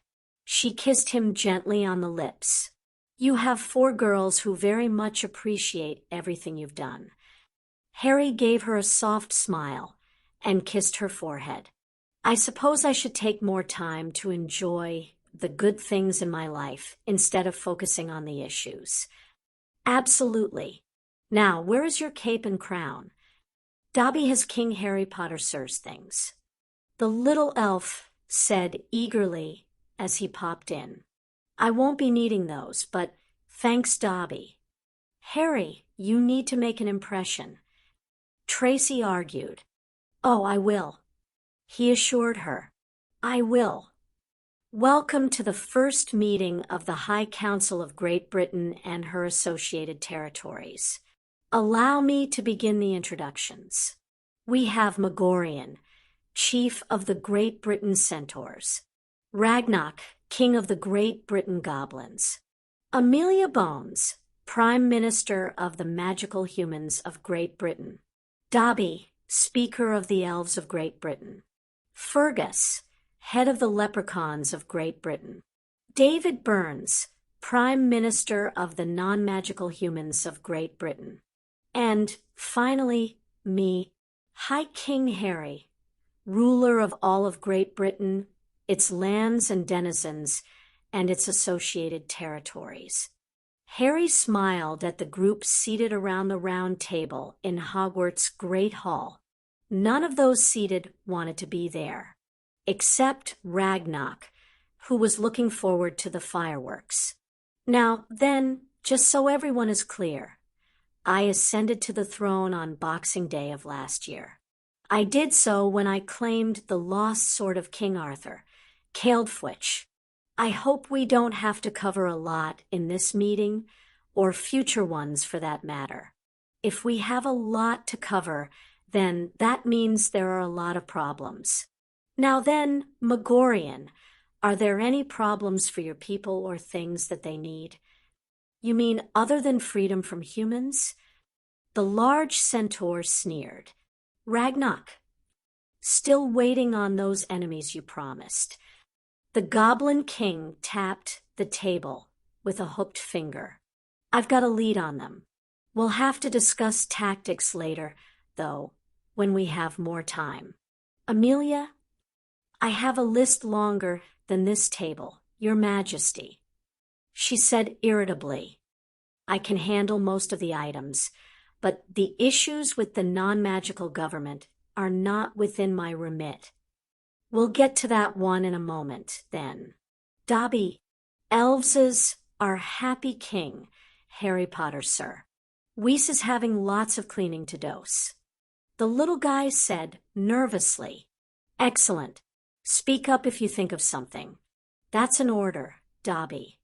She kissed him gently on the lips. You have 4 girls who very much appreciate everything you've done. Harry gave her a soft smile and kissed her forehead. I suppose I should take more time to enjoy the good things in my life instead of focusing on the issues. Absolutely. Now, where is your cape and crown? Dobby has King Harry Potter Sir's things. The little elf said eagerly as he popped in. I won't be needing those, but thanks, Dobby. Harry, you need to make an impression. Tracy argued. Oh, I will. He assured her. I will. Welcome to the first meeting of the High Council of Great Britain and her associated territories. Allow me to begin the introductions. We have Megorian, chief of the Great Britain Centaurs. Ragnarok, king of the Great Britain Goblins. Amelia Bones, prime minister of the magical humans of Great Britain. Dobby, speaker of the elves of Great Britain. Fergus, head of the leprechauns of Great Britain. David Burns, prime minister of the non-magical humans of Great Britain. And, finally, me, High King Harry, ruler of all of Great Britain, its lands and denizens, and its associated territories. Harry smiled at the group seated around the round table in Hogwarts' Great Hall. None of those seated wanted to be there, except Ragnarok, who was looking forward to the fireworks. Now, then, just so everyone is clear, I ascended to the throne on Boxing Day of last year. I did so when I claimed the lost sword of King Arthur, Caeldfwich. I hope we don't have to cover a lot in this meeting, or future ones for that matter. If we have a lot to cover, then that means there are a lot of problems. Now then, Megorian, are there any problems for your people or things that they need? You mean other than freedom from humans? The large centaur sneered. Ragnarok, still waiting on those enemies you promised. The Goblin King tapped the table with a hooked finger. I've got a lead on them. We'll have to discuss tactics later, though, when we have more time. Amelia, I have a list longer than this table, Your Majesty. She said irritably. I can handle most of the items, but the issues with the non-magical government are not within my remit. We'll get to that one in a moment, then. Dobby, elves are happy king, Harry Potter, sir. Whis is having lots of cleaning to dose. The little guy said nervously. Excellent. Speak up if you think of something. That's an order, Dobby.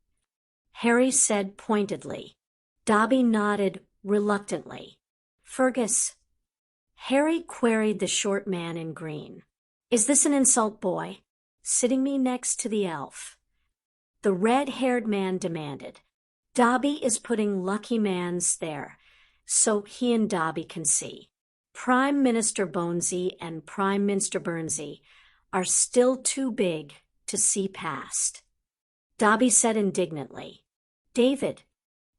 Harry said pointedly. Dobby nodded reluctantly. Fergus. Harry queried the short man in green. Is this an insult, boy? Sitting me next to the elf. The red-haired man demanded. Dobby is putting Lucky Man's there, so he and Dobby can see. Prime Minister Bonesy and Prime Minister Burnsy are still too big to see past. Dobby said indignantly. David.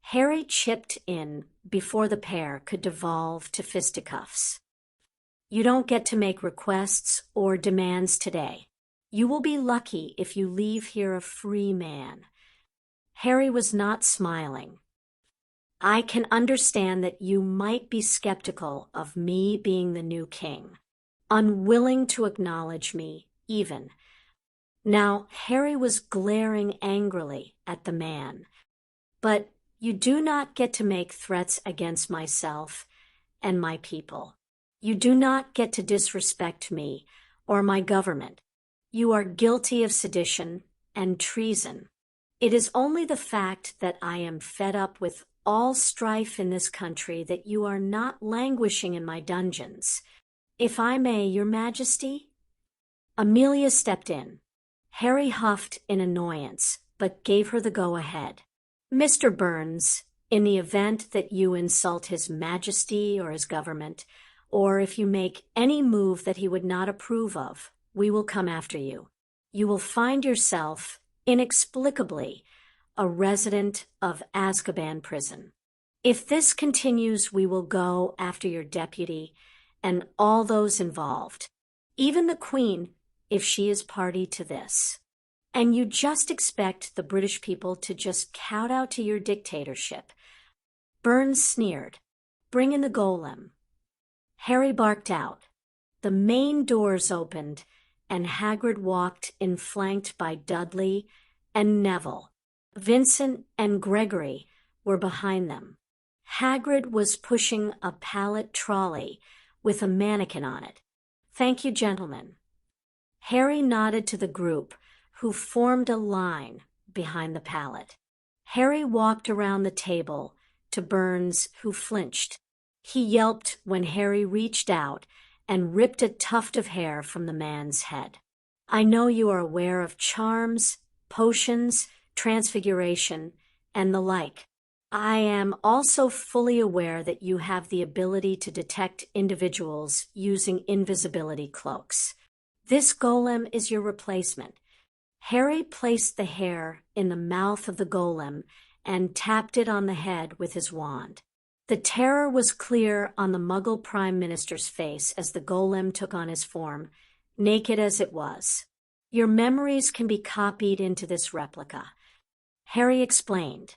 Harry chipped in before the pair could devolve to fisticuffs. You don't get to make requests or demands today. You will be lucky if you leave here a free man. Harry was not smiling. I can understand that you might be skeptical of me being the new king, unwilling to acknowledge me, even. Now, Harry was glaring angrily at the man. But you do not get to make threats against myself and my people. You do not get to disrespect me or my government. You are guilty of sedition and treason. It is only the fact that I am fed up with all strife in this country that you are not languishing in my dungeons. If I may, Your Majesty? Amelia stepped in. Harry huffed in annoyance, but gave her the go-ahead. Mr. Burns, in the event that you insult His Majesty or his government, or if you make any move that he would not approve of, we will come after you. You will find yourself inexplicably a resident of Azkaban prison. If this continues, we will go after your deputy and all those involved, even the Queen, if she is party to this. And you just expect the British people to just kowtow to your dictatorship. Burns sneered. Bring in the golem. Harry barked out. The main doors opened, and Hagrid walked in flanked by Dudley and Neville. Vincent and Gregory were behind them. Hagrid was pushing a pallet trolley with a mannequin on it. Thank you, gentlemen. Harry nodded to the group, who formed a line behind the pallet. Harry walked around the table to Burns, who flinched. He yelped when Harry reached out and ripped a tuft of hair from the man's head. I know you are aware of charms, potions, transfiguration, and the like. I am also fully aware that you have the ability to detect individuals using invisibility cloaks. This golem is your replacement. Harry placed the hair in the mouth of the golem and tapped it on the head with his wand. The terror was clear on the Muggle Prime Minister's face as the golem took on his form, naked as it was. Your memories can be copied into this replica. Harry explained.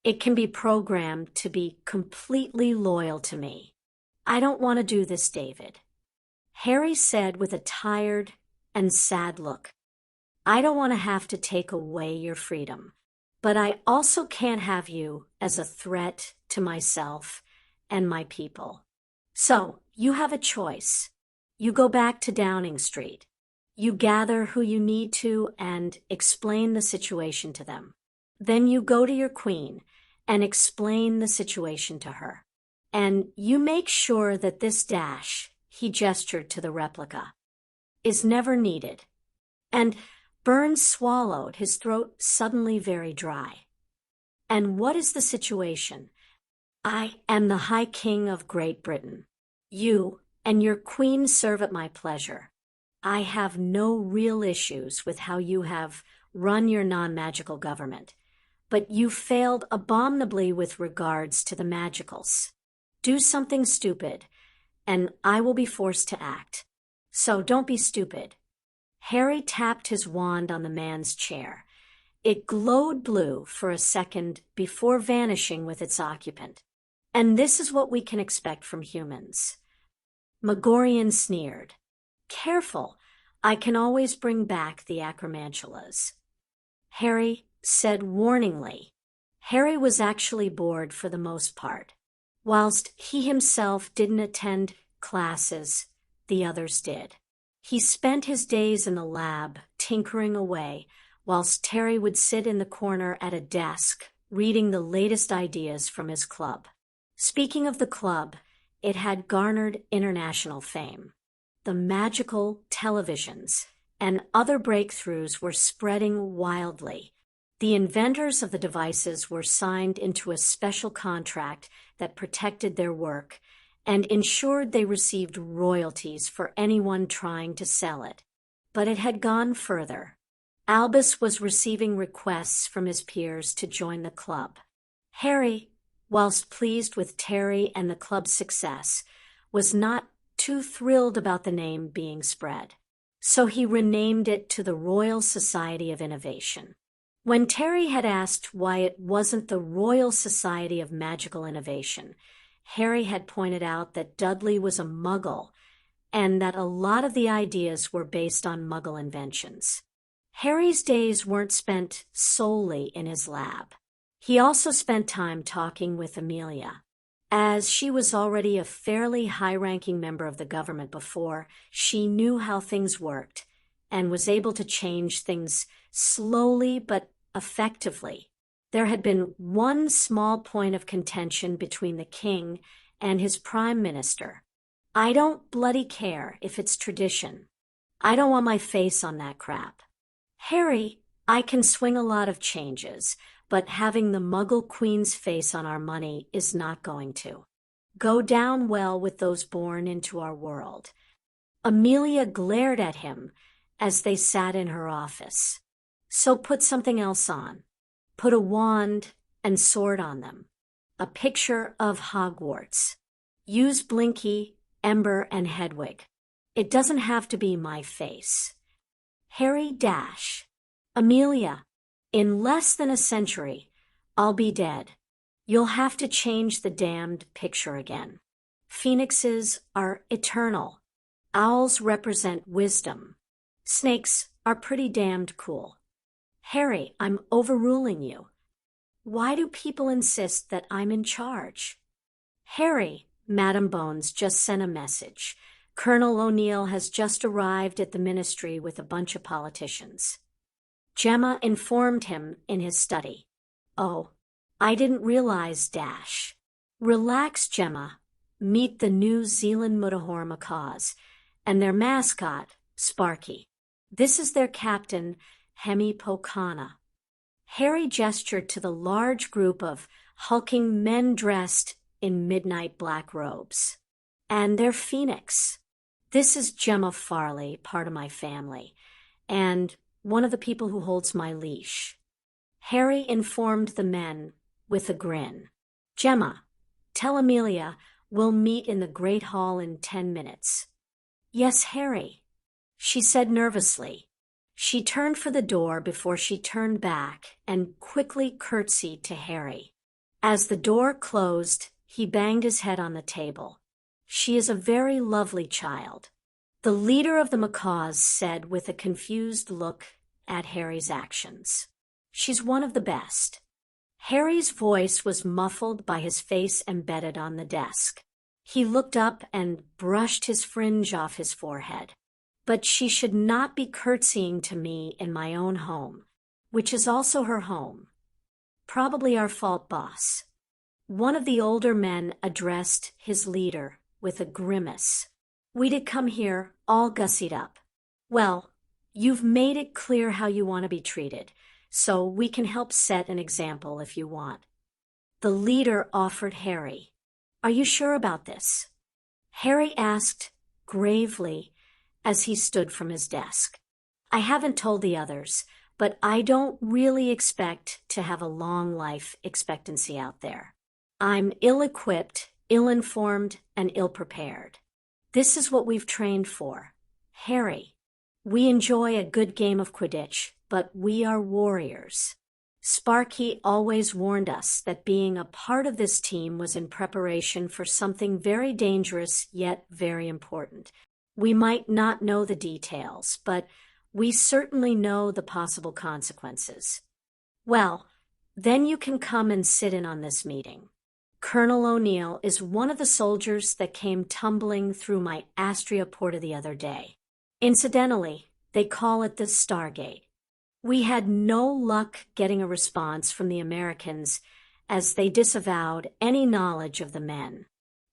It can be programmed to be completely loyal to me. I don't want to do this, David. Harry said with a tired and sad look. I don't want to have to take away your freedom, but I also can't have you as a threat to myself and my people. So, you have a choice. You go back to Downing Street. You gather who you need to and explain the situation to them. Then you go to your queen and explain the situation to her. And you make sure that this dash, he gestured to the replica, is never needed. And Burns swallowed, his throat suddenly very dry. And what is the situation? I am the High King of Great Britain. You and your queen serve at my pleasure. I have no real issues with how you have run your non-magical government, but you failed abominably with regards to the magicals. Do something stupid, and I will be forced to act. So don't be stupid. Harry tapped his wand on the man's chair. It glowed blue for a second before vanishing with its occupant. And this is what we can expect from humans. Megorian sneered. Careful, I can always bring back the acromantulas. Harry said warningly. Harry was actually bored for the most part. Whilst he himself didn't attend classes, the others did. He spent his days in the lab, tinkering away, whilst Terry would sit in the corner at a desk, reading the latest ideas from his club. Speaking of the club, it had garnered international fame. The magical televisions and other breakthroughs were spreading wildly. The inventors of the devices were signed into a special contract that protected their work and ensured they received royalties for anyone trying to sell it. But it had gone further. Albus was receiving requests from his peers to join the club. Harry, whilst pleased with Terry and the club's success, was not too thrilled about the name being spread. So he renamed it to the Royal Society of Innovation. When Terry had asked why it wasn't the Royal Society of Magical Innovation, Harry had pointed out that Dudley was a Muggle and that a lot of the ideas were based on Muggle inventions. Harry's days weren't spent solely in his lab. He also spent time talking with Amelia. As she was already a fairly high-ranking member of the government before, she knew how things worked and was able to change things slowly but effectively. There had been one small point of contention between the king and his prime minister. I don't bloody care if it's tradition. I don't want my face on that crap. Harry, I can swing a lot of changes, but having the Muggle Queen's face on our money is not going to go down well with those born into our world. Amelia glared at him as they sat in her office. So put something else on. Put a wand and sword on them. A picture of Hogwarts. Use Blinky, Ember, and Hedwig. It doesn't have to be my face. Harry Dash. Amelia. In less than a century, I'll be dead. You'll have to change the damned picture again. Phoenixes are eternal. Owls represent wisdom. Snakes are pretty damned cool. Harry, I'm overruling you. Why do people insist that I'm in charge? Harry, Madam Bones just sent a message. Colonel O'Neill has just arrived at the ministry with a bunch of politicians. Gemma informed him in his study. Oh, I didn't realize, Dash. Relax, Gemma. Meet the New Zealand Mudahor macaws and their mascot, Sparky. This is their captain, Hemi Pokana. Harry gestured to the large group of hulking men dressed in midnight black robes. And their phoenix. This is Gemma Farley, part of my family, and one of the people who holds my leash. Harry informed the men with a grin. Gemma, tell Amelia we'll meet in the Great Hall in 10 minutes. Yes, Harry, she said nervously. She turned for the door before she turned back and quickly curtsied to Harry. As the door closed, he banged his head on the table. She is a very lovely child. The leader of the macaws said with a confused look at Harry's actions. She's one of the best. Harry's voice was muffled by his face embedded on the desk. He looked up and brushed his fringe off his forehead. But she should not be curtsying to me in my own home, which is also her home. Probably our fault, boss. One of the older men addressed his leader with a grimace. We did come here all gussied up. Well, you've made it clear how you want to be treated, so we can help set an example if you want. The leader offered Harry. Are you sure about this? Harry asked gravely as he stood from his desk. I haven't told the others, but I don't really expect to have a long life expectancy out there. I'm ill-equipped, ill-informed, and ill-prepared. This is what we've trained for. Harry, we enjoy a good game of Quidditch, but we are warriors. Sparky always warned us that being a part of this team was in preparation for something very dangerous yet very important. We might not know the details, but we certainly know the possible consequences. Well, then you can come and sit in on this meeting. Colonel O'Neill is one of the soldiers that came tumbling through my Astria porta the other day. Incidentally, they call it the Stargate. We had no luck getting a response from the Americans as they disavowed any knowledge of the men.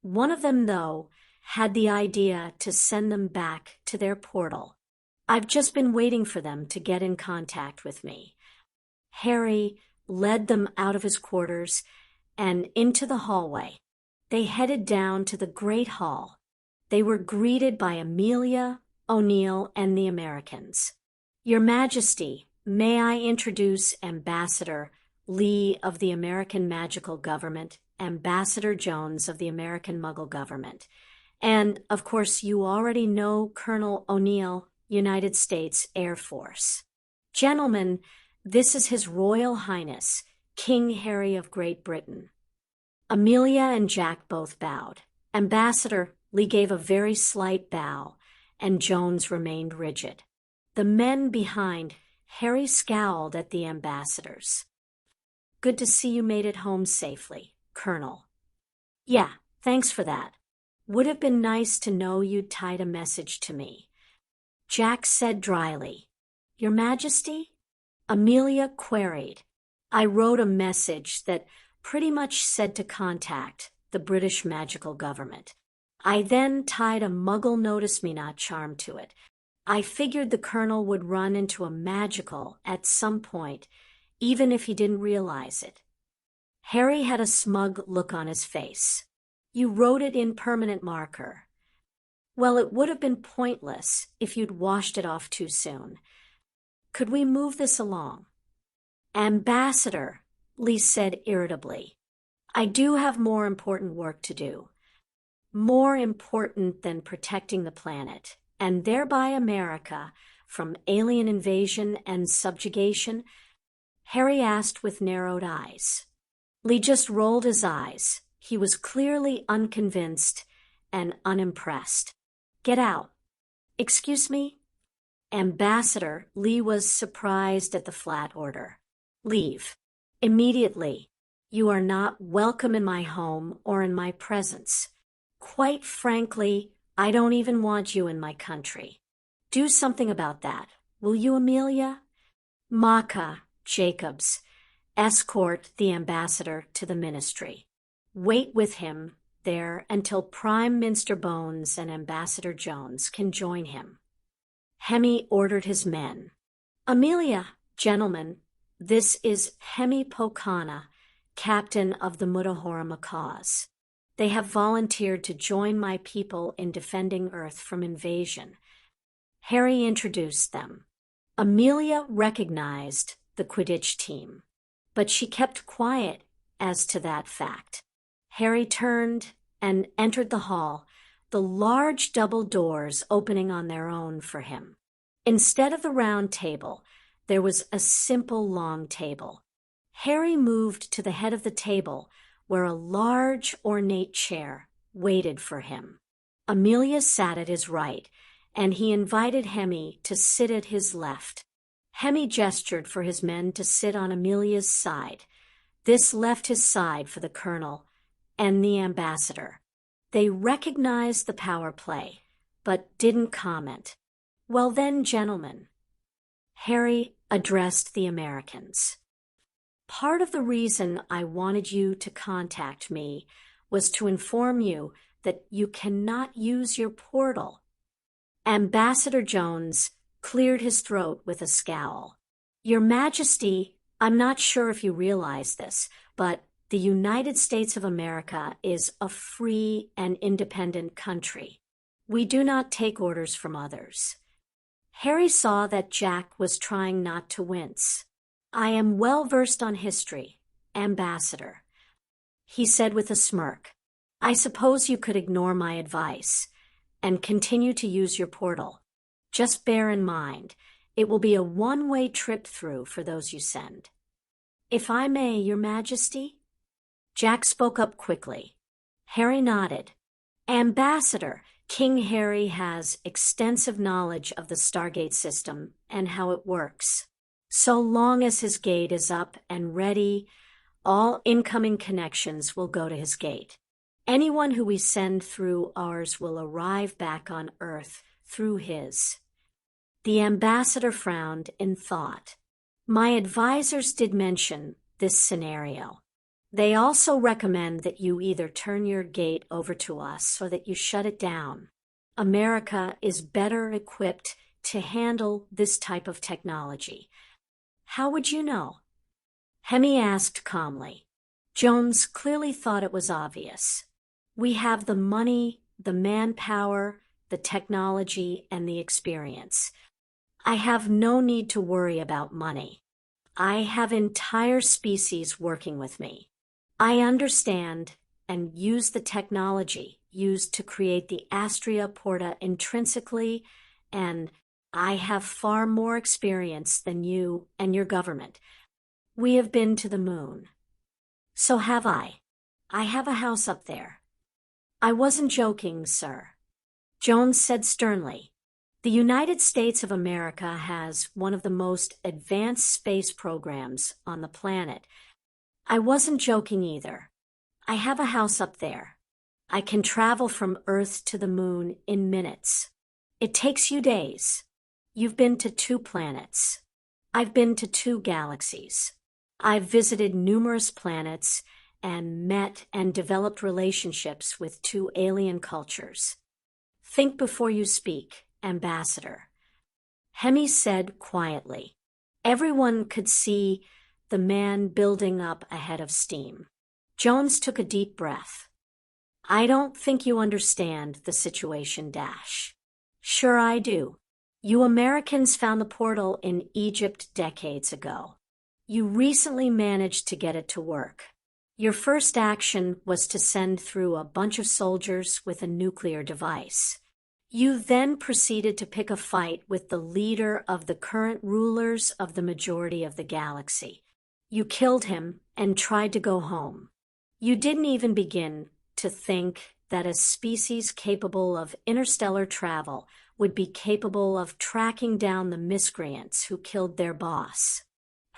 One of them, though, had the idea to send them back to their portal. I've just been waiting for them to get in contact with me. Harry led them out of his quarters and into the hallway. They headed down to the Great Hall. They were greeted by Amelia, O'Neill, and the Americans. Your Majesty, may I introduce Ambassador Lee of the American Magical Government, Ambassador Jones of the American Muggle Government, and, of course, you already know Colonel O'Neill, United States Air Force. Gentlemen, this is His Royal Highness, King Harry of Great Britain. Amelia and Jack both bowed. Ambassador Lee gave a very slight bow, and Jones remained rigid. The men behind, Harry scowled at the ambassadors. Good to see you made it home safely, Colonel. Yeah, thanks for that. Would have been nice to know you'd tied a message to me. Jack said dryly. Your Majesty? Amelia queried. I wrote a message that pretty much said to contact the British magical government. I then tied a Muggle Notice Me Not charm to it. I figured the Colonel would run into a magical at some point, even if he didn't realize it. Harry had a smug look on his face. You wrote it in permanent marker. Well, it would have been pointless if you'd washed it off too soon. Could we move this along? Ambassador, Lee said irritably, I do have more important work to do. More important than protecting the planet, and thereby America, from alien invasion and subjugation? Harry asked with narrowed eyes. Lee just rolled his eyes. He was clearly unconvinced and unimpressed. Get out. Excuse me? Ambassador, Lee was surprised at the flat order. Leave. Immediately. You are not welcome in my home or in my presence. Quite frankly, I don't even want you in my country. Do something about that, will you, Amelia? Maka, Jacobs, escort the ambassador to the ministry. Wait with him there until Prime Minister Bones and Ambassador Jones can join him. Hemi ordered his men. Amelia, gentlemen, this is Hemi Pokana, captain of the Mudahora Macaws. They have volunteered to join my people in defending Earth from invasion. Harry introduced them. Amelia recognized the Quidditch team, but she kept quiet as to that fact. Harry turned and entered the hall, the large double doors opening on their own for him. Instead of the round table, there was a simple long table. Harry moved to the head of the table, where a large, ornate chair waited for him. Amelia sat at his right, and he invited Hemi to sit at his left. Hemi gestured for his men to sit on Amelia's side. This left his side for the colonel and the ambassador. They recognized the power play, but didn't comment. Well then, gentlemen, Harry addressed the Americans. Part of the reason I wanted you to contact me was to inform you that you cannot use your portal. Ambassador Jones cleared his throat with a scowl. Your Majesty, I'm not sure if you realize this, but the United States of America is a free and independent country. We do not take orders from others. Harry saw that Jack was trying not to wince. I am well versed on history, Ambassador, he said with a smirk. I suppose you could ignore my advice and continue to use your portal. Just bear in mind, it will be a one-way trip through for those you send. If I may, Your Majesty? Jack spoke up quickly. Harry nodded. Ambassador, King Harry has extensive knowledge of the Stargate system and how it works. So long as his gate is up and ready, all incoming connections will go to his gate. Anyone who we send through ours will arrive back on Earth through his. The ambassador frowned in thought. My advisors did mention this scenario. They also recommend that you either turn your gate over to us or that you shut it down. America is better equipped to handle this type of technology. How would you know? Hemi asked calmly. Jones clearly thought it was obvious. We have the money, the manpower, the technology, and the experience. I have no need to worry about money. I have entire species working with me. I understand and use the technology used to create the Astria Porta intrinsically, and I have far more experience than you and your government. We have been to the moon. So have I. I have a house up there. I wasn't joking, sir. Jones said sternly. The United States of America has one of the most advanced space programs on the planet. I wasn't joking either. I have a house up there. I can travel from Earth to the moon in minutes. It takes you days. You've been to 2 planets. I've been to 2 galaxies. I've visited numerous planets and met and developed relationships with 2 alien cultures. Think before you speak, Ambassador. Hemi said quietly. Everyone could see the man building up a head of steam. Jones took a deep breath. I don't think you understand the situation, Dash. Sure I do. You Americans found the portal in Egypt decades ago. You recently managed to get it to work. Your first action was to send through a bunch of soldiers with a nuclear device. You then proceeded to pick a fight with the leader of the current rulers of the majority of the galaxy. You killed him and tried to go home. You didn't even begin to think that a species capable of interstellar travel would be capable of tracking down the miscreants who killed their boss,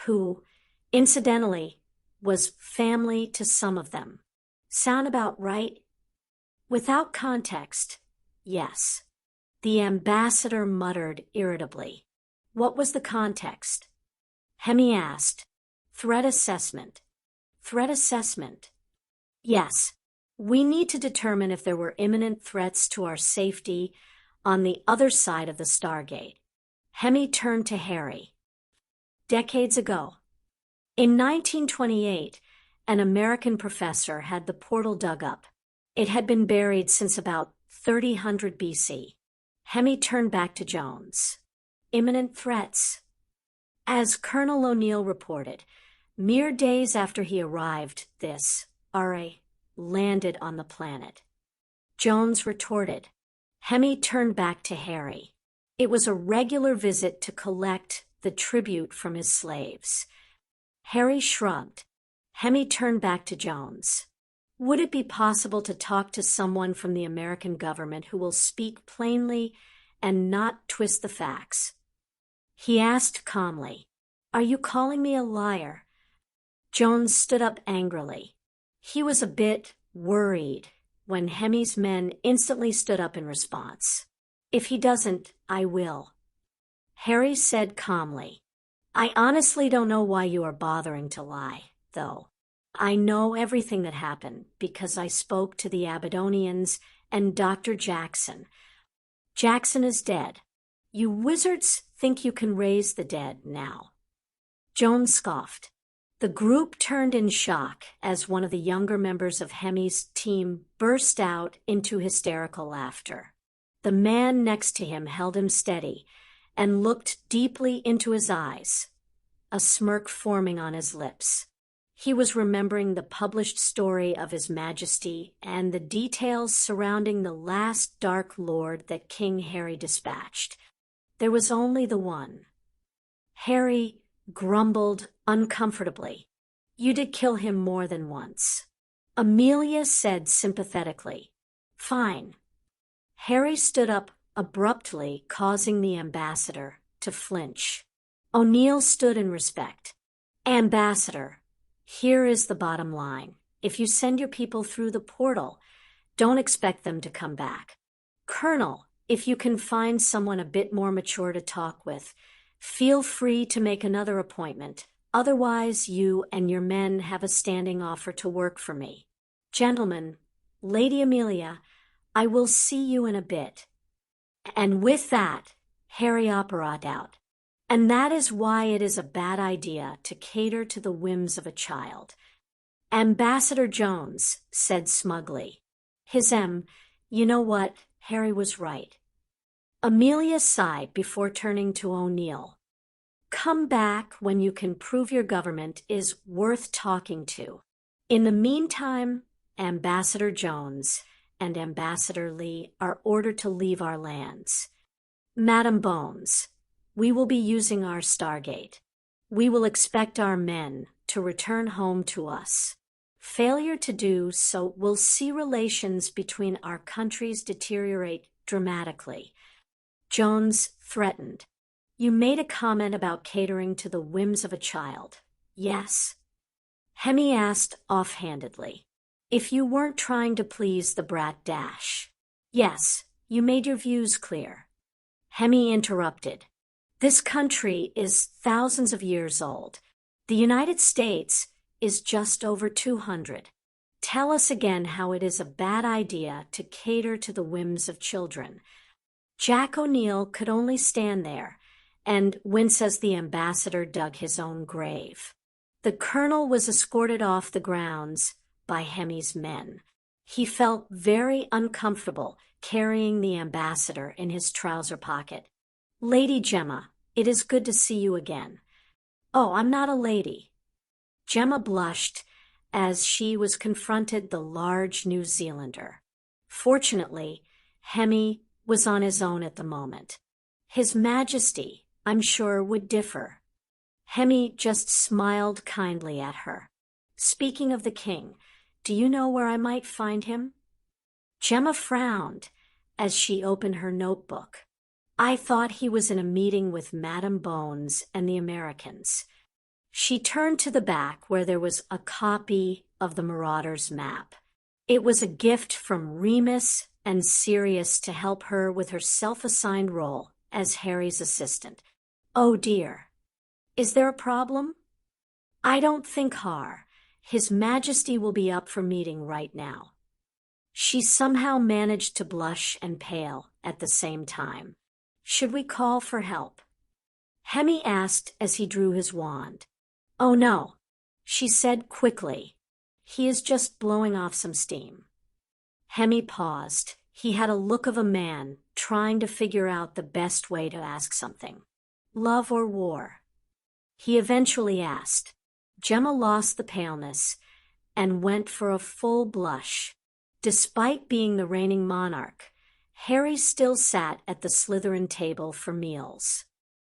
who, incidentally, was family to some of them. Sound about right? Without context, yes. The ambassador muttered irritably. What was the context? Hemi asked. Threat assessment. Threat assessment. Yes. We need to determine if there were imminent threats to our safety on the other side of the Stargate. Hemi turned to Harry. Decades ago, in 1928, an American professor had the portal dug up. It had been buried since about 3000 BC. Hemi turned back to Jones. Imminent threats. As Colonel O'Neill reported, mere days after he arrived, this RA landed on the planet. Jones retorted. Hemi turned back to Harry. It was a regular visit to collect the tribute from his slaves. Harry shrugged. Hemi turned back to Jones. Would it be possible to talk to someone from the American government who will speak plainly and not twist the facts? He asked calmly, Are you calling me a liar? Jones stood up angrily. He was a bit worried when Hemi's men instantly stood up in response. If he doesn't, I will. Harry said calmly, I honestly don't know why you are bothering to lie, though. I know everything that happened because I spoke to the Aberdonians and Dr. Jackson. Jackson is dead. You wizards think you can raise the dead now. Jones scoffed. The group turned in shock as one of the younger members of Hemi's team burst out into hysterical laughter. The man next to him held him steady and looked deeply into his eyes, a smirk forming on his lips. He was remembering the published story of His Majesty and the details surrounding the last Dark Lord that King Harry dispatched. There was only the one. Harry grumbled uncomfortably. You did kill him more than once. Amelia said sympathetically. Fine. Harry stood up abruptly, causing the ambassador to flinch. O'Neill stood in respect. Ambassador, here is the bottom line. If you send your people through the portal, don't expect them to come back. Colonel, if you can find someone a bit more mature to talk with, feel free to make another appointment. Otherwise, you and your men have a standing offer to work for me. Gentlemen, Lady Amelia, I will see you in a bit. And with that, Harry operated out. And that is why it is a bad idea to cater to the whims of a child. Ambassador Jones said smugly. You know what? Harry was right. Amelia sighed before turning to O'Neill. Come back when you can prove your government is worth talking to. In the meantime, Ambassador Jones and Ambassador Lee are ordered to leave our lands. Madam Bones, we will be using our Stargate. We will expect our men to return home to us. Failure to do so will see relations between our countries deteriorate dramatically. Jones threatened. You made a comment about catering to the whims of a child. Yes. Hemi asked offhandedly. If you weren't trying to please the brat dash. Yes, you made your views clear. Hemi interrupted. This country is thousands of years old. The United States is just over 200. Tell us again how it is a bad idea to cater to the whims of children. Jack O'Neill could only stand there and wince as the ambassador dug his own grave. The colonel was escorted off the grounds by Hemi's men. He felt very uncomfortable carrying the ambassador in his trouser pocket. Lady Gemma, it is good to see you again. Oh, I'm not a lady. Gemma blushed as she was confronted the large New Zealander. Fortunately, Hemi was on his own at the moment. His Majesty, I'm sure, would differ. Hemi just smiled kindly at her. Speaking of the king, do you know where I might find him? Gemma frowned as she opened her notebook. I thought he was in a meeting with Madame Bones and the Americans. She turned to the back where there was a copy of the Marauders' map. It was a gift from Remus and Sirius to help her with her self-assigned role as Harry's assistant. Oh dear. Is there a problem? I don't think Har. His Majesty will be up for meeting right now. She somehow managed to blush and pale at the same time. Should we call for help? Hemi asked as he drew his wand. Oh no, she said quickly. He is just blowing off some steam. Hemi paused. He had a look of a man trying to figure out the best way to ask something. Love or war? He eventually asked. Gemma lost the paleness and went for a full blush. Despite being the reigning monarch, Harry still sat at the Slytherin table for meals.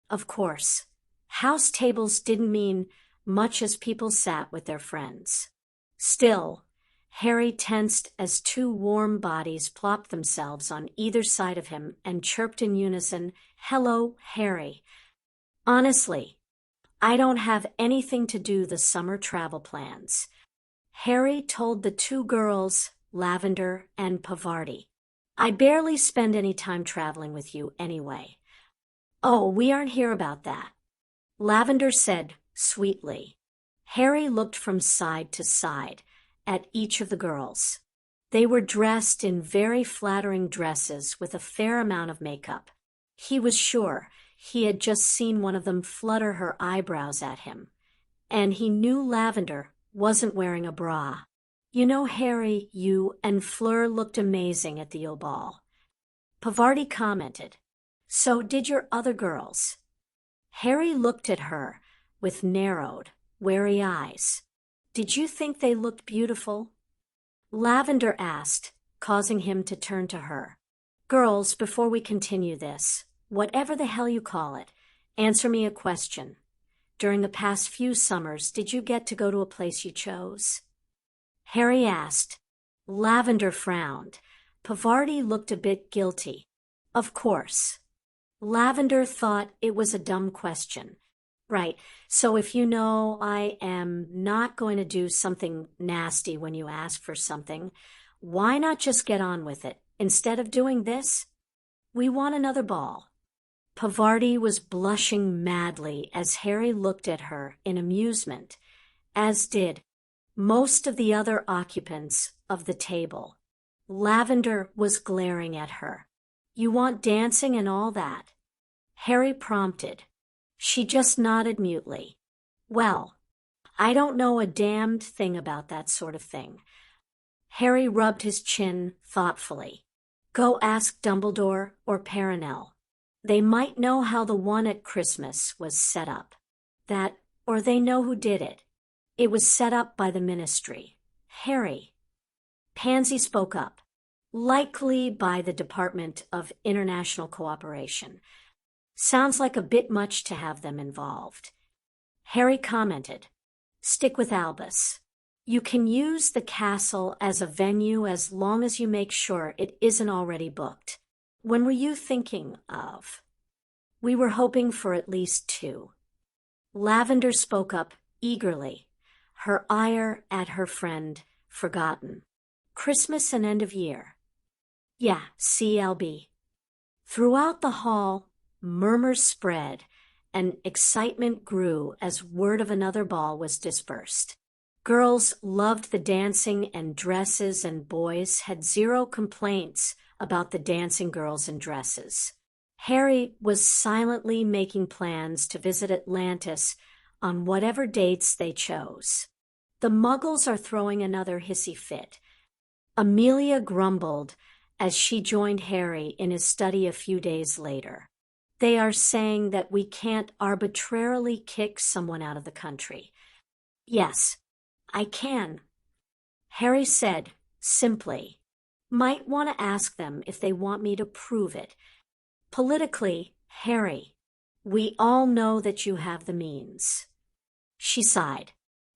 Of course, house tables didn't mean much as people sat with their friends. Still, Harry tensed as two warm bodies plopped themselves on either side of him and chirped in unison, "Hello, Harry. Honestly, I don't have anything to do the summer travel plans." Harry told the two girls, Lavender and Pavarti. I barely spend any time traveling with you anyway. Oh, we aren't here about that, Lavender said sweetly. Harry looked from side to side at each of the girls. They were dressed in very flattering dresses with a fair amount of makeup. He was sure he had just seen one of them flutter her eyebrows at him, and he knew Lavender wasn't wearing a bra. You know, Harry, you and Fleur looked amazing at the ball. Pavarti commented. So did your other girls. Harry looked at her with narrowed, wary eyes. Did you think they looked beautiful? Lavender asked, causing him to turn to her. Girls, before we continue this, whatever the hell you call it, answer me a question. During the past few summers, did you get to go to a place you chose? Harry asked. Lavender frowned. Pavarti looked a bit guilty. Of course. Lavender thought it was a dumb question. Right, so if you know I am not going to do something nasty when you ask for something, why not just get on with it? Instead of doing this, we want another ball. Pavarti was blushing madly as Harry looked at her in amusement, as did most of the other occupants of the table. Lavender was glaring at her. You want dancing and all that? Harry prompted. She just nodded mutely. Well, I don't know a damned thing about that sort of thing. Harry rubbed his chin thoughtfully. Go ask Dumbledore or Perenelle. They might know how the one at Christmas was set up. That, or they know who did it. It was set up by the Ministry. Harry. Pansy spoke up. Likely by the Department of International Cooperation. Sounds like a bit much to have them involved. Harry commented. Stick with Albus. You can use the castle as a venue as long as you make sure it isn't already booked. When were you thinking of? We were hoping for at least 2. Lavender spoke up eagerly, her ire at her friend forgotten. Christmas and end of year. Yeah, CLB. Throughout the hall, murmurs spread, and excitement grew as word of another ball was dispersed. Girls loved the dancing and dresses, and boys had zero complaints about the dancing girls in dresses. Harry was silently making plans to visit Atlantis on whatever dates they chose. The Muggles are throwing another hissy fit. Amelia grumbled as she joined Harry in his study a few days later. They are saying that we can't arbitrarily kick someone out of the country. Yes, I can, Harry said, simply. Might want to ask them if they want me to prove it. Politically, Harry, we all know that you have the means. She sighed.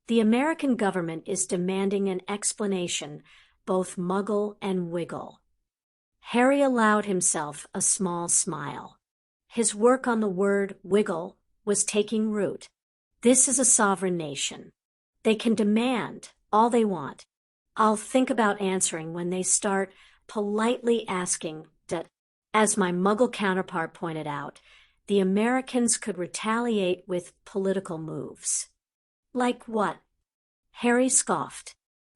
The American government is demanding an explanation, both Muggle and Wiggle. Harry allowed himself a small smile. His work on the word Wiggle was taking root. This is a sovereign nation. They can demand all they want. I'll think about answering when they start politely asking that. As my Muggle counterpart pointed out, the Americans could retaliate with political moves. Like what? Harry scoffed.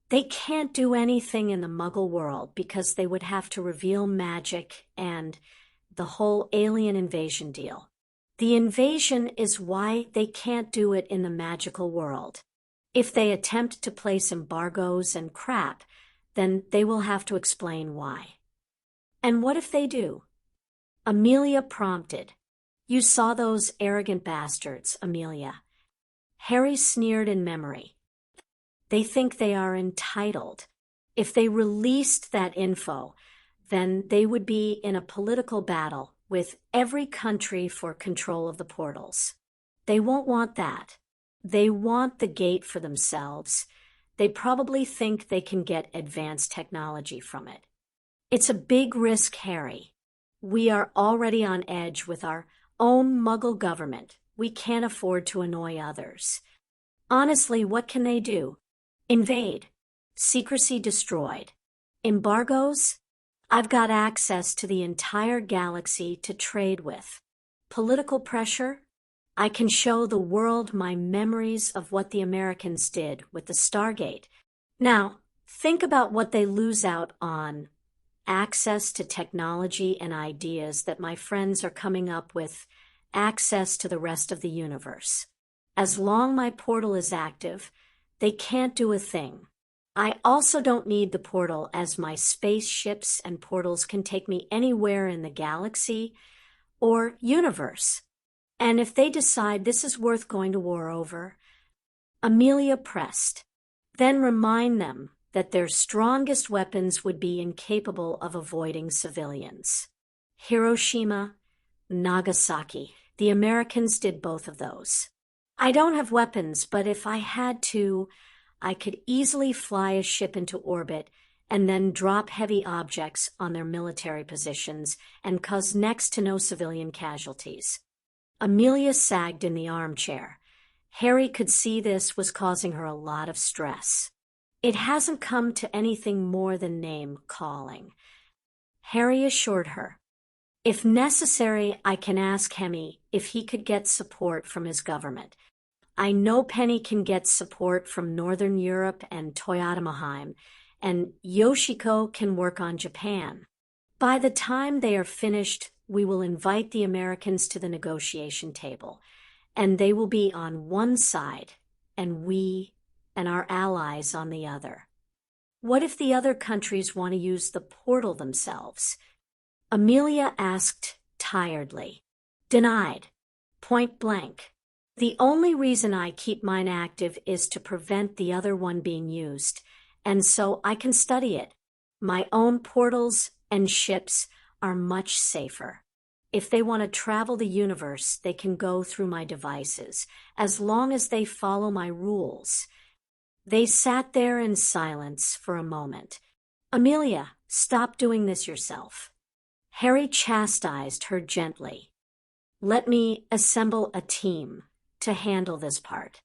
They can't do anything in the Muggle world because they would have to reveal magic and the whole alien invasion deal. The invasion is why they can't do it in the magical world. If they attempt to place embargoes and crap, then they will have to explain why. And what if they do? Amelia prompted. You saw those arrogant bastards, Amelia. Harry sneered in memory. They think they are entitled. If they released that info, then they would be in a political battle with every country for control of the portals. They won't want that. They want the gate for themselves. They probably think they can get advanced technology from it. It's a big risk, Harry. We are already on edge with our own Muggle government. We can't afford to annoy others. Honestly, what can they do? Invade. Secrecy destroyed. Embargoes? I've got access to the entire galaxy to trade with. Political pressure? I can show the world my memories of what the Americans did with the Stargate. Now, think about what they lose out on. Access to technology and ideas that my friends are coming up with, access to the rest of the universe. As long my portal is active, they can't do a thing. I also don't need the portal, as my spaceships and portals can take me anywhere in the galaxy or universe. And if they decide this is worth going to war over, Amelia pressed. Then remind them that their strongest weapons would be incapable of avoiding civilians. Hiroshima, Nagasaki. The Americans did both of those. I don't have weapons, but if I had to, I could easily fly a ship into orbit and then drop heavy objects on their military positions and cause next to no civilian casualties. Amelia sagged in the armchair. Harry could see this was causing her a lot of stress. It hasn't come to anything more than name-calling. Harry assured her. If necessary, I can ask Hemi if he could get support from his government. I know Penny can get support from Northern Europe and Toyotamaheim, and Yoshiko can work on Japan. By the time they are finished, we will invite the Americans to the negotiation table, and they will be on one side, and we and our allies on the other. What if the other countries want to use the portal themselves? Amelia asked tiredly. Denied. Point blank. The only reason I keep mine active is to prevent the other one being used, and so I can study it. My own portals and ships are much safer. If they want to travel the universe, they can go through my devices, as long as they follow my rules. They sat there in silence for a moment. Amelia, stop doing this yourself. Harry chastised her gently. Let me assemble a team to handle this part.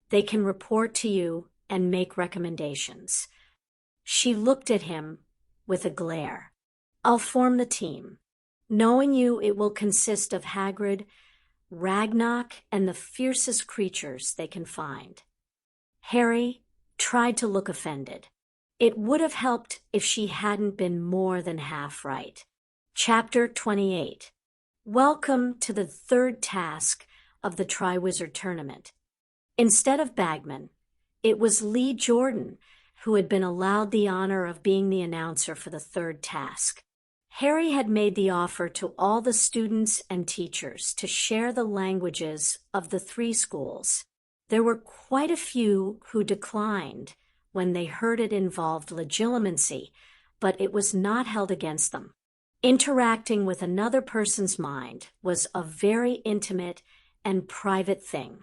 They can report to you and make recommendations. She looked at him with a glare. I'll form the team. Knowing you, it will consist of Hagrid, Ragnarok, and the fiercest creatures they can find. Harry tried to look offended. It would have helped if she hadn't been more than half right. Chapter 28. Welcome to the third task of the Triwizard Tournament. Instead of Bagman, it was Lee Jordan who had been allowed the honor of being the announcer for the third task. Harry had made the offer to all the students and teachers to share the languages of the three schools. There were quite a few who declined when they heard it involved legitimacy, but it was not held against them. Interacting with another person's mind was a very intimate and private thing.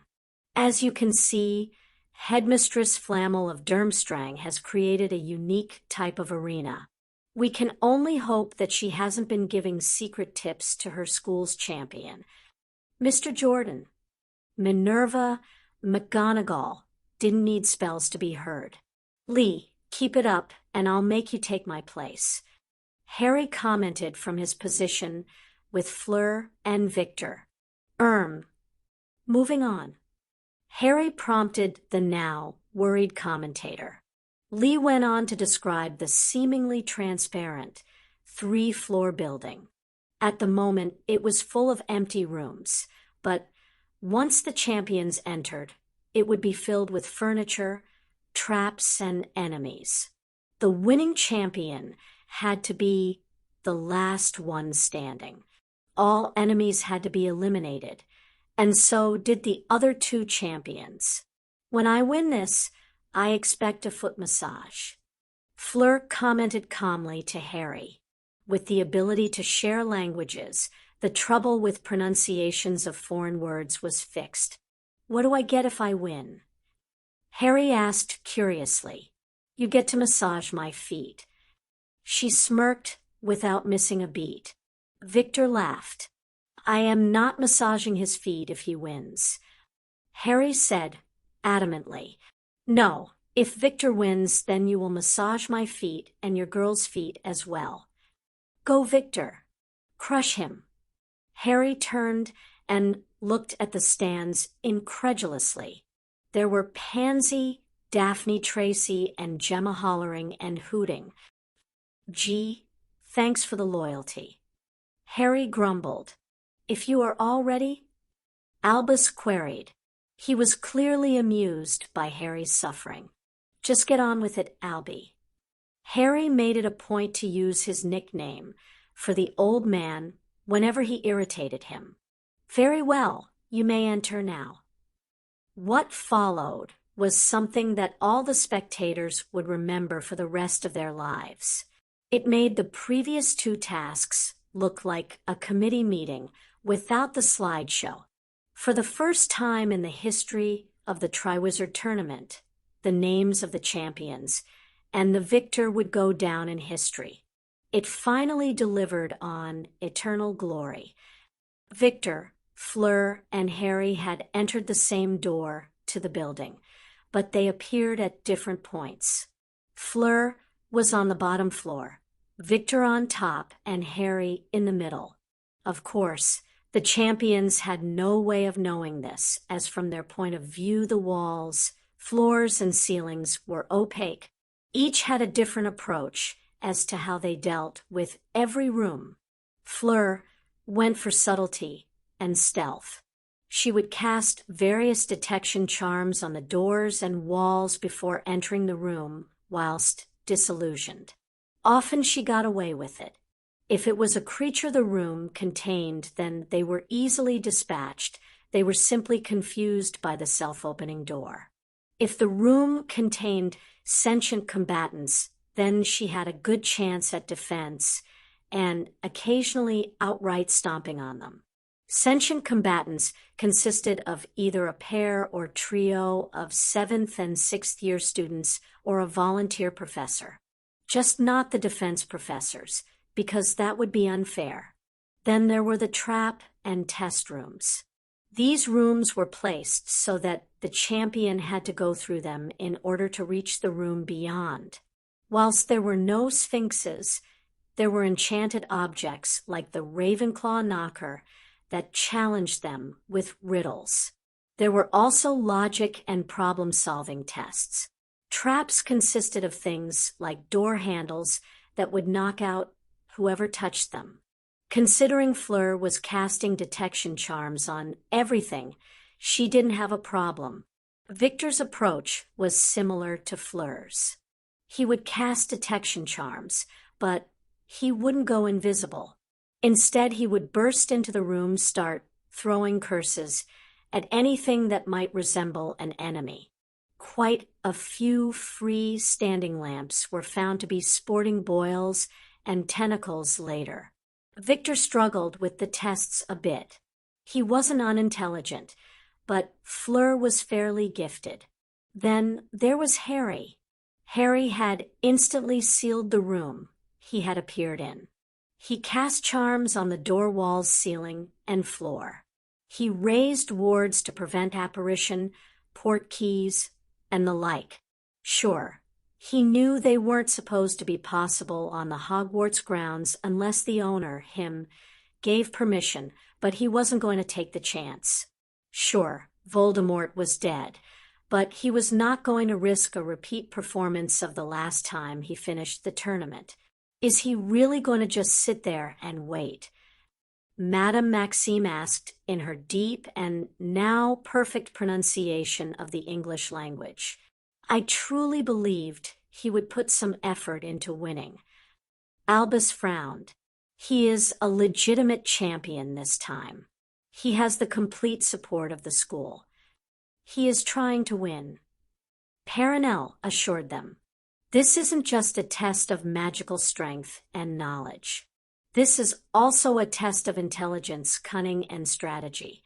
As you can see, Headmistress Flammel of Durmstrang has created a unique type of arena. We can only hope that she hasn't been giving secret tips to her school's champion. Mr. Jordan, Minerva McGonagall didn't need spells to be heard. Lee, keep it up, and I'll make you take my place. Harry commented from his position with Fleur and Victor. Moving on. Harry prompted the now worried commentator. Lee went on to describe the seemingly transparent three-floor building. At the moment, it was full of empty rooms, but once the champions entered, it would be filled with furniture, traps, and enemies. The winning champion had to be the last one standing. All enemies had to be eliminated, and so did the other two champions. When I win this, I expect a foot massage. Fleur commented calmly to Harry. With the ability to share languages, the trouble with pronunciations of foreign words was fixed. What do I get if I win? Harry asked curiously. You get to massage my feet. She smirked without missing a beat. Victor laughed. I am not massaging his feet if he wins. Harry said adamantly, No, if Victor wins, then you will massage my feet and your girl's feet as well. Go, Victor. Crush him. Harry turned and looked at the stands incredulously. There were Pansy, Daphne Tracy, and Gemma hollering and hooting. Gee, thanks for the loyalty. Harry grumbled. If you are all ready? Albus queried. He was clearly amused by Harry's suffering. Just get on with it, Albie. Harry made it a point to use his nickname for the old man whenever he irritated him. Very well, you may enter now. What followed was something that all the spectators would remember for the rest of their lives. It made the previous two tasks look like a committee meeting without the slideshow. For the first time in the history of the Triwizard Tournament, the names of the champions and the victor would go down in history. It finally delivered on eternal glory. Victor, Fleur, and Harry had entered the same door to the building, but they appeared at different points. Fleur was on the bottom floor, Victor on top, and Harry in the middle. Of course, the champions had no way of knowing this, as from their point of view the walls, floors, and ceilings were opaque. Each had a different approach as to how they dealt with every room. Fleur went for subtlety and stealth. She would cast various detection charms on the doors and walls before entering the room whilst disillusioned. Often she got away with it. If it was a creature the room contained, then they were easily dispatched. They were simply confused by the self-opening door. If the room contained sentient combatants, then she had a good chance at defense and occasionally outright stomping on them. Sentient combatants consisted of either a pair or trio of 7th and 6th year students or a volunteer professor. Just not the defense professors, because that would be unfair. Then there were the trap and test rooms. These rooms were placed so that the champion had to go through them in order to reach the room beyond. Whilst there were no sphinxes, there were enchanted objects like the Ravenclaw knocker that challenged them with riddles. There were also logic and problem-solving tests. Traps consisted of things like door handles that would knock out whoever touched them. Considering Fleur was casting detection charms on everything, she didn't have a problem. Victor's approach was similar to Fleur's. He would cast detection charms, but he wouldn't go invisible. Instead, he would burst into the room, start throwing curses at anything that might resemble an enemy. Quite a few free standing lamps were found to be sporting boils and tentacles later. Victor struggled with the tests a bit. He wasn't unintelligent, but Fleur was fairly gifted. Then there was Harry. Harry had instantly sealed the room he had appeared in. He cast charms on the door walls, ceiling, and floor. He raised wards to prevent apparition, port keys, and the like. Sure, he knew they weren't supposed to be possible on the Hogwarts grounds unless the owner, him, gave permission, but he wasn't going to take the chance. Sure, Voldemort was dead, but he was not going to risk a repeat performance of the last time he finished the tournament. Is he really going to just sit there and wait? Madame Maxime asked in her deep and now perfect pronunciation of the English language. I truly believed he would put some effort into winning. Albus frowned. He is a legitimate champion this time. He has the complete support of the school. He is trying to win. Perenelle assured them. This isn't just a test of magical strength and knowledge. This is also a test of intelligence, cunning, and strategy.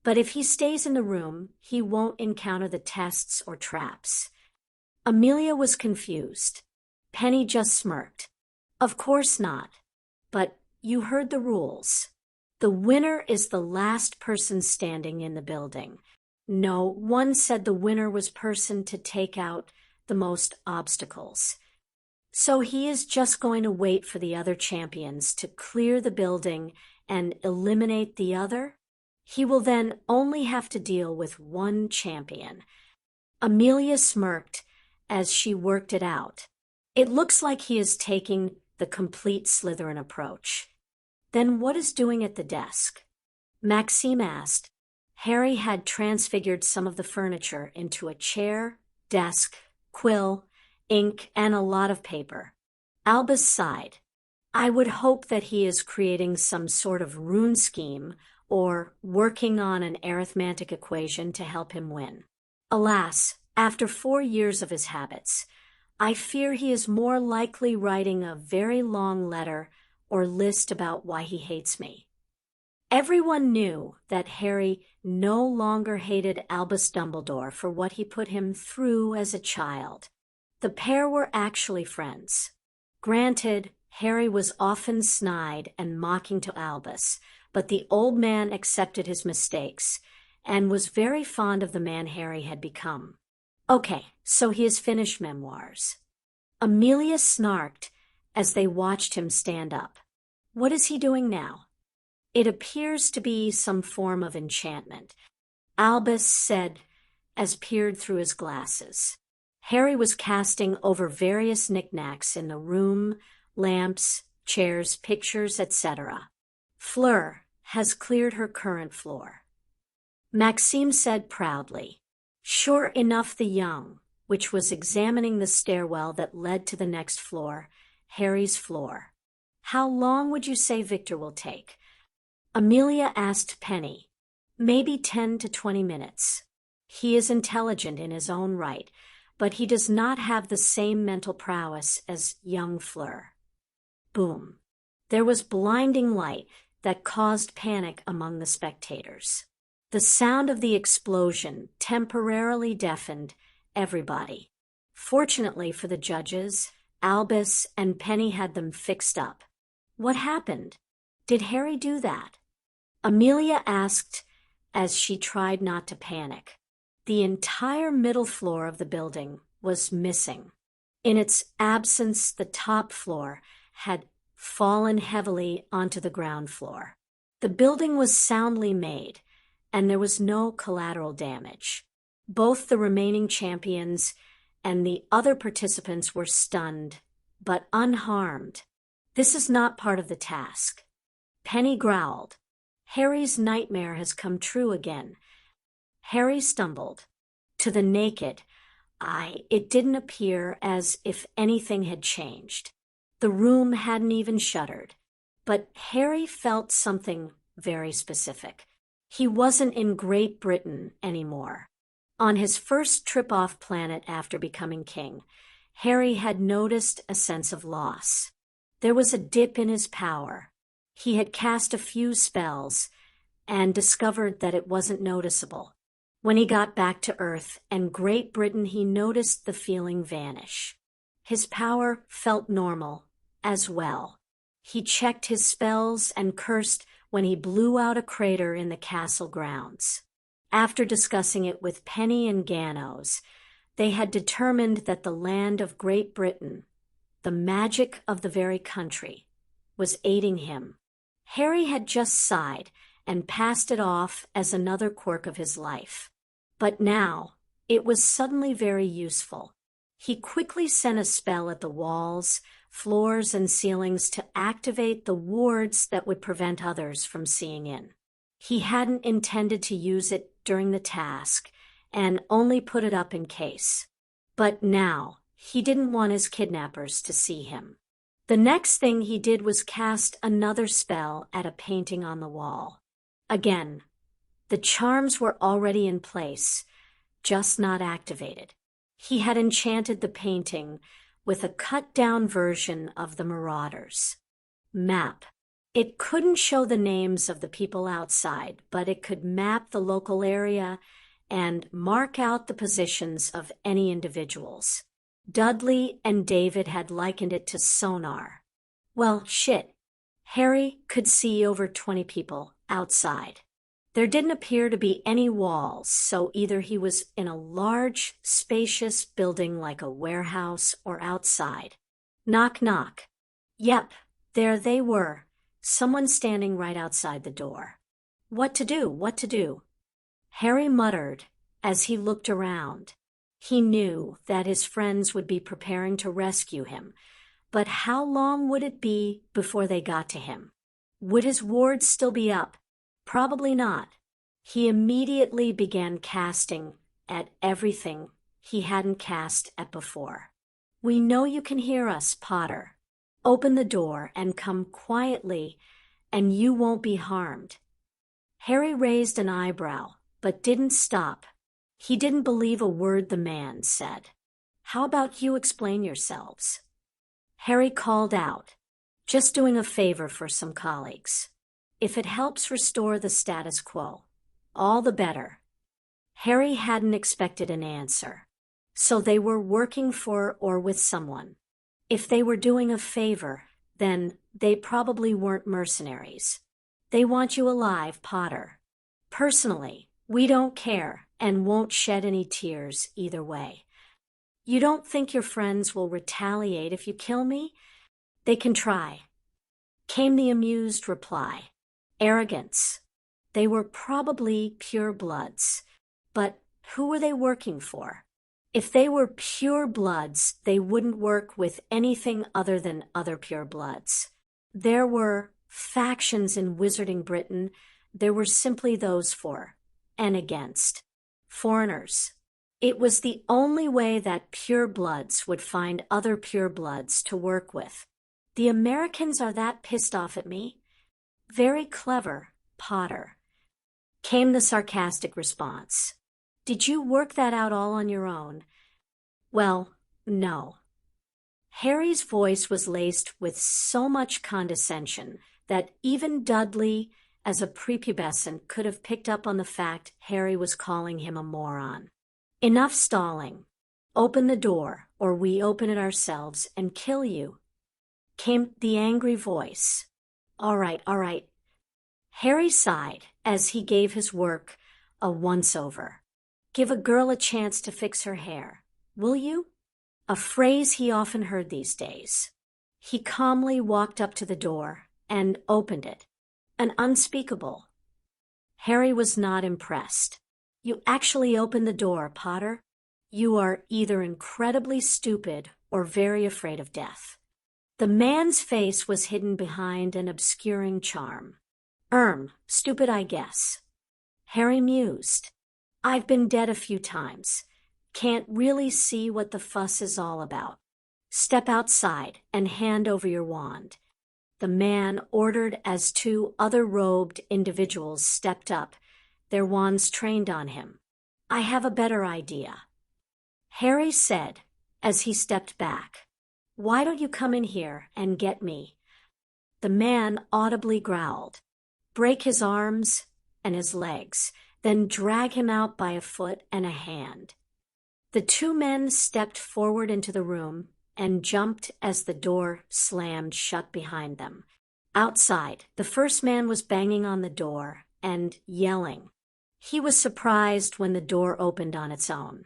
But if he stays in the room, he won't encounter the tests or traps. Amelia was confused. Penny just smirked. Of course not. But you heard the rules. The winner is the last person standing in the building. No, one said the winner was person to take out the most obstacles. So he is just going to wait for the other champions to clear the building and eliminate the other? He will then only have to deal with one champion. Amelia smirked as she worked it out. It looks like he is taking the complete Slytherin approach. Then what is doing at the desk? Maxime asked. Harry had transfigured some of the furniture into a chair, desk, quill, ink, and a lot of paper. Albus sighed. I would hope that he is creating some sort of rune scheme or working on an arithmetic equation to help him win. Alas, after 4 years of his habits, I fear he is more likely writing a very long letter or list about why he hates me. Everyone knew that Harry no longer hated Albus Dumbledore for what he put him through as a child. The pair were actually friends. Granted, Harry was often snide and mocking to Albus, but the old man accepted his mistakes and was very fond of the man Harry had become. Okay, so he has finished memoirs. Amelia snarked as they watched him stand up. What is he doing now? It appears to be some form of enchantment, Albus said as peered through his glasses. Harry was casting over various knickknacks in the room, lamps, chairs, pictures, etc. Fleur has cleared her current floor. Maxime said proudly. Sure enough, the young, which was examining the stairwell that led to the next floor, Harry's floor. How long would you say Victor will take? Amelia asked Penny. Maybe 10 to 20 minutes. He is intelligent in his own right, but he does not have the same mental prowess as young Fleur. Boom. There was blinding light that caused panic among the spectators. The sound of the explosion temporarily deafened everybody. Fortunately for the judges, Albus and Penny had them fixed up. What happened? Did Harry do that? Amelia asked as she tried not to panic. The entire middle floor of the building was missing. In its absence, the top floor had fallen heavily onto the ground floor. The building was soundly made, and there was no collateral damage. Both the remaining champions and the other participants were stunned, but unharmed. This is not part of the task. Penny growled. Harry's nightmare has come true again. Harry stumbled. To the naked eye, it didn't appear as if anything had changed. The room hadn't even shuttered. But Harry felt something very specific. He wasn't in Great Britain anymore. On his first trip off planet after becoming king, Harry had noticed a sense of loss. There was a dip in his power. He had cast a few spells and discovered that it wasn't noticeable. When he got back to Earth and Great Britain, he noticed the feeling vanish. His power felt normal as well. He checked his spells and cursed when he blew out a crater in the castle grounds. After discussing it with Penny and Ganos, they had determined that the land of Great Britain, the magic of the very country, was aiding him. Harry had just sighed and passed it off as another quirk of his life. But now, it was suddenly very useful. He quickly sent a spell at the walls, floors, and ceilings to activate the wards that would prevent others from seeing in. He hadn't intended to use it during the task and only put it up in case. But now, he didn't want his kidnappers to see him. The next thing he did was cast another spell at a painting on the wall. Again, the charms were already in place, just not activated. He had enchanted the painting with a cut-down version of the Marauders' map. It couldn't show the names of the people outside, but it could map the local area and mark out the positions of any individuals. Dudley and David had likened it to sonar. Well, shit. Harry could see over 20 people outside. There didn't appear to be any walls, so either he was in a large, spacious building like a warehouse or outside. Knock, knock. Yep, there they were, someone standing right outside the door. What to do? What to do? Harry muttered as he looked around. He knew that his friends would be preparing to rescue him, but how long would it be before they got to him? Would his wards still be up? Probably not. He immediately began casting at everything he hadn't cast at before. We know you can hear us, Potter. Open the door and come quietly, and you won't be harmed. Harry raised an eyebrow, but didn't stop. He didn't believe a word the man said. How about you explain yourselves? Harry called out, just doing a favor for some colleagues. If it helps restore the status quo, all the better. Harry hadn't expected an answer. So they were working for or with someone. If they were doing a favor, then they probably weren't mercenaries. They want you alive, Potter. Personally, we don't care and won't shed any tears either way. You don't think your friends will retaliate if you kill me? They can try. Came the amused reply. Arrogance. They were probably pure bloods. But who were they working for? If they were pure bloods, they wouldn't work with anything other than other pure bloods. There were factions in Wizarding Britain. There were simply those for and against foreigners. It was the only way that pure bloods would find other pure bloods to work with. The Americans are that pissed off at me? Very clever, Potter. Came the sarcastic response. Did you work that out all on your own? Well, no. Harry's voice was laced with so much condescension that even Dudley, as a prepubescent, could have picked up on the fact Harry was calling him a moron. Enough stalling. Open the door, or we open it ourselves and kill you. Came the angry voice. All right, all right. Harry sighed as he gave his work a once-over. Give a girl a chance to fix her hair, will you? A phrase he often heard these days. He calmly walked up to the door and opened it. An unspeakable. Harry was not impressed. You actually opened the door, Potter. You are either incredibly stupid or very afraid of death. The man's face was hidden behind an obscuring charm. Stupid, I guess. Harry mused. I've been dead a few times. Can't really see what the fuss is all about. Step outside and hand over your wand." The man ordered as two other robed individuals stepped up, their wands trained on him. "I have a better idea," Harry said as he stepped back. "Why don't you come in here and get me?" The man audibly growled. "Break his arms and his legs, then drag him out by a foot and a hand." The two men stepped forward into the room and jumped as the door slammed shut behind them. Outside, the first man was banging on the door and yelling. He was surprised when the door opened on its own.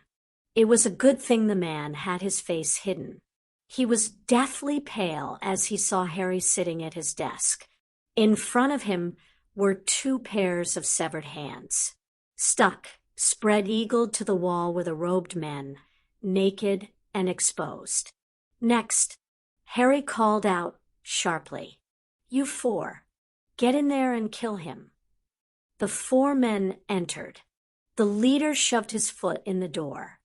It was a good thing the man had his face hidden. He was deathly pale as he saw Harry sitting at his desk. In front of him were two pairs of severed hands. Stuck, spread-eagled to the wall were the robed men, naked and exposed. Next, Harry called out sharply, "You four, get in there and kill him." The four men entered. The leader shoved his foot in the door.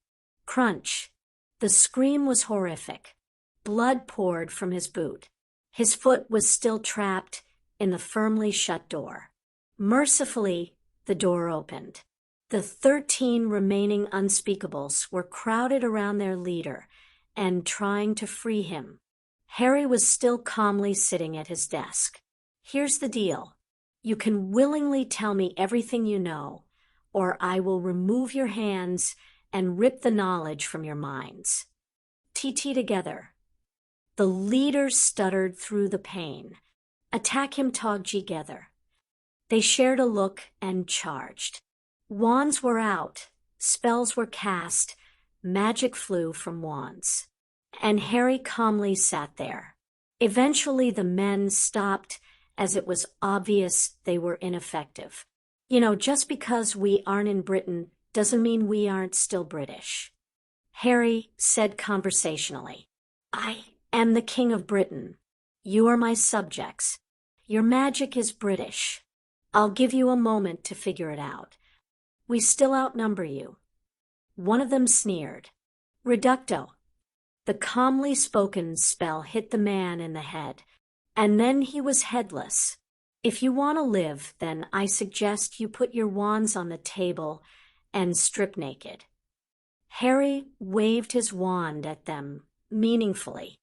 Crunch! The scream was horrific. Blood poured from his boot. His foot was still trapped in the firmly shut door. Mercifully, the door opened. The 13 remaining unspeakables were crowded around their leader and trying to free him. Harry was still calmly sitting at his desk. "Here's the deal. You can willingly tell me everything you know, or I will remove your hands and rip the knowledge from your minds. TT together." The leader stuttered through the pain. "Attack him together." They shared a look and charged. Wands were out, spells were cast, magic flew from wands. And Harry calmly sat there. Eventually the men stopped as it was obvious they were ineffective. Just because we aren't in Britain doesn't mean we aren't still British. Harry said conversationally, "I am the King of Britain. You are my subjects. Your magic is British. I'll give you a moment to figure it out. We still outnumber you." One of them sneered. "Reducto." The calmly spoken spell hit the man in the head, and then he was headless. "If you want to live, then I suggest you put your wands on the table and strip naked." Harry waved his wand at them meaningfully.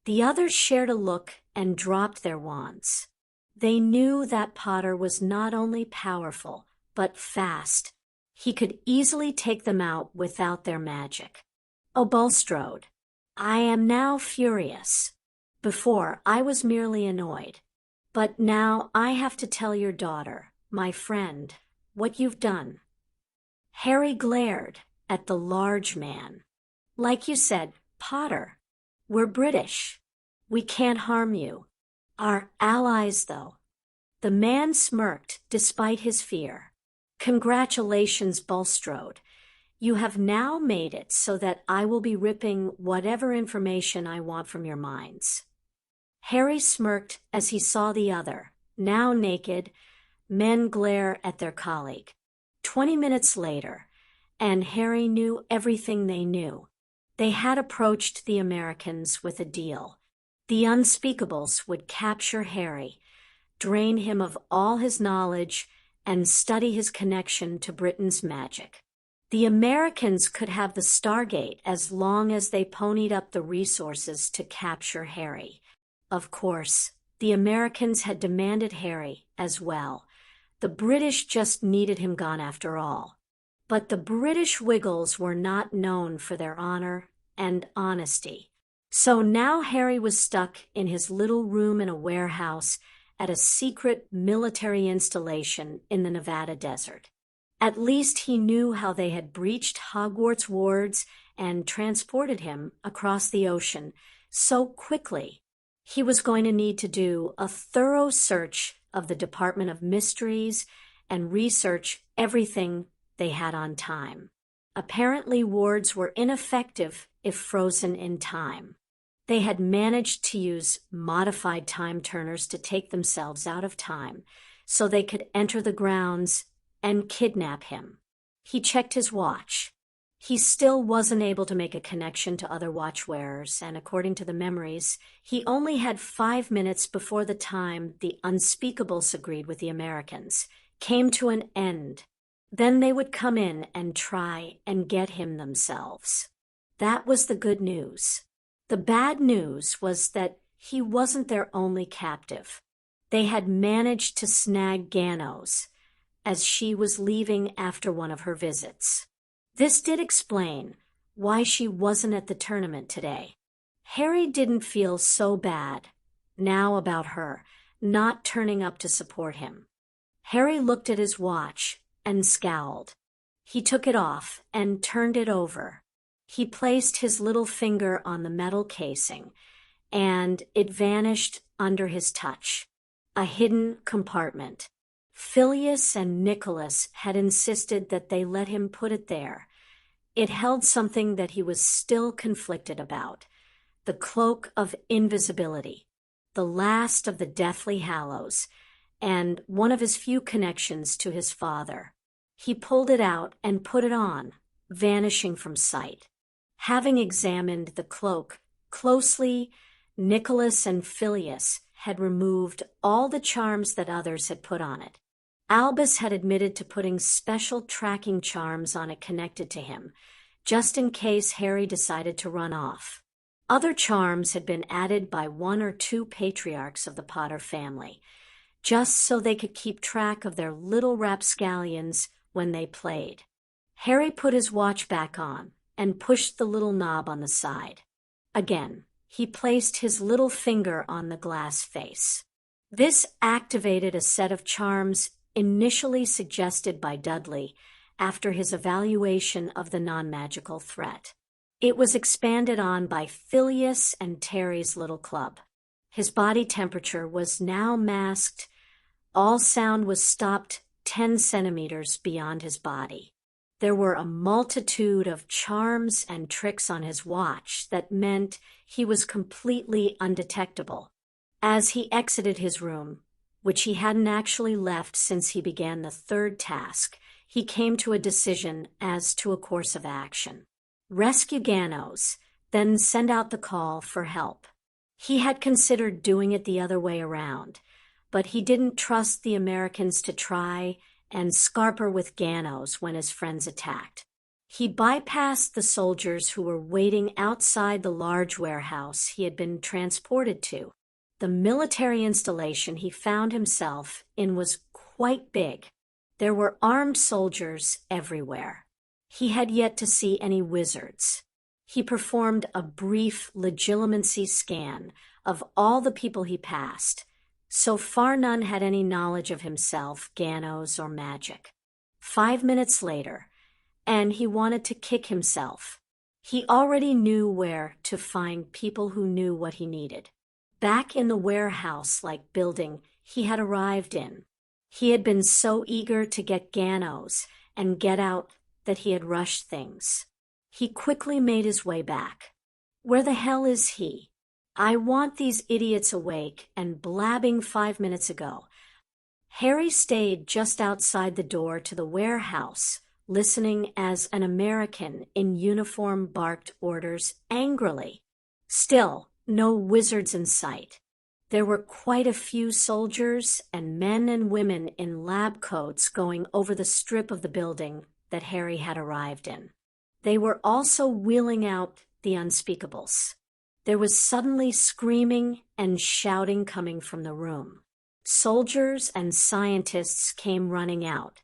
The others shared a look and dropped their wands. They knew that Potter was not only powerful, but fast. He could easily take them out without their magic. "Oh, Bulstrode, I am now furious. Before, I was merely annoyed. But now I have to tell your daughter, my friend, what you've done." Harry glared at the large man. "Like you said, Potter, we're British. We can't harm you. Our allies, though." The man smirked despite his fear. "Congratulations, Bulstrode. You have now made it so that I will be ripping whatever information I want from your minds." Harry smirked as he saw the other, now naked, men glare at their colleague. 20 minutes later, and Harry knew everything they knew. They had approached the Americans with a deal. The unspeakables would capture Harry, drain him of all his knowledge, and study his connection to Britain's magic. The Americans could have the Stargate as long as they ponied up the resources to capture Harry. Of course, the Americans had demanded Harry as well. The British just needed him gone after all. But the British Wiggles were not known for their honor and honesty. So now Harry was stuck in his little room in a warehouse at a secret military installation in the Nevada desert. At least he knew how they had breached Hogwarts wards and transported him across the ocean so quickly. He was going to need to do a thorough search of the Department of Mysteries and research everything they had on time. Apparently, wards were ineffective if frozen in time. They had managed to use modified time turners to take themselves out of time so they could enter the grounds and kidnap him. He checked his watch. He still wasn't able to make a connection to other watchwearers, and according to the memories, he only had 5 minutes before the time the unspeakables agreed with the Americans came to an end. Then they would come in and try and get him themselves. That was the good news. The bad news was that he wasn't their only captive. They had managed to snag Ganos as she was leaving after one of her visits. This did explain why she wasn't at the tournament today. Harry didn't feel so bad now about her not turning up to support him. Harry looked at his watch and scowled. He took it off and turned it over. He placed his little finger on the metal casing, and it vanished under his touch. A hidden compartment. Phileas and Nicholas had insisted that they let him put it there. It held something that he was still conflicted about. The cloak of invisibility, the last of the Deathly Hallows, and one of his few connections to his father. He pulled it out and put it on, vanishing from sight. Having examined the cloak closely, Nicholas and Phileas had removed all the charms that others had put on it. Albus had admitted to putting special tracking charms on it connected to him, just in case Harry decided to run off. Other charms had been added by 1 or 2 patriarchs of the Potter family, just so they could keep track of their little rapscallions when they played. Harry put his watch back on and pushed the little knob on the side. Again, he placed his little finger on the glass face. This activated a set of charms initially suggested by Dudley after his evaluation of the non-magical threat. It was expanded on by Phileas and Terry's little club. His body temperature was now masked. All sound was stopped 10 centimeters beyond his body. There were a multitude of charms and tricks on his watch that meant he was completely undetectable. As he exited his room, which he hadn't actually left since he began the 3rd task, he came to a decision as to a course of action. Rescue Ganos, then send out the call for help. He had considered doing it the other way around, but he didn't trust the Americans to try and scarper with Ganos when his friends attacked. He bypassed the soldiers who were waiting outside the large warehouse he had been transported to. The military installation he found himself in was quite big. There were armed soldiers everywhere. He had yet to see any wizards. He performed a brief legitimacy scan of all the people he passed. So far none had any knowledge of himself, Ganos, or magic. 5 minutes later, and he wanted to kick himself. He already knew where to find people who knew what he needed. Back in the warehouse-like building he had arrived in. He had been so eager to get Ganos and get out that he had rushed things. He quickly made his way back. Where the hell is he? I want these idiots awake and blabbing 5 minutes ago. Harry stayed just outside the door to the warehouse, listening as an American in uniform barked orders angrily. Still, no wizards in sight. There were quite a few soldiers and men and women in lab coats going over the strip of the building that Harry had arrived in. They were also wheeling out the unspeakables. There was suddenly screaming and shouting coming from the room. Soldiers and scientists came running out.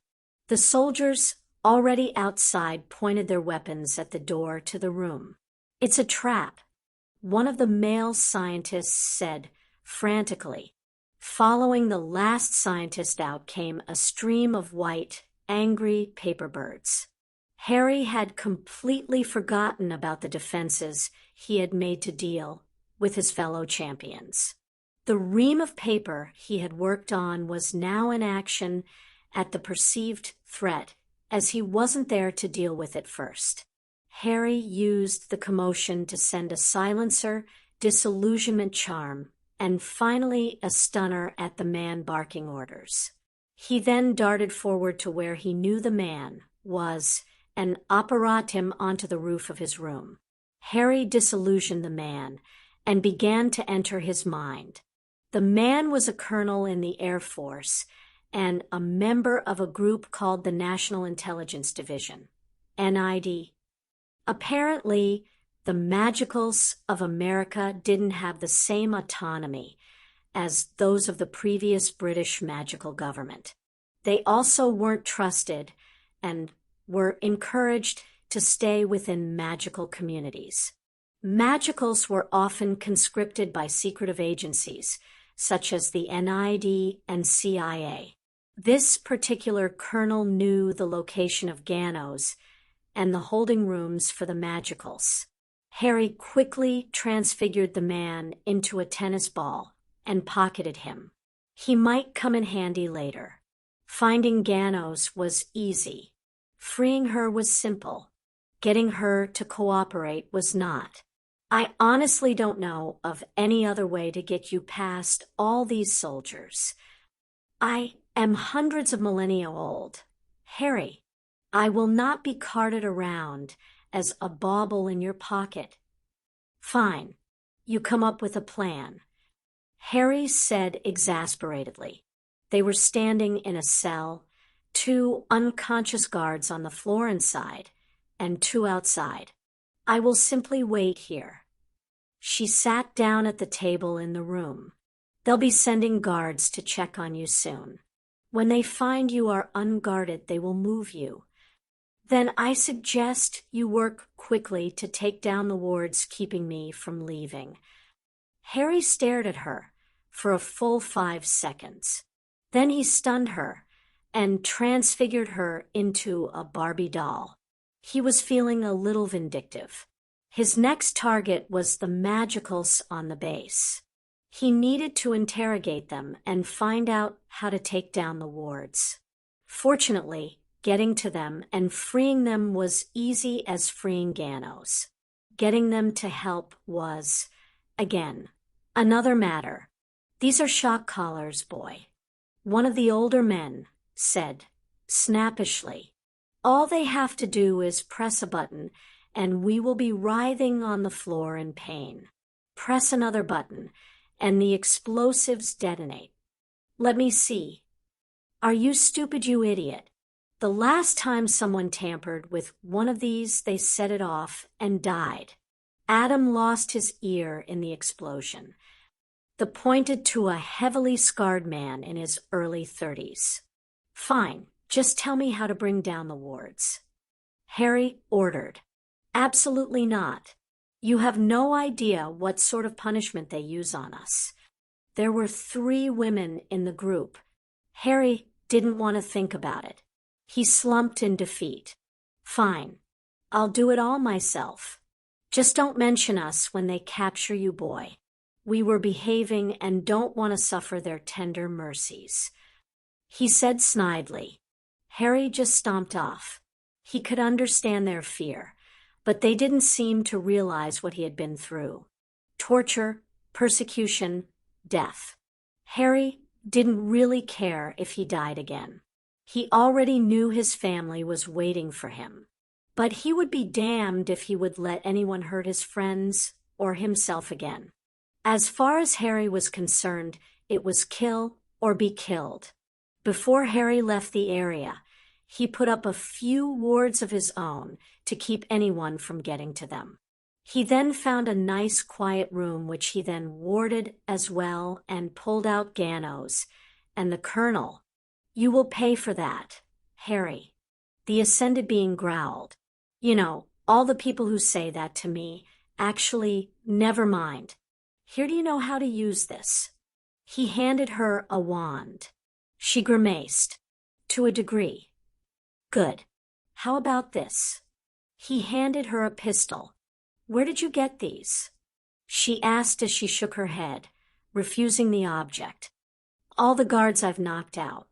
The soldiers, already outside, pointed their weapons at the door to the room. "It's a trap," one of the male scientists said frantically. Following the last scientist out came a stream of white, angry paper birds. Harry had completely forgotten about the defenses he had made to deal with his fellow champions. The ream of paper he had worked on was now in action at the perceived threat, as he wasn't there to deal with it first. Harry used the commotion to send a silencer, disillusionment charm, and finally a stunner at the man barking orders. He then darted forward to where he knew the man was and apparat him onto the roof of his room. Harry disillusioned the man and began to enter his mind. The man was a colonel in the Air Force and a member of a group called the National Intelligence Division, NID. Apparently, the Magicals of America didn't have the same autonomy as those of the previous British magical government. They also weren't trusted and were encouraged to stay within magical communities. Magicals were often conscripted by secretive agencies, such as the NID and CIA. This particular colonel knew the location of Ganos and the holding rooms for the Magicals. Harry quickly transfigured the man into a tennis ball and pocketed him. He might come in handy later. Finding Ganos was easy. Freeing her was simple. Getting her to cooperate was not. I honestly don't know of any other way to get you past all these soldiers. I am hundreds of millennia old. Harry, I will not be carted around as a bauble in your pocket. Fine. You come up with a plan. Harry said exasperatedly. They were standing in a cell, 2 unconscious guards on the floor inside, and 2 outside. I will simply wait here. She sat down at the table in the room. They'll be sending guards to check on you soon. When they find you are unguarded, they will move you. Then I suggest you work quickly to take down the wards keeping me from leaving. Harry stared at her for a full 5 seconds. Then he stunned her and transfigured her into a Barbie doll. He was feeling a little vindictive. His next target was the Magicals on the base. He needed to interrogate them and find out how to take down the wards. Fortunately, getting to them and freeing them was easy as freeing Ganos. Getting them to help was, again, another matter. These are shock collars, boy. One of the older men said, snappishly. All they have to do is press a button, and we will be writhing on the floor in pain. Press another button, and the explosives detonate. Let me see. Are you stupid, you idiot? The last time someone tampered with one of these, they set it off and died. Adam lost his ear in the explosion. The pointed to a heavily scarred man in his early 30s. Fine, just tell me how to bring down the wards. Harry ordered. Absolutely not. You have no idea what sort of punishment they use on us. There were 3 women in the group. Harry didn't want to think about it. He slumped in defeat. Fine. I'll do it all myself. Just don't mention us when they capture you, boy. We were behaving and don't want to suffer their tender mercies. He said snidely. Harry just stomped off. He could understand their fear, but they didn't seem to realize what he had been through. Torture, persecution, death. Harry didn't really care if he died again. He already knew his family was waiting for him. But he would be damned if he would let anyone hurt his friends or himself again. As far as Harry was concerned, it was kill or be killed. Before Harry left the area, he put up a few wards of his own to keep anyone from getting to them. He then found a nice quiet room which he then warded as well and pulled out Ganos and the colonel. You will pay for that, Harry. The ascended being growled. You know, all the people who say that to me, actually, never mind. Here, do you know how to use this? He handed her a wand. She grimaced. To a degree. Good. How about this? He handed her a pistol. Where did you get these? She asked as she shook her head, refusing the object. All the guards I've knocked out.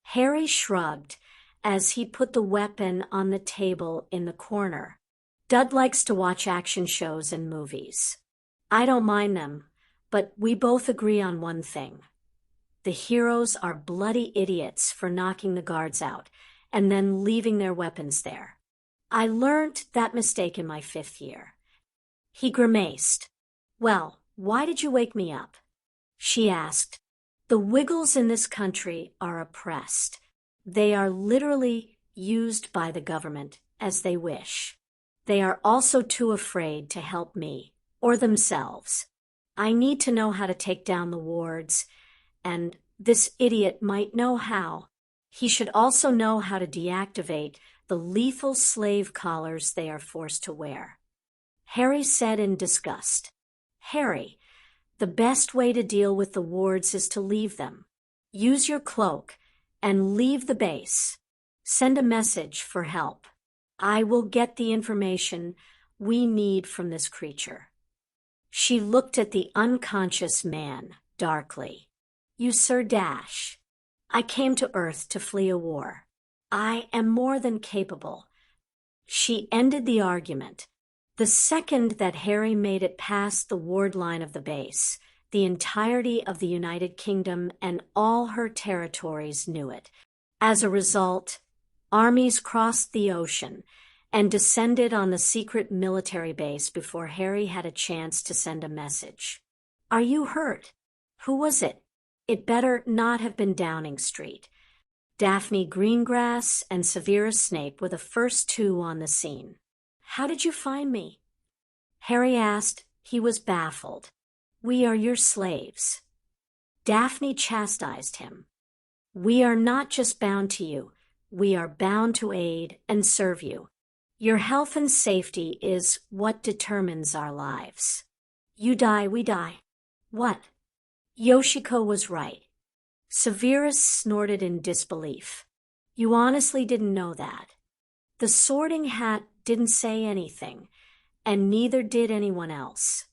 Harry shrugged as he put the weapon on the table in the corner. Dud likes to watch action shows and movies. I don't mind them, but we both agree on one thing. The heroes are bloody idiots for knocking the guards out and then leaving their weapons there. I learned that mistake in my 5th year. He grimaced. Well, why did you wake me up? She asked. The Wiggles in this country are oppressed. They are literally used by the government as they wish. They are also too afraid to help me or themselves. I need to know how to take down the wards, and this idiot might know how. He should also know how to deactivate the lethal slave collars they are forced to wear. Harry said in disgust. Harry, the best way to deal with the wards is to leave them. Use your cloak and leave the base. Send a message for help. I will get the information we need from this creature. She looked at the unconscious man darkly. You Sir Dash. I came to Earth to flee a war. I am more than capable. She ended the argument. The second that Harry made it past the ward line of the base, the entirety of the United Kingdom and all her territories knew it. As a result, armies crossed the ocean and descended on the secret military base before Harry had a chance to send a message. Are you hurt? Who was it? It better not have been Downing Street. Daphne Greengrass and Severus Snape were the first 2 on the scene. How did you find me? Harry asked. He was baffled. We are your slaves. Daphne chastised him. We are not just bound to you. We are bound to aid and serve you. Your health and safety is what determines our lives. You die, we die. What? Yoshiko was right. Severus snorted in disbelief. You honestly didn't know that. The Sorting Hat didn't say anything, and neither did anyone else.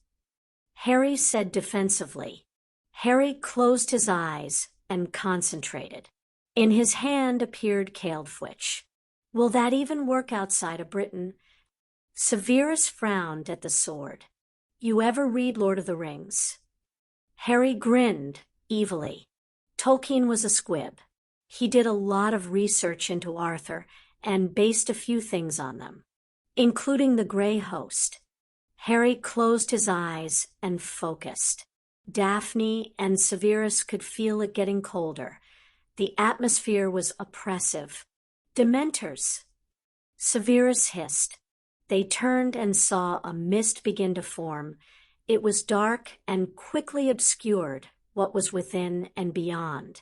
Harry said defensively. Harry closed his eyes and concentrated. In his hand appeared Caeldfwitch. Will that even work outside of Britain? Severus frowned at the sword. You ever read Lord of the Rings? Harry grinned evilly. Tolkien was a squib. He did a lot of research into Arthur and based a few things on them, including the Grey Host. Harry closed his eyes and focused. Daphne and Severus could feel it getting colder. The atmosphere was oppressive. Dementors. Severus hissed. They turned and saw a mist begin to form. It was dark and quickly obscured what was within and beyond.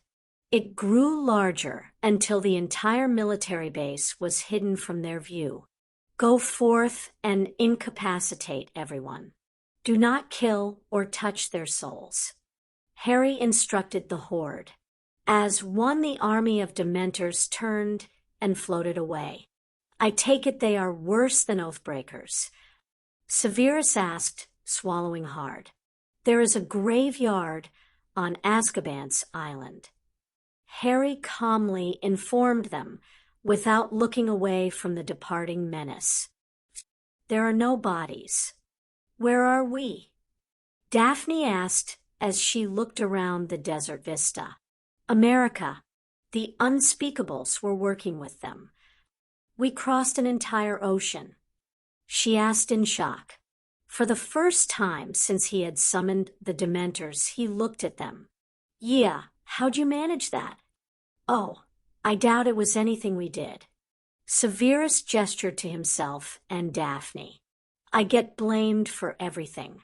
It grew larger until the entire military base was hidden from their view. Go forth and incapacitate everyone. Do not kill or touch their souls. Harry instructed the horde. As one, the army of Dementors turned and floated away. I take it they are worse than Oathbreakers. Severus asked, swallowing hard. There is a graveyard on Azkaban's island. Harry calmly informed them without looking away from the departing menace. There are no bodies. Where are we? Daphne asked as she looked around the desert vista. America. The unspeakables were working with them. We crossed an entire ocean. She asked in shock. For the first time since he had summoned the Dementors, he looked at them. Yeah, how'd you manage that? Oh, I doubt it was anything we did. Severus gestured to himself and Daphne. I get blamed for everything.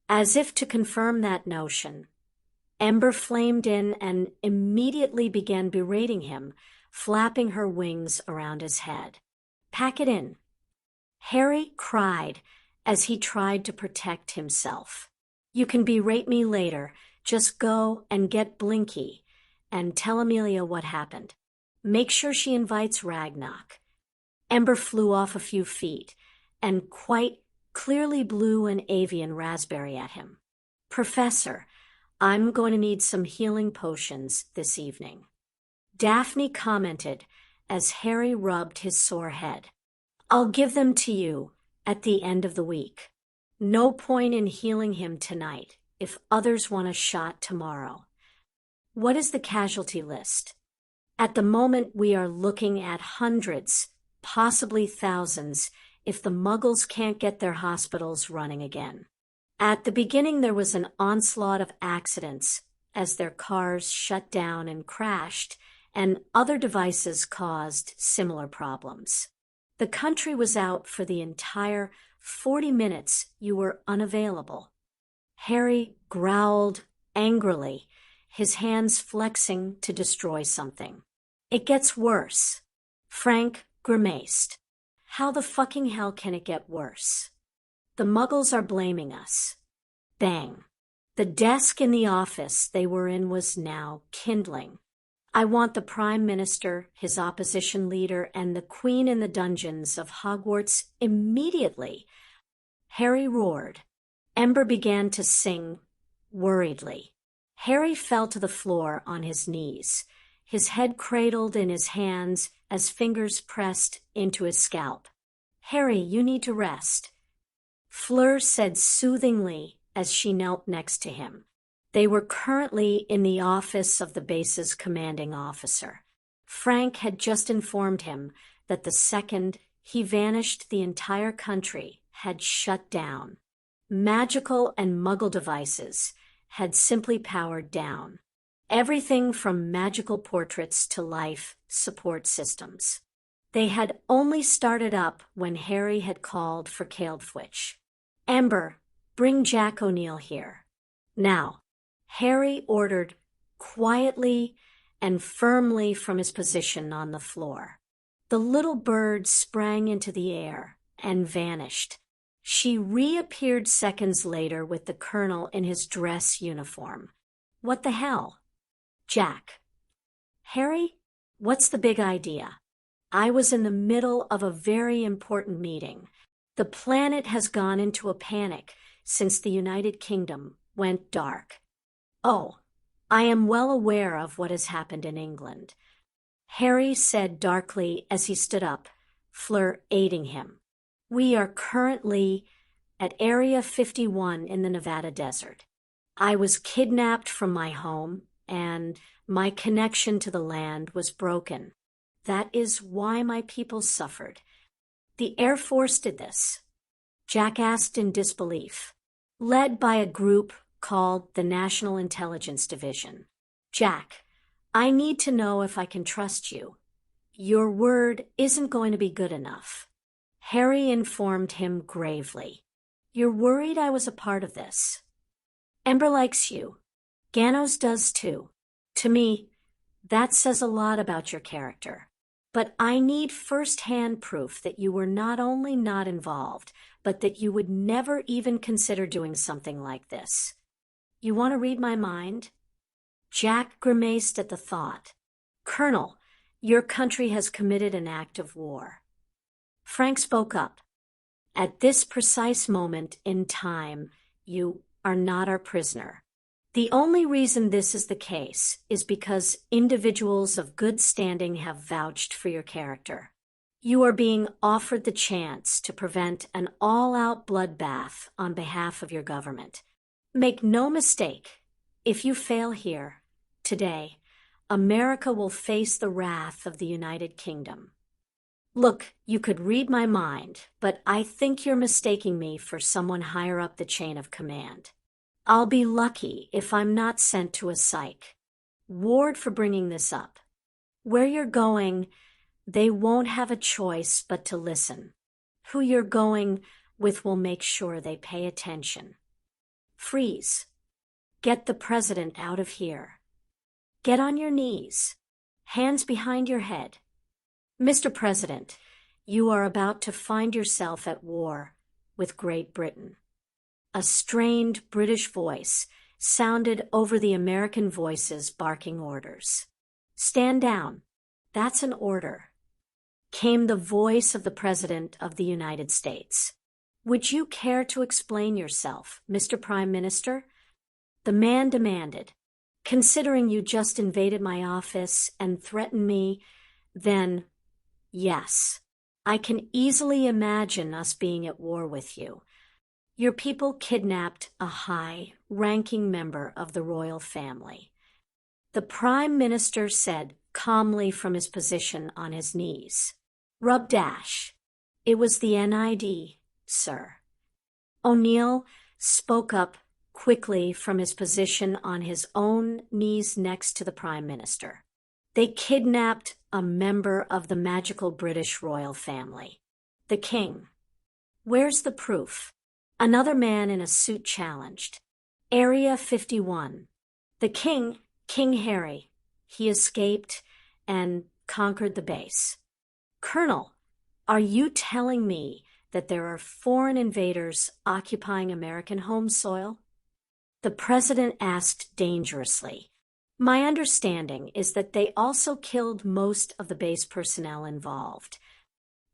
As if to confirm that notion, Ember flamed in and immediately began berating him, flapping her wings around his head. Pack it in. Harry cried as he tried to protect himself. You can berate me later. Just go and get Blinky and tell Amelia what happened. Make sure she invites Ragnarok. Ember flew off a few feet and quite clearly blew an avian raspberry at him. Professor, I'm going to need some healing potions this evening. Daphne commented as Harry rubbed his sore head. I'll give them to you at the end of the week. No point in healing him tonight if others want a shot tomorrow. What is the casualty list? At the moment, we are looking at hundreds, possibly thousands, if the Muggles can't get their hospitals running again. At the beginning, there was an onslaught of accidents as their cars shut down and crashed, and other devices caused similar problems. The country was out for the entire 40 minutes you were unavailable. Harry growled angrily, his hands flexing to destroy something. It gets worse. Frank grimaced. How the fucking hell can it get worse? The Muggles are blaming us. Bang. The desk in the office they were in was now kindling. I want the Prime Minister, his opposition leader, and the Queen in the dungeons of Hogwarts immediately. Harry roared. Ember began to sing worriedly. Harry fell to the floor on his knees, his head cradled in his hands as fingers pressed into his scalp. Harry, you need to rest, Fleur said soothingly as she knelt next to him. They were currently in the office of the base's commanding officer. Frank had just informed him that the second he vanished, the entire country had shut down. Magical and Muggle devices had simply powered down. Everything from magical portraits to life support systems. They had only started up when Harry had called for Caeldfwitch. Ember, bring Jack O'Neill here. Now, Harry ordered quietly and firmly from his position on the floor. The little bird sprang into the air and vanished. She reappeared seconds later with the colonel in his dress uniform. What the hell? Jack. Harry, what's the big idea? I was in the middle of a very important meeting. The planet has gone into a panic since the United Kingdom went dark. Oh, I am well aware of what has happened in England, Harry said darkly as he stood up, Fleur aiding him. We are currently at Area 51 in the Nevada desert. I was kidnapped from my home, and my connection to the land was broken. That is why my people suffered. The Air Force did this, Jack asked in disbelief, led by a group called the National Intelligence Division. Jack, I need to know if I can trust you. Your word isn't going to be good enough. Harry informed him gravely. You're worried I was a part of this. Ember likes you. Ganos does too. To me, that says a lot about your character. But I need first-hand proof that you were not only not involved, but that you would never even consider doing something like this. You want to read my mind? Jack grimaced at the thought. Colonel, your country has committed an act of war. Frank spoke up. At this precise moment in time, you are not our prisoner. The only reason this is the case is because individuals of good standing have vouched for your character. You are being offered the chance to prevent an all-out bloodbath on behalf of your government. Make no mistake, if you fail here, today, America will face the wrath of the United Kingdom. Look, you could read my mind, but I think you're mistaking me for someone higher up the chain of command. I'll be lucky if I'm not sent to a psych ward for bringing this up. Where you're going, they won't have a choice but to listen. Who you're going with will make sure they pay attention. Freeze. Get the president out of here. Get on your knees. Hands behind your head. Mr. President, you are about to find yourself at war with Great Britain. A strained British voice sounded over the American voices barking orders. Stand down. That's an order. Came the voice of the President of the United States. Would you care to explain yourself, Mr. Prime Minister? The man demanded. Considering you just invaded my office and threatened me, then, yes, I can easily imagine us being at war with you. Your people kidnapped a high-ranking member of the royal family. The Prime Minister said calmly from his position on his knees. Rub dash. It was the NID, sir. O'Neill spoke up quickly from his position on his own knees next to the Prime Minister. They kidnapped a member of the magical British royal family. The king. Where's the proof? Another man in a suit challenged. Area 51. The king, King Harry. He escaped and conquered the base. Colonel, are you telling me that there are foreign invaders occupying American home soil? The president asked dangerously. My understanding is that they also killed most of the base personnel involved.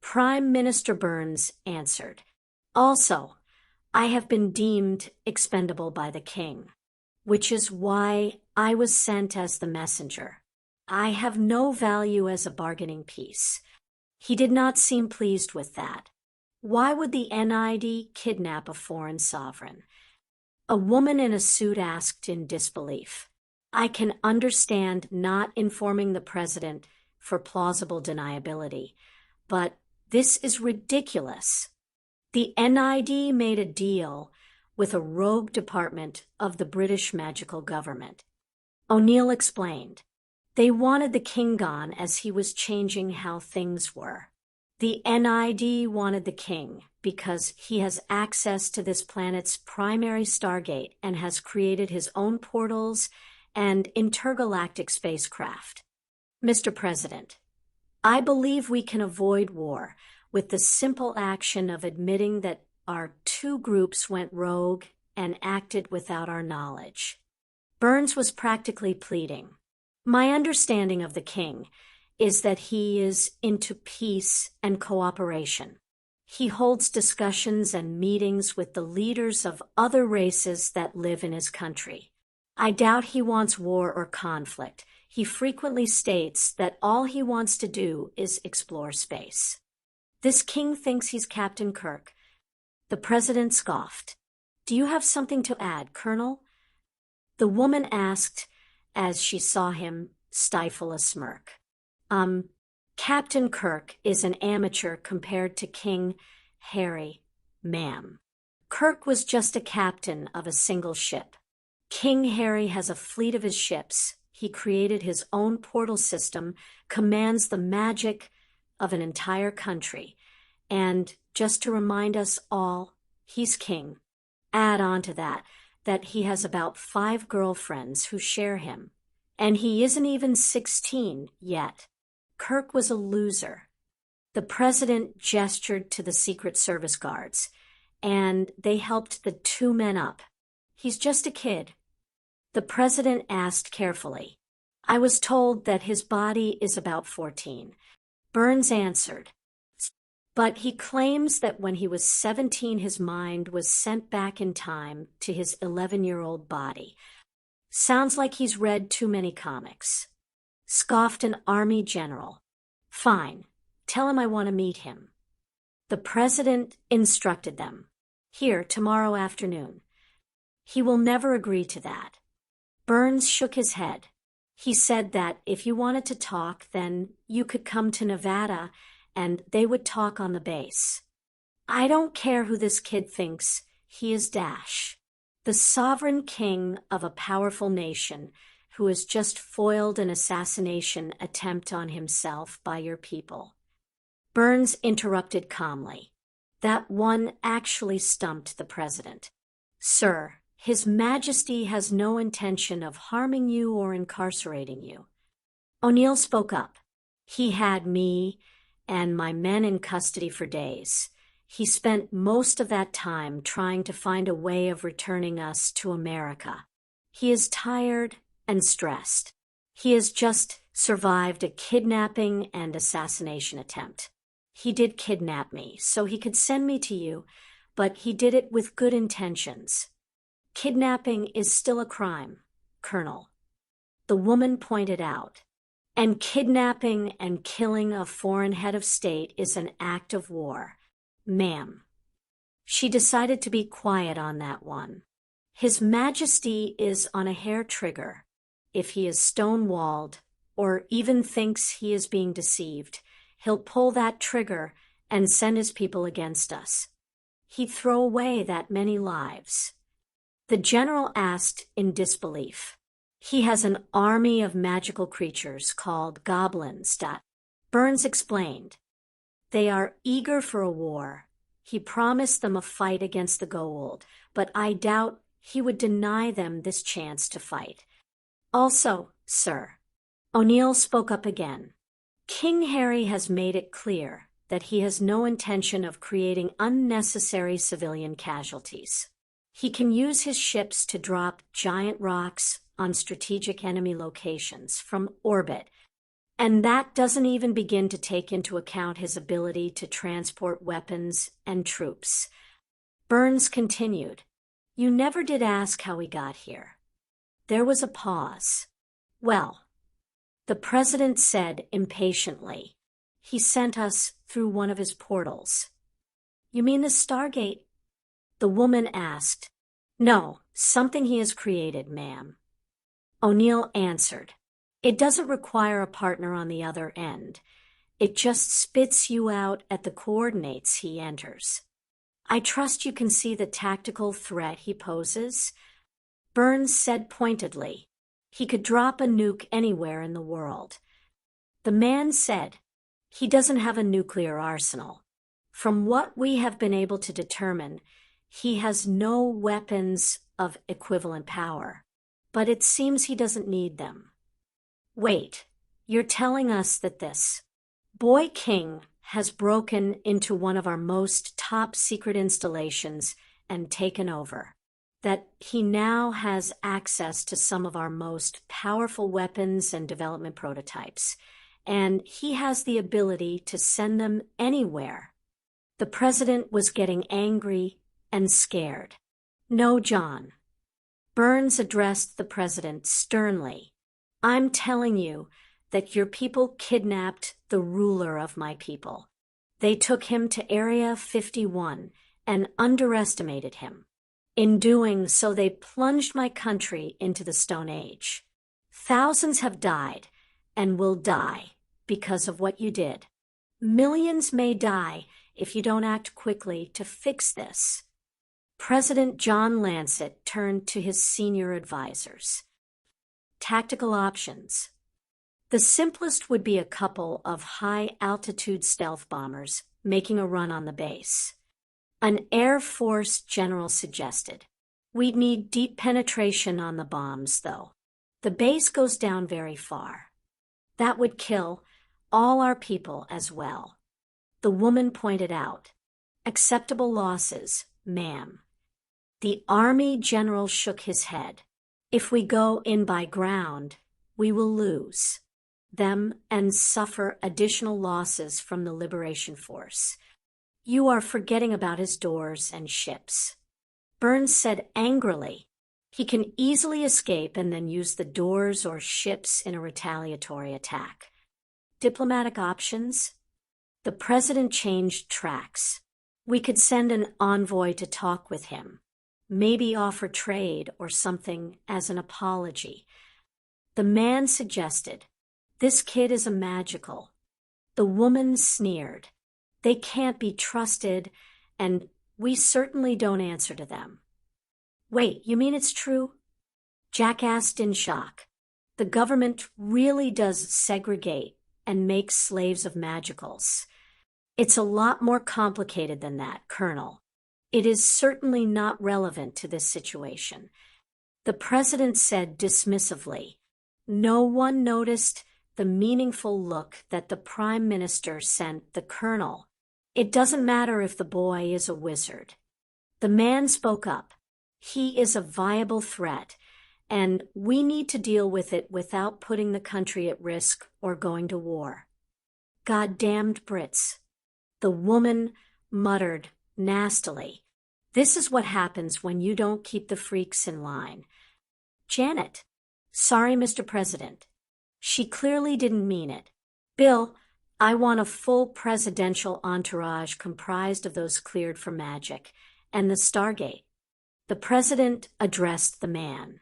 Prime Minister Burns answered. Also, I have been deemed expendable by the king, which is why I was sent as the messenger. I have no value as a bargaining piece. He did not seem pleased with that. Why would the NID kidnap a foreign sovereign? A woman in a suit asked in disbelief. I can understand not informing the president for plausible deniability, but this is ridiculous. The NID made a deal with a rogue department of the British magical government. O'Neill explained. They wanted the king gone as he was changing how things were. The NID wanted the king because he has access to this planet's primary stargate and has created his own portals and intergalactic spacecraft. Mr. President, I believe we can avoid war with the simple action of admitting that our two groups went rogue and acted without our knowledge. Burns was practically pleading. My understanding of the king is that he is into peace and cooperation. He holds discussions and meetings with the leaders of other races that live in his country. I doubt he wants war or conflict. He frequently states that all he wants to do is explore space. This king thinks he's Captain Kirk. The president scoffed. Do you have something to add, Colonel? The woman asked as she saw him stifle a smirk. Captain Kirk is an amateur compared to King Harry, ma'am. Kirk was just a captain of a single ship. King Harry has a fleet of his ships. He created his own portal system, commands the magic of an entire country. And just to remind us all, he's king. Add on to that he has about 5 girlfriends who share him. And he isn't even 16 yet. Kirk was a loser. The president gestured to the Secret Service guards, and they helped the 2 men up. He's just a kid. The president asked carefully. I was told that his body is about 14. Burns answered. But he claims that when he was 17, his mind was sent back in time to his 11-year-old body. Sounds like he's read too many comics. Scoffed an army general. Fine. Tell him I want to meet him. The president instructed them. Here, tomorrow afternoon. He will never agree to that. Burns shook his head. He said that if you wanted to talk, then you could come to Nevada and they would talk on the base. I don't care who this kid thinks. He is Dash, the sovereign king of a powerful nation who has just foiled an assassination attempt on himself by your people. Burns interrupted calmly. That one actually stumped the president. Sir, His Majesty has no intention of harming you or incarcerating you. O'Neill spoke up. He had me and my men in custody for days. He spent most of that time trying to find a way of returning us to America. He is tired and stressed. He has just survived a kidnapping and assassination attempt. He did kidnap me so he could send me to you, but he did it with good intentions. Kidnapping is still a crime, Colonel. The woman pointed out. And kidnapping and killing a foreign head of state is an act of war, ma'am. She decided to be quiet on that one. His Majesty is on a hair trigger. If he is stonewalled, or even thinks he is being deceived, he'll pull that trigger and send his people against us. He'd throw away that many lives. The general asked in disbelief. He has an army of magical creatures called goblins. Burns explained. They are eager for a war. He promised them a fight against the Goa'uld, but I doubt he would deny them this chance to fight. Also, sir, O'Neill spoke up again. King Harry has made it clear that he has no intention of creating unnecessary civilian casualties. He can use his ships to drop giant rocks on strategic enemy locations from orbit, and that doesn't even begin to take into account his ability to transport weapons and troops. Burns continued, You never did ask how we got here. There was a pause. Well, the president said impatiently, he sent us through one of his portals. You mean the Stargate? The woman asked. No, something he has created, ma'am. O'Neill answered. It doesn't require a partner on the other end. It just spits you out at the coordinates he enters. I trust you can see the tactical threat he poses. Burns said pointedly. He could drop a nuke anywhere in the world. The man said, he doesn't have a nuclear arsenal. From what we have been able to determine, he has no weapons of equivalent power. But it seems he doesn't need them. Wait, you're telling us that this boy king has broken into one of our most top-secret installations and taken over, that he now has access to some of our most powerful weapons and development prototypes, and he has the ability to send them anywhere. The president was getting angry and scared. No, John. Burns addressed the president sternly. I'm telling you that your people kidnapped the ruler of my people. They took him to Area 51 and underestimated him. In doing so, they plunged my country into the Stone Age. Thousands have died and will die because of what you did. Millions may die if you don't act quickly to fix this. President John Lancet turned to his senior advisors. Tactical options. The simplest would be a couple of high-altitude stealth bombers making a run on the base. An Air Force general suggested. We'd need deep penetration on the bombs, though. The base goes down very far. That would kill all our people as well. The woman pointed out. Acceptable losses, ma'am. The Army general shook his head. If we go in by ground, we will lose them and suffer additional losses from the Liberation Force. You are forgetting about his doors and ships. Burns said angrily, he can easily escape and then use the doors or ships in a retaliatory attack. Diplomatic options? The president changed tracks. We could send an envoy to talk with him. Maybe offer trade or something as an apology. The man suggested, this kid is a magical. The woman sneered. They can't be trusted, and we certainly don't answer to them. Wait, you mean it's true? Jack asked in shock. The government really does segregate and make slaves of magicals. It's a lot more complicated than that, Colonel. It is certainly not relevant to this situation. The president said dismissively. No one noticed the meaningful look that the prime minister sent the colonel. It doesn't matter if the boy is a wizard. The man spoke up. He is a viable threat, and we need to deal with it without putting the country at risk or going to war. Goddamned Brits. The woman muttered nastily. This is what happens when you don't keep the freaks in line. Janet. Sorry, Mr. President. She clearly didn't mean it. Bill, I want a full presidential entourage comprised of those cleared for magic, and the Stargate. The president addressed the man.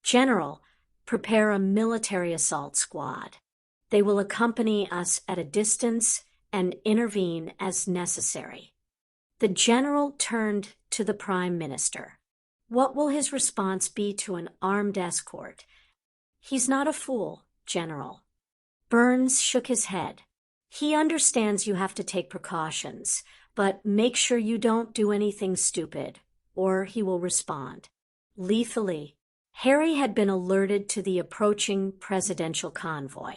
General, prepare a military assault squad. They will accompany us at a distance and intervene as necessary. The general turned to the Prime Minister. What will his response be to an armed escort? He's not a fool, General. Burns shook his head. He understands you have to take precautions, but make sure you don't do anything stupid, or he will respond. Lethally. Harry had been alerted to the approaching presidential convoy.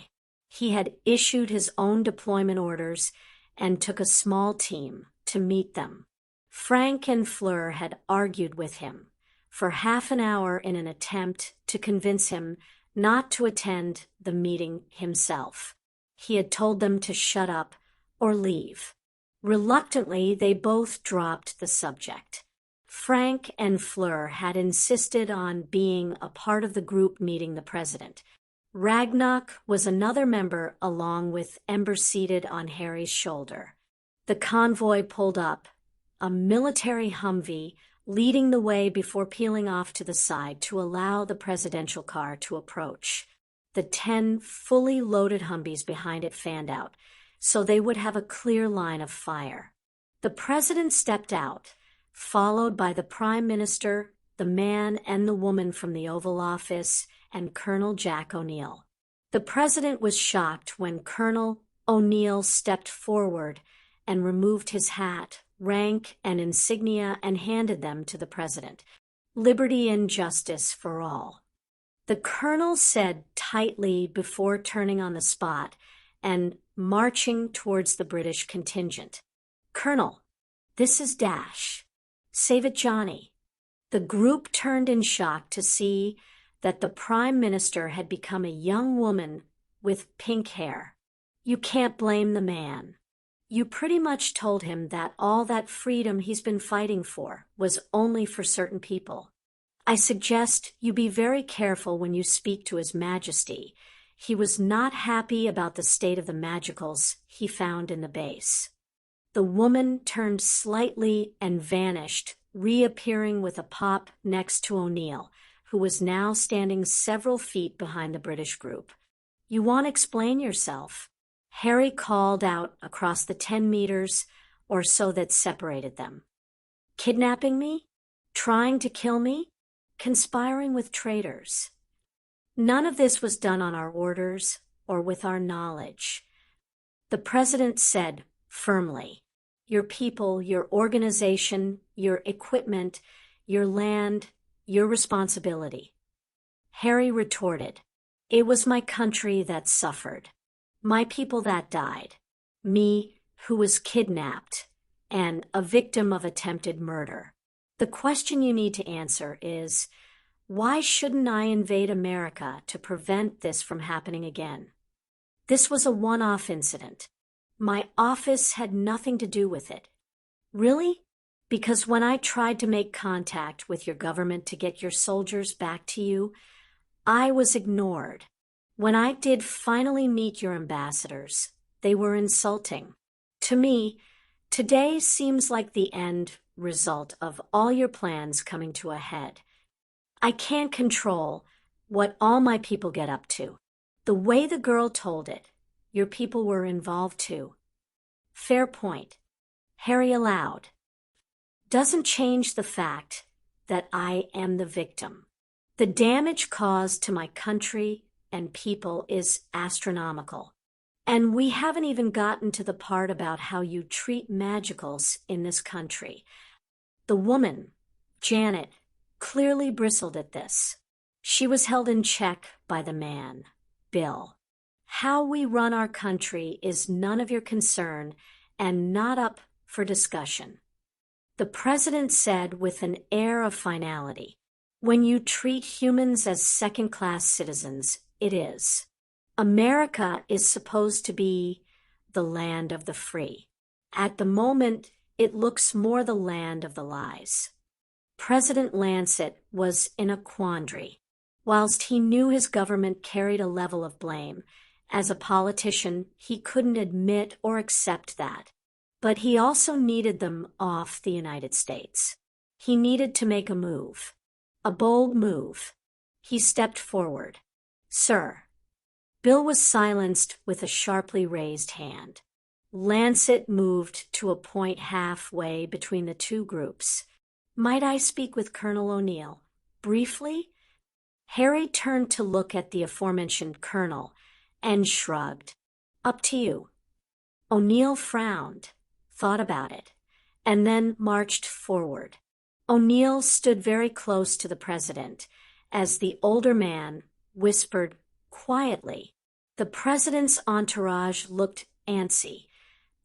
He had issued his own deployment orders and took a small team to meet them. Frank and Fleur had argued with him for half an hour in an attempt to convince him not to attend the meeting himself. He had told them to shut up or leave. Reluctantly, they both dropped the subject. Frank and Fleur had insisted on being a part of the group meeting the president. Ragnarok was another member, along with Ember seated on Harry's shoulder. The convoy pulled up, a military Humvee leading the way before peeling off to the side to allow the presidential car to approach. The 10 fully loaded Humvees behind it fanned out, so they would have a clear line of fire. The president stepped out, followed by the Prime Minister, the man and the woman from the Oval Office, and Colonel Jack O'Neill. The president was shocked when Colonel O'Neill stepped forward and removed his hat, rank, and insignia and handed them to the president. Liberty and justice for all. The colonel said tightly before turning on the spot and marching towards the British contingent. "Colonel, this is Dash. Save it, Johnny." The group turned in shock to see that the Prime Minister had become a young woman with pink hair. You can't blame the man. You pretty much told him that all that freedom he's been fighting for was only for certain people. I suggest you be very careful when you speak to His Majesty. He was not happy about the state of the magicals he found in the base. The woman turned slightly and vanished, reappearing with a pop next to O'Neill, who was now standing several feet behind the British group. "You want to explain yourself?" Harry called out across the 10 meters or so that separated them. "Kidnapping me? Trying to kill me? Conspiring with traitors. None of this was done on our orders or with our knowledge." The president said firmly, "Your people, your organization, your equipment, your land, your responsibility." Harry retorted, "It was my country that suffered, my people that died, me who was kidnapped, and a victim of attempted murder. The question you need to answer is, why shouldn't I invade America to prevent this from happening again? This was a one-off incident. My office had nothing to do with it." "Really? Because when I tried to make contact with your government to get your soldiers back to you, I was ignored. When I did finally meet your ambassadors, they were insulting. To me, today seems like the end result of all your plans coming to a head. I can't control what all my people get up to. The way the girl told it, your people were involved too." "Fair point," Harry allowed. "Doesn't change the fact that I am the victim. The damage caused to my country and people is astronomical. And we haven't even gotten to the part about how you treat magicals in this country." The woman, Janet, clearly bristled at this. She was held in check by the man, Bill. "How we run our country is none of your concern and not up for discussion." The president said with an air of finality, "When you treat humans as second-class citizens, it is. America is supposed to be the land of the free. At the moment, it looks more the land of the lies." President Lancet was in a quandary. Whilst he knew his government carried a level of blame, as a politician, he couldn't admit or accept that. But he also needed them off the United States. He needed to make a move. A bold move. He stepped forward. "Sir." Bill was silenced with a sharply raised hand. Lancet moved to a point halfway between the two groups. "Might I speak with Colonel O'Neill? Briefly?" Harry turned to look at the aforementioned colonel and shrugged. "Up to you." O'Neill frowned, thought about it, and then marched forward. O'Neill stood very close to the president as the older man whispered quietly. The president's entourage looked antsy.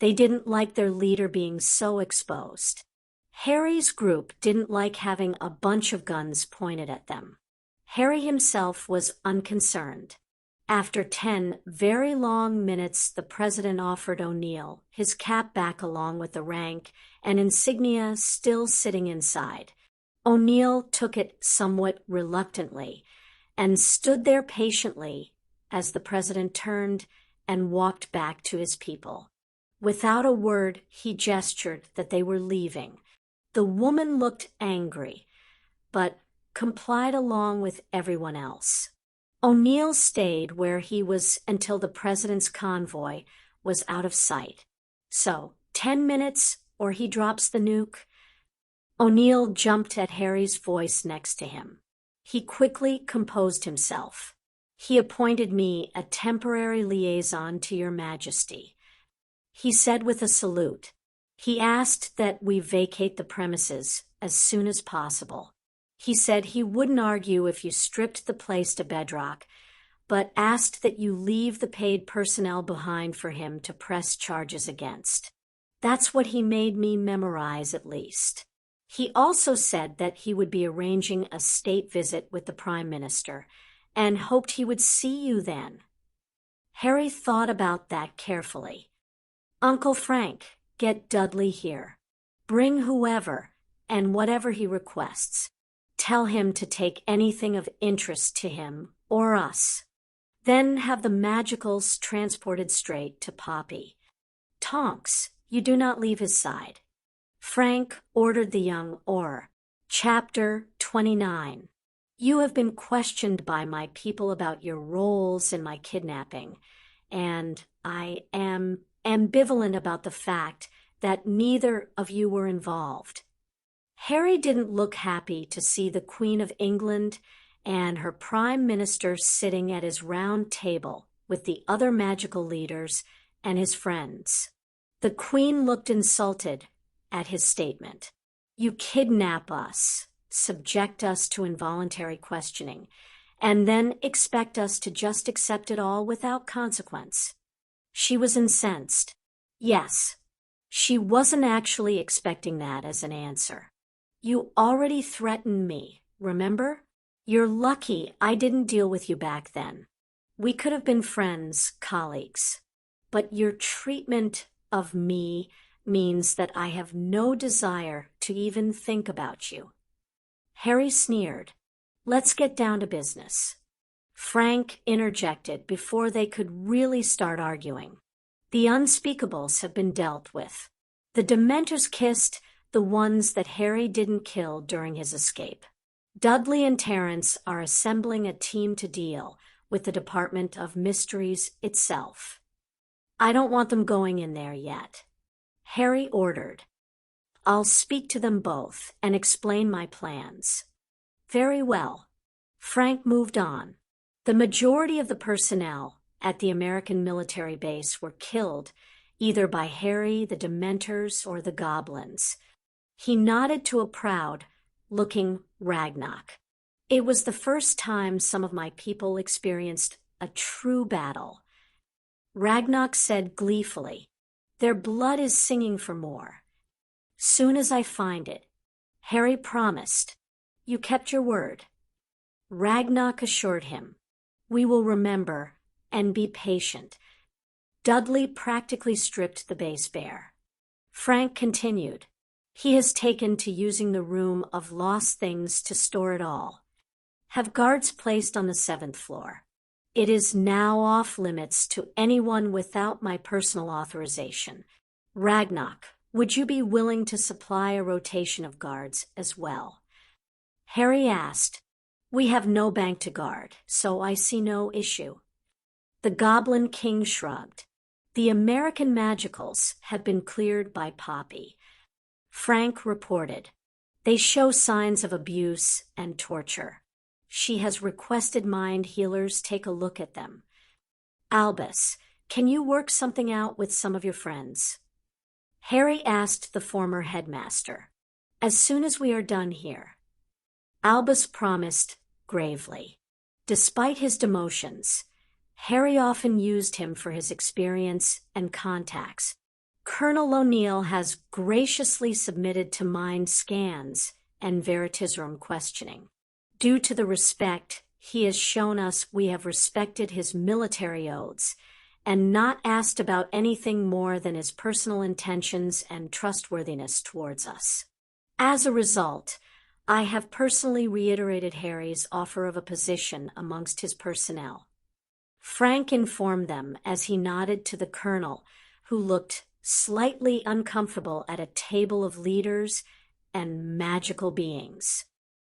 They didn't like their leader being so exposed. Harry's group didn't like having a bunch of guns pointed at them. Harry himself was unconcerned. After 10 very long minutes, the president offered O'Neill his cap back along with the rank and insignia still sitting inside. O'Neill took it somewhat reluctantly and stood there patiently as the president turned and walked back to his people. Without a word, he gestured that they were leaving. The woman looked angry, but complied along with everyone else. O'Neill stayed where he was until the president's convoy was out of sight. So, 10 minutes or he drops the nuke? O'Neill jumped at Harry's voice next to him. He quickly composed himself. "He appointed me a temporary liaison to your majesty," he said with a salute. "He asked that we vacate the premises as soon as possible. He said he wouldn't argue if you stripped the place to bedrock, but asked that you leave the paid personnel behind for him to press charges against. That's what he made me memorize, at least. He also said that he would be arranging a state visit with the Prime Minister and hoped he would see you then." Harry thought about that carefully. "Uncle Frank, get Dudley here. Bring whoever and whatever he requests. Tell him to take anything of interest to him or us. Then have the magicals transported straight to Poppy. Tonks, you do not leave his side." Frank ordered the young Orr. Chapter 29. "You have been questioned by my people about your roles in my kidnapping, and I am ambivalent about the fact that neither of you were involved." Harry didn't look happy to see the Queen of England and her Prime Minister sitting at his round table with the other magical leaders and his friends. The Queen looked insulted at his statement. "You kidnap us, subject us to involuntary questioning, and then expect us to just accept it all without consequence." She was incensed. Yes, she wasn't actually expecting that as an answer. "You already threatened me, remember? You're lucky I didn't deal with you back then. We could have been friends, colleagues. But your treatment of me means that I have no desire to even think about you." Harry sneered. "Let's get down to business." Frank interjected before they could really start arguing. "The unspeakables have been dealt with. The Dementors kissed the ones that Harry didn't kill during his escape. Dudley and Terence are assembling a team to deal with the Department of Mysteries itself. I don't want them going in there yet." Harry ordered. "I'll speak to them both and explain my plans." "Very well." Frank moved on. The majority of the personnel at the American military base were killed either by Harry, the Dementors, or the Goblins. He nodded to a proud-looking Ragnarok. "It was the first time some of my people experienced a true battle." Ragnarok said gleefully, "Their blood is singing for more. Soon as I find it." Harry promised. "You kept your word." Ragnarok assured him, "We will remember and be patient." Dudley practically stripped the base bare. Frank continued. "He has taken to using the room of lost things to store it all. Have guards placed on the 7th floor. It is now off limits to anyone without my personal authorization. Ragnarok, would you be willing to supply a rotation of guards as well?" Harry asked. "We have no bank to guard, so I see no issue." The Goblin King shrugged. The American Magicals have been cleared by Poppy. Frank reported. They show signs of abuse and torture. She has requested mind healers take a look at them. Albus, can you work something out with some of your friends? Harry asked the former headmaster. As soon as we are done here. Albus promised gravely. Despite his demotions, Harry often used him for his experience and contacts. Colonel O'Neill has graciously submitted to mind scans and Veritisrum questioning. Due to the respect he has shown us, we have respected his military oaths and not asked about anything more than his personal intentions and trustworthiness towards us. As a result, I have personally reiterated Harry's offer of a position amongst his personnel. Frank informed them as he nodded to the colonel, who looked slightly uncomfortable at a table of leaders and magical beings.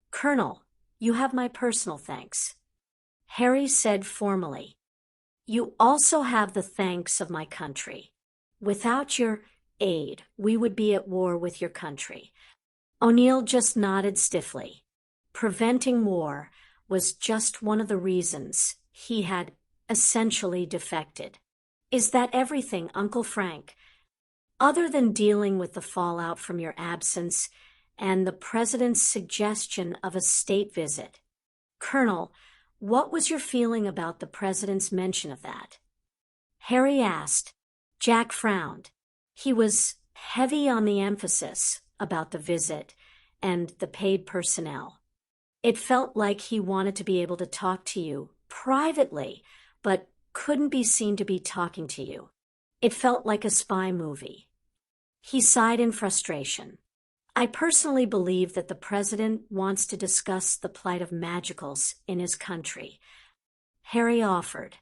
Colonel, you have my personal thanks. Harry said formally. You also have the thanks of my country. Without your aid, we would be at war with your country. O'Neill just nodded stiffly. Preventing war was just one of the reasons he had essentially defected. Is that everything, Uncle Frank? Other than dealing with the fallout from your absence and the president's suggestion of a state visit. Colonel, what was your feeling about the president's mention of that? Harry asked. Jack frowned. He was heavy on the emphasis about the visit and the paid personnel. It felt like he wanted to be able to talk to you privately, but couldn't be seen to be talking to you. It felt like a spy movie. He sighed in frustration. I personally believe that the president wants to discuss the plight of magicals in his country. Harry offered.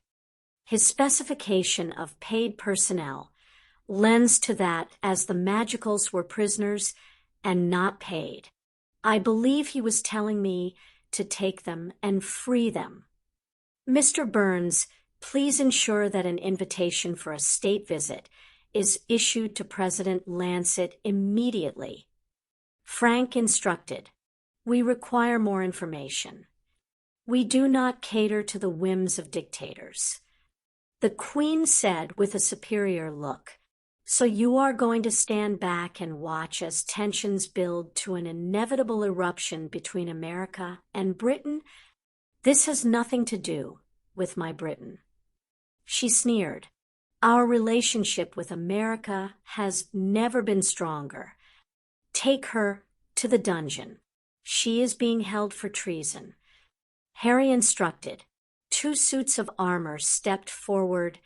His specification of paid personnel lends to that, as the magicals were prisoners and not paid. I believe he was telling me to take them and free them. Mr. Burns, please ensure that an invitation for a state visit is issued to President Lancet immediately. Frank instructed. We require more information. We do not cater to the whims of dictators. The Queen said with a superior look, so you are going to stand back and watch as tensions build to an inevitable eruption between America and Britain? This has nothing to do with my Britain. She sneered. Our relationship with America has never been stronger. Take her to the dungeon. She is being held for treason. Harry instructed. 2 suits of armor stepped forward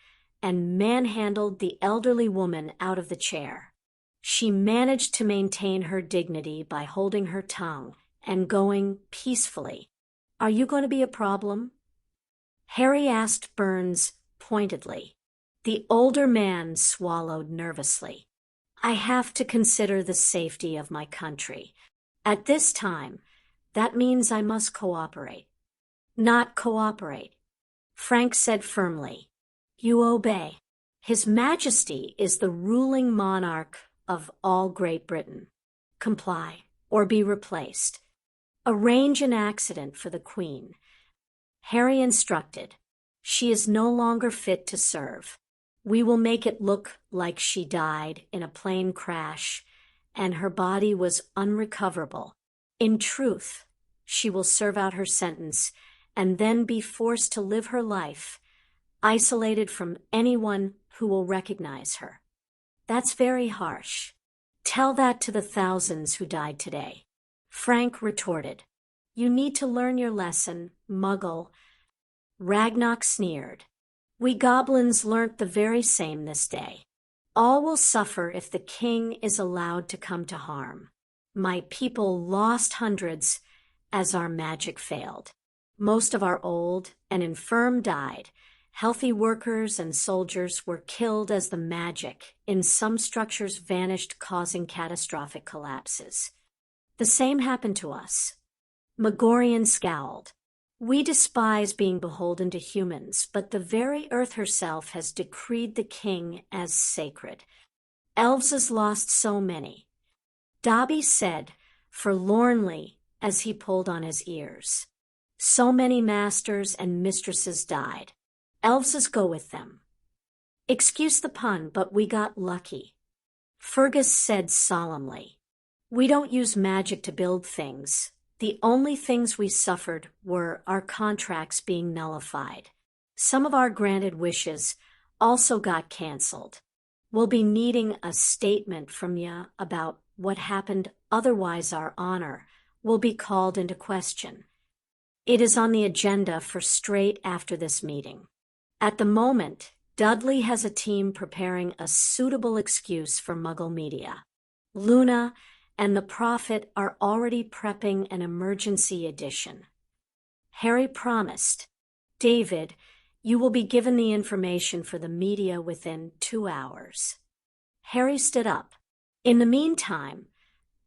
and manhandled the elderly woman out of the chair. She managed to maintain her dignity by holding her tongue and going peacefully. Are you going to be a problem? Harry asked Burns pointedly. The older man swallowed nervously. I have to consider the safety of my country. At this time, that means I must cooperate. Not cooperate. Frank said firmly. You obey. His Majesty is the ruling monarch of all Great Britain. Comply, or be replaced. Arrange an accident for the Queen. Harry instructed. She is no longer fit to serve. We will make it look like she died in a plane crash and her body was unrecoverable. In truth, she will serve out her sentence and then be forced to live her life, isolated from anyone who will recognize her. That's very harsh. Tell that to the thousands who died today. Frank retorted. You need to learn your lesson, Muggle. Ragnock sneered. We goblins learnt the very same this day. All will suffer if the king is allowed to come to harm. My people lost hundreds as our magic failed. Most of our old and infirm died. Healthy workers and soldiers were killed as the magic in some structures vanished, causing catastrophic collapses. The same happened to us. Megorian scowled. We despise being beholden to humans, but the very earth herself has decreed the king as sacred. Elves has lost so many. Dobby said, forlornly, as he pulled on his ears. So many masters and mistresses died. Elves go with them. Excuse the pun, but we got lucky. Fergus said solemnly. We don't use magic to build things. The only things we suffered were our contracts being nullified. Some of our granted wishes also got canceled. We'll be needing a statement from you about what happened, otherwise our honor will be called into question. It is on the agenda for straight after this meeting. At the moment, Dudley has a team preparing a suitable excuse for Muggle media. Luna and the Prophet are already prepping an emergency edition. Harry promised. David, you will be given the information for the media within 2 hours. Harry stood up. In the meantime,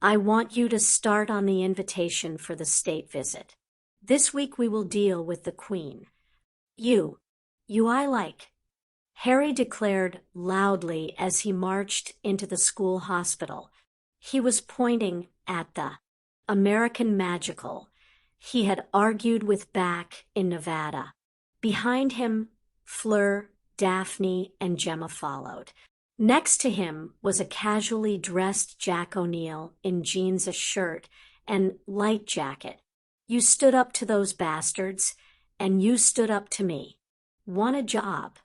I want you to start on the invitation for the state visit. This week we will deal with the Queen. You I like. Harry declared loudly as he marched into the school hospital. He was pointing at the American Magical he had argued with back in Nevada. Behind him, Fleur, Daphne, and Gemma followed. Next to him was a casually dressed Jack O'Neill in jeans, a shirt, and light jacket. You stood up to those bastards, and you stood up to me. Want a job?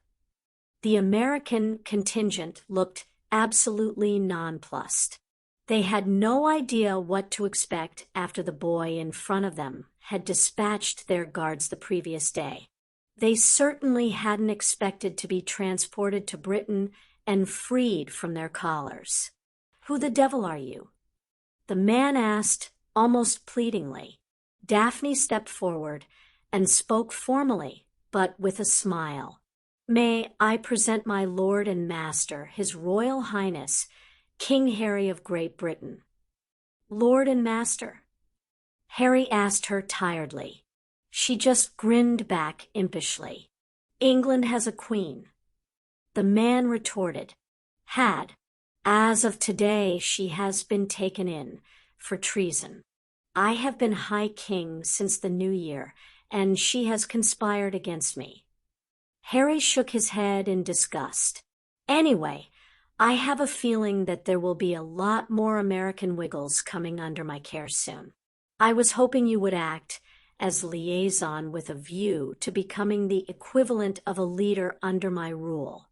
The American contingent looked absolutely nonplussed. They had no idea what to expect after the boy in front of them had dispatched their guards the previous day. They certainly hadn't expected to be transported to Britain and freed from their collars. Who the devil are you? The man asked, almost pleadingly. Daphne stepped forward and spoke formally, but with a smile. May I present my lord and master, His Royal Highness, King Harry of Great Britain. Lord and master? Harry asked her tiredly. She just grinned back impishly. England has a queen. The man retorted. Had. As of today, she has been taken in for treason. I have been High King since the New Year, and she has conspired against me. Harry shook his head in disgust. Anyway, I have a feeling that there will be a lot more American Wiggles coming under my care soon. I was hoping you would act as liaison with a view to becoming the equivalent of a leader under my rule.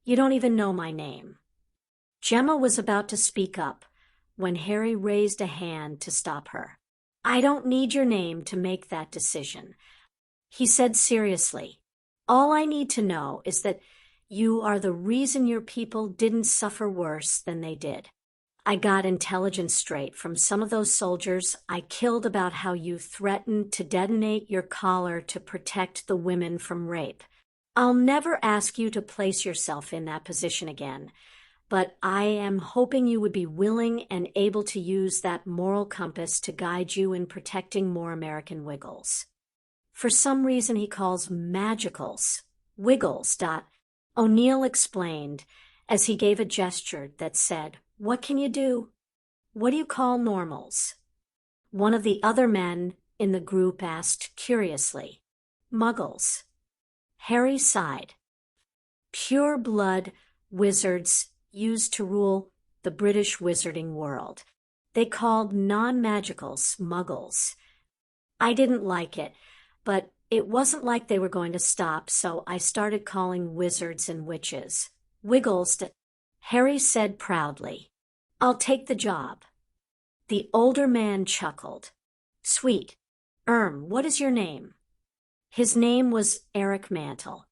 You don't even know my name. Gemma was about to speak up when Harry raised a hand to stop her. I don't need your name to make that decision, he said seriously. All I need to know is that you are the reason your people didn't suffer worse than they did. I got intelligence straight from some of those soldiers I killed about how you threatened to detonate your collar to protect the women from rape. I'll never ask you to place yourself in that position again, but I am hoping you would be willing and able to use that moral compass to guide you in protecting more American Wiggles. For some reason he calls magicals Wiggles. O'Neill explained as he gave a gesture that said, What can you do? What do you call normals? One of the other men in the group asked curiously. Muggles. Harry sighed. Pure blood wizards used to rule the British wizarding world. They called non-magicals muggles. I didn't like it, but it wasn't like they were going to stop, so I started calling wizards and witches Wiggles. Harry said proudly, I'll take the job. The older man chuckled. Sweet. What is your name? His name was Eric Mantle.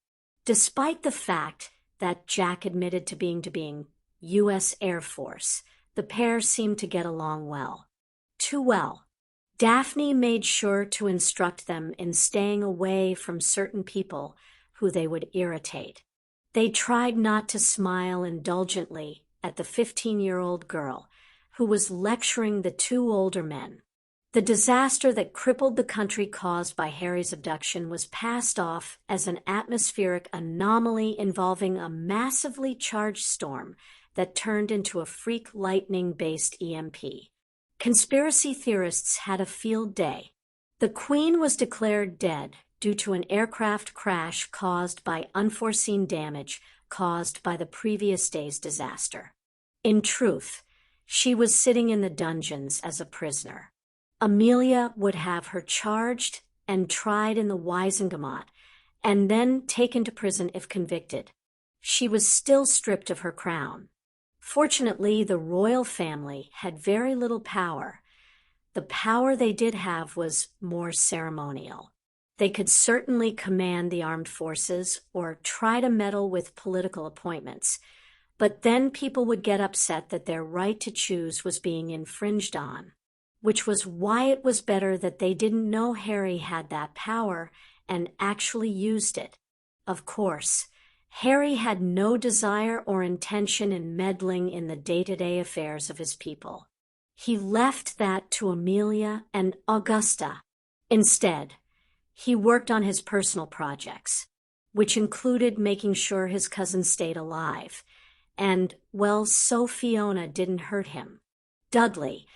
Despite the fact that Jack admitted to being U.S. Air Force, the pair seemed to get along well. Too well. Daphne made sure to instruct them in staying away from certain people who they would irritate. They tried not to smile indulgently at the 15-year-old girl who was lecturing the two older men. The disaster that crippled the country caused by Harry's abduction was passed off as an atmospheric anomaly involving a massively charged storm that turned into a freak lightning-based EMP. Conspiracy theorists had a field day. The Queen was declared dead due to an aircraft crash caused by unforeseen damage caused by the previous day's disaster. In truth, she was sitting in the dungeons as a prisoner. Amelia would have her charged and tried in the Wisengamot, and then taken to prison if convicted. She was still stripped of her crown. Fortunately, the royal family had very little power. The power they did have was more ceremonial. They could certainly command the armed forces or try to meddle with political appointments, but then people would get upset that their right to choose was being infringed on, which was why it was better that they didn't know Harry had that power and actually used it. Of course, Harry had no desire or intention in meddling in the day-to-day affairs of his people. He left that to Amelia and Augusta. Instead, he worked on his personal projects, which included making sure his cousin stayed alive, and, well, so Fiona didn't hurt him. Dudley,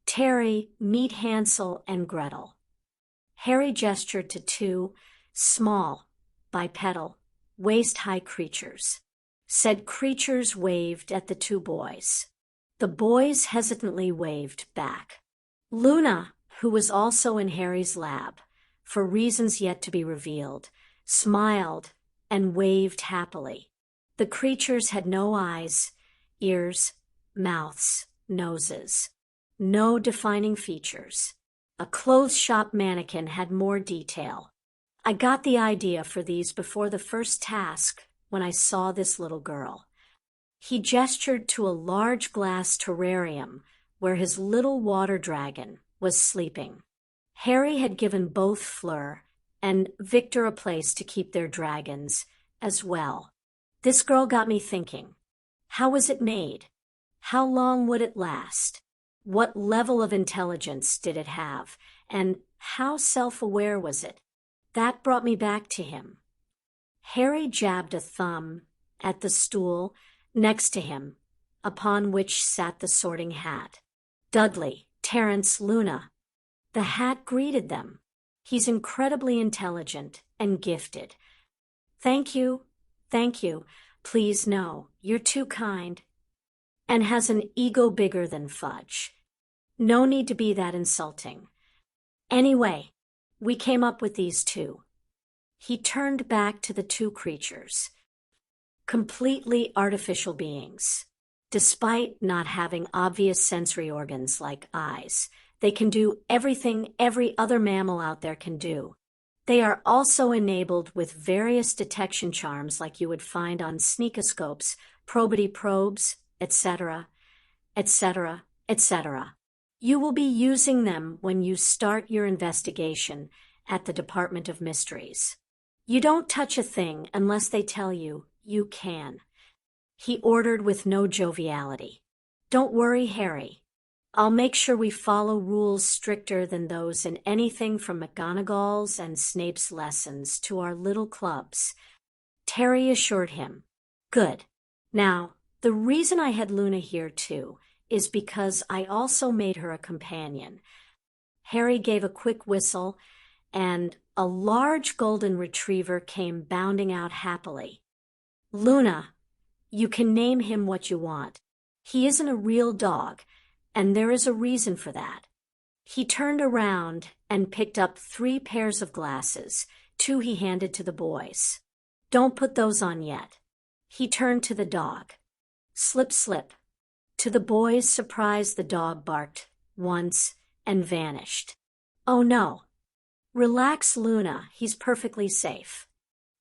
Terry, meet Hansel and Gretel. Harry gestured to two small, bipedal, waist-high creatures. Said creatures waved at the two boys. The boys hesitantly waved back. Luna, who was also in Harry's lab, for reasons yet to be revealed, smiled and waved happily. The creatures had no eyes, ears, mouths, noses. No defining features. A clothes shop mannequin had more detail. I got the idea for these before the first task when I saw this little girl. He gestured to a large glass terrarium where his little water dragon was sleeping. Harry had given both Fleur and Victor a place to keep their dragons as well. This girl got me thinking. How was it made? How long would it last? What level of intelligence did it have? And how self-aware was it? That brought me back to him. Harry jabbed a thumb at the stool next to him, upon which sat the Sorting Hat. Dudley, Terence, Luna. The Hat greeted them. He's incredibly intelligent and gifted. Thank you. Please no, you're too kind. And has an ego bigger than fudge. No need to be that insulting. Anyway, we came up with these two. He turned back to the two creatures. Completely artificial beings. Despite not having obvious sensory organs like eyes, they can do everything every other mammal out there can do. They are also enabled with various detection charms like you would find on sneakoscopes, probity probes, etc., etc., etc. You will be using them when you start your investigation at the Department of Mysteries. You don't touch a thing unless they tell you you can. He ordered with no joviality. Don't worry, Harry. I'll make sure we follow rules stricter than those in anything from McGonagall's and Snape's lessons to our little clubs. Terry assured him. Good. Now, the reason I had Luna here too is because I also made her a companion. Harry gave a quick whistle, and a large golden retriever came bounding out happily. Luna, you can name him what you want. He isn't a real dog, and there is a reason for that. He turned around and picked up 3 pairs of glasses. 2 he handed to the boys. Don't put those on yet. He turned to the dog. Slip, slip. To the boys' surprise, the dog barked once and vanished. Oh no. Relax, Luna. He's perfectly safe.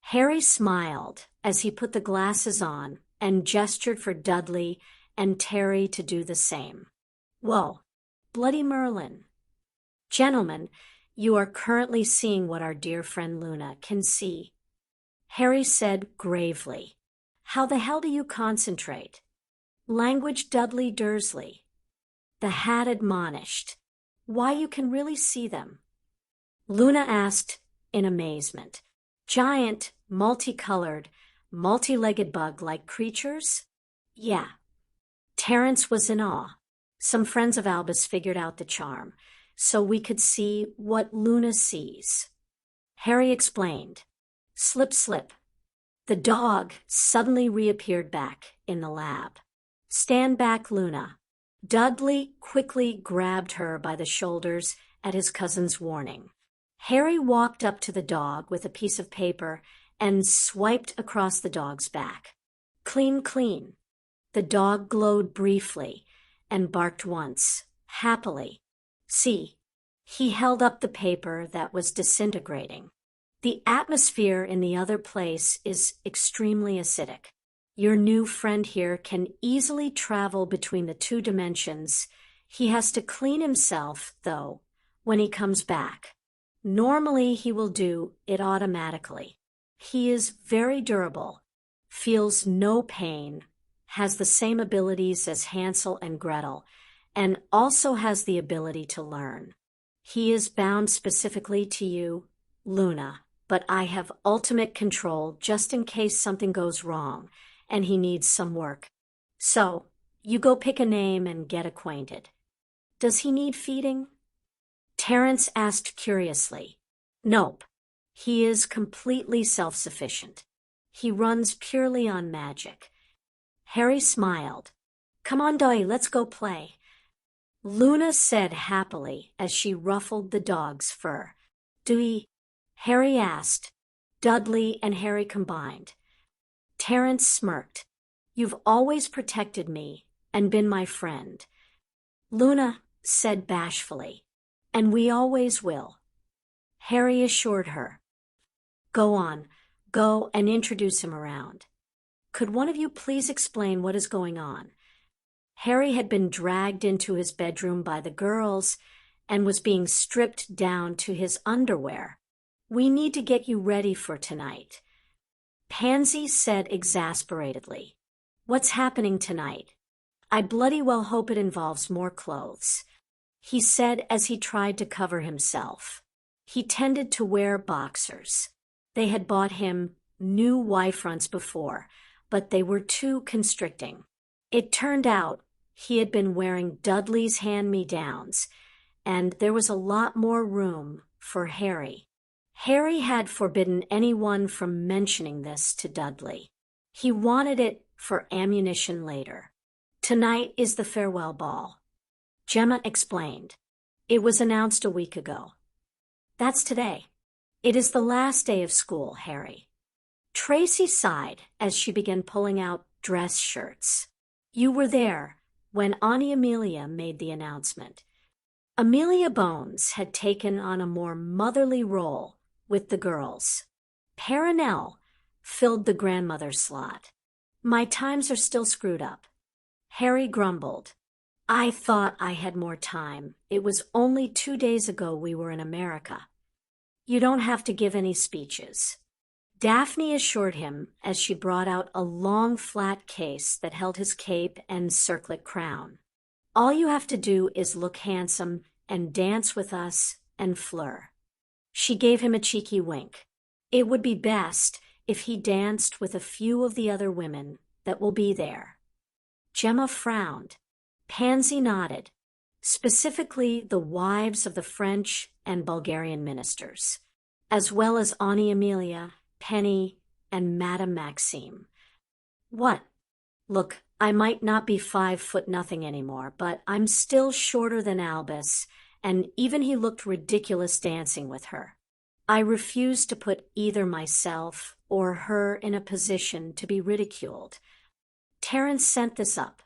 Harry smiled as he put the glasses on and gestured for Dudley and Terry to do the same. Whoa, Bloody Merlin. Gentlemen, you are currently seeing what our dear friend Luna can see. Harry said gravely, How the hell do you concentrate? Language Dudley Dursley. The Hat admonished. Why, you can really see them. Luna asked in amazement. Giant, multicolored, multi-legged bug-like creatures? Yeah. Terence was in awe. Some friends of Albus figured out the charm, so we could see what Luna sees. Harry explained. Slip, slip. The dog suddenly reappeared back in the lab. Stand back, Luna. Dudley quickly grabbed her by the shoulders at his cousin's warning. Harry walked up to the dog with a piece of paper and swiped across the dog's back. Clean, clean. The dog glowed briefly and barked once, happily. See, he held up the paper that was disintegrating. The atmosphere in the other place is extremely acidic. Your new friend here can easily travel between the two dimensions. He has to clean himself, though, when he comes back. Normally, he will do it automatically. He is very durable, feels no pain, has the same abilities as Hansel and Gretel, and also has the ability to learn. He is bound specifically to you, Luna, but I have ultimate control just in case something goes wrong and he needs some work. So, you go pick a name and get acquainted. Does he need feeding? Terence asked curiously. Nope. He is completely self-sufficient. He runs purely on magic. Harry smiled. Come on, Dottie, let's go play. Luna said happily as she ruffled the dog's fur. Do we? Harry asked. Dudley and Harry combined. Terence smirked. You've always protected me and been my friend. Luna said bashfully. And we always will. Harry assured her. Go on, go and introduce him around. Could one of you please explain what is going on? Harry had been dragged into his bedroom by the girls and was being stripped down to his underwear. We need to get you ready for tonight. Pansy said exasperatedly. What's happening tonight? I bloody well hope it involves more clothes. He said as he tried to cover himself. He tended to wear boxers. They had bought him new Y-fronts before, but they were too constricting. It turned out he had been wearing Dudley's hand-me-downs, and there was a lot more room for Harry. Harry had forbidden anyone from mentioning this to Dudley. He wanted it for ammunition later. Tonight is the farewell ball. Gemma explained. It was announced a week ago. That's today. It is the last day of school, Harry. Tracy sighed as she began pulling out dress shirts. You were there when Auntie Amelia made the announcement. Amelia Bones had taken on a more motherly role with the girls. Perenelle filled the grandmother slot. My times are still screwed up. Harry grumbled. I thought I had more time. It was only 2 days ago we were in America. You don't have to give any speeches. Daphne assured him as she brought out a long flat case that held his cape and circlet crown. All you have to do is look handsome and dance with us and Fleur. She gave him a cheeky wink. It would be best if he danced with a few of the other women that will be there. Gemma frowned. Pansy nodded, specifically the wives of the French and Bulgarian ministers, as well as Auntie Amelia, Penny, and Madame Maxime. What? Look, I might not be 5'0" anymore, but I'm still shorter than Albus, and even he looked ridiculous dancing with her. I refuse to put either myself or her in a position to be ridiculed. Terence sent this up.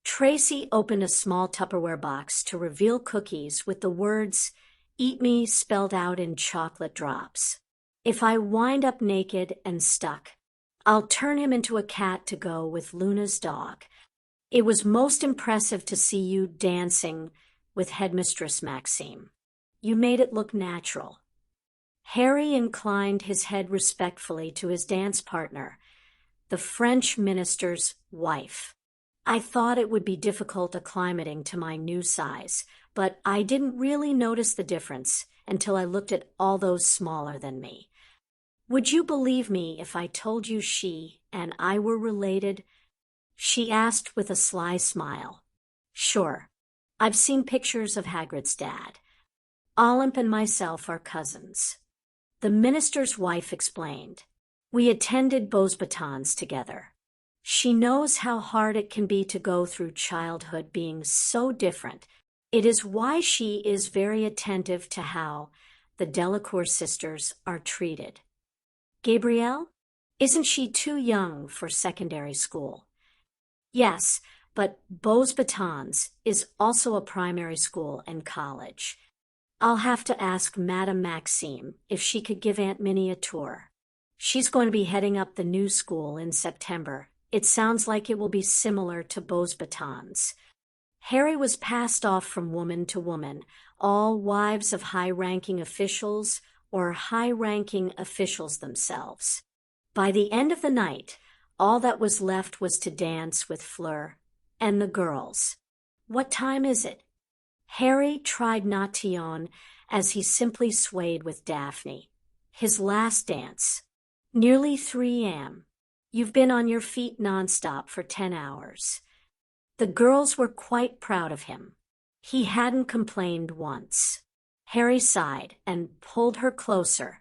Tracy opened a small Tupperware box to reveal cookies with the words, "Eat me," spelled out in chocolate drops. If I wind up naked and stuck, I'll turn him into a cat to go with Luna's dog. It was most impressive to see you dancing with Headmistress Maxime. You made it look natural. Harry inclined his head respectfully to his dance partner, the French minister's wife. I thought it would be difficult acclimating to my new size, but I didn't really notice the difference until I looked at all those smaller than me. Would you believe me if I told you she and I were related? She asked with a sly smile. Sure. I've seen pictures of Hagrid's dad. Olymp and myself are cousins. The minister's wife explained. We attended Beauxbatons together. She knows how hard it can be to go through childhood being so different. It is why she is very attentive to how the Delacour sisters are treated. Gabrielle? Isn't she too young for secondary school? Yes, but Beauxbatons is also a primary school and college. I'll have to ask Madame Maxime if she could give Aunt Minnie a tour. She's going to be heading up the new school in September. It sounds like it will be similar to Beauxbatons. Harry was passed off from woman to woman, all wives of high-ranking officials or high-ranking officials themselves. By the end of the night, all that was left was to dance with Fleur and the girls. What time is it? Harry tried not to yawn as he simply swayed with Daphne. His last dance. Nearly 3 a.m. You've been on your feet nonstop for 10 hours. The girls were quite proud of him. He hadn't complained once. Harry sighed and pulled her closer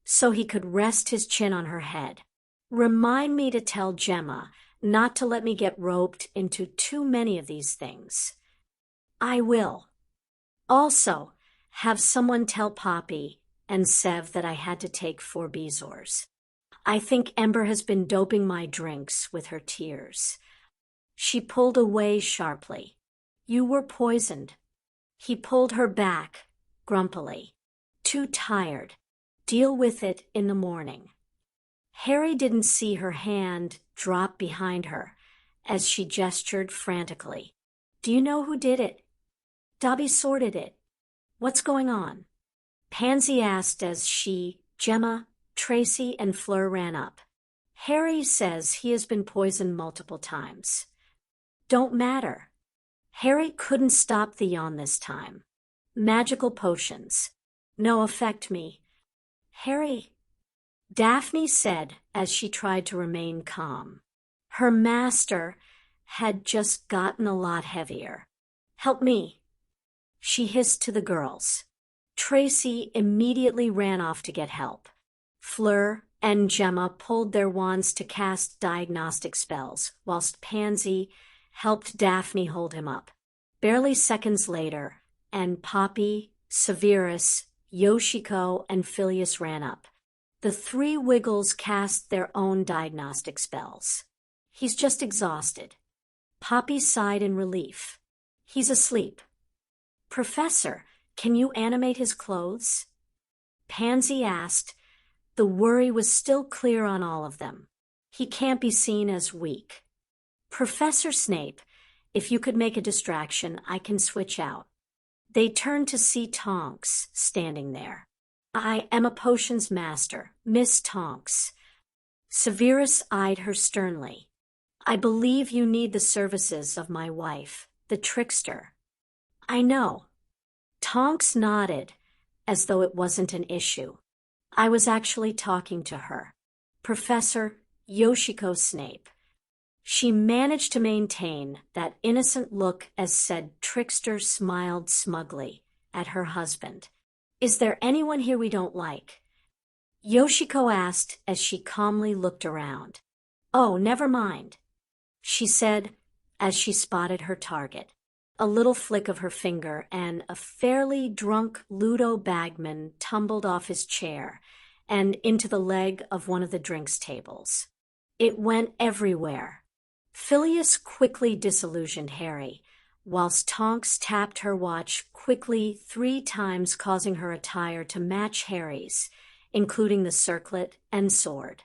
so he could rest his chin on her head. Remind me to tell Gemma not to let me get roped into too many of these things. I will. Also, have someone tell Poppy and Sev that I had to take 4 Bezoars. I think Ember has been doping my drinks with her tears. She pulled away sharply. You were poisoned. He pulled her back, grumpily. Too tired. Deal with it in the morning. Harry didn't see her hand drop behind her as she gestured frantically. Do you know who did it? Dobby sorted it. What's going on? Pansy asked as she, Gemma, Tracy, and Fleur ran up. Harry says he has been poisoned multiple times. Don't matter. Harry couldn't stop the yawn this time. Magical potions. No affect me. Harry, Daphne said as she tried to remain calm. Her master had just gotten a lot heavier. Help me. She hissed to the girls. Tracy immediately ran off to get help. Fleur and Gemma pulled their wands to cast diagnostic spells, whilst Pansy helped Daphne hold him up. Barely seconds later, and Poppy, Severus, Yoshiko, and Phileas ran up. The 3 Wiggles cast their own diagnostic spells. He's just exhausted. Poppy sighed in relief. He's asleep. Professor, can you animate his clothes? Pansy asked. The worry was still clear on all of them. He can't be seen as weak. Professor Snape, if you could make a distraction, I can switch out. They turned to see Tonks standing there. I am a potions master, Miss Tonks. Severus eyed her sternly. I believe you need the services of my wife, the trickster. I know. Tonks nodded, as though it wasn't an issue. I was actually talking to her. Professor Yoshiko Snape. She managed to maintain that innocent look as said trickster smiled smugly at her husband. Is there anyone here we don't like? Yoshiko asked as she calmly looked around. Oh, never mind, she said as she spotted her target. A little flick of her finger and a fairly drunk Ludo bagman tumbled off his chair and into the leg of one of the drinks tables. It went everywhere. Phileas quickly disillusioned Harry, whilst Tonks tapped her watch quickly 3 times, causing her attire to match Harry's, including the circlet and sword.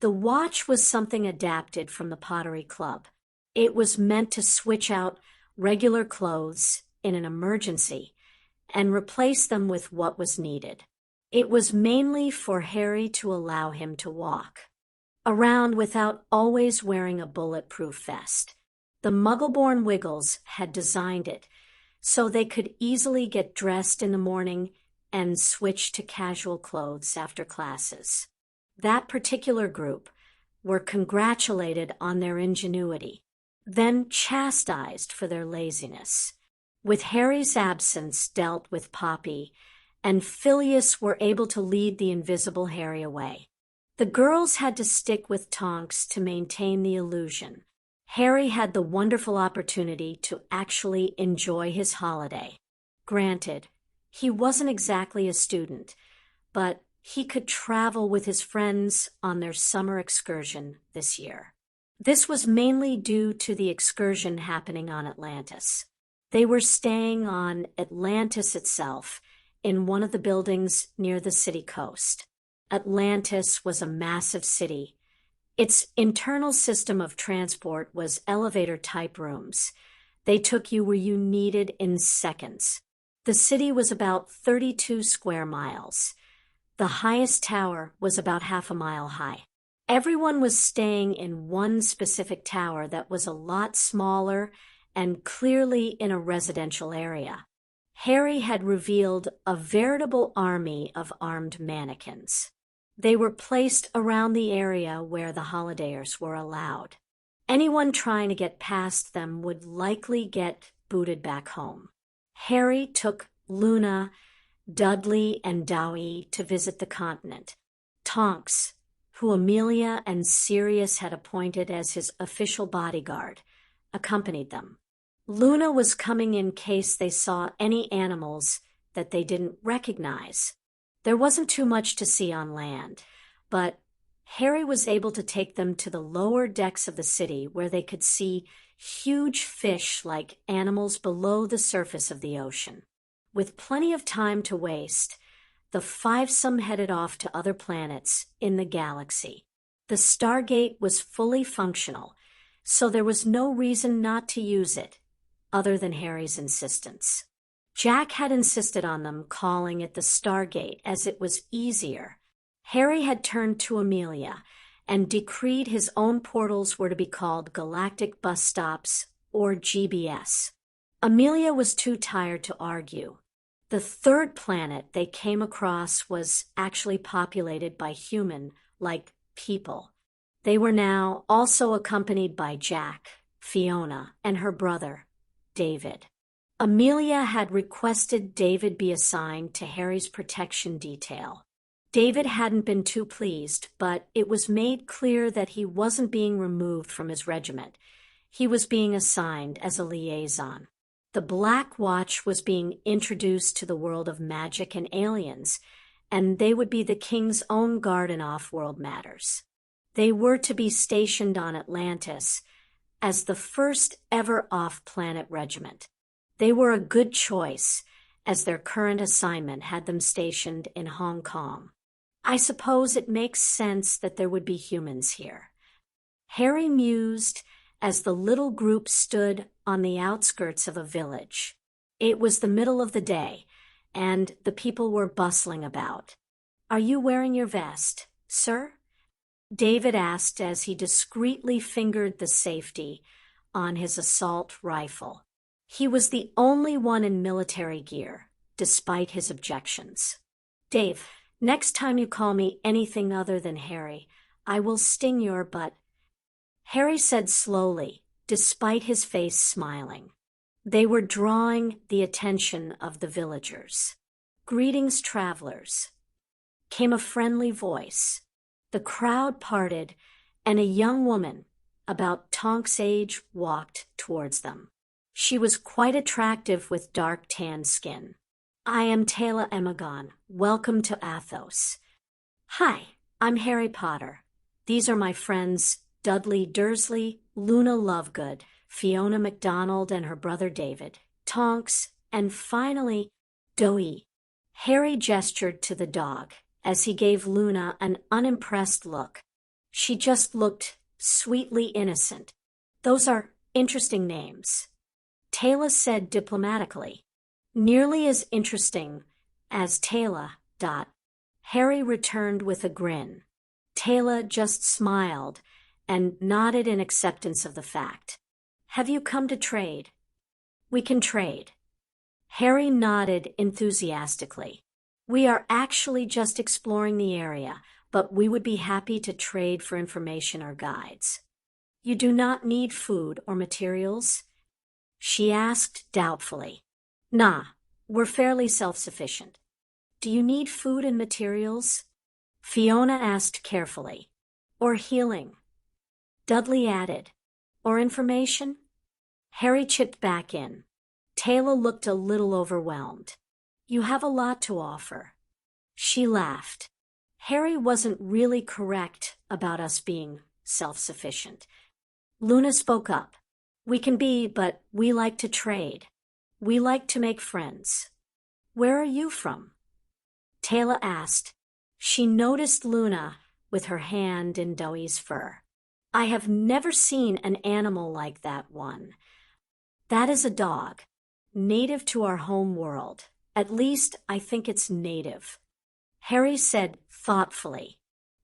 The watch was something adapted from the Pottery Club. It was meant to switch out regular clothes in an emergency and replace them with what was needed. It was mainly for Harry to allow him to walk around without always wearing a bulletproof vest. The Muggle-born Wiggles had designed it so they could easily get dressed in the morning and switch to casual clothes after classes. That particular group were congratulated on their ingenuity, then chastised for their laziness. With Harry's absence dealt with Poppy, and Phileas were able to lead the invisible Harry away. The girls had to stick with Tonks to maintain the illusion. Harry had the wonderful opportunity to actually enjoy his holiday. Granted, he wasn't exactly a student, but he could travel with his friends on their summer excursion this year. This was mainly due to the excursion happening on Atlantis. They were staying on Atlantis itself, in one of the buildings near the city coast. Atlantis was a massive city. Its internal system of transport was elevator-type rooms. They took you where you needed in seconds. The city was about 32 square miles. The highest tower was about half a mile high. Everyone was staying in one specific tower that was a lot smaller and clearly in a residential area. Harry had revealed a veritable army of armed mannequins. They were placed around the area where the holidayers were allowed. Anyone trying to get past them would likely get booted back home. Harry took Luna, Dudley, and Dowie to visit the continent. Tonks, who Amelia and Sirius had appointed as his official bodyguard, accompanied them. Luna was coming in case they saw any animals that they didn't recognize. There wasn't too much to see on land, but Harry was able to take them to the lower decks of the city where they could see huge fish-like animals below the surface of the ocean. With plenty of time to waste, the fivesome headed off to other planets in the galaxy. The Stargate was fully functional, so there was no reason not to use it, other than Harry's insistence. Jack had insisted on them calling it the Stargate as it was easier. Harry had turned to Amelia and decreed his own portals were to be called Galactic Bus Stops, or GBS. Amelia was too tired to argue. The third planet they came across was actually populated by human-like people. They were now also accompanied by Jack, Fiona, and her brother, David. Amelia had requested David be assigned to Harry's protection detail. David hadn't been too pleased, but it was made clear that he wasn't being removed from his regiment. He was being assigned as a liaison. The Black Watch was being introduced to the world of magic and aliens, and they would be the king's own guard in off-world matters. They were to be stationed on Atlantis as the first ever off-planet regiment. They were a good choice, as their current assignment had them stationed in Hong Kong. I suppose it makes sense that there would be humans here. Harry mused as the little group stood on the outskirts of a village. It was the middle of the day, and the people were bustling about. "Are you wearing your vest, sir?" David asked as he discreetly fingered the safety on his assault rifle. He was the only one in military gear, despite his objections. "Dave, next time you call me anything other than Harry, I will sting your butt," Harry said slowly, despite his face smiling. They were drawing the attention of the villagers. "Greetings, travelers," came a friendly voice. The crowd parted, and a young woman, about Tonk's age, walked towards them. She was quite attractive with dark tan skin. "I am Taylor Emagon. Welcome to Athos." "Hi, I'm Harry Potter. These are my friends Dudley Dursley, Luna Lovegood, Fiona MacDonald and her brother David, Tonks, and finally, Dowie." Harry gestured to the dog as he gave Luna an unimpressed look. She just looked sweetly innocent. "Those are interesting names," Taylor said diplomatically. "Nearly as interesting as Taylor, Harry returned with a grin. Taylor just smiled and nodded in acceptance of the fact. Have you come to trade? We can trade. Harry nodded enthusiastically. We are actually just exploring the area, but we would be happy to trade for information or guides. You do not need food or materials? She asked doubtfully. Nah, we're fairly self-sufficient. Do you need food and materials? Fiona asked carefully. Or healing? Dudley added. Or information? Harry chipped back in. Taylor looked a little overwhelmed. You have a lot to offer. She laughed. Harry wasn't really correct about us being self-sufficient. Luna spoke up. We can be, but we like to trade. We like to make friends. Where are you from? Taylor asked. She noticed Luna with her hand in Dewey's fur. I have never seen an animal like that one. That is a dog, native to our home world. At least I think it's native. Harry said thoughtfully.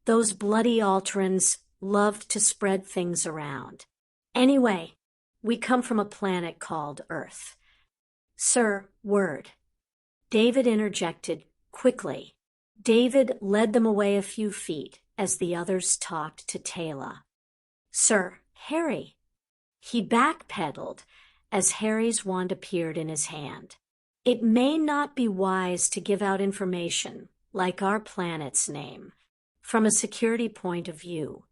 Those bloody Alterans loved to spread things around. Anyway, we come from a planet called Earth. Sir, word. David interjected quickly. David led them away a few feet as the others talked to Taylor. Sir, Harry. He backpedaled as Harry's wand appeared in his hand. It may not be wise to give out information, like our planet's name, from a security point of view.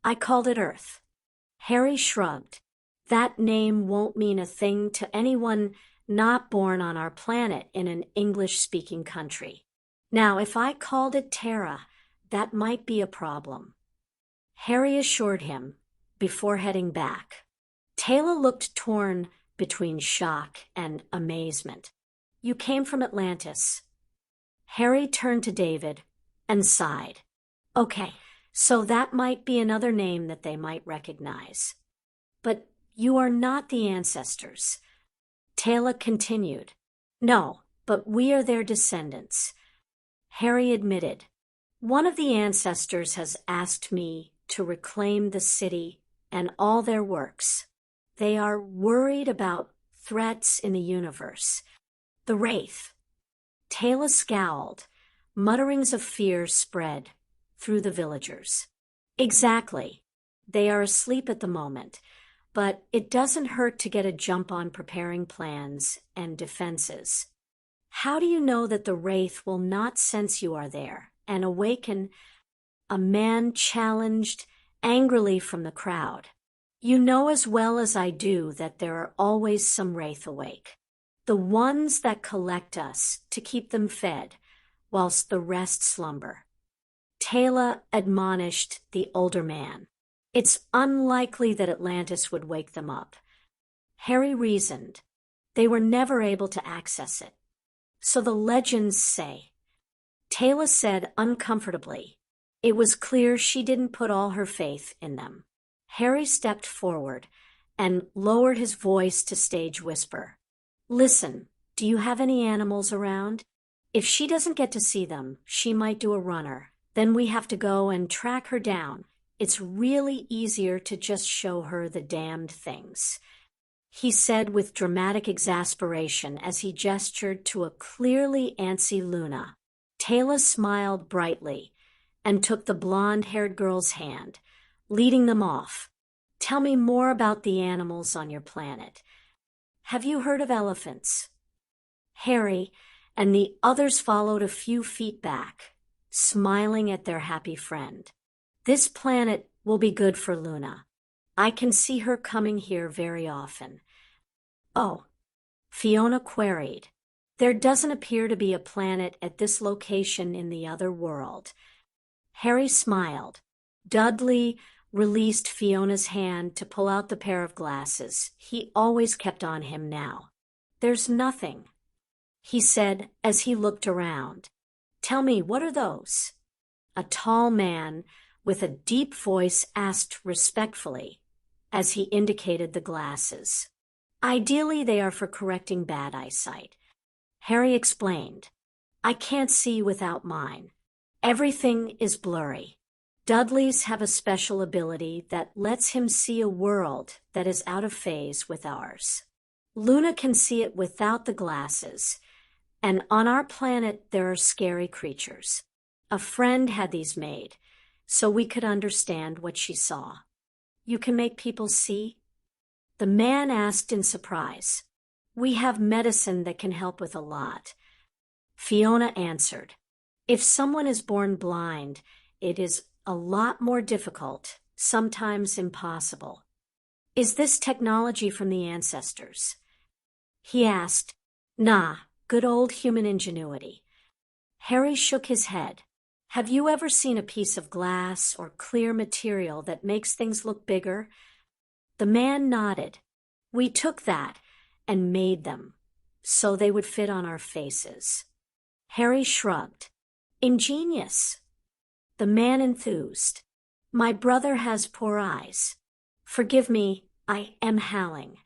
I called it Earth. Harry shrugged. That name won't mean a thing to anyone not born on our planet in an English-speaking country. Now, if I called it Terra, that might be a problem. Harry assured him before heading back. Taylor looked torn between shock and amazement. You came from Atlantis. Harry turned to David and sighed. Okay, so that might be another name that they might recognize. But you are not the ancestors. Taylor continued. No, but we are their descendants. Harry admitted. One of the ancestors has asked me to reclaim the city and all their works. They are worried about threats in the universe. The Wraith. Taylor scowled. Mutterings of fear spread through the villagers. Exactly. They are asleep at the moment, but it doesn't hurt to get a jump on preparing plans and defenses. How do you know that the Wraith will not sense you are there and awaken? A man challenged angrily from the crowd. You know as well as I do that there are always some Wraith awake. The ones that collect us to keep them fed, whilst the rest slumber. Taylor admonished the older man. It's unlikely that Atlantis would wake them up. Harry reasoned. They were never able to access it. So the legends say. Taylor said uncomfortably. It was clear she didn't put all her faith in them. Harry stepped forward and lowered his voice to stage whisper. Listen, do you have any animals around? If she doesn't get to see them, she might do a runner. Then we have to go and track her down. It's really easier to just show her the damned things. He said with dramatic exasperation as he gestured to a clearly antsy Luna. Taylor smiled brightly and took the blonde-haired girl's hand, leading them off. Tell me more about the animals on your planet. Have you heard of elephants? Harry and the others followed a few feet back, smiling at their happy friend. This planet will be good for Luna. I can see her coming here very often. Oh, Fiona queried. There doesn't appear to be a planet at this location in the other world. Harry smiled. Dudley released Fiona's hand to pull out the pair of glasses he always kept on him now. There's nothing, he said as he looked around. Tell me, what are those? A tall man with a deep voice asked respectfully as he indicated the glasses. Ideally, they are for correcting bad eyesight. Harry explained. I can't see without mine. Everything is blurry. Dudley's have a special ability that lets him see a world that is out of phase with ours. Luna can see it without the glasses, and on our planet there are scary creatures. A friend had these made, so we could understand what she saw. You can make people see? The man asked in surprise. We have medicine that can help with a lot. Fiona answered. If someone is born blind, it is a lot more difficult, sometimes impossible. Is this technology from the ancestors? He asked. Nah, good old human ingenuity. Harry shook his head. Have you ever seen a piece of glass or clear material that makes things look bigger? The man nodded. We took that and made them, so they would fit on our faces. Harry shrugged. Ingenious. The man enthused. My brother has poor eyes. Forgive me, I am Halling.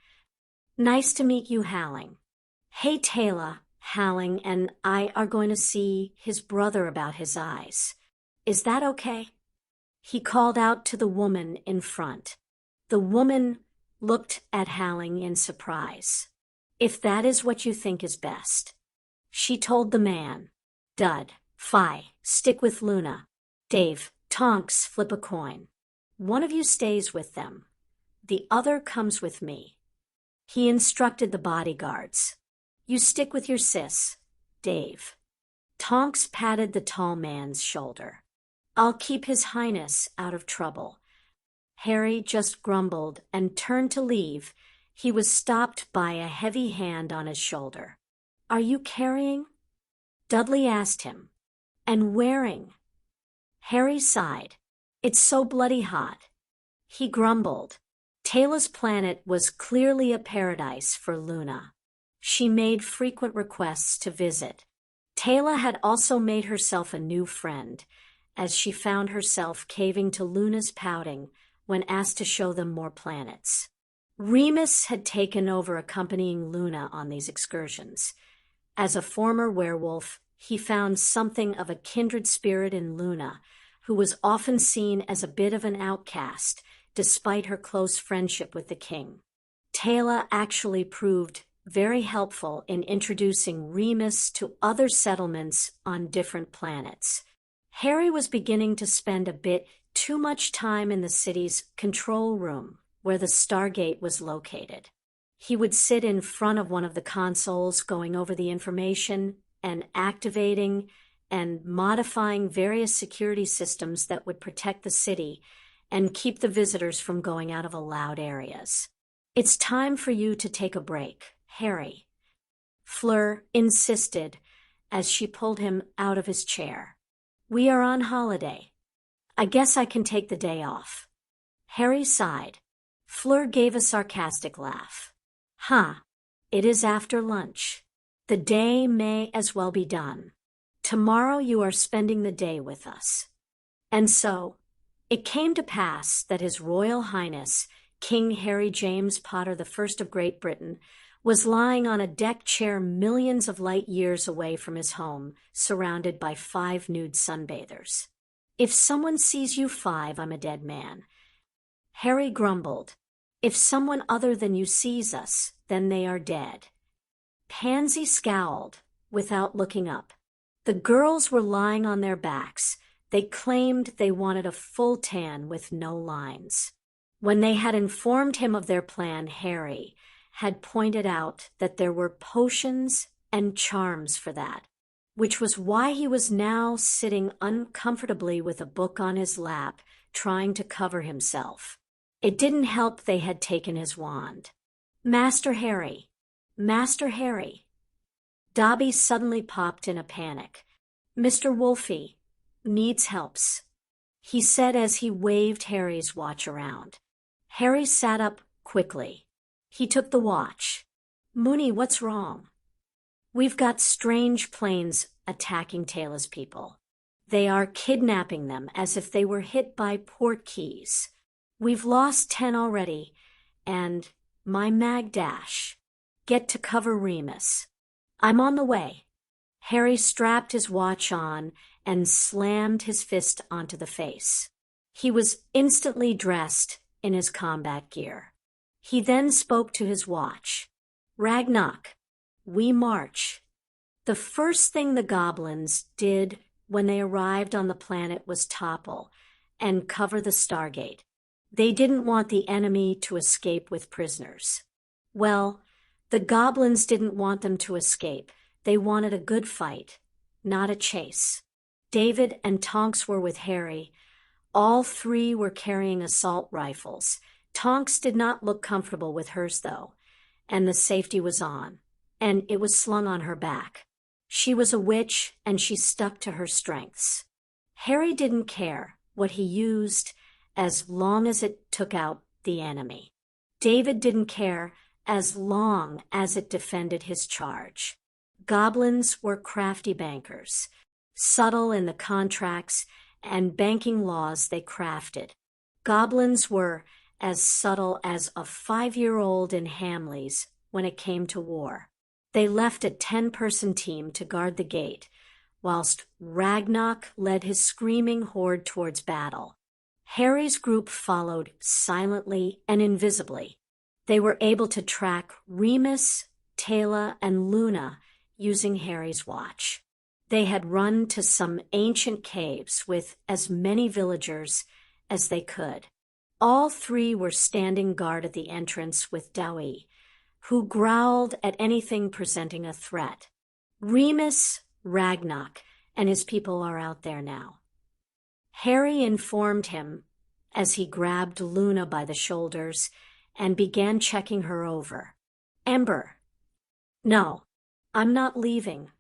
Nice to meet you, Halling. Hey, Taylor, Halling and I are going to see his brother about his eyes. Is that okay? He called out to the woman in front. The woman looked at Halling in surprise. If that is what you think is best. She told the man. Dud, Fi, stick with Luna. Dave, Tonks, flip a coin. One of you stays with them. The other comes with me. He instructed the bodyguards. You stick with your sis, Dave. Tonks patted the tall man's shoulder. I'll keep His Highness out of trouble. Harry just grumbled and turned to leave. He was stopped by a heavy hand on his shoulder. Are you carrying? Dudley asked him. And wearing? Harry sighed. It's so bloody hot. He grumbled. Taylor's planet was clearly a paradise for Luna. She made frequent requests to visit. Taylor had also made herself a new friend, as she found herself caving to Luna's pouting when asked to show them more planets. Remus had taken over accompanying Luna on these excursions. As a former werewolf, he found something of a kindred spirit in Luna, who was often seen as a bit of an outcast, despite her close friendship with the king. Taylor actually proved very helpful in introducing Remus to other settlements on different planets. Harry was beginning to spend a bit too much time in the city's control room, where the Stargate was located. He would sit in front of one of the consoles going over the information and activating and modifying various security systems that would protect the city and keep the visitors from going out of allowed areas. It's time for you to take a break, Harry. Fleur insisted as she pulled him out of his chair. We are on holiday. I guess I can take the day off. Harry sighed. Fleur gave a sarcastic laugh. Huh, it is after lunch. The day may as well be done. Tomorrow you are spending the day with us. And so, it came to pass that His Royal Highness, King Harry James Potter I of Great Britain, was lying on a deck chair millions of light years away from his home, surrounded by 5 nude sunbathers. If someone sees you 5, I'm a dead man. Harry grumbled. If someone other than you sees us, then they are dead. Pansy scowled, without looking up. The girls were lying on their backs. They claimed they wanted a full tan with no lines. When they had informed him of their plan, Harry had pointed out that there were potions and charms for that, which was why he was now sitting uncomfortably with a book on his lap, trying to cover himself. It didn't help they had taken his wand. Master Harry! Master Harry! Dobby suddenly popped in a panic. Mr. Wolfie needs helps, he said as he waved Harry's watch around. Harry sat up quickly. He took the watch. Mooney, what's wrong? We've got strange planes attacking Taylor's people. They are kidnapping them as if they were hit by port keys. We've lost 10 already, and my mag dash. Get to cover Remus. I'm on the way. Harry strapped his watch on and slammed his fist onto the face. He was instantly dressed in his combat gear. He then spoke to his watch. "Ragnarok, we march." The first thing the goblins did when they arrived on the planet was topple and cover the Stargate. They didn't want the enemy to escape with prisoners. Well, the goblins didn't want them to escape. They wanted a good fight, not a chase. David and Tonks were with Harry. All three were carrying assault rifles. Tonks did not look comfortable with hers, though, and the safety was on, and it was slung on her back. She was a witch, and she stuck to her strengths. Harry didn't care what he used as long as it took out the enemy. David didn't care as long as it defended his charge. Goblins were crafty bankers, subtle in the contracts and banking laws they crafted. Goblins were as subtle as a 5-year-old in Hamleys when it came to war. They left a 10-person team to guard the gate, whilst Ragnarok led his screaming horde towards battle. Harry's group followed silently and invisibly. They were able to track Remus, Taylor, and Luna using Harry's watch. They had run to some ancient caves with as many villagers as they could. All three were standing guard at the entrance with Dowey, who growled at anything presenting a threat. Remus, Ragnarok, and his people are out there now. Harry informed him as he grabbed Luna by the shoulders and began checking her over. "Ember." "No, I'm not leaving,"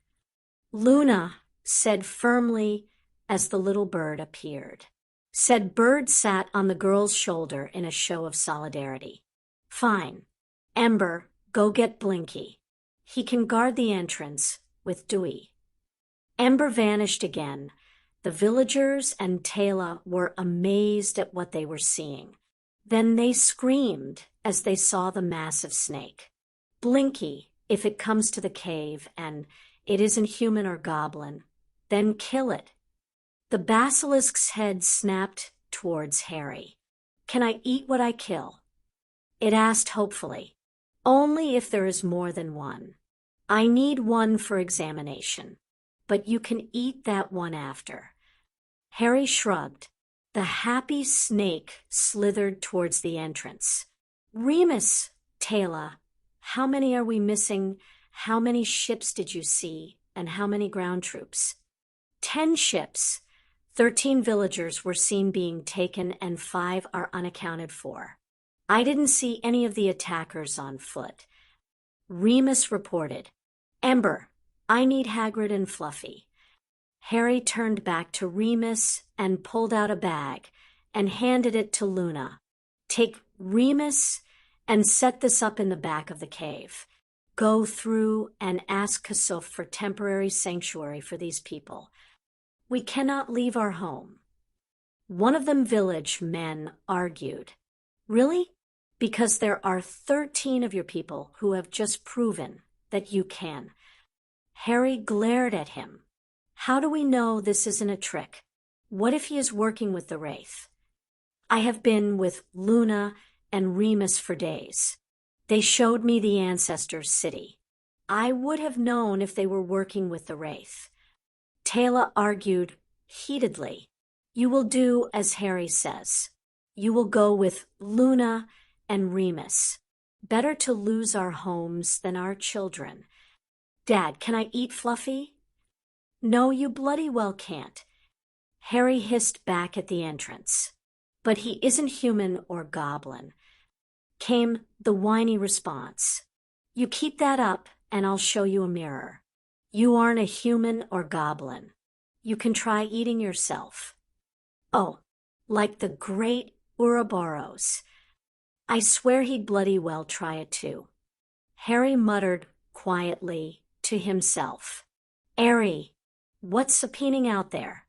Luna said firmly as the little bird appeared. Said bird sat on the girl's shoulder in a show of solidarity. "Fine. Ember, go get Blinky. He can guard the entrance with Dewey." Ember vanished again. The villagers and Taylor were amazed at what they were seeing. Then they screamed as they saw the massive snake. "Blinky, if it comes to the cave and it isn't human or goblin, then kill it." The basilisk's head snapped towards Harry. "Can I eat what I kill?" It asked hopefully. "Only if there is more than one. I need one for examination, but you can eat that one after." Harry shrugged. The happy snake slithered towards the entrance. "Remus, Taylor, how many are we missing? How many ships did you see? And how many ground troops?" 10 ships. 13 villagers were seen being taken and 5 are unaccounted for. I didn't see any of the attackers on foot. Remus reported. "Ember, I need Hagrid and Fluffy." Harry turned back to Remus and pulled out a bag and handed it to Luna. "Take Remus and set this up in the back of the cave. Go through and ask Kasuf for temporary sanctuary for these people. We cannot leave our home." One of them village men argued. "Really? Because there are 13 of your people who have just proven that you can." Harry glared at him. "How do we know this isn't a trick? What if he is working with the Wraith?" "I have been with Luna and Remus for days. They showed me the ancestors' city. I would have known if they were working with the Wraith." Taylor argued heatedly. "You will do as Harry says. You will go with Luna and Remus. Better to lose our homes than our children." "Dad, can I eat Fluffy?" "No, you bloody well can't." Harry hissed back at the entrance. "But he isn't human or goblin," came the whiny response. "You keep that up and I'll show you a mirror. You aren't a human or goblin. You can try eating yourself." "Oh, like the great Ouroboros. I swear he'd bloody well try it too." Harry muttered quietly to himself. "Airy, what's subpoenaing out there?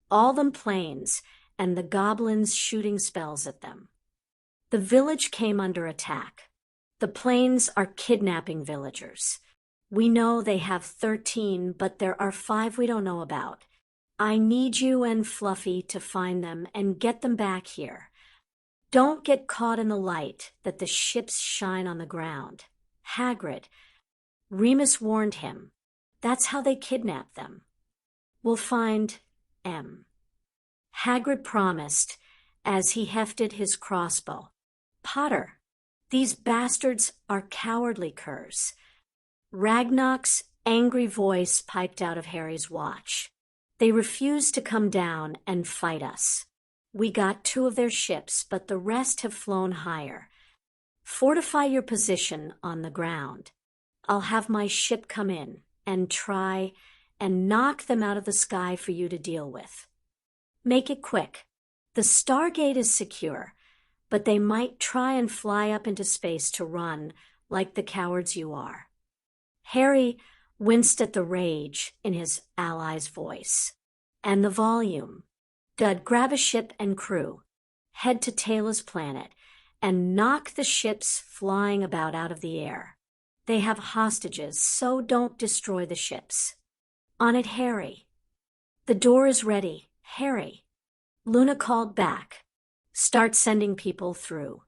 All them planes and the goblins shooting spells at them." The village came under attack. The planes are kidnapping villagers. We know they have 13, but there are 5 we don't know about. I need you and Fluffy to find them and get them back here. Don't get caught in the light that the ships shine on the ground. Hagrid, Remus warned him. That's how they kidnap them. We'll find M. Hagrid promised as he hefted his crossbow. Potter, these bastards are cowardly curs. Ragnarok's angry voice piped out of Harry's watch. They refused to come down and fight us. We got 2 of their ships, but the rest have flown higher. Fortify your position on the ground. I'll have my ship come in and try and knock them out of the sky for you to deal with. Make it quick. The Stargate is secure, but they might try and fly up into space to run like the cowards you are. Harry winced at the rage in his ally's voice. And the volume. Dud, grab a ship and crew. Head to Taylor's planet and knock the ships flying about out of the air. They have hostages, so don't destroy the ships. On it, Harry. The door is ready. Harry. Luna called back. Start sending people through.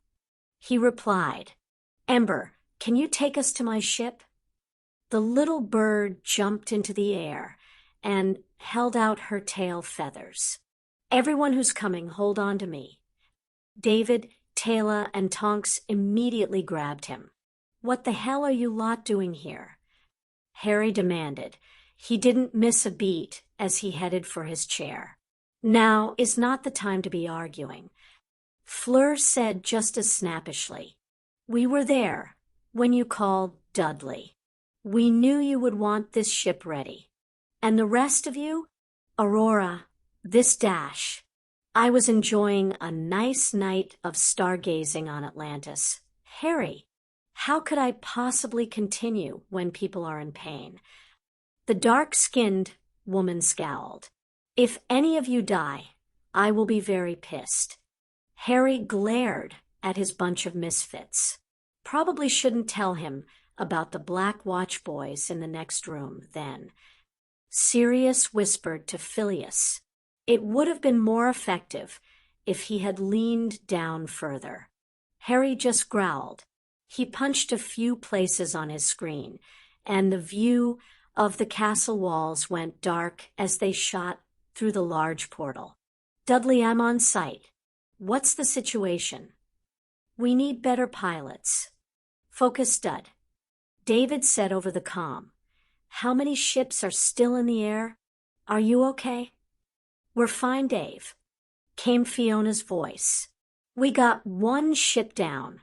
He replied, Ember, can you take us to my ship? The little bird jumped into the air and held out her tail feathers. Everyone who's coming, hold on to me. David, Taylor, and Tonks immediately grabbed him. What the hell are you lot doing here? Harry demanded. He didn't miss a beat as he headed for his chair. Now is not the time to be arguing. Fleur said just as snappishly. We were there when you called Dudley. We knew you would want this ship ready. And the rest of you? Aurora, this dash. I was enjoying a nice night of stargazing on Atlantis. Harry, how could I possibly continue when people are in pain? The dark-skinned woman scowled. If any of you die, I will be very pissed. Harry glared at his bunch of misfits. Probably shouldn't tell him about the Black Watch boys in the next room then. Sirius whispered to Phileas. It would have been more effective if he had leaned down further. Harry just growled. He punched a few places on his screen, and the view of the castle walls went dark as they shot through the large portal. Dudley, I'm on site. What's the situation? We need better pilots. Focus, Dud. David said over the comm. How many ships are still in the air? Are you okay? We're fine, Dave, came Fiona's voice. We got 1 ship down,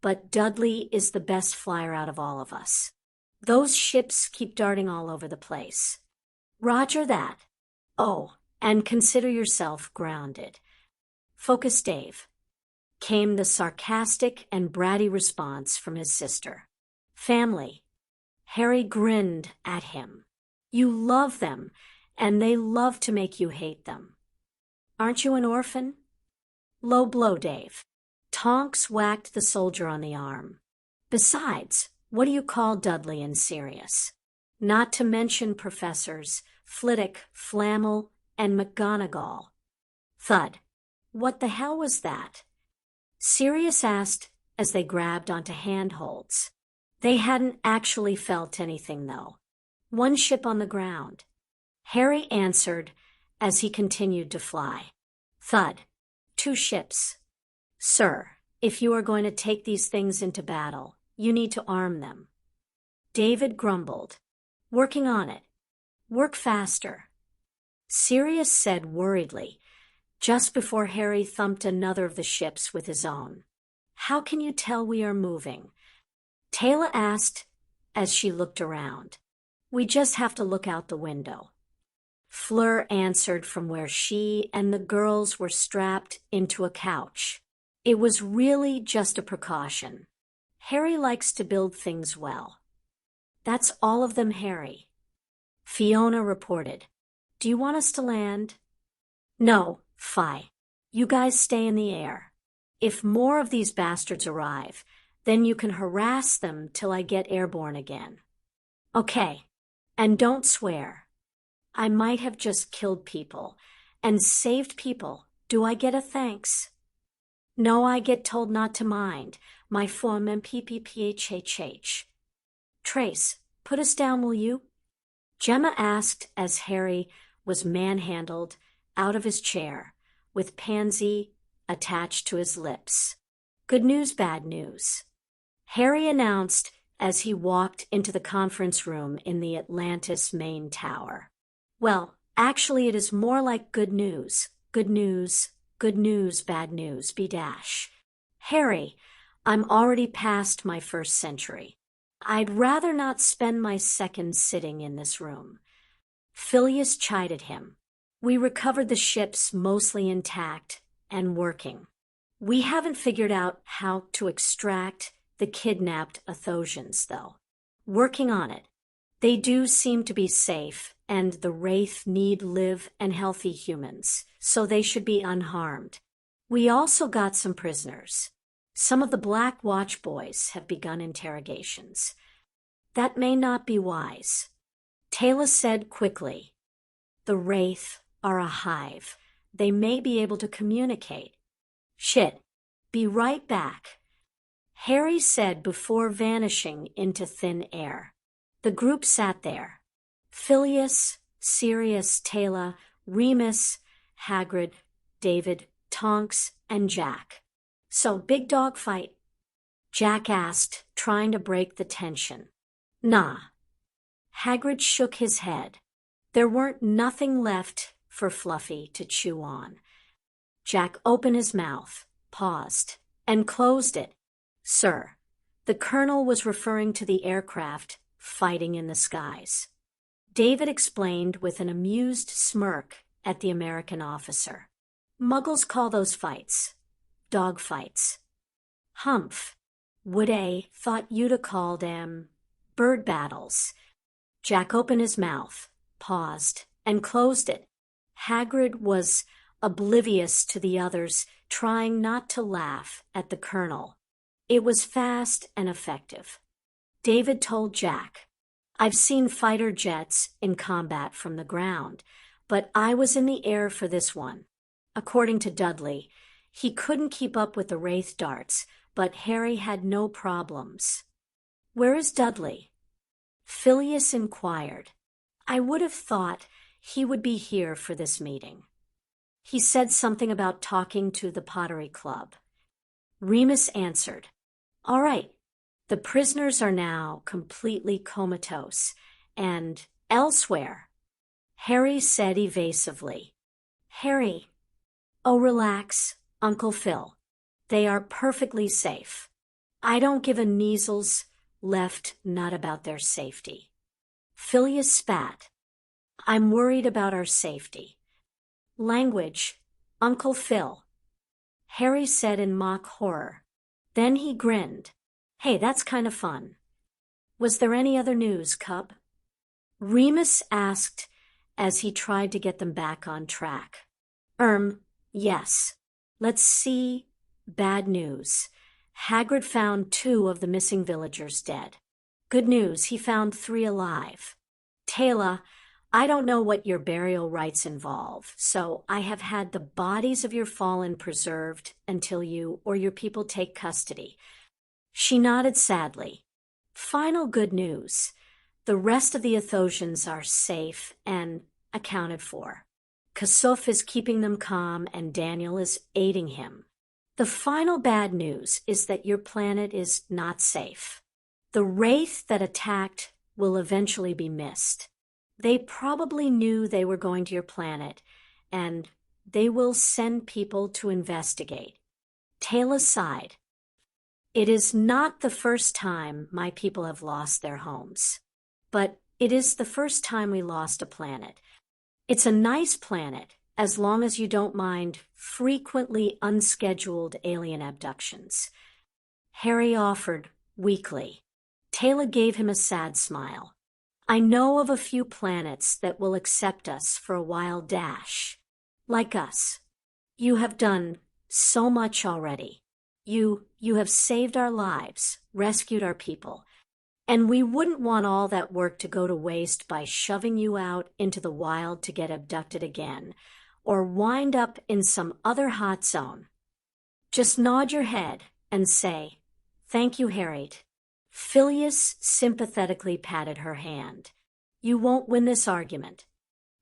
but Dudley is the best flyer out of all of us. Those ships keep darting all over the place. Roger that. Oh, and consider yourself grounded. Focus, Dave, came the sarcastic and bratty response from his sister. Family. Harry grinned at him. You love them, and they love to make you hate them. Aren't you an orphan? Low blow, Dave. Tonks whacked the soldier on the arm. Besides, what do you call Dudley and Sirius? Not to mention Professors Flitwick, Flammel, and McGonagall. Thud. What the hell was that? Sirius asked as they grabbed onto handholds. They hadn't actually felt anything, though. 1 ship on the ground. Harry answered as he continued to fly. Thud. 2 ships. Sir, if you are going to take these things into battle, you need to arm them. David grumbled. Working on it. Work faster. Sirius said worriedly, just before Harry thumped another of the ships with his own. How can you tell we are moving? Taylor asked as she looked around. We just have to look out the window. Fleur answered from where she and the girls were strapped into a couch. It was really just a precaution. Harry likes to build things well. That's all of them, Harry. Fiona reported. Do you want us to land? No, Fi. You guys stay in the air. If more of these bastards arrive, then you can harass them till I get airborne again. Okay, and don't swear. I might have just killed people and saved people. Do I get a thanks? No, I get told not to mind. My form MPPPHHH. Trace, put us down, will you? Gemma asked as Harry was manhandled out of his chair, with Pansy attached to his lips. Good news, bad news. Harry announced as he walked into the conference room in the Atlantis main tower. Well, actually it is more like good news. Good news, bad news, B-dash. Harry, I'm already past my first century. I'd rather not spend my second sitting in this room. Phileas chided him. We recovered the ships mostly intact and working. We haven't figured out how to extract the kidnapped Athosians, though. Working on it. They do seem to be safe, and the Wraith need live and healthy humans, so they should be unharmed. We also got some prisoners. Some of the Black Watch boys have begun interrogations. That may not be wise. Taylor said quickly. The Wraith are a hive. They may be able to communicate. Shit. Be right back. Harry said before vanishing into thin air. The group sat there. Phileas, Sirius, Taylor, Remus, Hagrid, David, Tonks, and Jack. So, big dog fight? Jack asked, trying to break the tension. Nah. Hagrid shook his head. There weren't nothing left for Fluffy to chew on. Jack opened his mouth, paused, and closed it. Sir, the colonel was referring to the aircraft fighting in the skies. David explained with an amused smirk at the American officer. Muggles call those fights dog fights. Humph. Would thought you'd a called bird battles. Jack opened his mouth, paused, and closed it. Hagrid was oblivious to the others, trying not to laugh at the colonel. It was fast and effective. David told Jack, I've seen fighter jets in combat from the ground, but I was in the air for this one. According to Dudley, he couldn't keep up with the Wraith darts, but Harry had no problems. Where is Dudley? Phileas inquired. I would have thought he would be here for this meeting. He said something about talking to the Pottery Club. Remus answered, All right, the prisoners are now completely comatose, and elsewhere. Harry said evasively. Harry. Oh, relax, Uncle Phil. They are perfectly safe. I don't give a measles left nut about their safety. Phileas spat. I'm worried about our safety. Language, Uncle Phil. Harry said in mock horror. Then he grinned. Hey, that's kind of fun. Was there any other news, Cub? Remus asked as he tried to get them back on track. Yes. Let's see. Bad news. Hagrid found 2 of the missing villagers dead. Good news, he found 3 alive. Taylor, I don't know what your burial rites involve, so I have had the bodies of your fallen preserved until you or your people take custody. She nodded sadly. Final good news. The rest of the Athosians are safe and accounted for. Kasuf is keeping them calm and Daniel is aiding him. The final bad news is that your planet is not safe. The Wraith that attacked will eventually be missed. They probably knew they were going to your planet, and they will send people to investigate. Taylor sighed. It is not the first time my people have lost their homes, but it is the first time we lost a planet. It's a nice planet, as long as you don't mind frequently unscheduled alien abductions. Harry offered weakly. Taylor gave him a sad smile. I know of a few planets that will accept us for a while dash. Like us. You have done so much already. You have saved our lives, rescued our people. And we wouldn't want all that work to go to waste by shoving you out into the wild to get abducted again, or wind up in some other hot zone. Just nod your head and say, "Thank you, Harriet." Phileas sympathetically patted her hand. "You won't win this argument.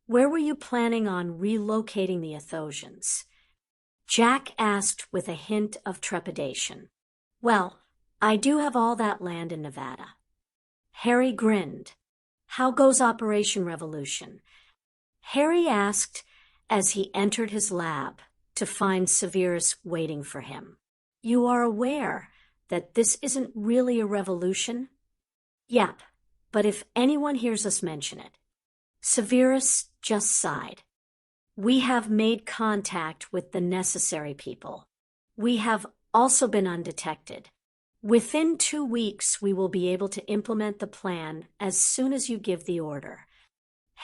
Where were you planning on relocating the Athosians?" Jack asked with a hint of trepidation. "Well, I do have all that land in Nevada." Harry grinned. "How goes Operation Revolution?" Harry asked as he entered his lab to find Severus waiting for him. "You are aware that this isn't really a revolution?" "Yep, but if anyone hears us mention it." Severus just sighed. "We have made contact with the necessary people. We have also been undetected. Within 2 weeks, we will be able to implement the plan as soon as you give the order."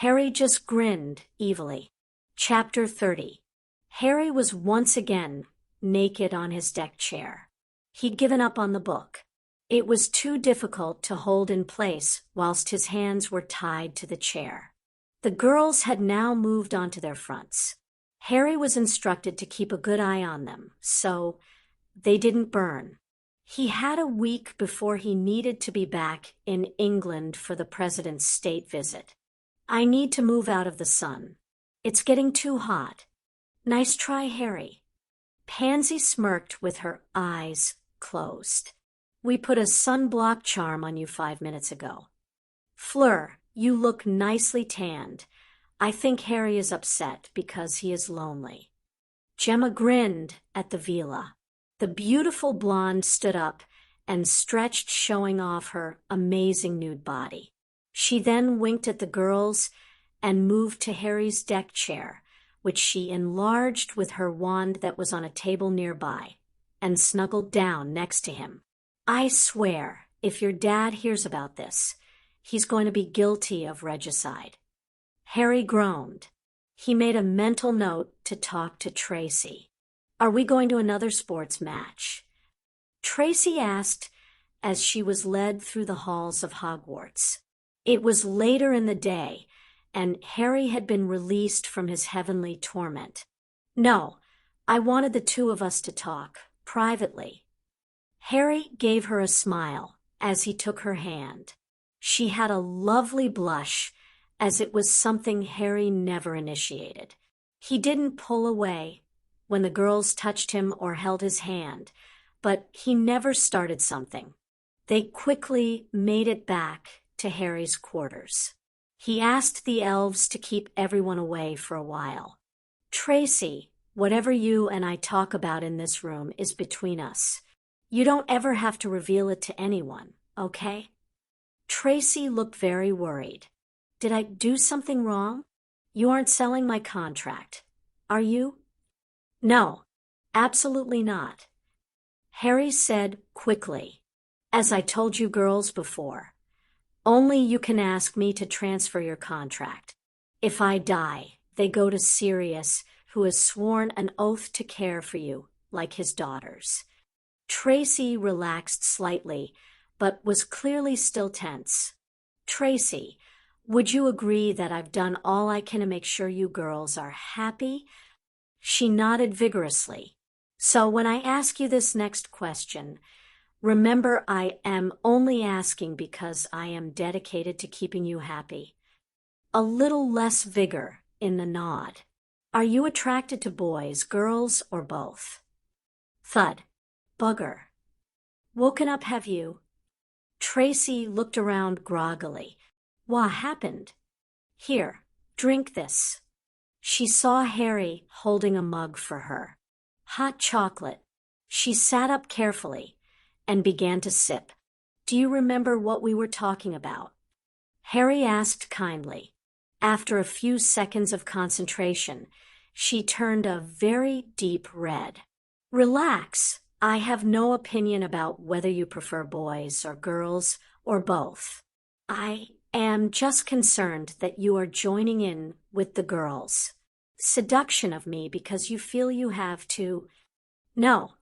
Harry just grinned evilly. Chapter 30. Harry was once again naked on his deck chair. He'd given up on the book. It was too difficult to hold in place whilst his hands were tied to the chair. The girls had now moved onto their fronts. Harry was instructed to keep a good eye on them, so they didn't burn. He had a week before he needed to be back in England for the president's state visit. "I need to move out of the sun. It's getting too hot." "Nice try, Harry." Pansy smirked with her eyes closed. "We put a sunblock charm on you 5 minutes ago." "Fleur, you look nicely tanned. I think Harry is upset because he is lonely." Gemma grinned at the villa. The beautiful blonde stood up and stretched, showing off her amazing nude body. She then winked at the girls and moved to Harry's deck chair, which she enlarged with her wand that was on a table nearby, and snuggled down next to him. "I swear, if your dad hears about this, he's going to be guilty of regicide." Harry groaned. He made a mental note to talk to Tracy. "Are we going to another sports match?" Tracy asked as she was led through the halls of Hogwarts. It was later in the day, and Harry had been released from his heavenly torment. "No, I wanted the two of us to talk, privately." Harry gave her a smile as he took her hand. She had a lovely blush, as it was something Harry never initiated. He didn't pull away when the girls touched him or held his hand, but he never started something. They quickly made it back to Harry's quarters. He asked the elves to keep everyone away for a while. "Tracy, whatever you and I talk about in this room is between us. You don't ever have to reveal it to anyone, okay?" Tracy looked very worried. "Did I do something wrong? You aren't selling my contract, are you?" "No, absolutely not." Harry said quickly, "As I told you girls before, only you can ask me to transfer your contract. If I die, they go to Sirius, who has sworn an oath to care for you like his daughters." Tracy relaxed slightly, but was clearly still tense. "Tracy, would you agree that I've done all I can to make sure you girls are happy?" She nodded vigorously. "So when I ask you this next question, remember I am only asking because I am dedicated to keeping you happy." A little less vigor in the nod. "Are you attracted to boys, girls, or both?" Thud. "Bugger. Woken up, have you?" Tracy looked around groggily. "What happened?" "Here, drink this." She saw Harry holding a mug for her. Hot chocolate. She sat up carefully and began to sip. "Do you remember what we were talking about?" Harry asked kindly. After a few seconds of concentration, she turned a very deep red. "Relax. I have no opinion about whether you prefer boys or girls or both. I am just concerned that you are joining in with the girls. Seduction of me because you feel you have to." "No."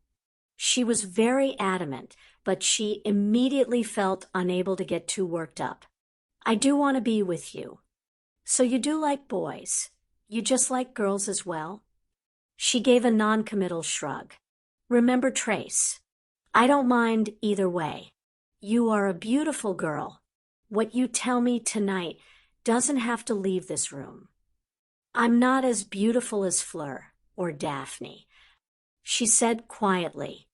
She was very adamant, but she immediately felt unable to get too worked up. I do want to be with you. So you do like boys? You just like girls as well? She gave a non-committal shrug. Remember Trace? I don't mind either way. You are a beautiful girl. What you tell me tonight doesn't have to leave this room. I'm not as beautiful as Fleur or Daphne. She said quietly,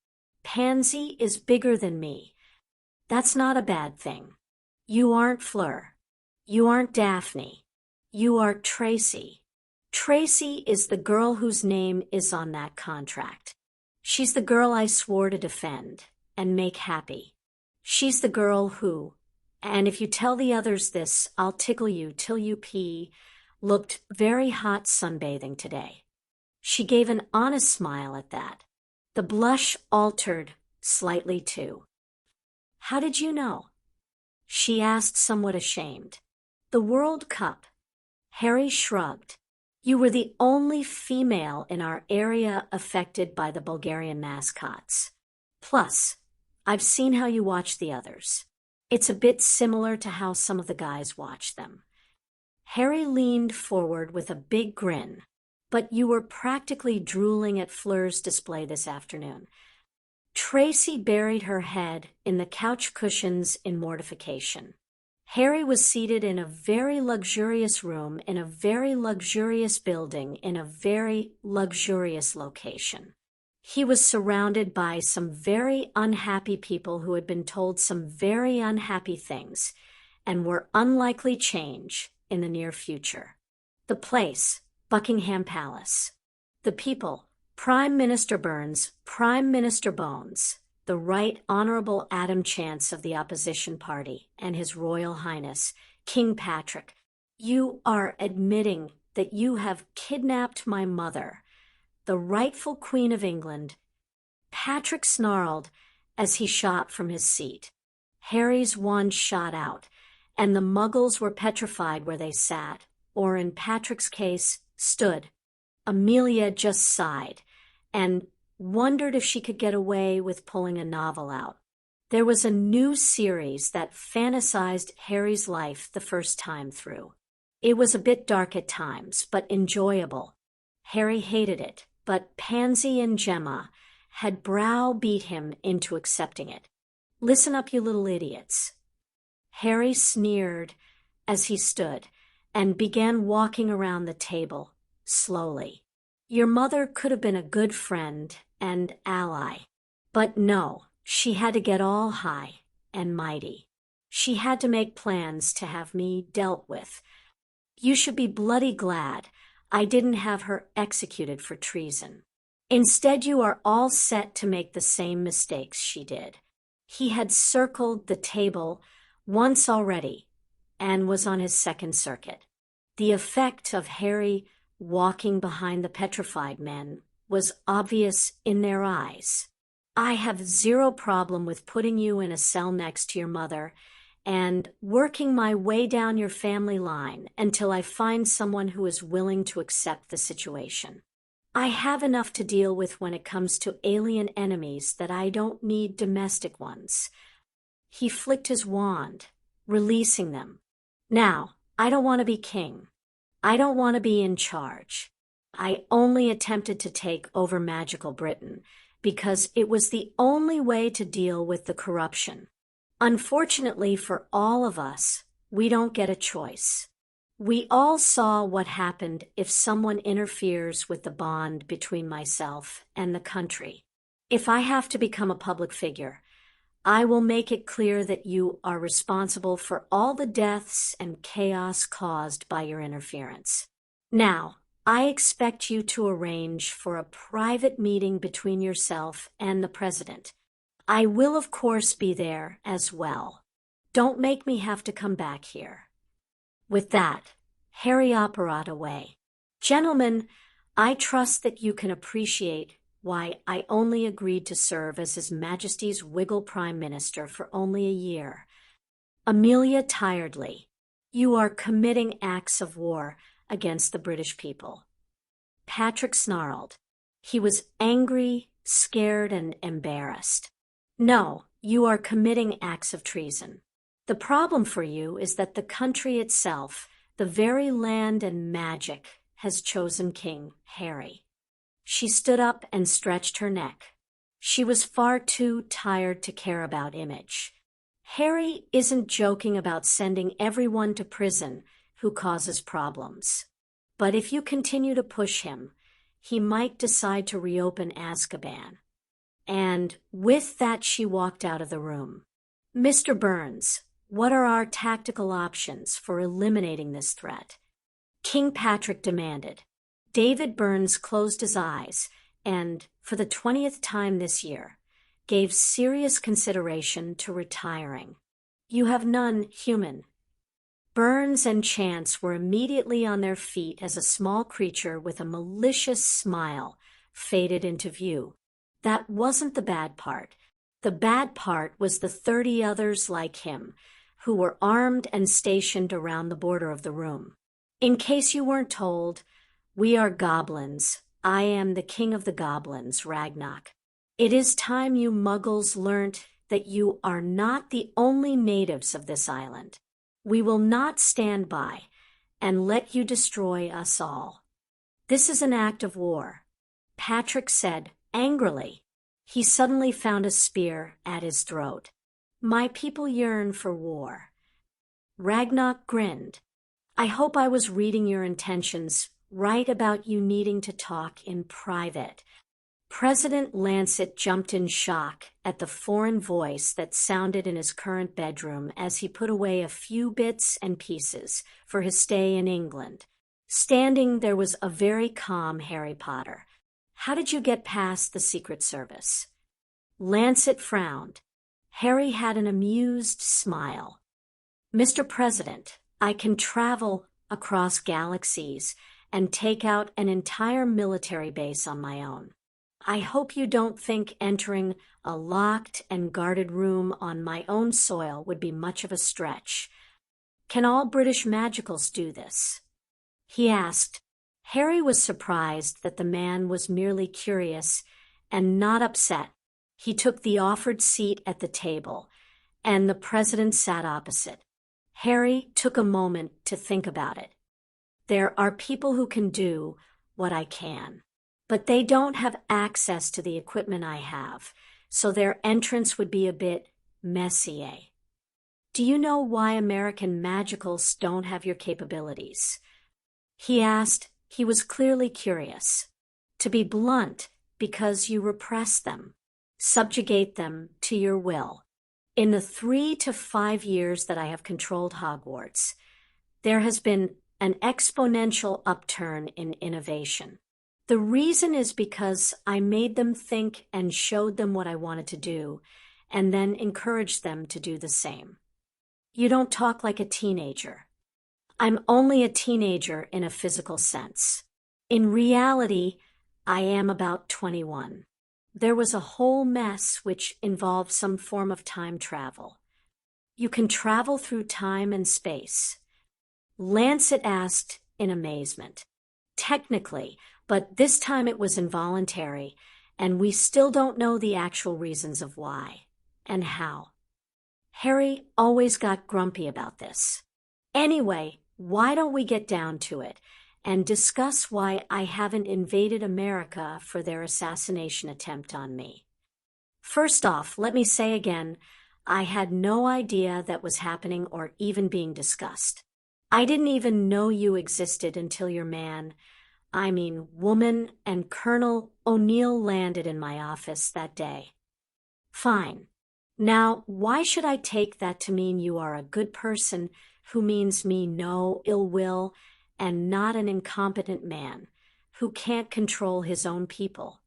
Pansy is bigger than me. That's not a bad thing. You aren't Fleur. You aren't Daphne. You are Tracy. Tracy is the girl whose name is on that contract. She's the girl I swore to defend and make happy. She's the girl who, and if you tell the others this, I'll tickle you till you pee, looked very hot sunbathing today. She gave an honest smile at that. The blush altered slightly too. How did you know? She asked, somewhat ashamed. The World Cup. Harry shrugged. You were the only female in our area affected by the Bulgarian mascots. Plus, I've seen how you watch the others. It's a bit similar to how some of the guys watch them. Harry leaned forward with a big grin. But you were practically drooling at Fleur's display this afternoon. Tracy buried her head in the couch cushions in mortification. Harry was seated in a very luxurious room in a very luxurious building in a very luxurious location. He was surrounded by some very unhappy people who had been told some very unhappy things and were unlikely change in the near future. The place, Buckingham Palace. The people, Prime Minister Burns, Prime Minister Bones, the Right Honourable Adam Chance of the Opposition Party, and His Royal Highness, King Patrick. You are admitting that you have kidnapped my mother, the rightful Queen of England. Patrick snarled as he shot from his seat. Harry's wand shot out, and the muggles were petrified where they sat, or in Patrick's case, stood. Amelia just sighed and wondered if she could get away with pulling a novel out. There was a new series that fantasized Harry's life the first time through. It was a bit dark at times, but enjoyable. Harry hated it, but Pansy and Gemma had browbeat him into accepting it. Listen up, you little idiots. Harry sneered as he stood and began walking around the table, slowly. Your mother could have been a good friend and ally. But no, she had to get all high and mighty. She had to make plans to have me dealt with. You should be bloody glad I didn't have her executed for treason. Instead, you are all set to make the same mistakes she did. He had circled the table once already and was on his second circuit. The effect of Harry walking behind the petrified men was obvious in their eyes. I have zero problem with putting you in a cell next to your mother and working my way down your family line until I find someone who is willing to accept the situation. I have enough to deal with when it comes to alien enemies that I don't need domestic ones. He flicked his wand, releasing them. Now, I don't want to be king. I don't want to be in charge. I only attempted to take over magical Britain because it was the only way to deal with the corruption. Unfortunately for all of us, we don't get a choice. We all saw what happened if someone interferes with the bond between myself and the country. If I have to become a public figure, I will make it clear that you are responsible for all the deaths and chaos caused by your interference. Now, I expect you to arrange for a private meeting between yourself and the president. I will, of course, be there as well. Don't make me have to come back here. With that, Harry operated away. Gentlemen, I trust that you can appreciate why I only agreed to serve as His Majesty's Wiggle Prime Minister for only a year. Amelia tiredly, you are committing acts of war against the British people. Patrick snarled. He was angry scared and embarrassed. No, you are committing acts of treason. The problem for you is that the country itself, the very land and magic, has chosen King Harry. She stood up and stretched her neck. She was far too tired to care about image. Harry isn't joking about sending everyone to prison who causes problems. But if you continue to push him, he might decide to reopen Azkaban. And with that, she walked out of the room. Mr. Burns, what are our tactical options for eliminating this threat? King Patrick demanded. David Burns closed his eyes and, for the 20th time this year, gave serious consideration to retiring. You have none human. Burns and Chance were immediately on their feet as a small creature with a malicious smile faded into view. That wasn't the bad part. The bad part was the 30 others like him, who were armed and stationed around the border of the room. In case you weren't told, we are goblins. I am the king of the goblins, Ragnak. It is time you muggles learnt that you are not the only natives of this island. We will not stand by and let you destroy us all. This is an act of war, Patrick said angrily. He suddenly found a spear at his throat. My people yearn for war. Ragnak grinned. I hope I was reading your intentions right about you needing to talk in private. President Lancet jumped in shock at the foreign voice that sounded in his current bedroom as he put away a few bits and pieces for his stay in England. Standing there was a very calm Harry Potter. How did you get past the Secret Service? Lancet frowned. Harry had an amused smile. Mr. President, I can travel across galaxies and take out an entire military base on my own. I hope you don't think entering a locked and guarded room on my own soil would be much of a stretch. Can all British magicals do this? He asked. Harry was surprised that the man was merely curious and not upset. He took the offered seat at the table, and the president sat opposite. Harry took a moment to think about it. There are people who can do what I can, but they don't have access to the equipment I have, so their entrance would be a bit messier. Do you know why American magicals don't have your capabilities? He asked. He was clearly curious. To be blunt, because you repress them, subjugate them to your will. In the 3 to 5 years that I have controlled Hogwarts, there has been an exponential upturn in innovation. The reason is because I made them think and showed them what I wanted to do, and then encouraged them to do the same. You don't talk like a teenager. I'm only a teenager in a physical sense. In reality, I am about 21. There was a whole mess which involved some form of time travel. You can travel through time and space. Lancet asked in amazement. Technically, but this time it was involuntary, and we still don't know the actual reasons of why and how. Harry always got grumpy about this. Anyway, why don't we get down to it and discuss why I haven't invaded America for their assassination attempt on me? First off, let me say again, I had no idea that was happening or even being discussed. I didn't even know you existed until your woman and Colonel O'Neill landed in my office that day. Fine. Now, why should I take that to mean you are a good person who means me no ill will and not an incompetent man who can't control his own people?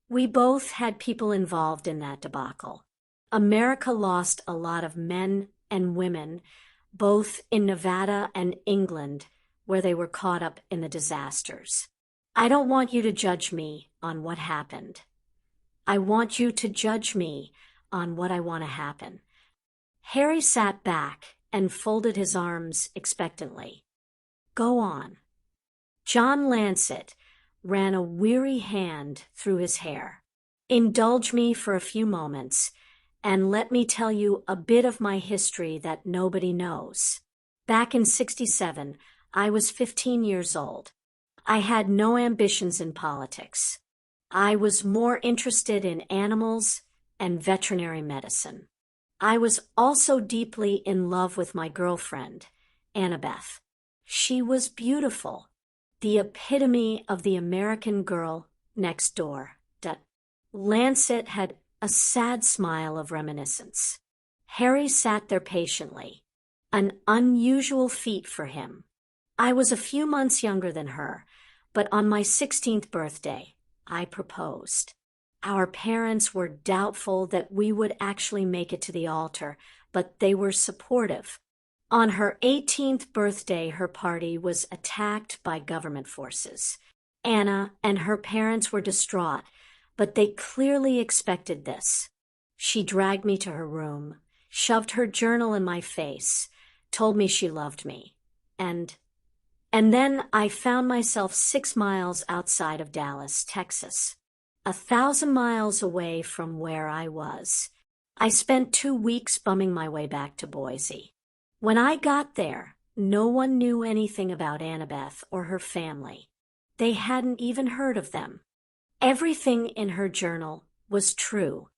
We both had people involved in that debacle. America lost a lot of men and women, both in Nevada and England, where they were caught up in the disasters. I don't want you to judge me on what happened. I want you to judge me on what I want to happen. Harry sat back and folded his arms expectantly. Go on. John Lancet ran a weary hand through his hair. Indulge me for a few moments, and let me tell you a bit of my history that nobody knows. Back in '67, I was 15 years old. I had no ambitions in politics. I was more interested in animals and veterinary medicine. I was also deeply in love with my girlfriend, Annabeth. She was beautiful, the epitome of the American girl next door. Lancet had a sad smile of reminiscence. Harry sat there patiently, an unusual feat for him. I was a few months younger than her, but on my 16th birthday, I proposed. Our parents were doubtful that we would actually make it to the altar, but they were supportive. On her 18th birthday, her party was attacked by government forces. Anna and her parents were distraught, but they clearly expected this. She dragged me to her room, shoved her journal in my face, told me she loved me. And then I found myself 6 miles outside of Dallas, Texas, 1,000 miles away from where I was. I spent 2 weeks bumming my way back to Boise. When I got there, no one knew anything about Annabeth or her family. They hadn't even heard of them. Everything in her journal was true.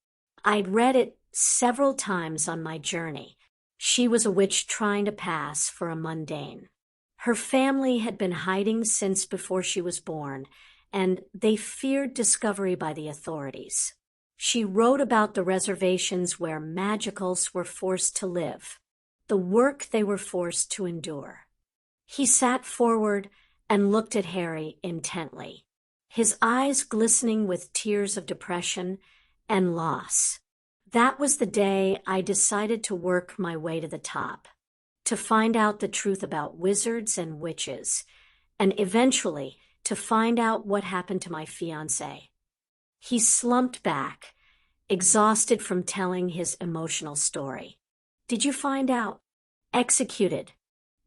I'd read it several times on my journey. She was a witch trying to pass for a mundane. Her family had been hiding since before she was born, and they feared discovery by the authorities. She wrote about the reservations where magicals were forced to live, the work they were forced to endure. He sat forward and looked at Harry intently, his eyes glistening with tears of depression and loss. That was the day I decided to work my way to the top, to find out the truth about wizards and witches, and eventually to find out what happened to my fiancé. He slumped back, exhausted from telling his emotional story. Did you find out? Executed.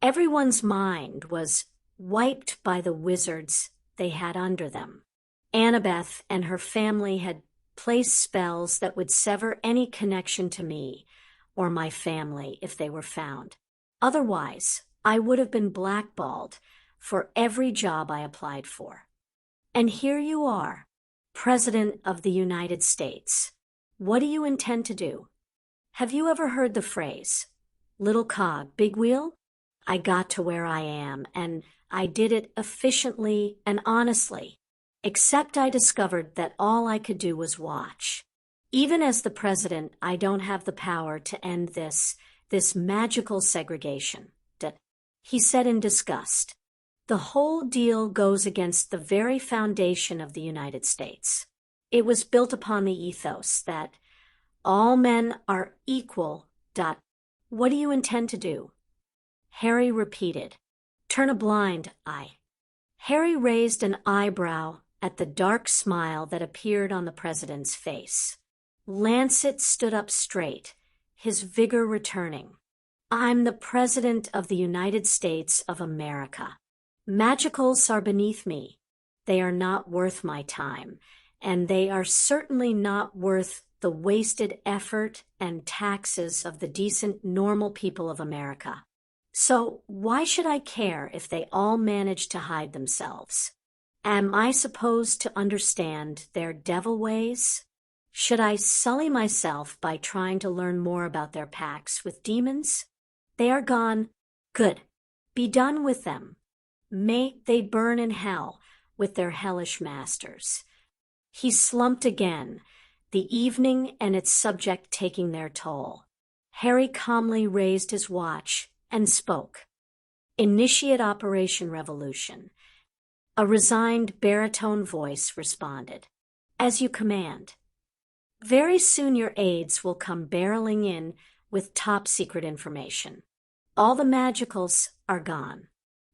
Everyone's mind was wiped by the wizards they had under them. Annabeth and her family had placed spells that would sever any connection to me or my family if they were found. Otherwise, I would have been blackballed for every job I applied for. And here you are, President of the United States. What do you intend to do? Have you ever heard the phrase, little cog, big wheel? I got to where I am, and I did it efficiently and honestly, except I discovered that all I could do was watch. Even as the president, I don't have the power to end this magical segregation, he said in disgust. The whole deal goes against the very foundation of the United States. It was built upon the ethos that all men are equal. What do you intend to do? Harry repeated, turn a blind eye. Harry raised an eyebrow at the dark smile that appeared on the president's face. Lancet stood up straight, his vigor returning. I'm the President of the United States of America. Magicals are beneath me. They are not worth my time, and they are certainly not worth the wasted effort and taxes of the decent, normal people of America. So why should I care if they all manage to hide themselves? Am I supposed to understand their devil ways? Should I sully myself by trying to learn more about their pacts with demons? They are gone. Good. Be done with them. May they burn in hell with their hellish masters. He slumped again, the evening and its subject taking their toll. Harry calmly raised his watch and spoke. Initiate Operation Revolution. A resigned baritone voice responded. As you command. Very soon your aides will come barreling in with top-secret information. All the magicals are gone.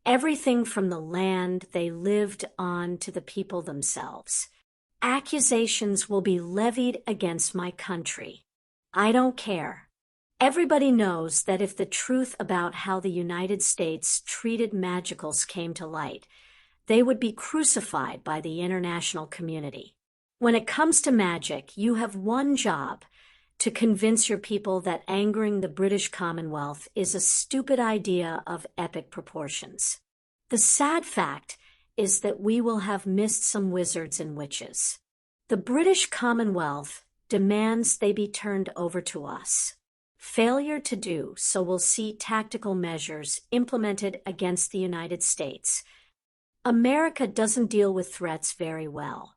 Everything from the land they lived on to the people themselves. Accusations will be levied against my country. I don't care. Everybody knows that if the truth about how the United States treated magicals came to light, they would be crucified by the international community. When it comes to magic, you have one job: to convince your people that angering the British Commonwealth is a stupid idea of epic proportions. The sad fact is that we will have missed some wizards and witches. The British Commonwealth demands they be turned over to us. Failure to do so will see tactical measures implemented against the United States. America doesn't deal with threats very well.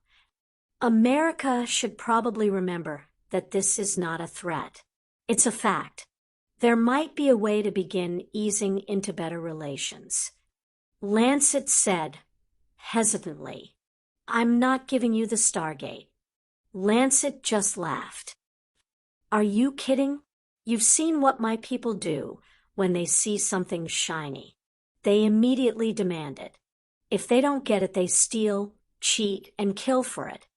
America should probably remember that this is not a threat. It's a fact. There might be a way to begin easing into better relations. Lancet said, hesitantly, "I'm not giving you the Stargate." Lancet just laughed. "Are you kidding? You've seen what my people do when they see something shiny. They immediately demand it. If they don't get it, they steal, cheat, and kill for it.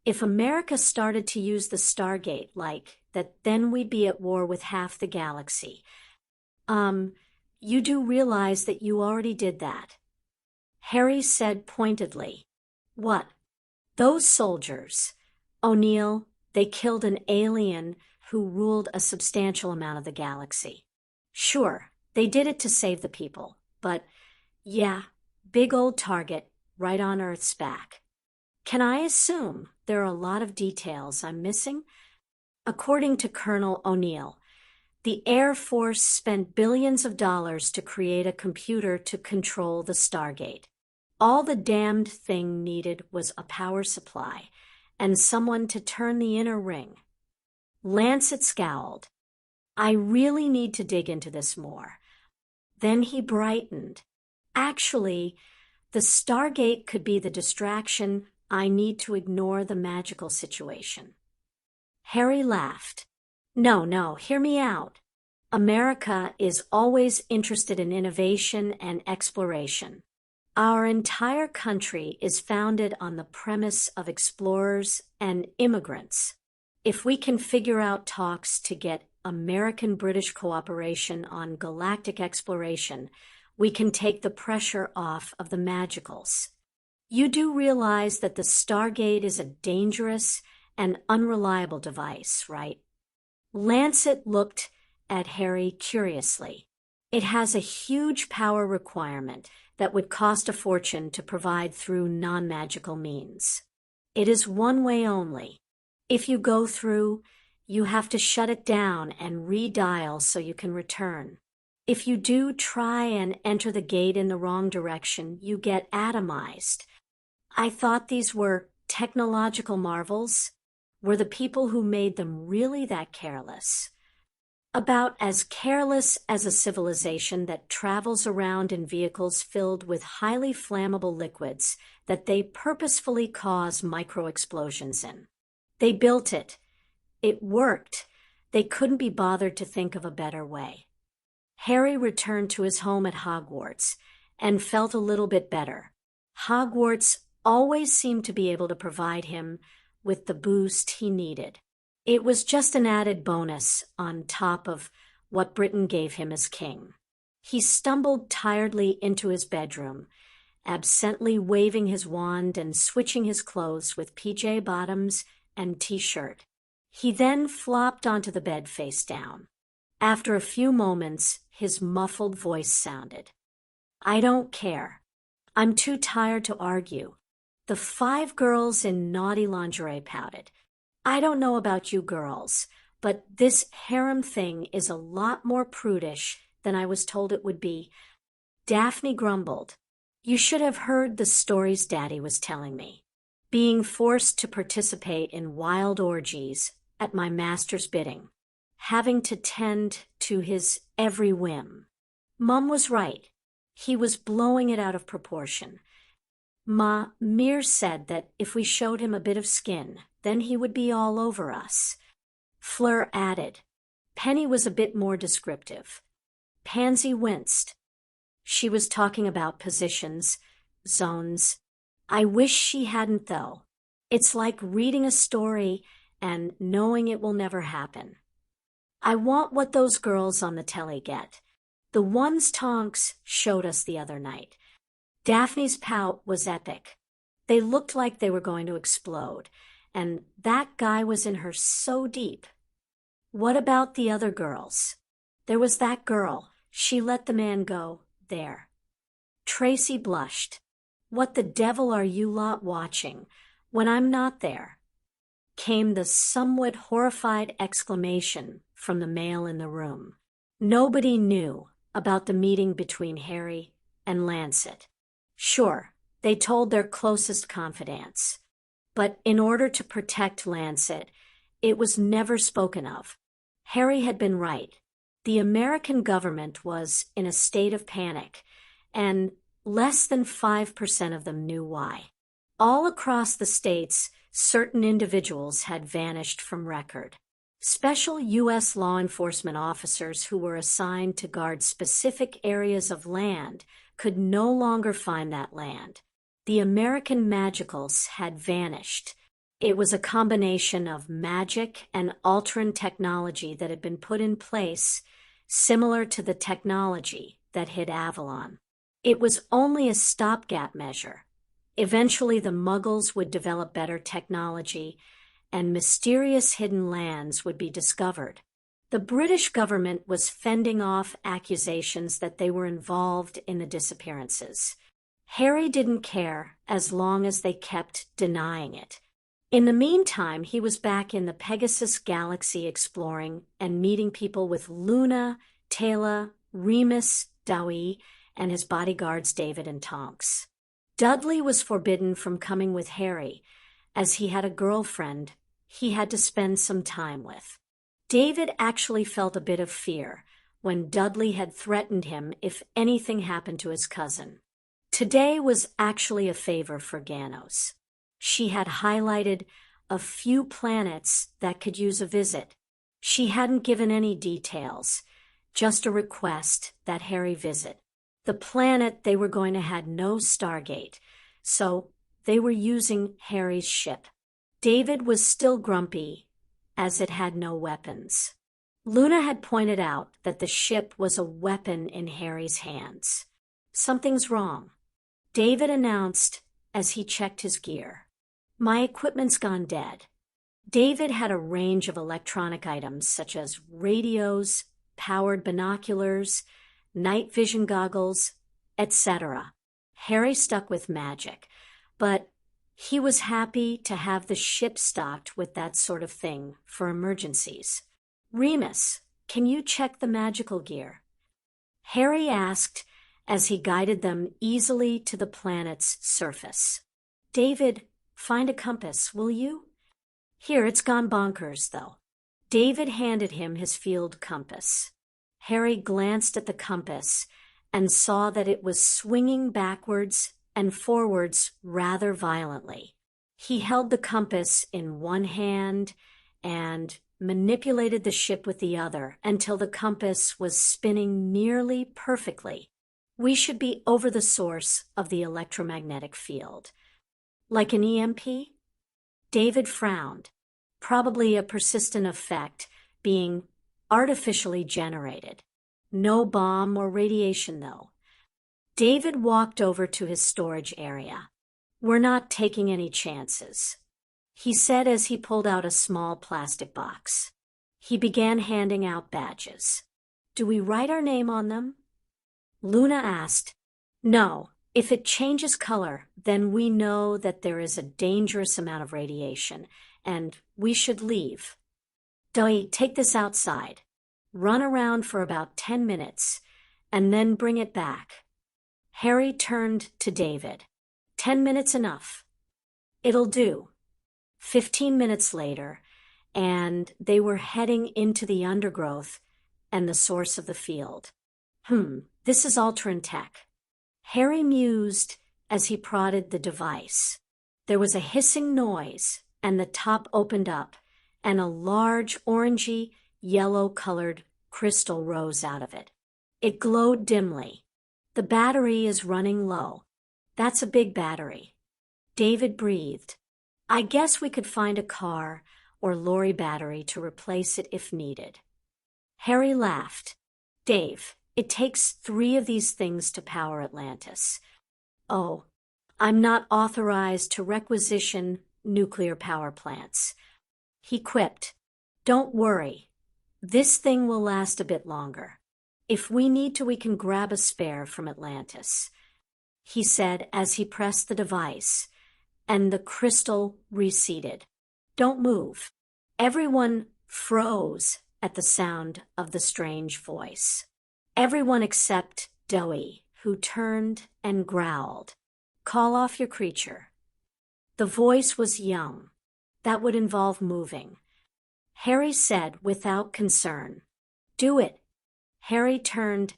If America started to use the Stargate like that, then we'd be at war with half the galaxy. You do realize that you already did that?" Harry said pointedly. "What?" "Those soldiers. O'Neill, they killed an alien who ruled a substantial amount of the galaxy. Sure, they did it to save the people, but yeah, big old target right on Earth's back. Can I assume there are a lot of details I'm missing?" According to Colonel O'Neill, the Air Force spent billions of dollars to create a computer to control the Stargate. All the damned thing needed was a power supply and someone to turn the inner ring. Lancet scowled. "I really need to dig into this more." Then he brightened. "Actually, the Stargate could be the distraction I need to ignore the magical situation." Harry laughed. No, hear me out. America is always interested in innovation and exploration. Our entire country is founded on the premise of explorers and immigrants. If we can figure out talks to get American-British cooperation on galactic exploration, we can take the pressure off of the magicals. You do realize that the Stargate is a dangerous and unreliable device, right? Lancet looked at Harry curiously. "It has a huge power requirement that would cost a fortune to provide through non-magical means. It is one way only. If you go through, you have to shut it down and redial so you can return. If you do try and enter the gate in the wrong direction, you get atomized. I thought these were technological marvels. Were the people who made them really that careless?" "About as careless as a civilization that travels around in vehicles filled with highly flammable liquids that they purposefully cause micro-explosions in. They built it. It worked. They couldn't be bothered to think of a better way." Harry returned to his home at Hogwarts and felt a little bit better. Hogwarts always seemed to be able to provide him with the boost he needed. It was just an added bonus on top of what Britain gave him as king. He stumbled tiredly into his bedroom, absently waving his wand and switching his clothes with PJ bottoms and t-shirt. He then flopped onto the bed face down. After a few moments, his muffled voice sounded. "I don't care. I'm too tired to argue." The 5 girls in naughty lingerie pouted. "I don't know about you girls, but this harem thing is a lot more prudish than I was told it would be." Daphne grumbled. "You should have heard the stories Daddy was telling me. Being forced to participate in wild orgies at my master's bidding. Having to tend to his every whim. Mum was right. He was blowing it out of proportion. Mir said that if we showed him a bit of skin, then he would be all over us." Fleur added. Penny was a bit more descriptive. Pansy winced. She was talking about positions, zones. I wish she hadn't, though. It's like reading a story and knowing it will never happen. I want what those girls on the telly get. The ones Tonks showed us the other night. Daphne's pout was epic. They looked like they were going to explode, and that guy was in her so deep. What about the other girls? There was that girl. She let the man go. There. Tracy blushed. What the devil are you lot watching when I'm not there? Came the somewhat horrified exclamation from the male in the room. Nobody knew about the meeting between Harry and Lancet. Sure, they told their closest confidants, but in order to protect Lancet, it was never spoken of. Harry had been right. The American government was in a state of panic, and less than 5% of them knew why. All across the states, certain individuals had vanished from record. Special U.S. law enforcement officers who were assigned to guard specific areas of land could no longer find that land. The American magicals had vanished. It was a combination of magic and altering technology that had been put in place, similar to the technology that hit Avalon. It was only a stopgap measure. Eventually, the Muggles would develop better technology, and mysterious hidden lands would be discovered. The British government was fending off accusations that they were involved in the disappearances. Harry didn't care as long as they kept denying it. In the meantime, he was back in the Pegasus Galaxy exploring and meeting people with Luna, Taylor, Remus, Dewey, and his bodyguards David and Tonks. Dudley was forbidden from coming with Harry, as he had a girlfriend he had to spend some time with. David actually felt a bit of fear when Dudley had threatened him if anything happened to his cousin. Today was actually a favor for Ganos. She had highlighted a few planets that could use a visit. She hadn't given any details, just a request that Harry visit. The planet they were going to had no Stargate, so they were using Harry's ship. David was still grumpy, as it had no weapons. Luna had pointed out that the ship was a weapon in Harry's hands. Something's wrong, David announced as he checked his gear. My equipment's gone dead. David had a range of electronic items such as radios, powered binoculars, night vision goggles, etc. Harry stuck with magic, but he was happy to have the ship stocked with that sort of thing for emergencies. Remus, can you check the magical gear? Harry asked as he guided them easily to the planet's surface. David, find a compass, will you? Here, it's gone bonkers, though. David handed him his field compass. Harry glanced at the compass and saw that it was swinging backwards and forwards rather violently. He held the compass in one hand and manipulated the ship with the other until the compass was spinning nearly perfectly. We should be over the source of the electromagnetic field. Like an EMP? David frowned. Probably a persistent effect being artificially generated. No bomb or radiation, though. David walked over to his storage area. We're not taking any chances, he said as he pulled out a small plastic box. He began handing out badges. Do we write our name on them? Luna asked. No, if it changes color, then we know that there is a dangerous amount of radiation, and we should leave. Dewey, take this outside. Run around for about 10 minutes, and then bring it back. Harry turned to David. 10 minutes enough. It'll do. 15 minutes later, and they were heading into the undergrowth and the source of the field. This is Altran tech. Harry mused as he prodded the device. There was a hissing noise, and the top opened up, and a large orangey, yellow-colored crystal rose out of it. It glowed dimly. The battery is running low. That's a big battery. David breathed. I guess we could find a car or lorry battery to replace it if needed. Harry laughed. Dave, it takes 3 of these things to power Atlantis. Oh, I'm not authorized to requisition nuclear power plants. He quipped, "Don't worry. This thing will last a bit longer. If we need to, we can grab a spare from Atlantis," he said as he pressed the device, and the crystal receded. "Don't move." Everyone froze at the sound of the strange voice. Everyone except Dewey, who turned and growled, "Call off your creature." The voice was young. That would involve moving. Harry said without concern, "Do it." Harry turned,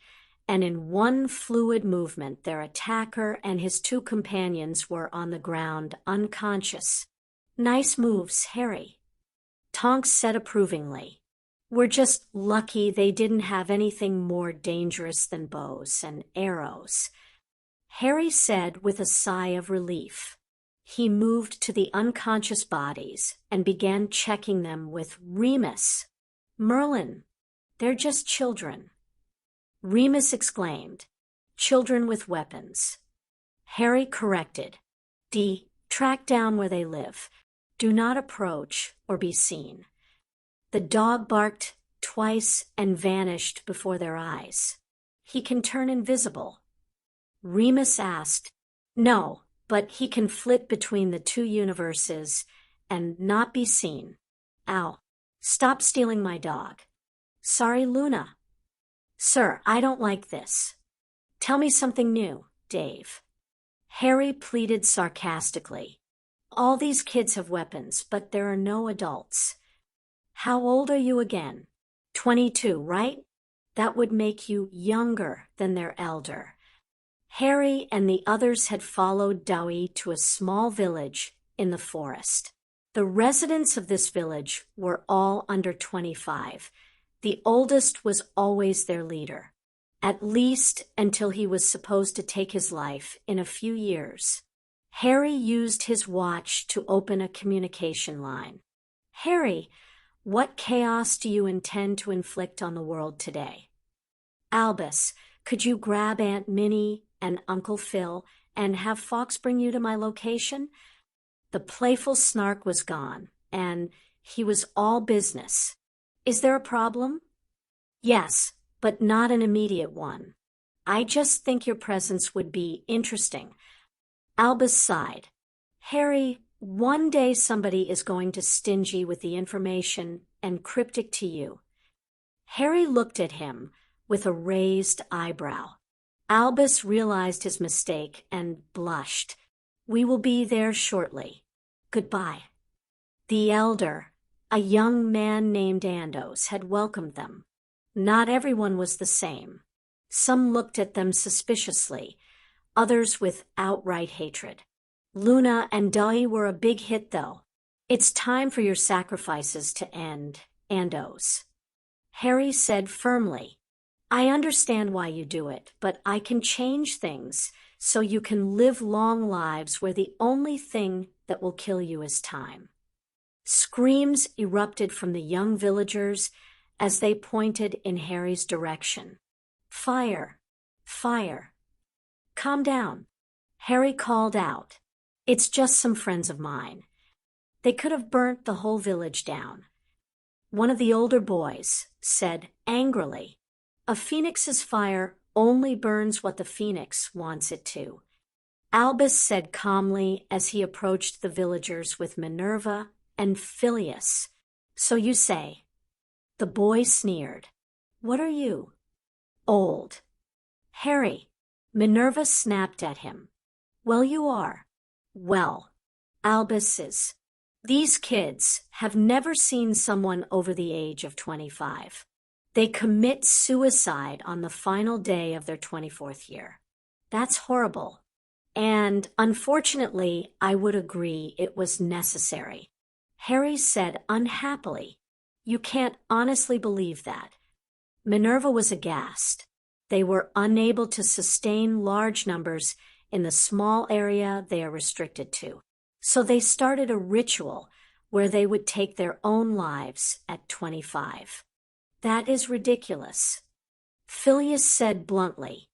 and in one fluid movement their attacker and his two companions were on the ground, unconscious. "Nice moves, Harry," Tonks said approvingly. "We're just lucky they didn't have anything more dangerous than bows and arrows," Harry said with a sigh of relief. He moved to the unconscious bodies and began checking them with Remus. "Merlin, they're just children." Remus exclaimed, "Children with weapons." Harry corrected, "Track down where they live. Do not approach or be seen." The dog barked twice and vanished before their eyes. "He can turn invisible?" Remus asked. "No, but he can flit between the two universes and not be seen." "Ow. Stop stealing my dog." "Sorry, Luna." "Sir, I don't like this." "Tell me something new, Dave." Harry pleaded sarcastically. "All these kids have weapons, but there are no adults." "How old are you again?" 22, right? That would make you younger than their elder." Harry and the others had followed Dewey to a small village in the forest. The residents of this village were all under 25. The oldest was always their leader, at least until he was supposed to take his life in a few years. Harry used his watch to open a communication line. "Harry, what chaos do you intend to inflict on the world today?" "Albus, could you grab Aunt Minnie and Uncle Phil and have Fox bring you to my location?" The playful snark was gone, and he was all business. "Is there a problem?" "Yes, but not an immediate one. I just think your presence would be interesting." Albus sighed. "Harry, one day somebody is going to stingy with the information and cryptic to you." Harry looked at him with a raised eyebrow. Albus realized his mistake and blushed. "We will be there shortly. Goodbye." The elder, a young man named Andos, had welcomed them. Not everyone was the same. Some looked at them suspiciously, others with outright hatred. Luna and Dewey were a big hit, though. "It's time for your sacrifices to end, Andos," Harry said firmly. "I understand why you do it, but I can change things so you can live long lives where the only thing that will kill you is time." Screams erupted from the young villagers as they pointed in Harry's direction. "Fire! Fire!" "Calm down," Harry called out. "It's just some friends of mine. They could have burnt the whole village down." One of the older boys said angrily, "A phoenix's fire only burns what the phoenix wants it to." Albus said calmly as he approached the villagers with Minerva and Phileas, "So you say." The boy sneered. "What are you?" "Old." "Harry," Minerva snapped at him. "Well, you are." "Well," Albus is. "These kids have never seen someone over the age of 25. They commit suicide on the final day of their 24th year. That's horrible. And unfortunately, I would agree it was necessary." Harry said unhappily, "You can't honestly believe that." Minerva was aghast. They were unable to sustain large numbers in the small area they are restricted to. So they started a ritual where they would take their own lives at 25. "That is ridiculous." Phileas said bluntly,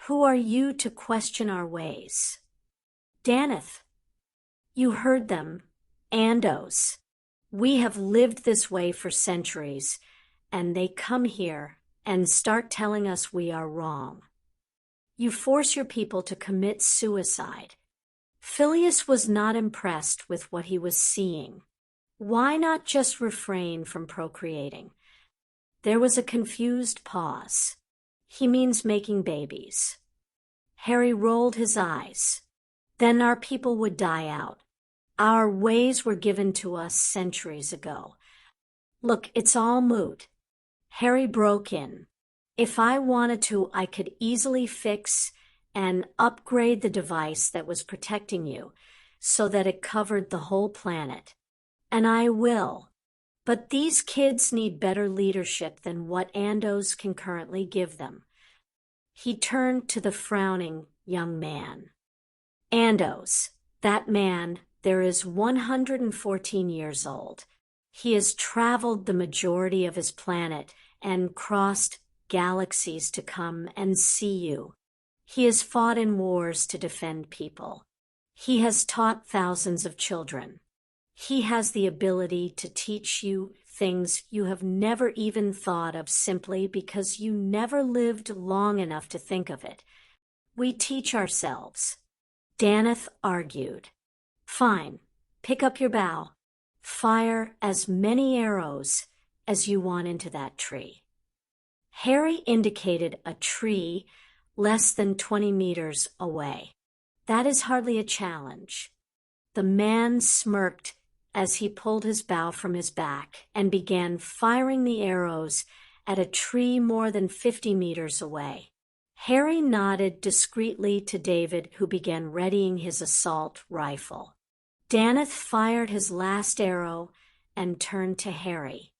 "Who are you to question our ways?" "Daneth." "You heard them. Andos. We have lived this way for centuries, and they come here and start telling us we are wrong. You force your people to commit suicide. Phileas was not impressed with what he was seeing. Why not just refrain from procreating? There was a confused pause. He means making babies. Harry rolled his eyes. Then our people would die out. Our ways were given to us centuries ago. Look, it's all moot. Harry broke in. If I wanted to, I could easily fix and upgrade the device that was protecting you so that it covered the whole planet. And I will. But these kids need better leadership than what Andos can currently give them. He turned to the frowning young man. Andos, that man, there is 114 years old. He has traveled the majority of his planet and crossed galaxies to come and see you. He has fought in wars to defend people. He has taught thousands of children. He has the ability to teach you things you have never even thought of simply because you never lived long enough to think of it. We teach ourselves. Daneth argued. Fine, pick up your bow. Fire as many arrows as you want into that tree. Harry indicated a tree less than 20 meters away. That is hardly a challenge. The man smirked as he pulled his bow from his back and began firing the arrows at a tree more than 50 meters away. Harry nodded discreetly to David, who began readying his assault rifle. Daneth fired his last arrow and turned to Harry.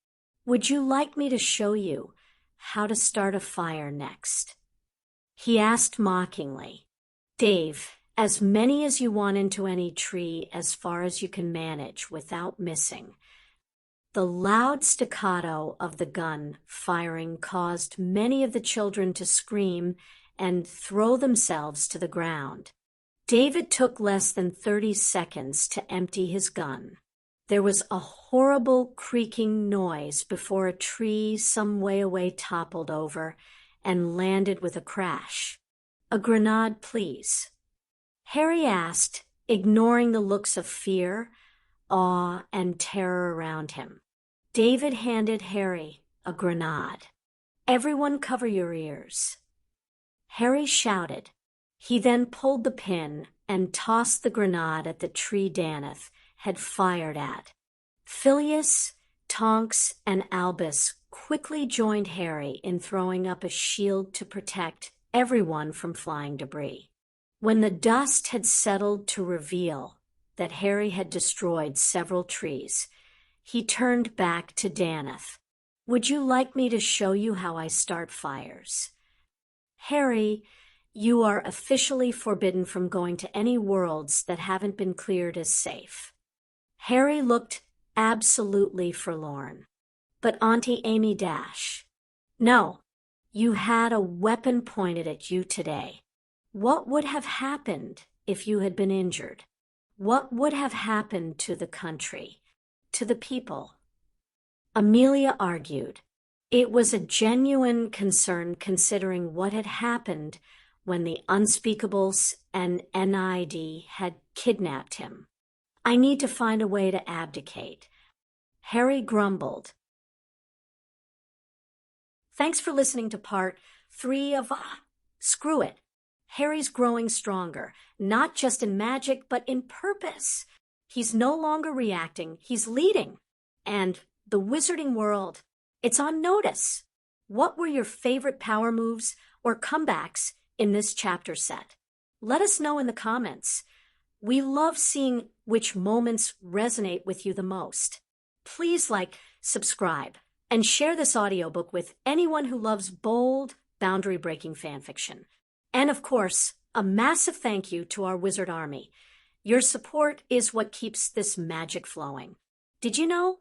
Would you like me to show you how to start a fire next? He asked mockingly. Dave, as many as you want into any tree as far as you can manage without missing. The loud staccato of the gun firing caused many of the children to scream and throw themselves to the ground. David took less than 30 seconds to empty his gun. There was a horrible creaking noise before a tree some way away toppled over and landed with a crash. A grenade, please. Harry asked, ignoring the looks of fear, awe, and terror around him. David handed Harry a grenade. Everyone cover your ears. Harry shouted. He then pulled the pin and tossed the grenade at the tree Daneth had fired at. Phileas, Tonks, and Albus quickly joined Harry in throwing up a shield to protect everyone from flying debris. When the dust had settled to reveal that Harry had destroyed several trees, he turned back to Daneth. Would you like me to show you how I start fires? Harry, you are officially forbidden from going to any worlds that haven't been cleared as safe. Harry looked absolutely forlorn. But Auntie Amy Dash, no, you had a weapon pointed at you today. What would have happened if you had been injured? What would have happened to the country, to the people? Amelia argued. It was a genuine concern considering what had happened when the Unspeakables and NID had kidnapped him. I need to find a way to abdicate. Harry grumbled. Thanks for listening to part 3 of Screw It. Harry's growing stronger, not just in magic, but in purpose. He's no longer reacting, he's leading. And the wizarding world, it's on notice. What were your favorite power moves or comebacks in this chapter set? Let us know in the comments. We love seeing which moments resonate with you the most. Please like, subscribe, and share this audiobook with anyone who loves bold, boundary-breaking fanfiction. And of course, a massive thank you to our Wizard Army. Your support is what keeps this magic flowing. Did you know?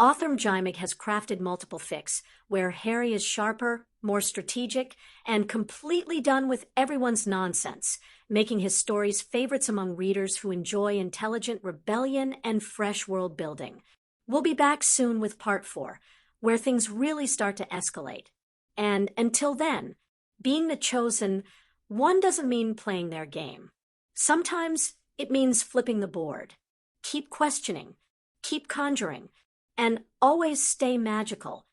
author mjimeyg has crafted multiple fics, where Harry is sharper, more strategic, and completely done with everyone's nonsense, making his stories favorites among readers who enjoy intelligent rebellion and fresh world building. We'll be back soon with part 4, where things really start to escalate. And until then, being the chosen, one doesn't mean playing their game. Sometimes it means flipping the board. Keep questioning, keep conjuring, and always stay magical,